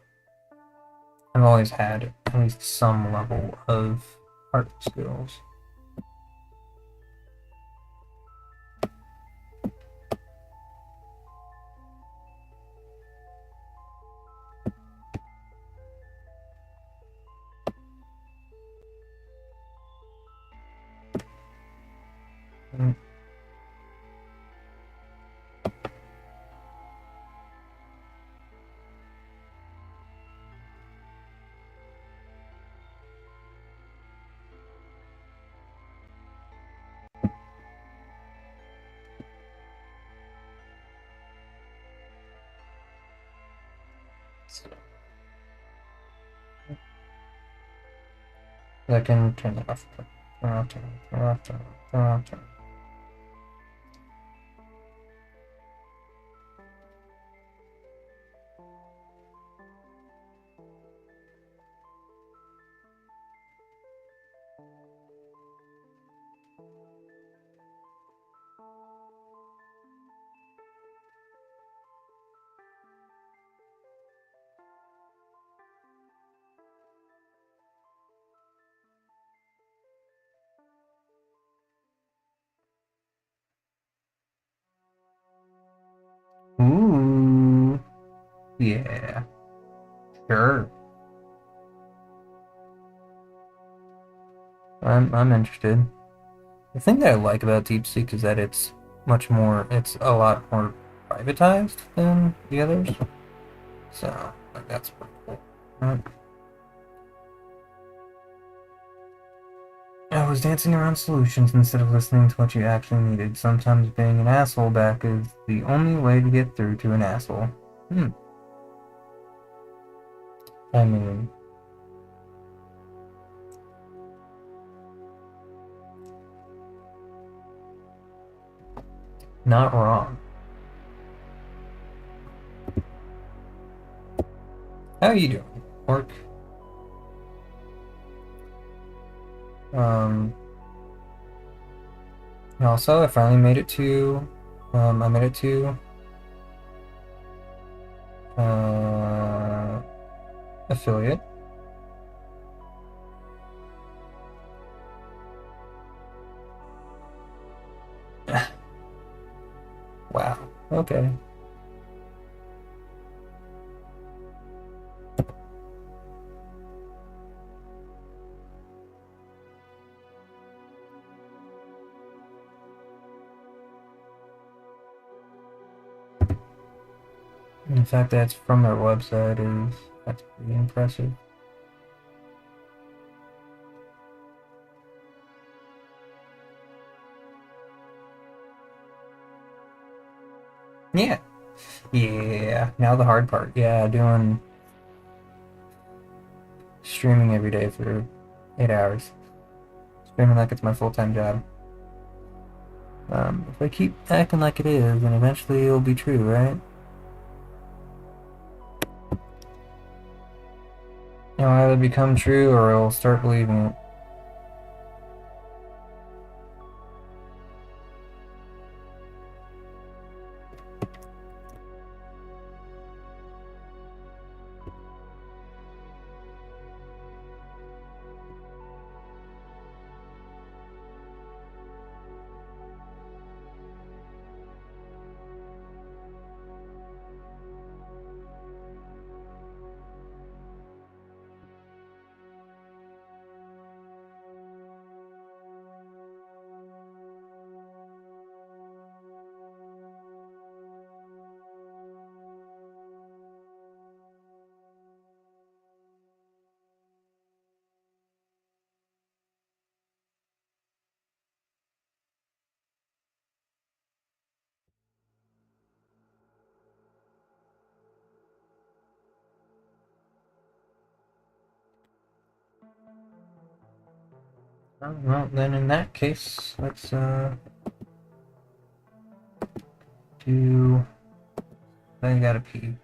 I've always had at least some level of art skills. I can turn it off. Turn off. Ooh, yeah, sure. I'm interested. The thing that I like about DeepSeek is that it's a lot more privatized than the others. So, like that's pretty cool. Right. I was dancing around solutions instead of listening to what you actually needed. Sometimes being an asshole back is the only way to get through to an asshole. I mean, not wrong. How are you doing? Work? And also, I finally made it to, I made it to, affiliate. Wow. Okay. And the fact that it's from their website that's pretty impressive. Yeah. Yeah. Now the hard part. Yeah, doing streaming every day for 8 hours. Streaming like it's my full-time job. If I keep acting like it is, then eventually it'll be true, right? It'll either become true or I'll start believing it. Well, then in that case, let's do... I gotta pee.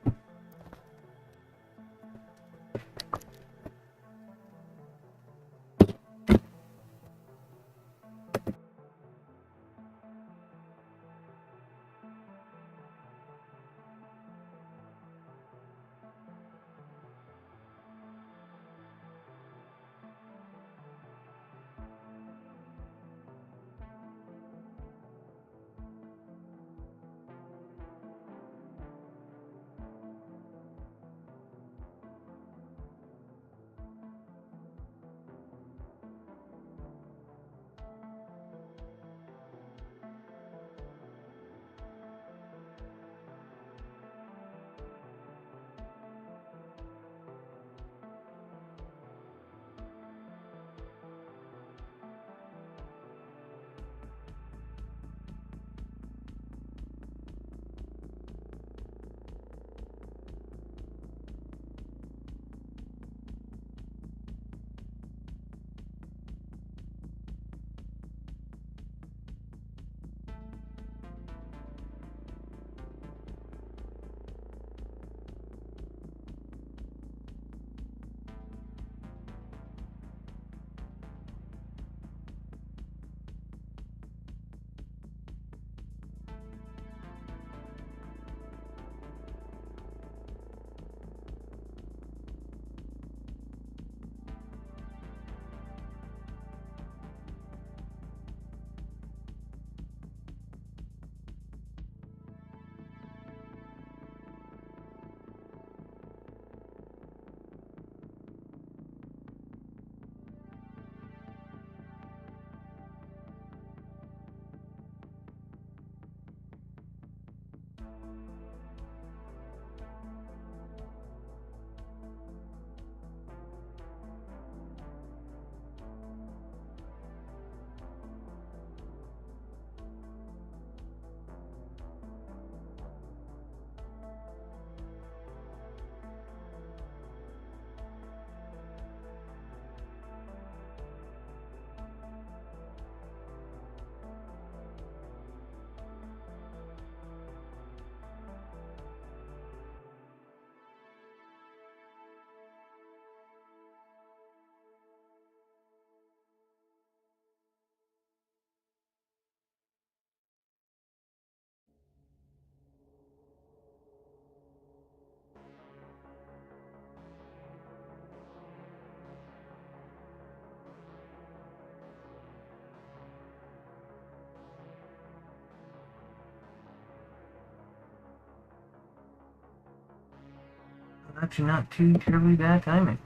Actually, not too terribly bad timing.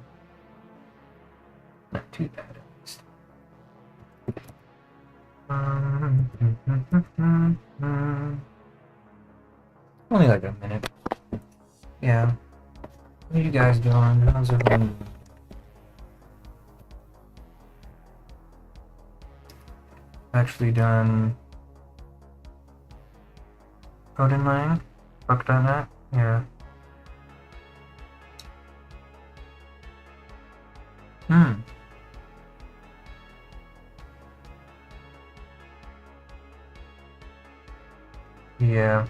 Not too bad, at least. Only like a minute. Yeah. What are you guys doing? How's everyone doing? Actually done code inline? Fucked on that? Yeah. Hmm. Yeah.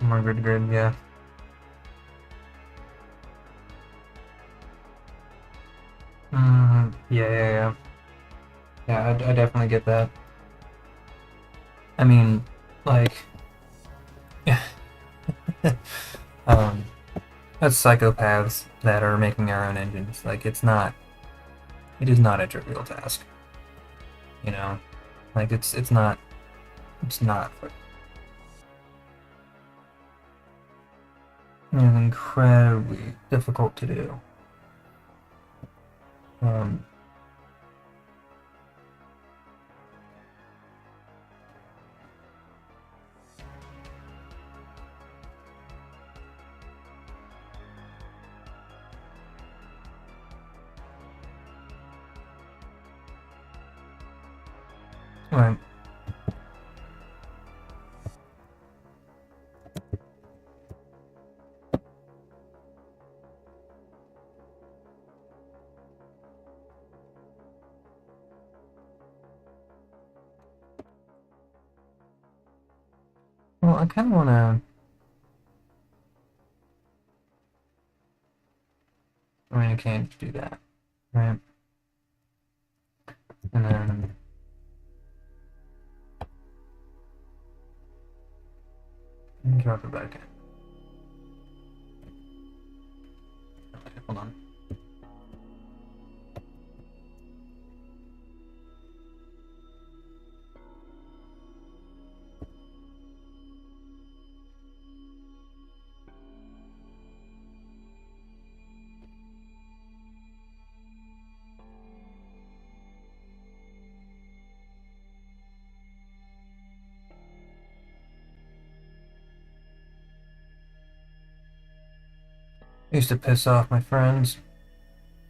More good, yeah. Yeah. Yeah, I definitely get that. I mean, like, um, that's psychopaths that are making our own engines. Like, it is not a trivial task. You know, like it's not it's incredibly difficult to do. Um, right. Well, I kind of want to. I mean, I can't do that, right? And then drop it back in. Okay, hold on. I used to piss off my friends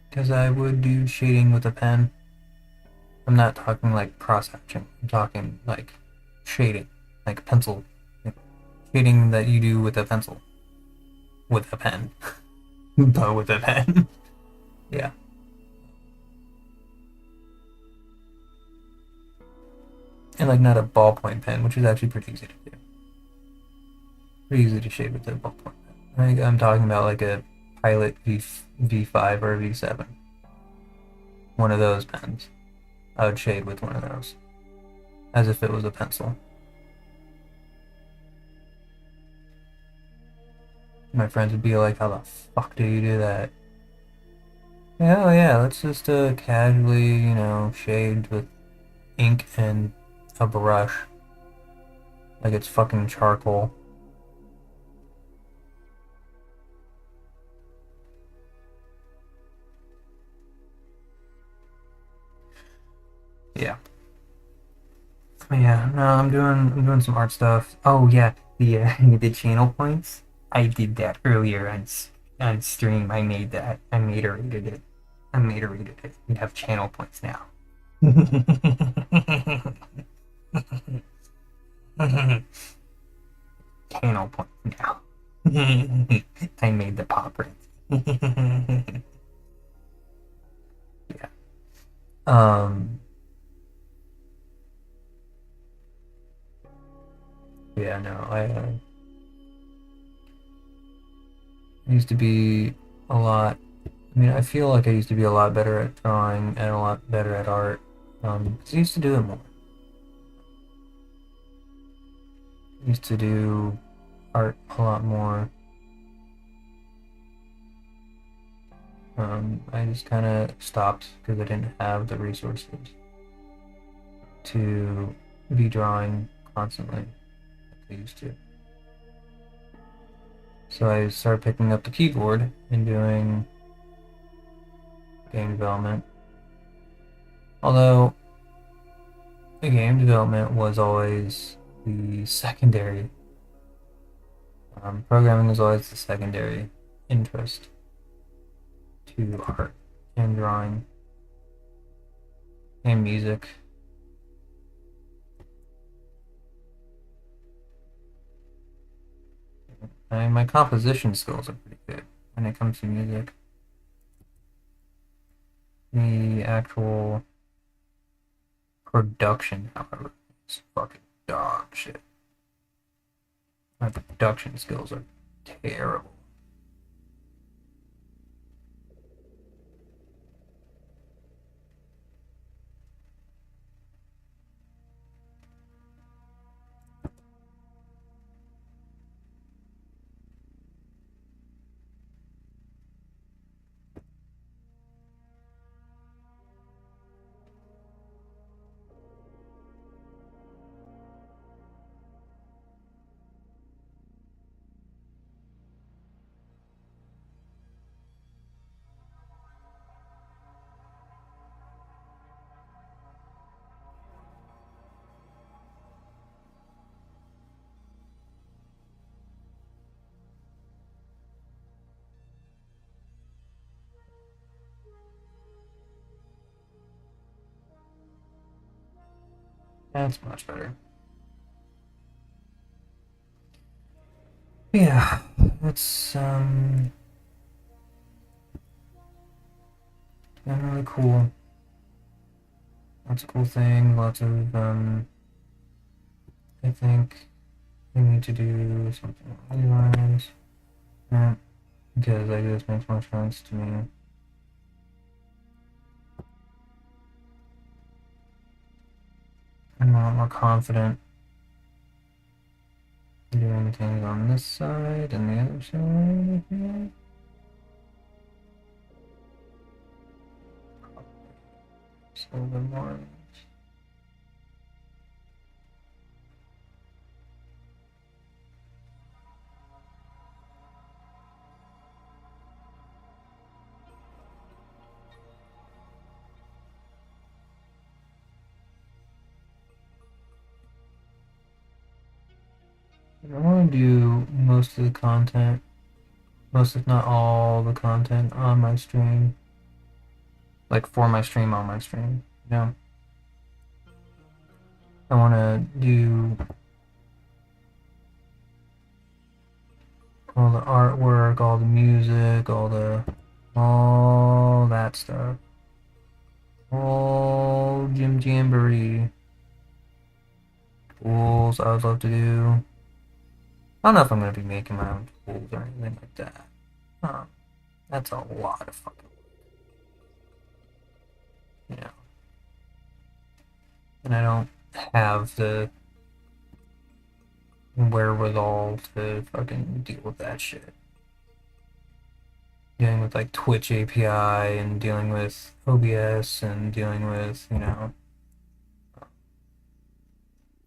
because I would do shading with a pen. I'm not talking like cross hatching. I'm talking like shading, like pencil, like shading that you do with a pencil, with a pen, but with a pen. Yeah. And like not a ballpoint pen, which is actually pretty easy to do. Pretty easy to shade with a ballpoint pen. I'm talking about like a Pilot V5 or a V7. One of those pens. I would shade with one of those, as if it was a pencil. My friends would be like, "How the fuck do you do that?" Yeah, oh yeah, let's just casually, shade with ink and a brush, like it's fucking charcoal. Yeah. Yeah, no, I'm doing some art stuff. Oh yeah, the the channel points. I did that earlier on stream. I made that. I moderated it. I moderated it. We have channel points now. Channel points now. I made the pop print. Yeah. Yeah. No. I used to be a lot. I mean, I feel like I used to be a lot better at drawing and a lot better at art. 'Cause I used to do it more. I used to do art a lot more. I just kind of stopped because I didn't have the resources to be drawing constantly like I used to. So I started picking up the keyboard and doing game development. Although the game development was always the secondary. Programming was always the secondary interest to art and drawing and music. I mean, my composition skills are pretty good when it comes to music. The actual production, however, is fucking dog shit. My production skills are terrible. That's much better. Yeah, it's been really cool. Lots of cool things, lots of I think we need to do something along these lines. Yeah, because like this makes more sense to me. I'm a lot more confident doing things on this side and the other side. Yeah. Just a little bit more. I want to do most of the content, most if not all the content on my stream. Like for my stream on my stream, you know? I want to do all the artwork, all the music, all that stuff. All Jim Jamboree tools I would love to do. I don't know if I'm going to be making my own tools or anything like that. That's a lot of fucking, you know. And I don't have the wherewithal to fucking deal with that shit. Dealing with like Twitch API and dealing with OBS and dealing with, you know,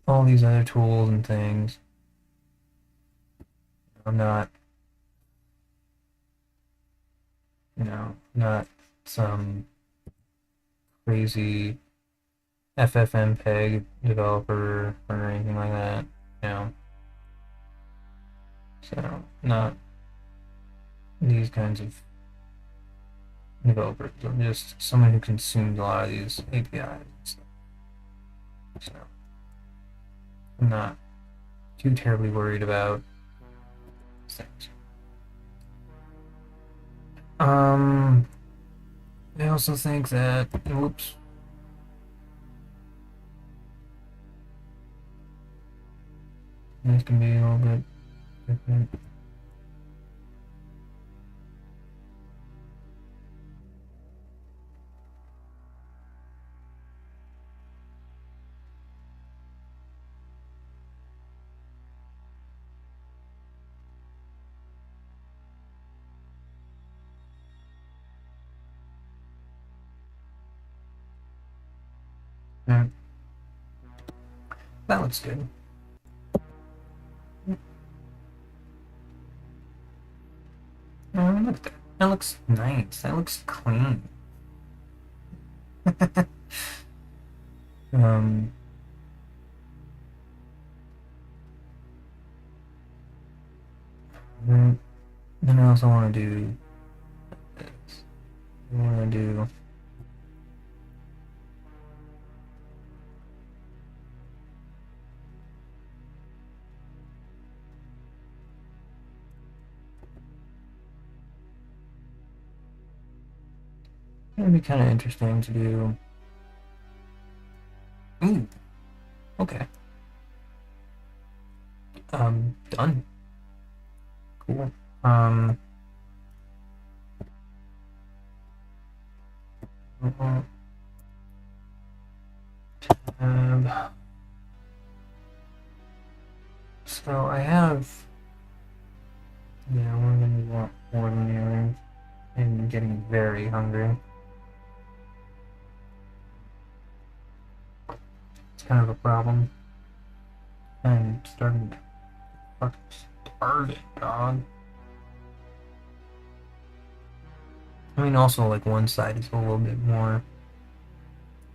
all these other tools and things. I'm not, you know, not some crazy FFmpeg developer or anything like that, you know. So, not these kinds of developers. I'm just someone who consumes a lot of these APIs and stuff. So, I'm not too terribly worried about things. I also think that, whoops. This can be a little bit different. Yeah. That looks good. look at that. That looks nice. That looks clean. um, then I also want to do this. I want to do it'd be kind of interesting to do. Ooh, okay. Done. Cool. So I have, yeah, we're gonna want ordinary and getting very hungry. It's kind of a problem. I'm starting to fucking starve it, dog. I mean, also, like, one side is a little bit more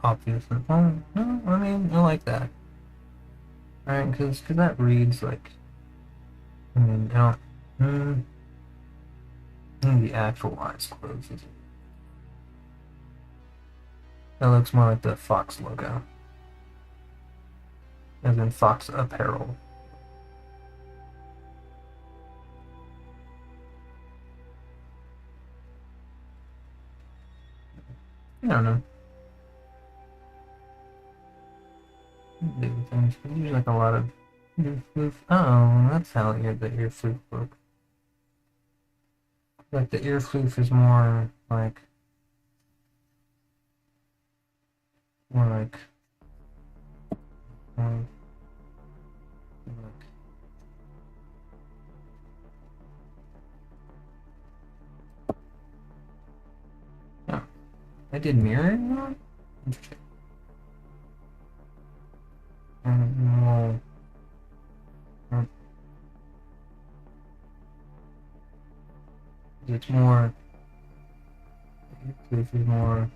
obvious. And, oh, no, I mean, I like that. Alright, because that reads like, I mean, I don't, the actual eyes closed. That looks more like the Fox logo. As in Fox Apparel. I don't know. Big things. There's like a lot of ear floof. Oh, that's how the ear floof look. Like the ear floof is more like more like like oh, I did mirroring wrong? Interesting. Well, it's more this is more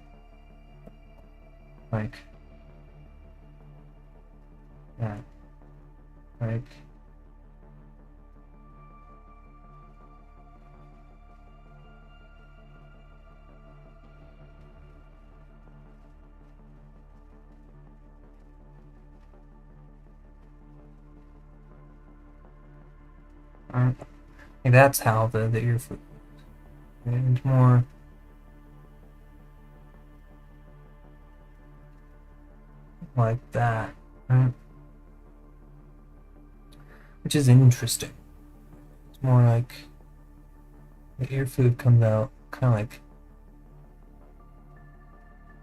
like that. Like like that's how the ear flute. It's more like that, right? Which is interesting. It's more like the ear flute comes out kind of like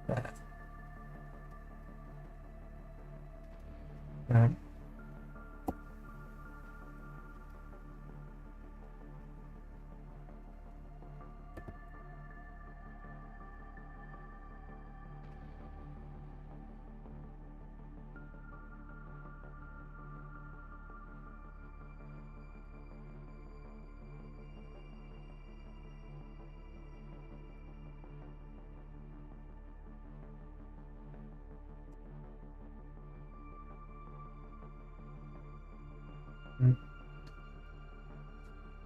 that, right?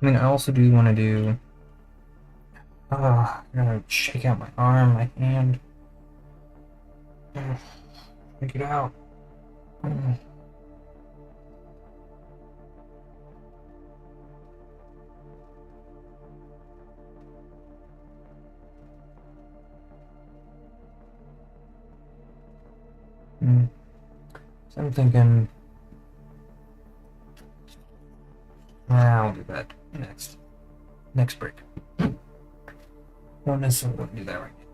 I mean, I also do want to do. I gotta shake out my arm, my hand. Shake it out. So I'm thinking. I'll do that next break. Don't necessarily want to do that right now.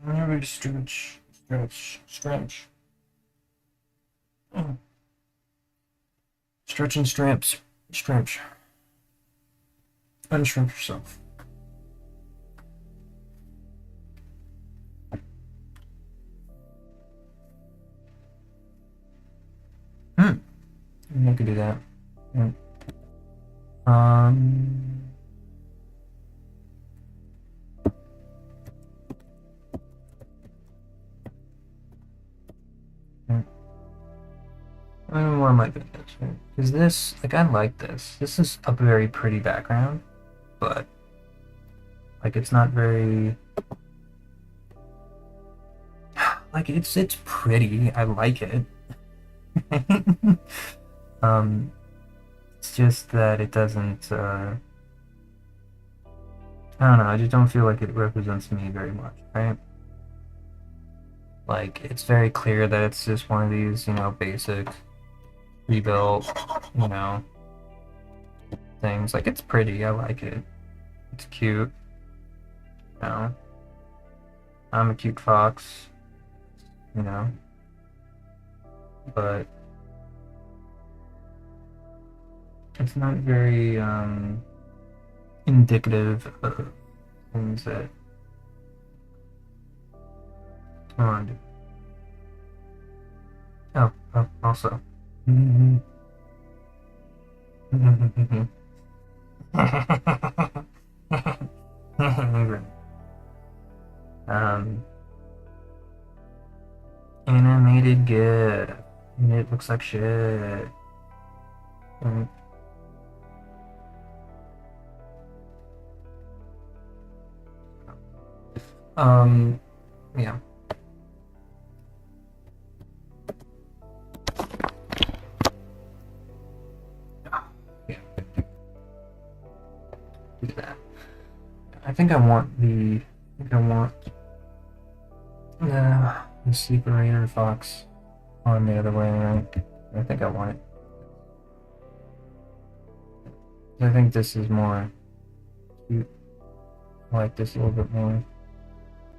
Really stretch. Oh. Stretch and stretch. Unshrimp yourself. I could do that. Yeah. Where am I doing this? Because this, like, I like this. This is a very pretty background, but like, it's not very. Like, it's pretty. I like it. It's just that it doesn't. I don't know. I just don't feel like it represents me very much, right? Like, it's very clear that it's just one of these, basic rebuilt, things. Like, it's pretty. I like it. It's cute. I'm a cute fox, but it's not very indicative of things that come on, dude. Oh, also. Animated GIF. And it looks like shit. Yeah. Do that. I think I want the sleeper raider fox on the other way around. I think I want it. I think this is more cute. I like this a little bit more.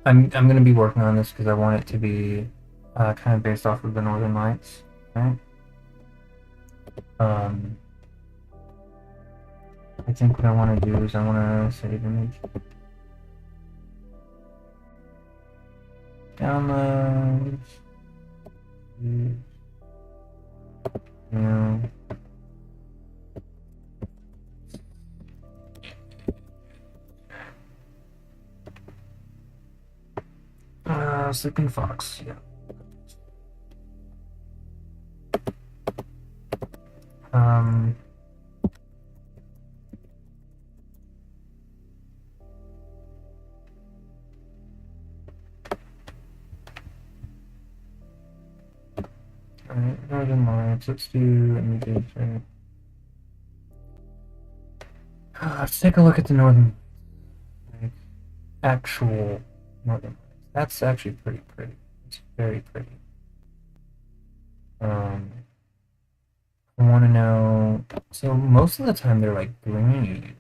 I'm gonna be working on this because I want it to be kind of based off of the Northern Lights, right? I think what I want to do is I want to save image. Downloads. Sleeping Fox, yeah. Alright, Northern Lights, let's do images, right? Let's take a look at the Northern, like, actual Northern Lights. That's actually pretty pretty. It's very pretty. I want to know. So most of the time they're like green.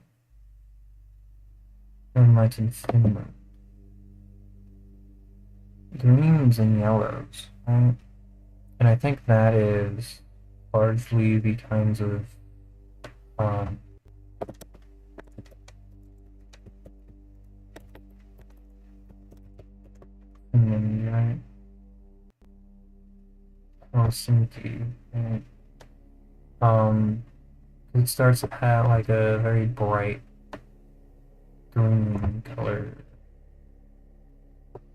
Northern Lights in Finland. Greens and yellows, right? And I think that is largely the kinds of right? Helsinki, right? It starts at like a very bright green color,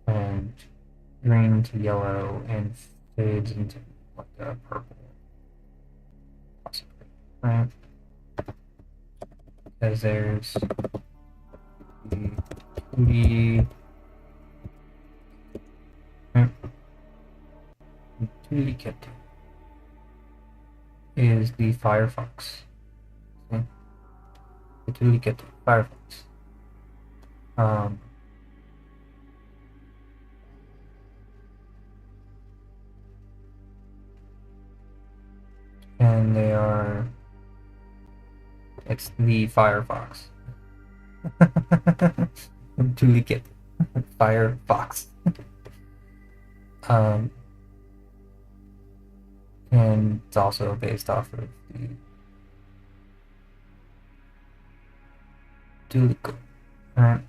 and green to yellow, and fades into like a purple, possibly, right? Because there's the Tuliket is the Firefox. Okay? The Tuliket Firefox. And they are. It's the Firefox. Tuliket. Firefox. um, and it's also based off of the Duliko. Alright.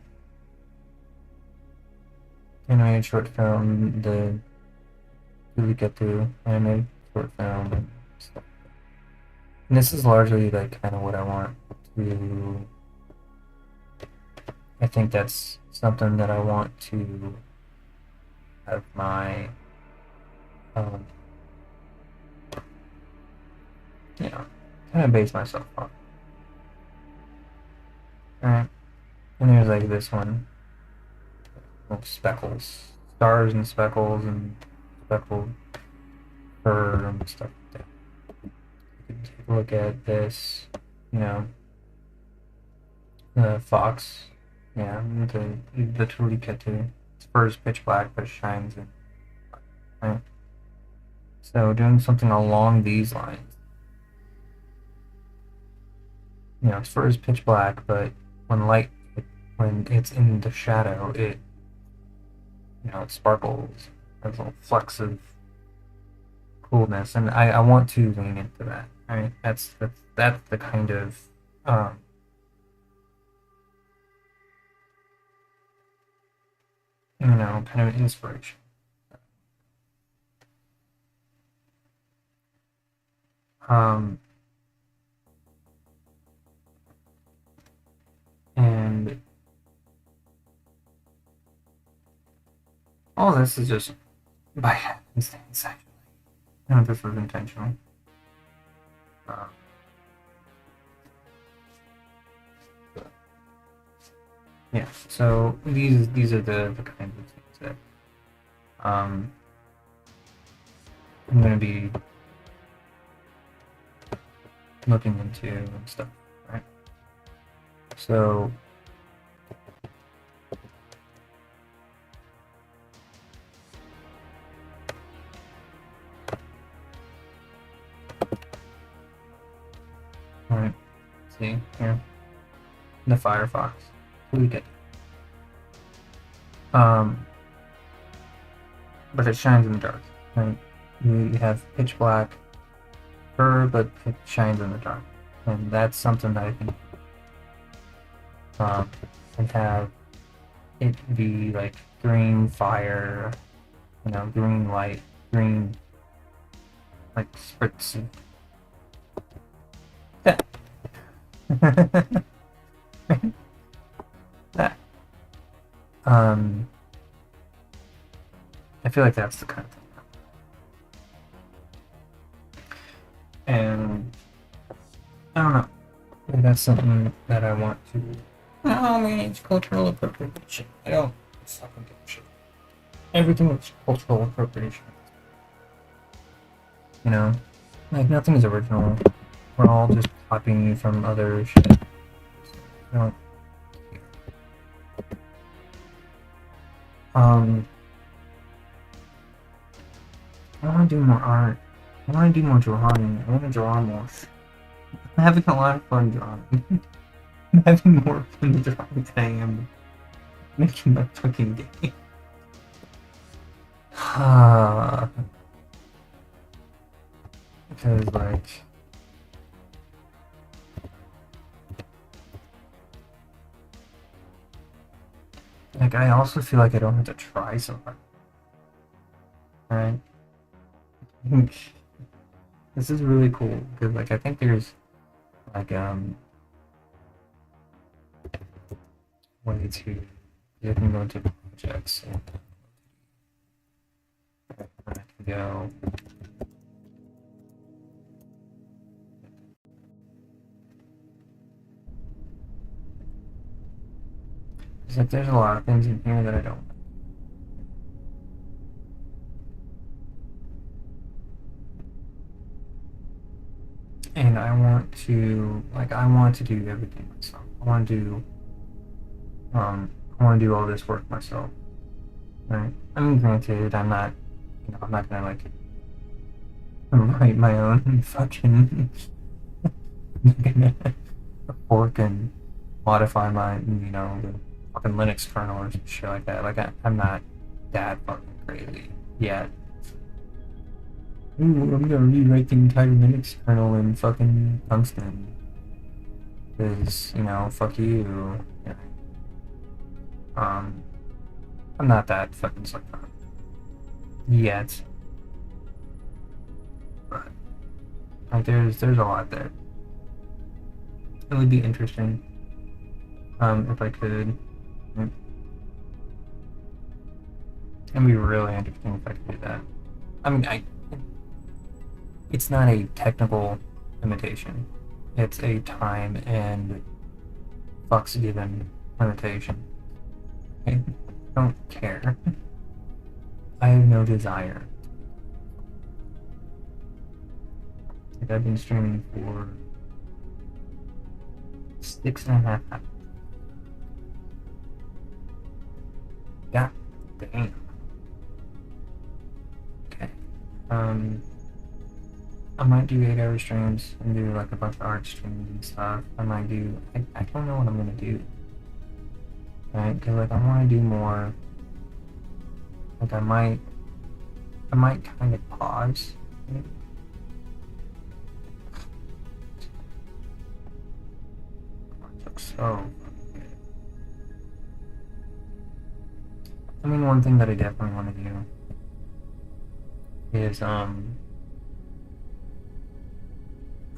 Animated short film, the Duliko animated short film and stuff. And this is largely like kind of what I want to. I think that's something that I want to have my, you know, kind of base myself on. Alright. And there's like this one. Like speckles. Stars and speckles and speckled fur and stuff like that. You can take a look at this, you know, the fox. Yeah, the Tulikatu. Its fur is pitch black, but it shines in. Right? So doing something along these lines. You know, its fur is pitch black, but when it's in the shadow, it, you know, it sparkles. Has little flecks of coolness, and I want to lean into that. Right? That's the kind of you know, kind of inspiration. And all this is just by happenstance, actually. None of this was intentional. Yeah, so these are the kinds of things that I'm going to be looking into and stuff, right? So all right, see here, the Firefox. What do we get? But it shines in the dark, right? You have pitch black fur, but it shines in the dark, and that's something that I think and have it be like green fire, you know, green light, green like spritz of that. That. I feel like that's the kind of thing. And I don't know. Maybe that's something that I want to. No, man, it's cultural appropriation. I don't fucking give a shit. Everything is cultural appropriation. You know? Like, nothing is original. We're all just copying from other shit. I don't care. I want to do more art. I want to do more drawing. I want to draw more. I'm having a lot of fun drawing. I'm having more fun drawing than I am making my fucking game. Because, like, I also feel like I don't have to try so hard. Right? This is really cool because, like, I think there's like way to you can go into projects and I can go it's like there's a lot of things in here that I don't. And I want to do everything myself. I want to do all this work myself. Right? I mean, granted, I'm not gonna like write my own fucking. I'm not gonna fork and modify my, the fucking Linux kernel or some shit like that. Like I'm not that fucking crazy yet. Ooh, I'm gonna rewrite the entire Linux kernel in fucking Tungsten. Cause, you know, fuck you. Yeah. I'm not that fucking sucker yet. But like there's a lot there. It would be interesting. If I could. It'd be really interesting if I could do that. I mean, it's not a technical limitation. It's a time and fucks given limitation. I don't care. I have no desire. Like I've been streaming for 6.5 hours. God damn. Okay. I might do 8-hour streams and do like a bunch of art streams and stuff. I might do. I don't know what I'm gonna do. Right? Because like I want to do more. Like I might kind of pause. So. I mean, one thing that I definitely want to do is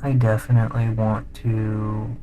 I definitely want to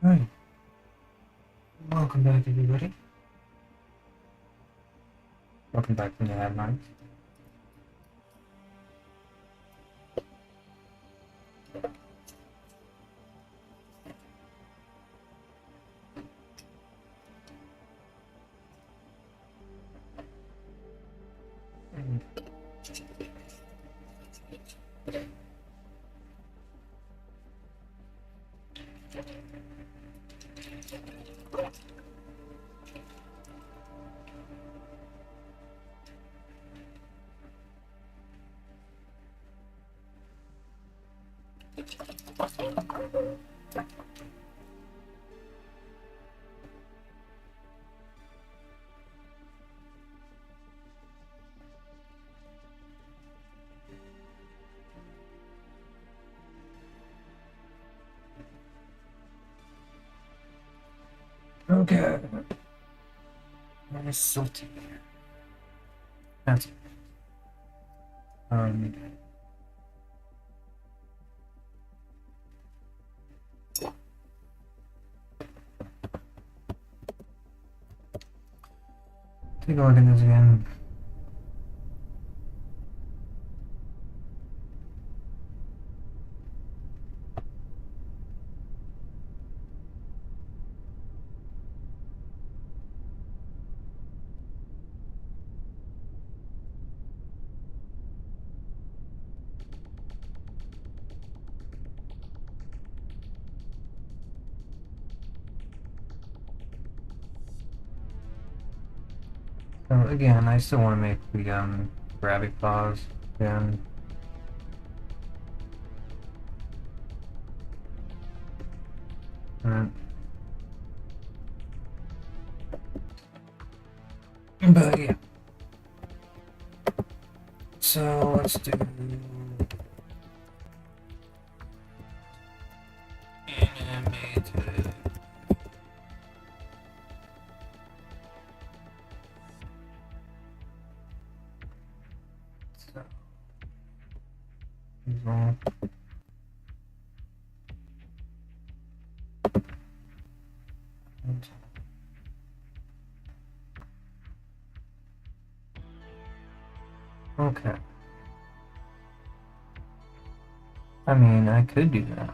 Right. Welcome back, everybody. Welcome back from the headlines. Okay. Very salty. That's take a look at this again. So again, I still want to make the gravity claws again. Alright. But yeah. So let's do animated. So, visual. Okay. I mean, I could do that.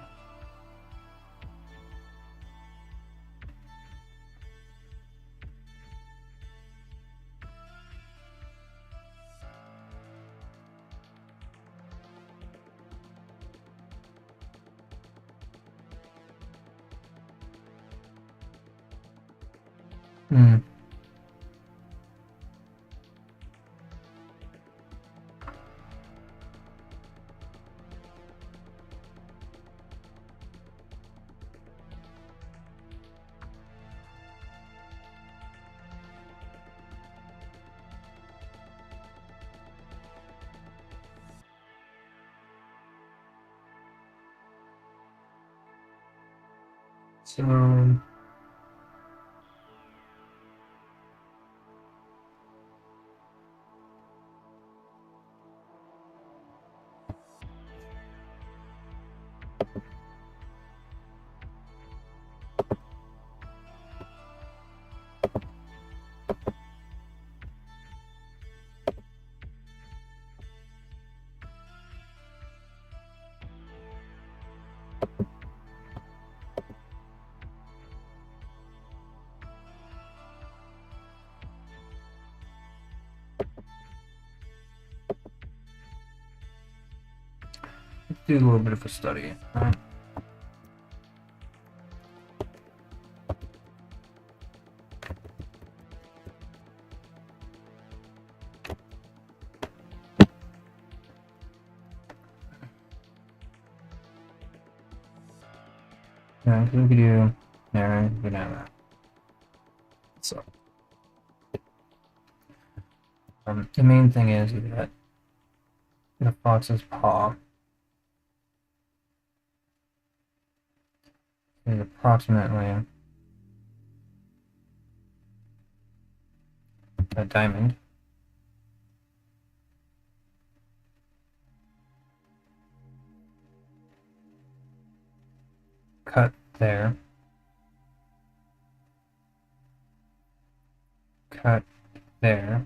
Hmm. So let's do a little bit of a study. Alright. Yeah, we could do there, we can have that. So the main thing is that the fox's paw is approximately a diamond. Cut there. Cut there.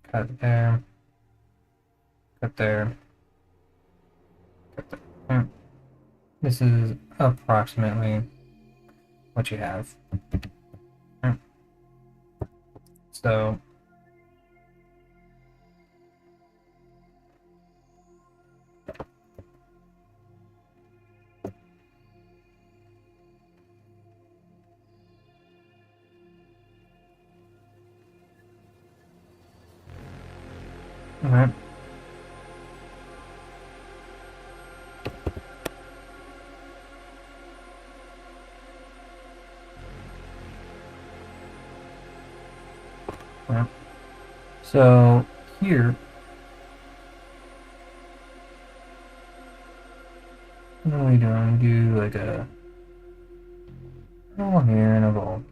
Cut there. Cut there. Cut there. This is approximately what you have. So Alright. Alright. So here, what are we doing? We do like a roll here and a roll.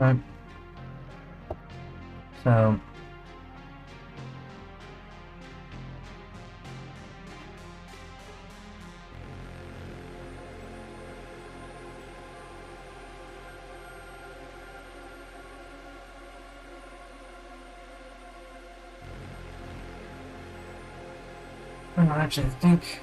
Right. So actually, I think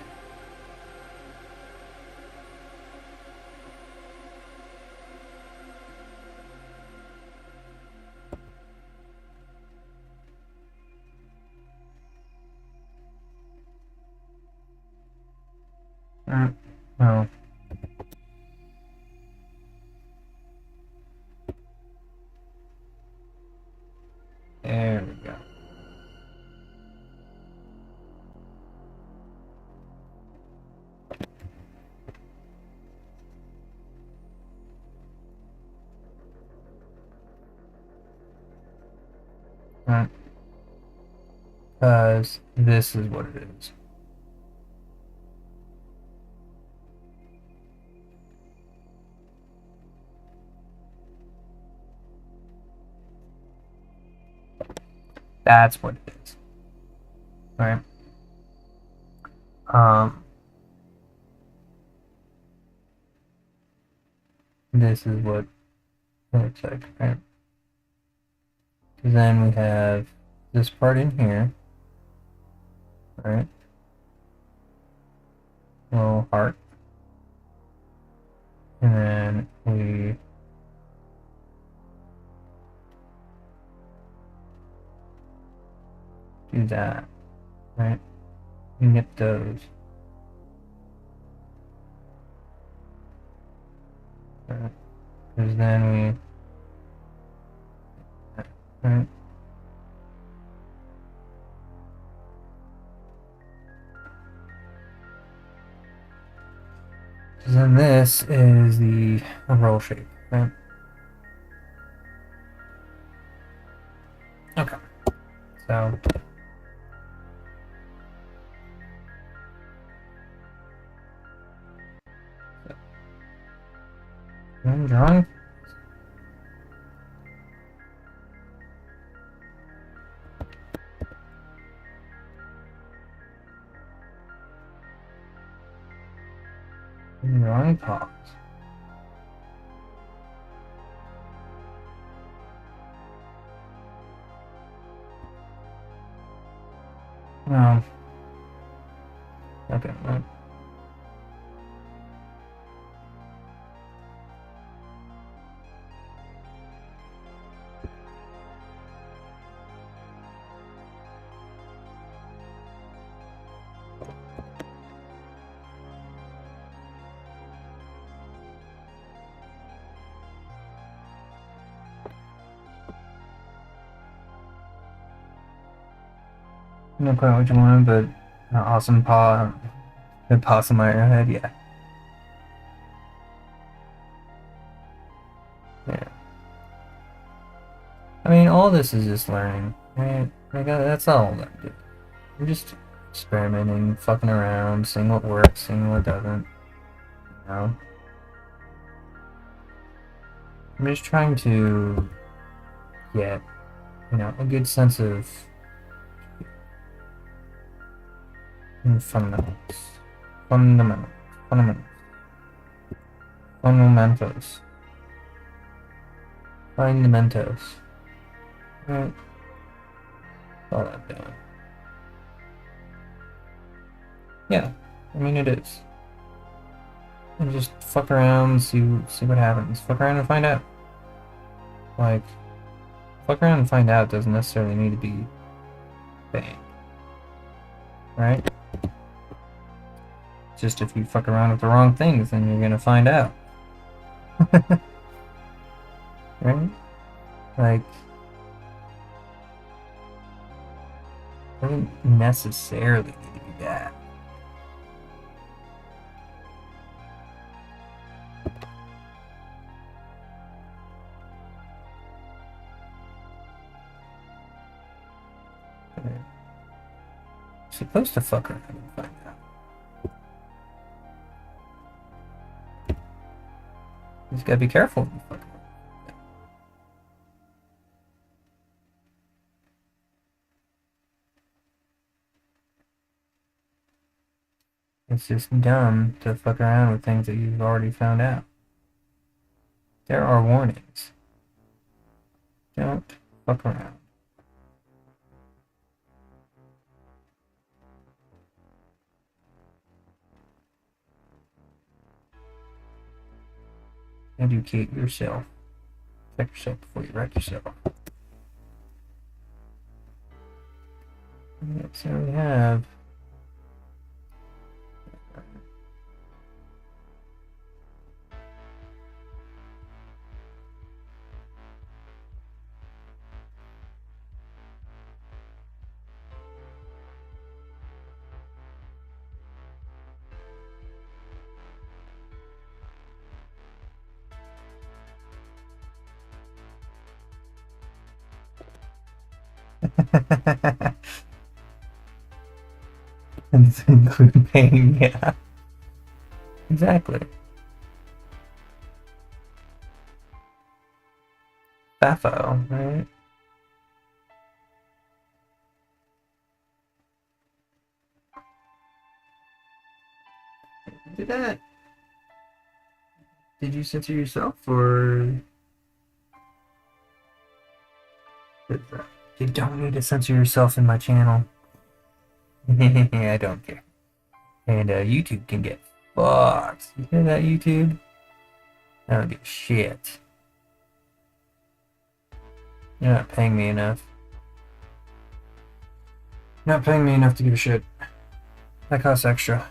well, there we go. Right. Because this is what it is. That's what it is. Right? This is what it looks like, right? Because then we have this part in here, right? Little heart. And then we do that, right? You get those. Right? Because then we, right? Because then this is the roll shape, right? Okay. So I'm drawing. Drawing pause. No. Okay, right. Not quite what you wanted, but an awesome paw. Good possum on your head, yeah. Yeah. I mean, all this is just learning, right? Like, that's all I'm do. I'm just experimenting, fucking around, seeing what works, seeing what doesn't. You know? I'm just trying to get, you know, a good sense of fundamentals. Find the Mentos. Right. All that down. Yeah, I mean it is. And just fuck around, see what happens. Fuck around and find out. Like, fuck around and find out doesn't necessarily need to be bang. Right? Just if you fuck around with the wrong things, then you're gonna find out. Right? Like, doesn't necessarily need to be bad. You're supposed to fuck around and find out. You just gotta be careful when you fuck around. It's just dumb to fuck around with things that you've already found out. There are warnings. Don't fuck around. Educate yourself. Protect yourself before you wreck yourself. Yep, so we have and this include pain, yeah. Exactly. Sappho, right? Did that? Did you censor yourself, or you don't need to censor yourself in my channel? I don't care. And YouTube can get fucked. You hear that, YouTube? I don't give a shit. You're not paying me enough. You're not paying me enough to give a shit. That costs extra.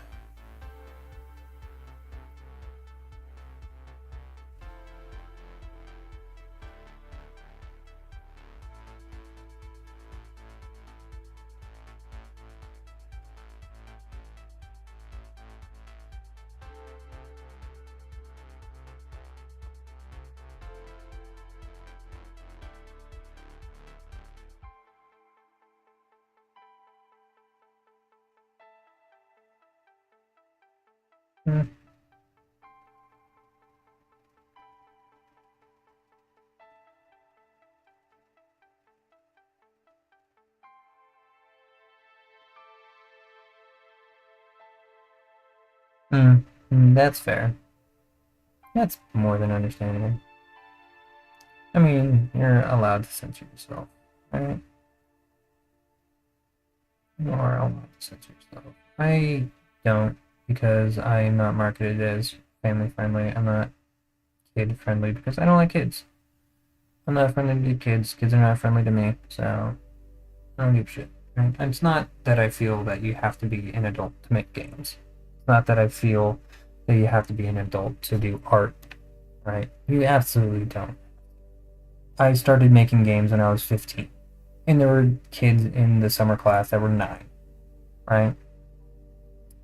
That's fair. That's more than understandable. I mean, you're allowed to censor yourself, right? You are allowed to censor yourself. I don't, because I'm not marketed as family friendly. I'm not kid friendly because I don't like kids. I'm not friendly to kids. Kids are not friendly to me, so I don't give a shit. Right? And it's not that I feel that you have to be an adult to make games. It's not that I feel that you have to be an adult to do art, right? You absolutely don't. I started making games when I was 15, and there were kids in the summer class that were 9, right?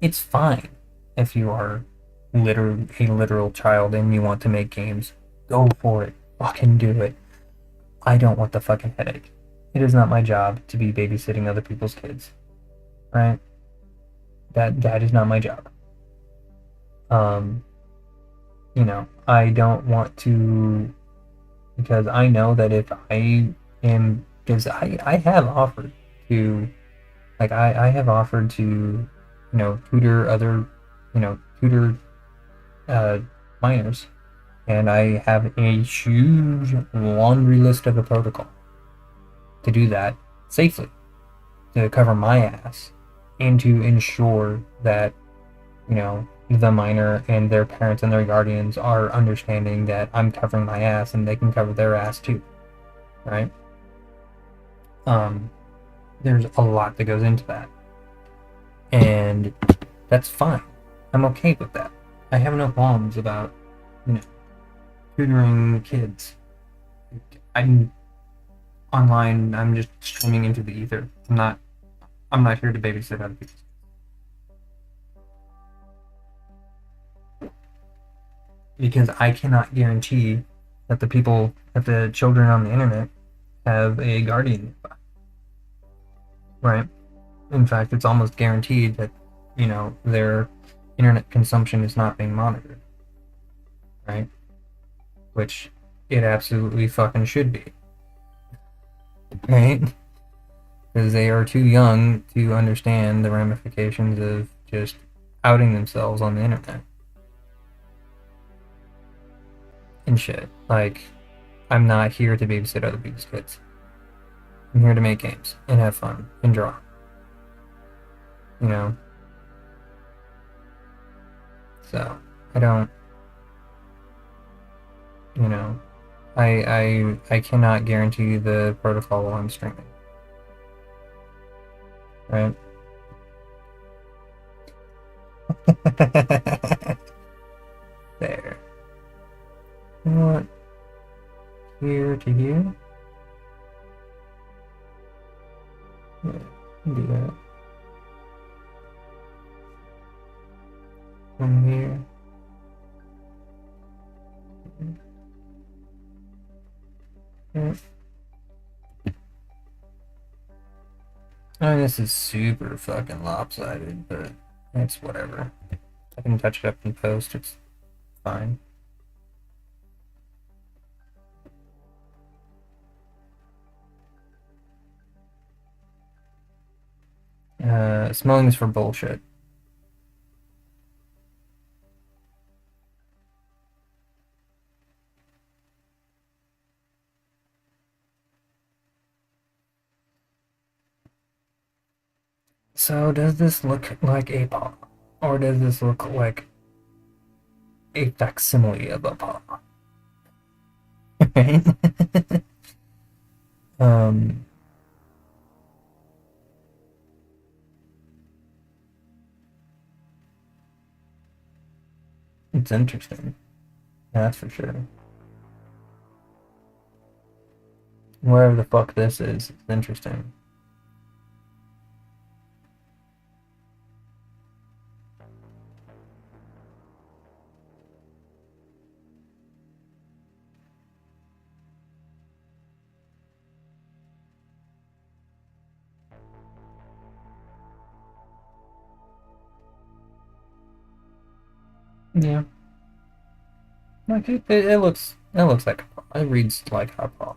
It's fine if you are a literal child and you want to make games. Go for it. Fucking do it. I don't want the fucking headache. It is not my job to be babysitting other people's kids, right? That is not my job. You know, I don't want to, because I know that if I am, because I have offered to, like, I have offered to, you know, tutor other, you know, tutor minors, And I have a huge laundry list of a protocol to do that safely, to cover my ass, and to ensure that, you know, the minor and their parents and their guardians are understanding that I'm covering my ass and they can cover their ass too, right? There's a lot that goes into that, and that's fine. I'm okay with that. I have no qualms about, you know, tutoring kids. I'm online. I'm just streaming into the ether. I'm not here to babysit other people. Because I cannot guarantee that the children on the internet have a guardian, right? In fact, it's almost guaranteed that, you know, their internet consumption is not being monitored, right? Which it absolutely fucking should be, right? Because they are too young to understand the ramifications of just outing themselves on the internet and shit. Like, I'm not here to babysit other people's kids. I'm here to make games and have fun and draw. You know? So, I don't, you know, I cannot guarantee the protocol while I'm streaming. Right? There. You know what? Here to here. Yeah, do that. From here. Yeah. I mean, this is super fucking lopsided, but it's whatever. I can touch it up in post, it's fine. Smelling is for bullshit. So does this look like a paw? Or does this look like a facsimile of a paw? Right? um, it's interesting. That's for sure. Wherever the fuck this is, it's interesting. Yeah. Like it looks like a paw. It reads like a paw.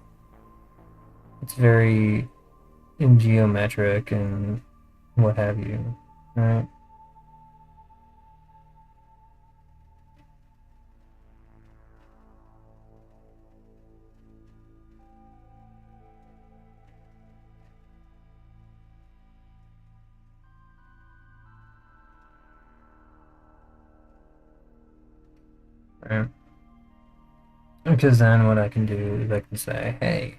It's very in geometric and what have you, right? Right. Because then what I can do is I can say, hey,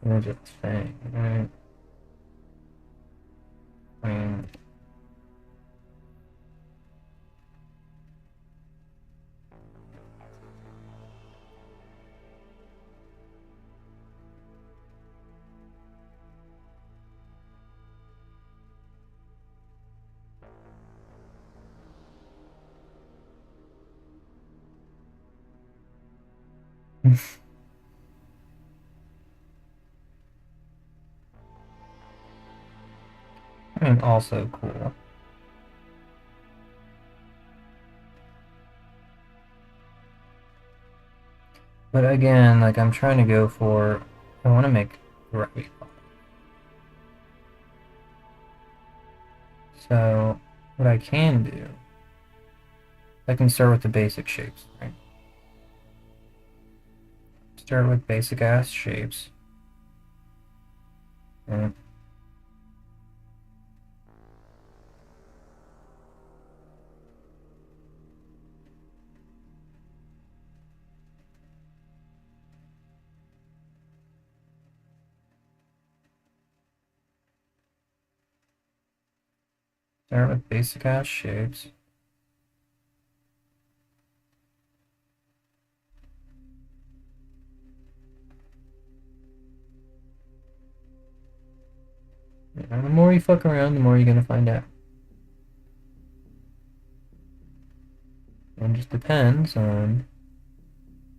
image of this thing, right? I mean, also cool. But again, like I'm trying to go for, I want to make gravity. So what I can do, I can start with the basic shapes, right? Start with basic ass shapes. And start with basic ass shapes. And the more you fuck around, the more you're gonna find out. And it just depends on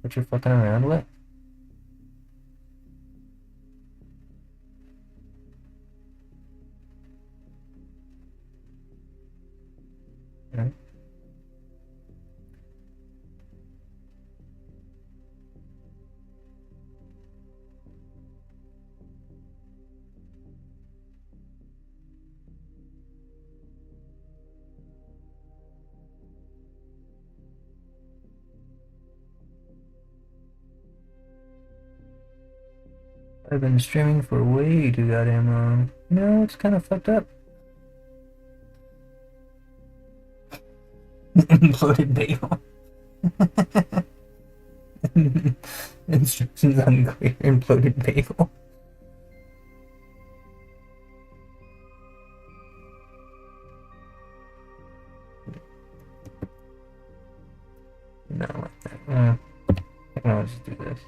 what you're fucking around with. Right? I've been streaming for way too goddamn long. You know, it's kind of fucked up. Imploded bagel. Instructions unclear. Imploded bagel. No, like that. I can always just do this.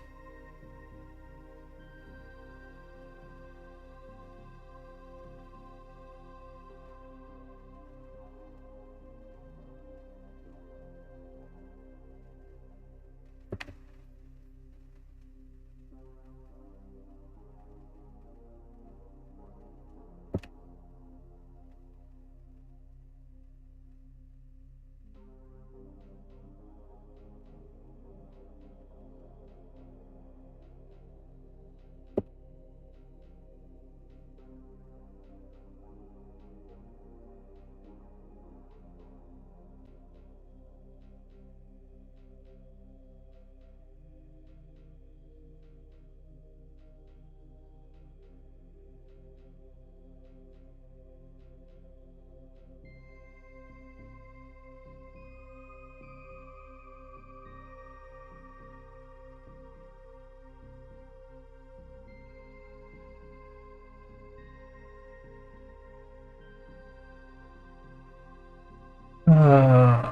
Uh,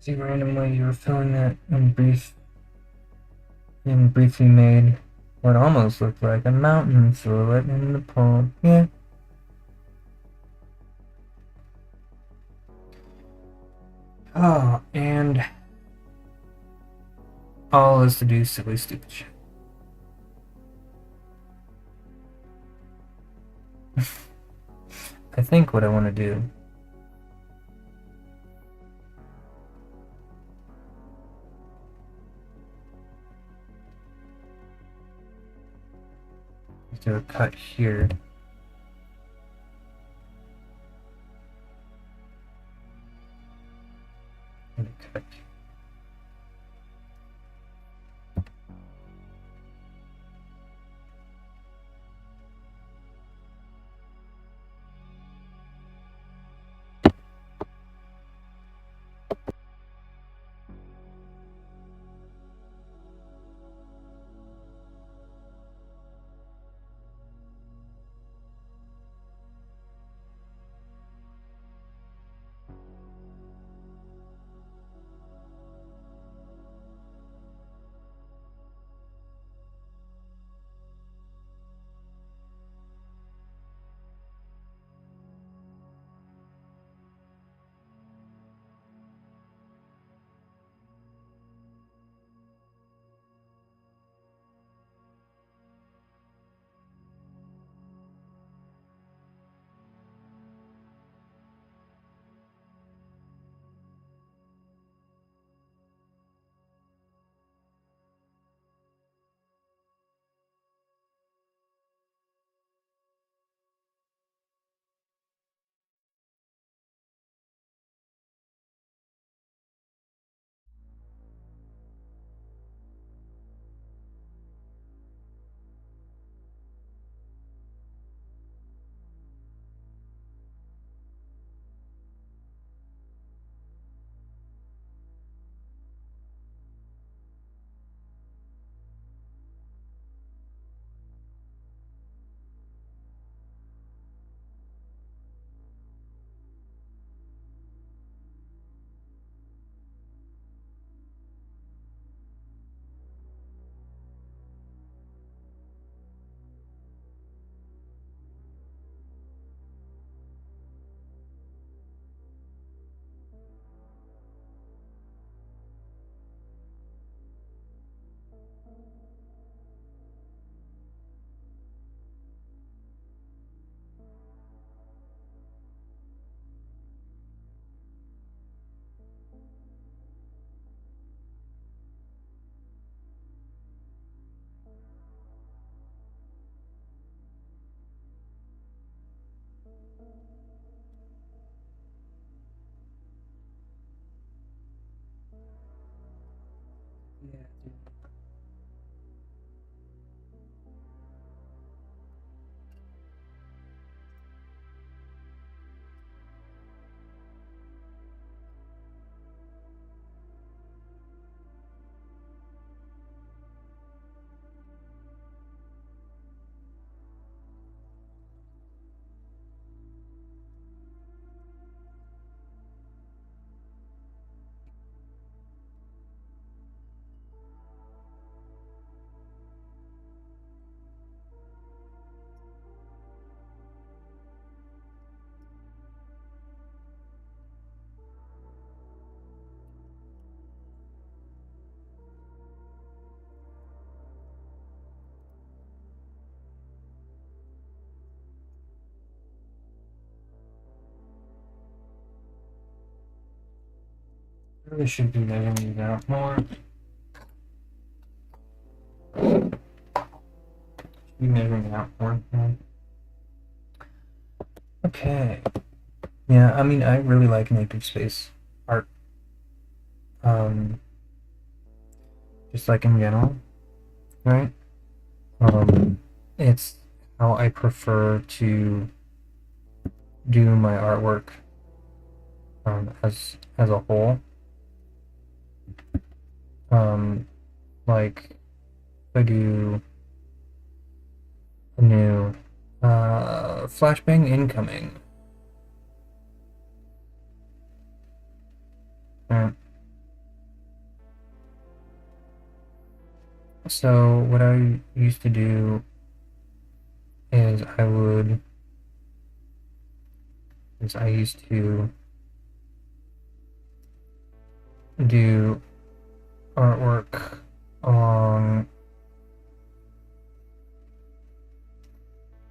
See, randomly you were filling that in briefly made what almost looked like a mountain silhouette in the palm. Yeah. Oh, and all is to do silly, stupid shit. I think what I want to do is do a cut here. And a cut here. Yeah, dude. Really should be measuring these out more. Should be measuring out more. Okay. Yeah, I mean, I really like naked space art. Just like in general, right? It's how I prefer to do my artwork as a whole. Like if I do a new flashbang incoming. Right. So what I used to do is I used to do artwork along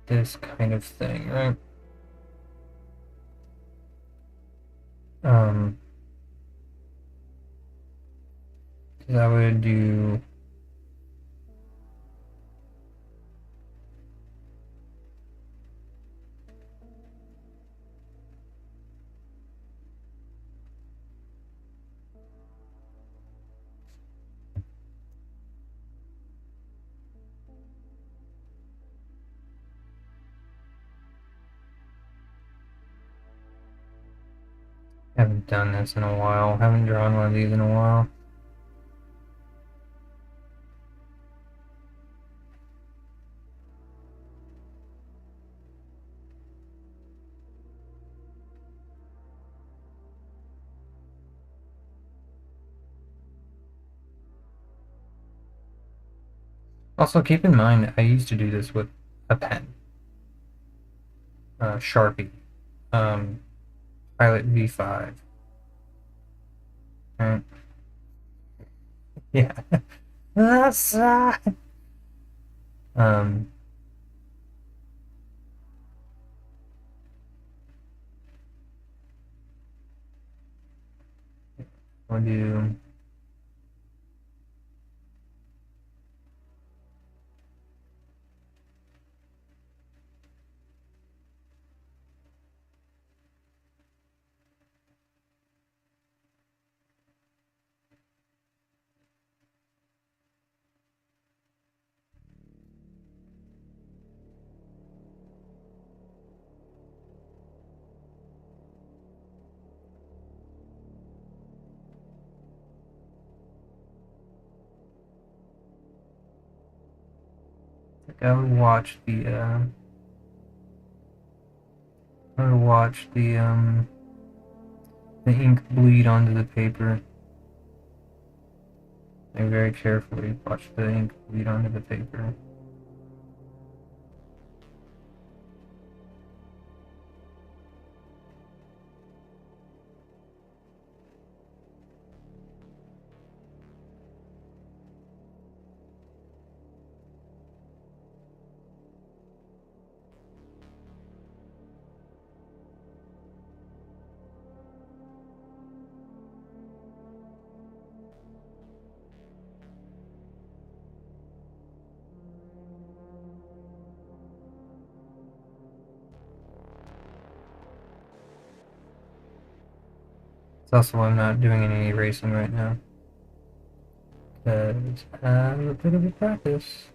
this kind of thing, right? Because I would do haven't done this in a while. Haven't drawn one of these in a while. Also, keep in mind, I used to do this with a pen, Sharpie, Pilot V5. Right? Yeah. That's we'll do I would watch the ink bleed onto the paper. I very carefully watch the ink bleed onto the paper. It's also why I'm not doing any erasing right now. Because I have a bit of a practice.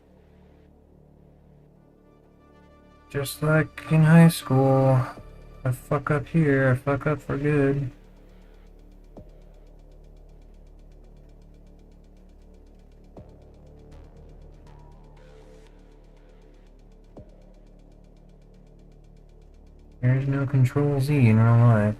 Just like in high school, I fuck up here, I fuck up for good. There's no Control Z in real life.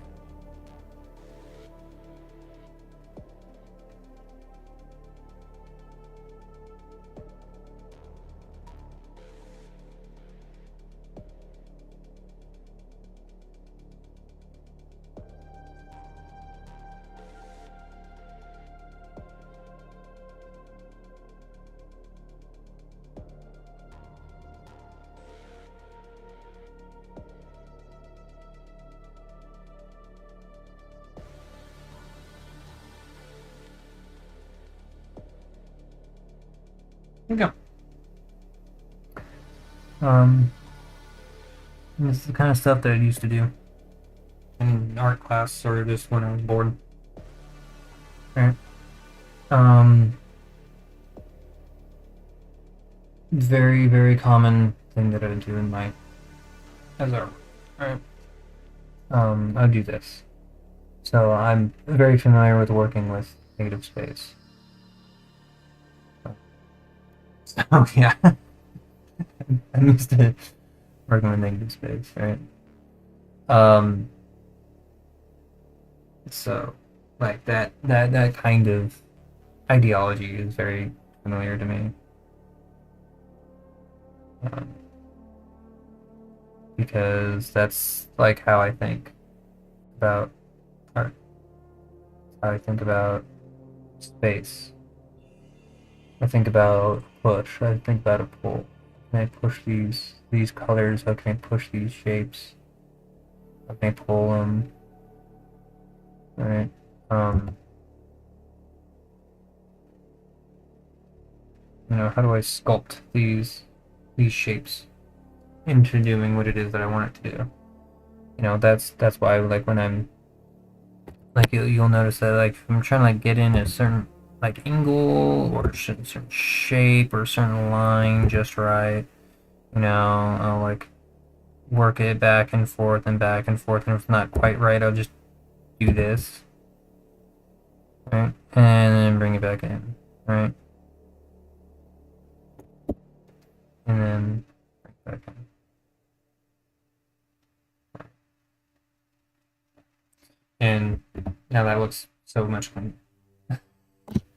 There you go. This is the kind of stuff that I used to do in art class or just when I was bored. Right. Very, very common thing that I would do in my as art. Right. I do this. So I'm very familiar with working with negative space. So yeah, I'm used to working with negative space, right? So like that kind of ideology is very familiar to me. um, because that's like how I think about art, how I think about space. I think about push. I think about a pull. Can I push these colors? How can I push these shapes? How can I pull them? Right. Um, how do I sculpt these shapes into doing what it is that I want it to do? That's why like when I'm like you'll notice that like if I'm trying to like get in a certain like angle or a certain shape or a certain line just right, I'll like work it back and forth and back and forth, and if it's not quite right, I'll just do this, right, and then bring it back in, right, and then bring it back in. And now that looks so much cleaner,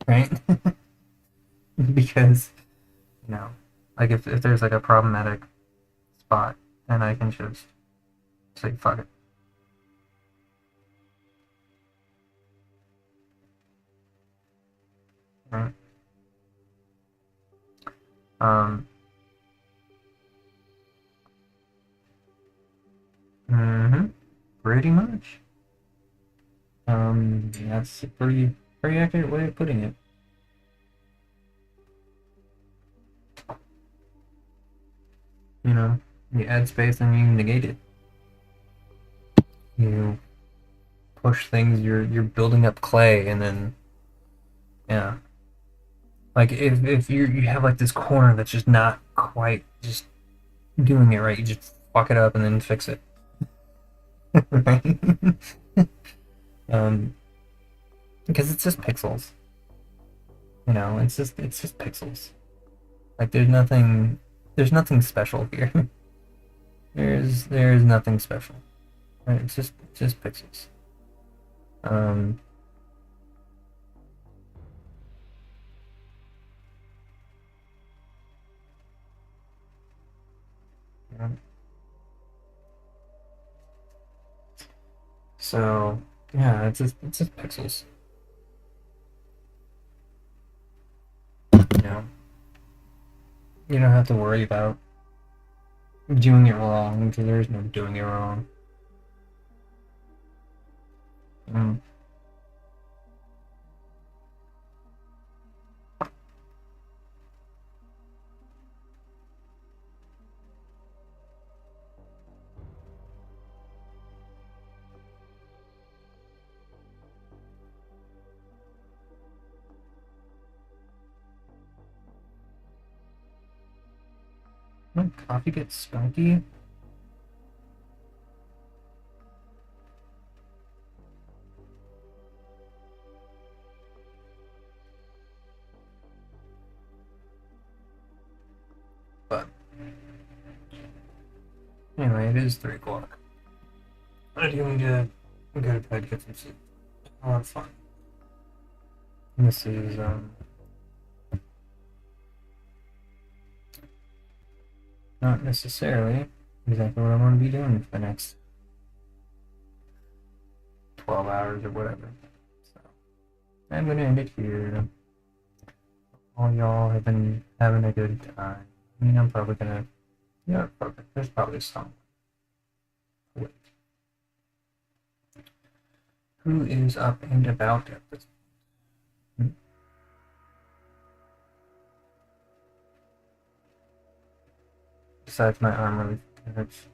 right? Because like if there's like a problematic spot, and I can just say fuck it. Right? Um. Mm-hmm. Pretty much. That's a pretty accurate way of putting it. You add space and you negate it. You push things. You're building up clay, and then yeah, like if you have like this corner that's just not quite just doing it right, you just fuck it up and then fix it. Right? um, because it's just pixels. It's just pixels. Like there's nothing special here. There's nothing special. Right? It's just pixels. Um, yeah. So yeah, it's just pixels. You know, you don't have to worry about doing it wrong because there's no doing it wrong. Mm. My coffee gets spunky. But anyway, it is 3 o'clock. I do need to go to bed, get some sleep. A lot of fun. This is not necessarily exactly what I want to be doing for the next 12 hours or whatever. So I'm gonna end it here. All y'all have been having a good time. I mean, I'm probably gonna. Yeah, there's probably some. Wait. Who is up and about at this point? Besides my arm really hurts.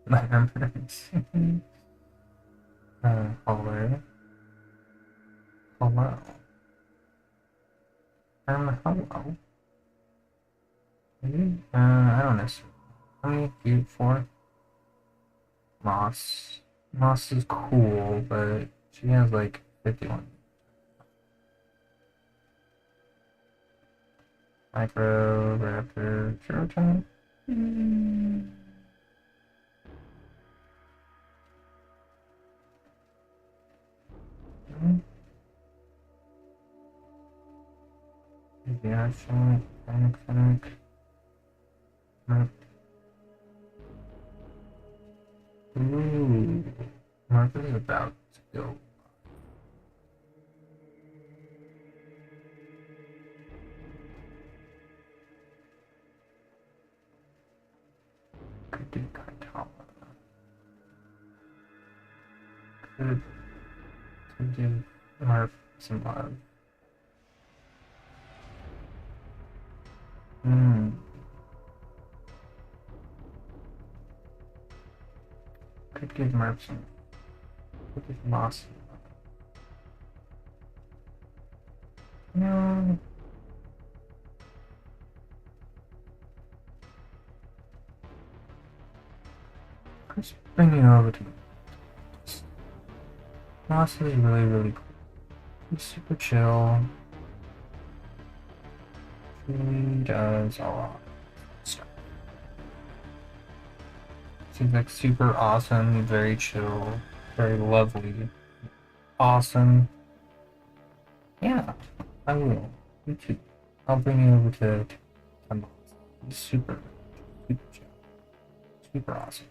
My arm hurts. Hello. Hello. Hello. I don't know. How many cute for? Moss. Moss is cool, but she has like 51. Micro Raptor Zero Time. Yeah, Panic. Right. Ooh, Martha is about to go. Could do Kaitama. Could give Martha some love. Could give Martha some. Could give Moss. No. Just bring you over to Moss is really cool. He's super chill. He does a lot of stuff. He's like super awesome, he's very chill, very lovely, awesome. Yeah, I will. You too. I'll bring you over to Moss. He's super chill, super awesome.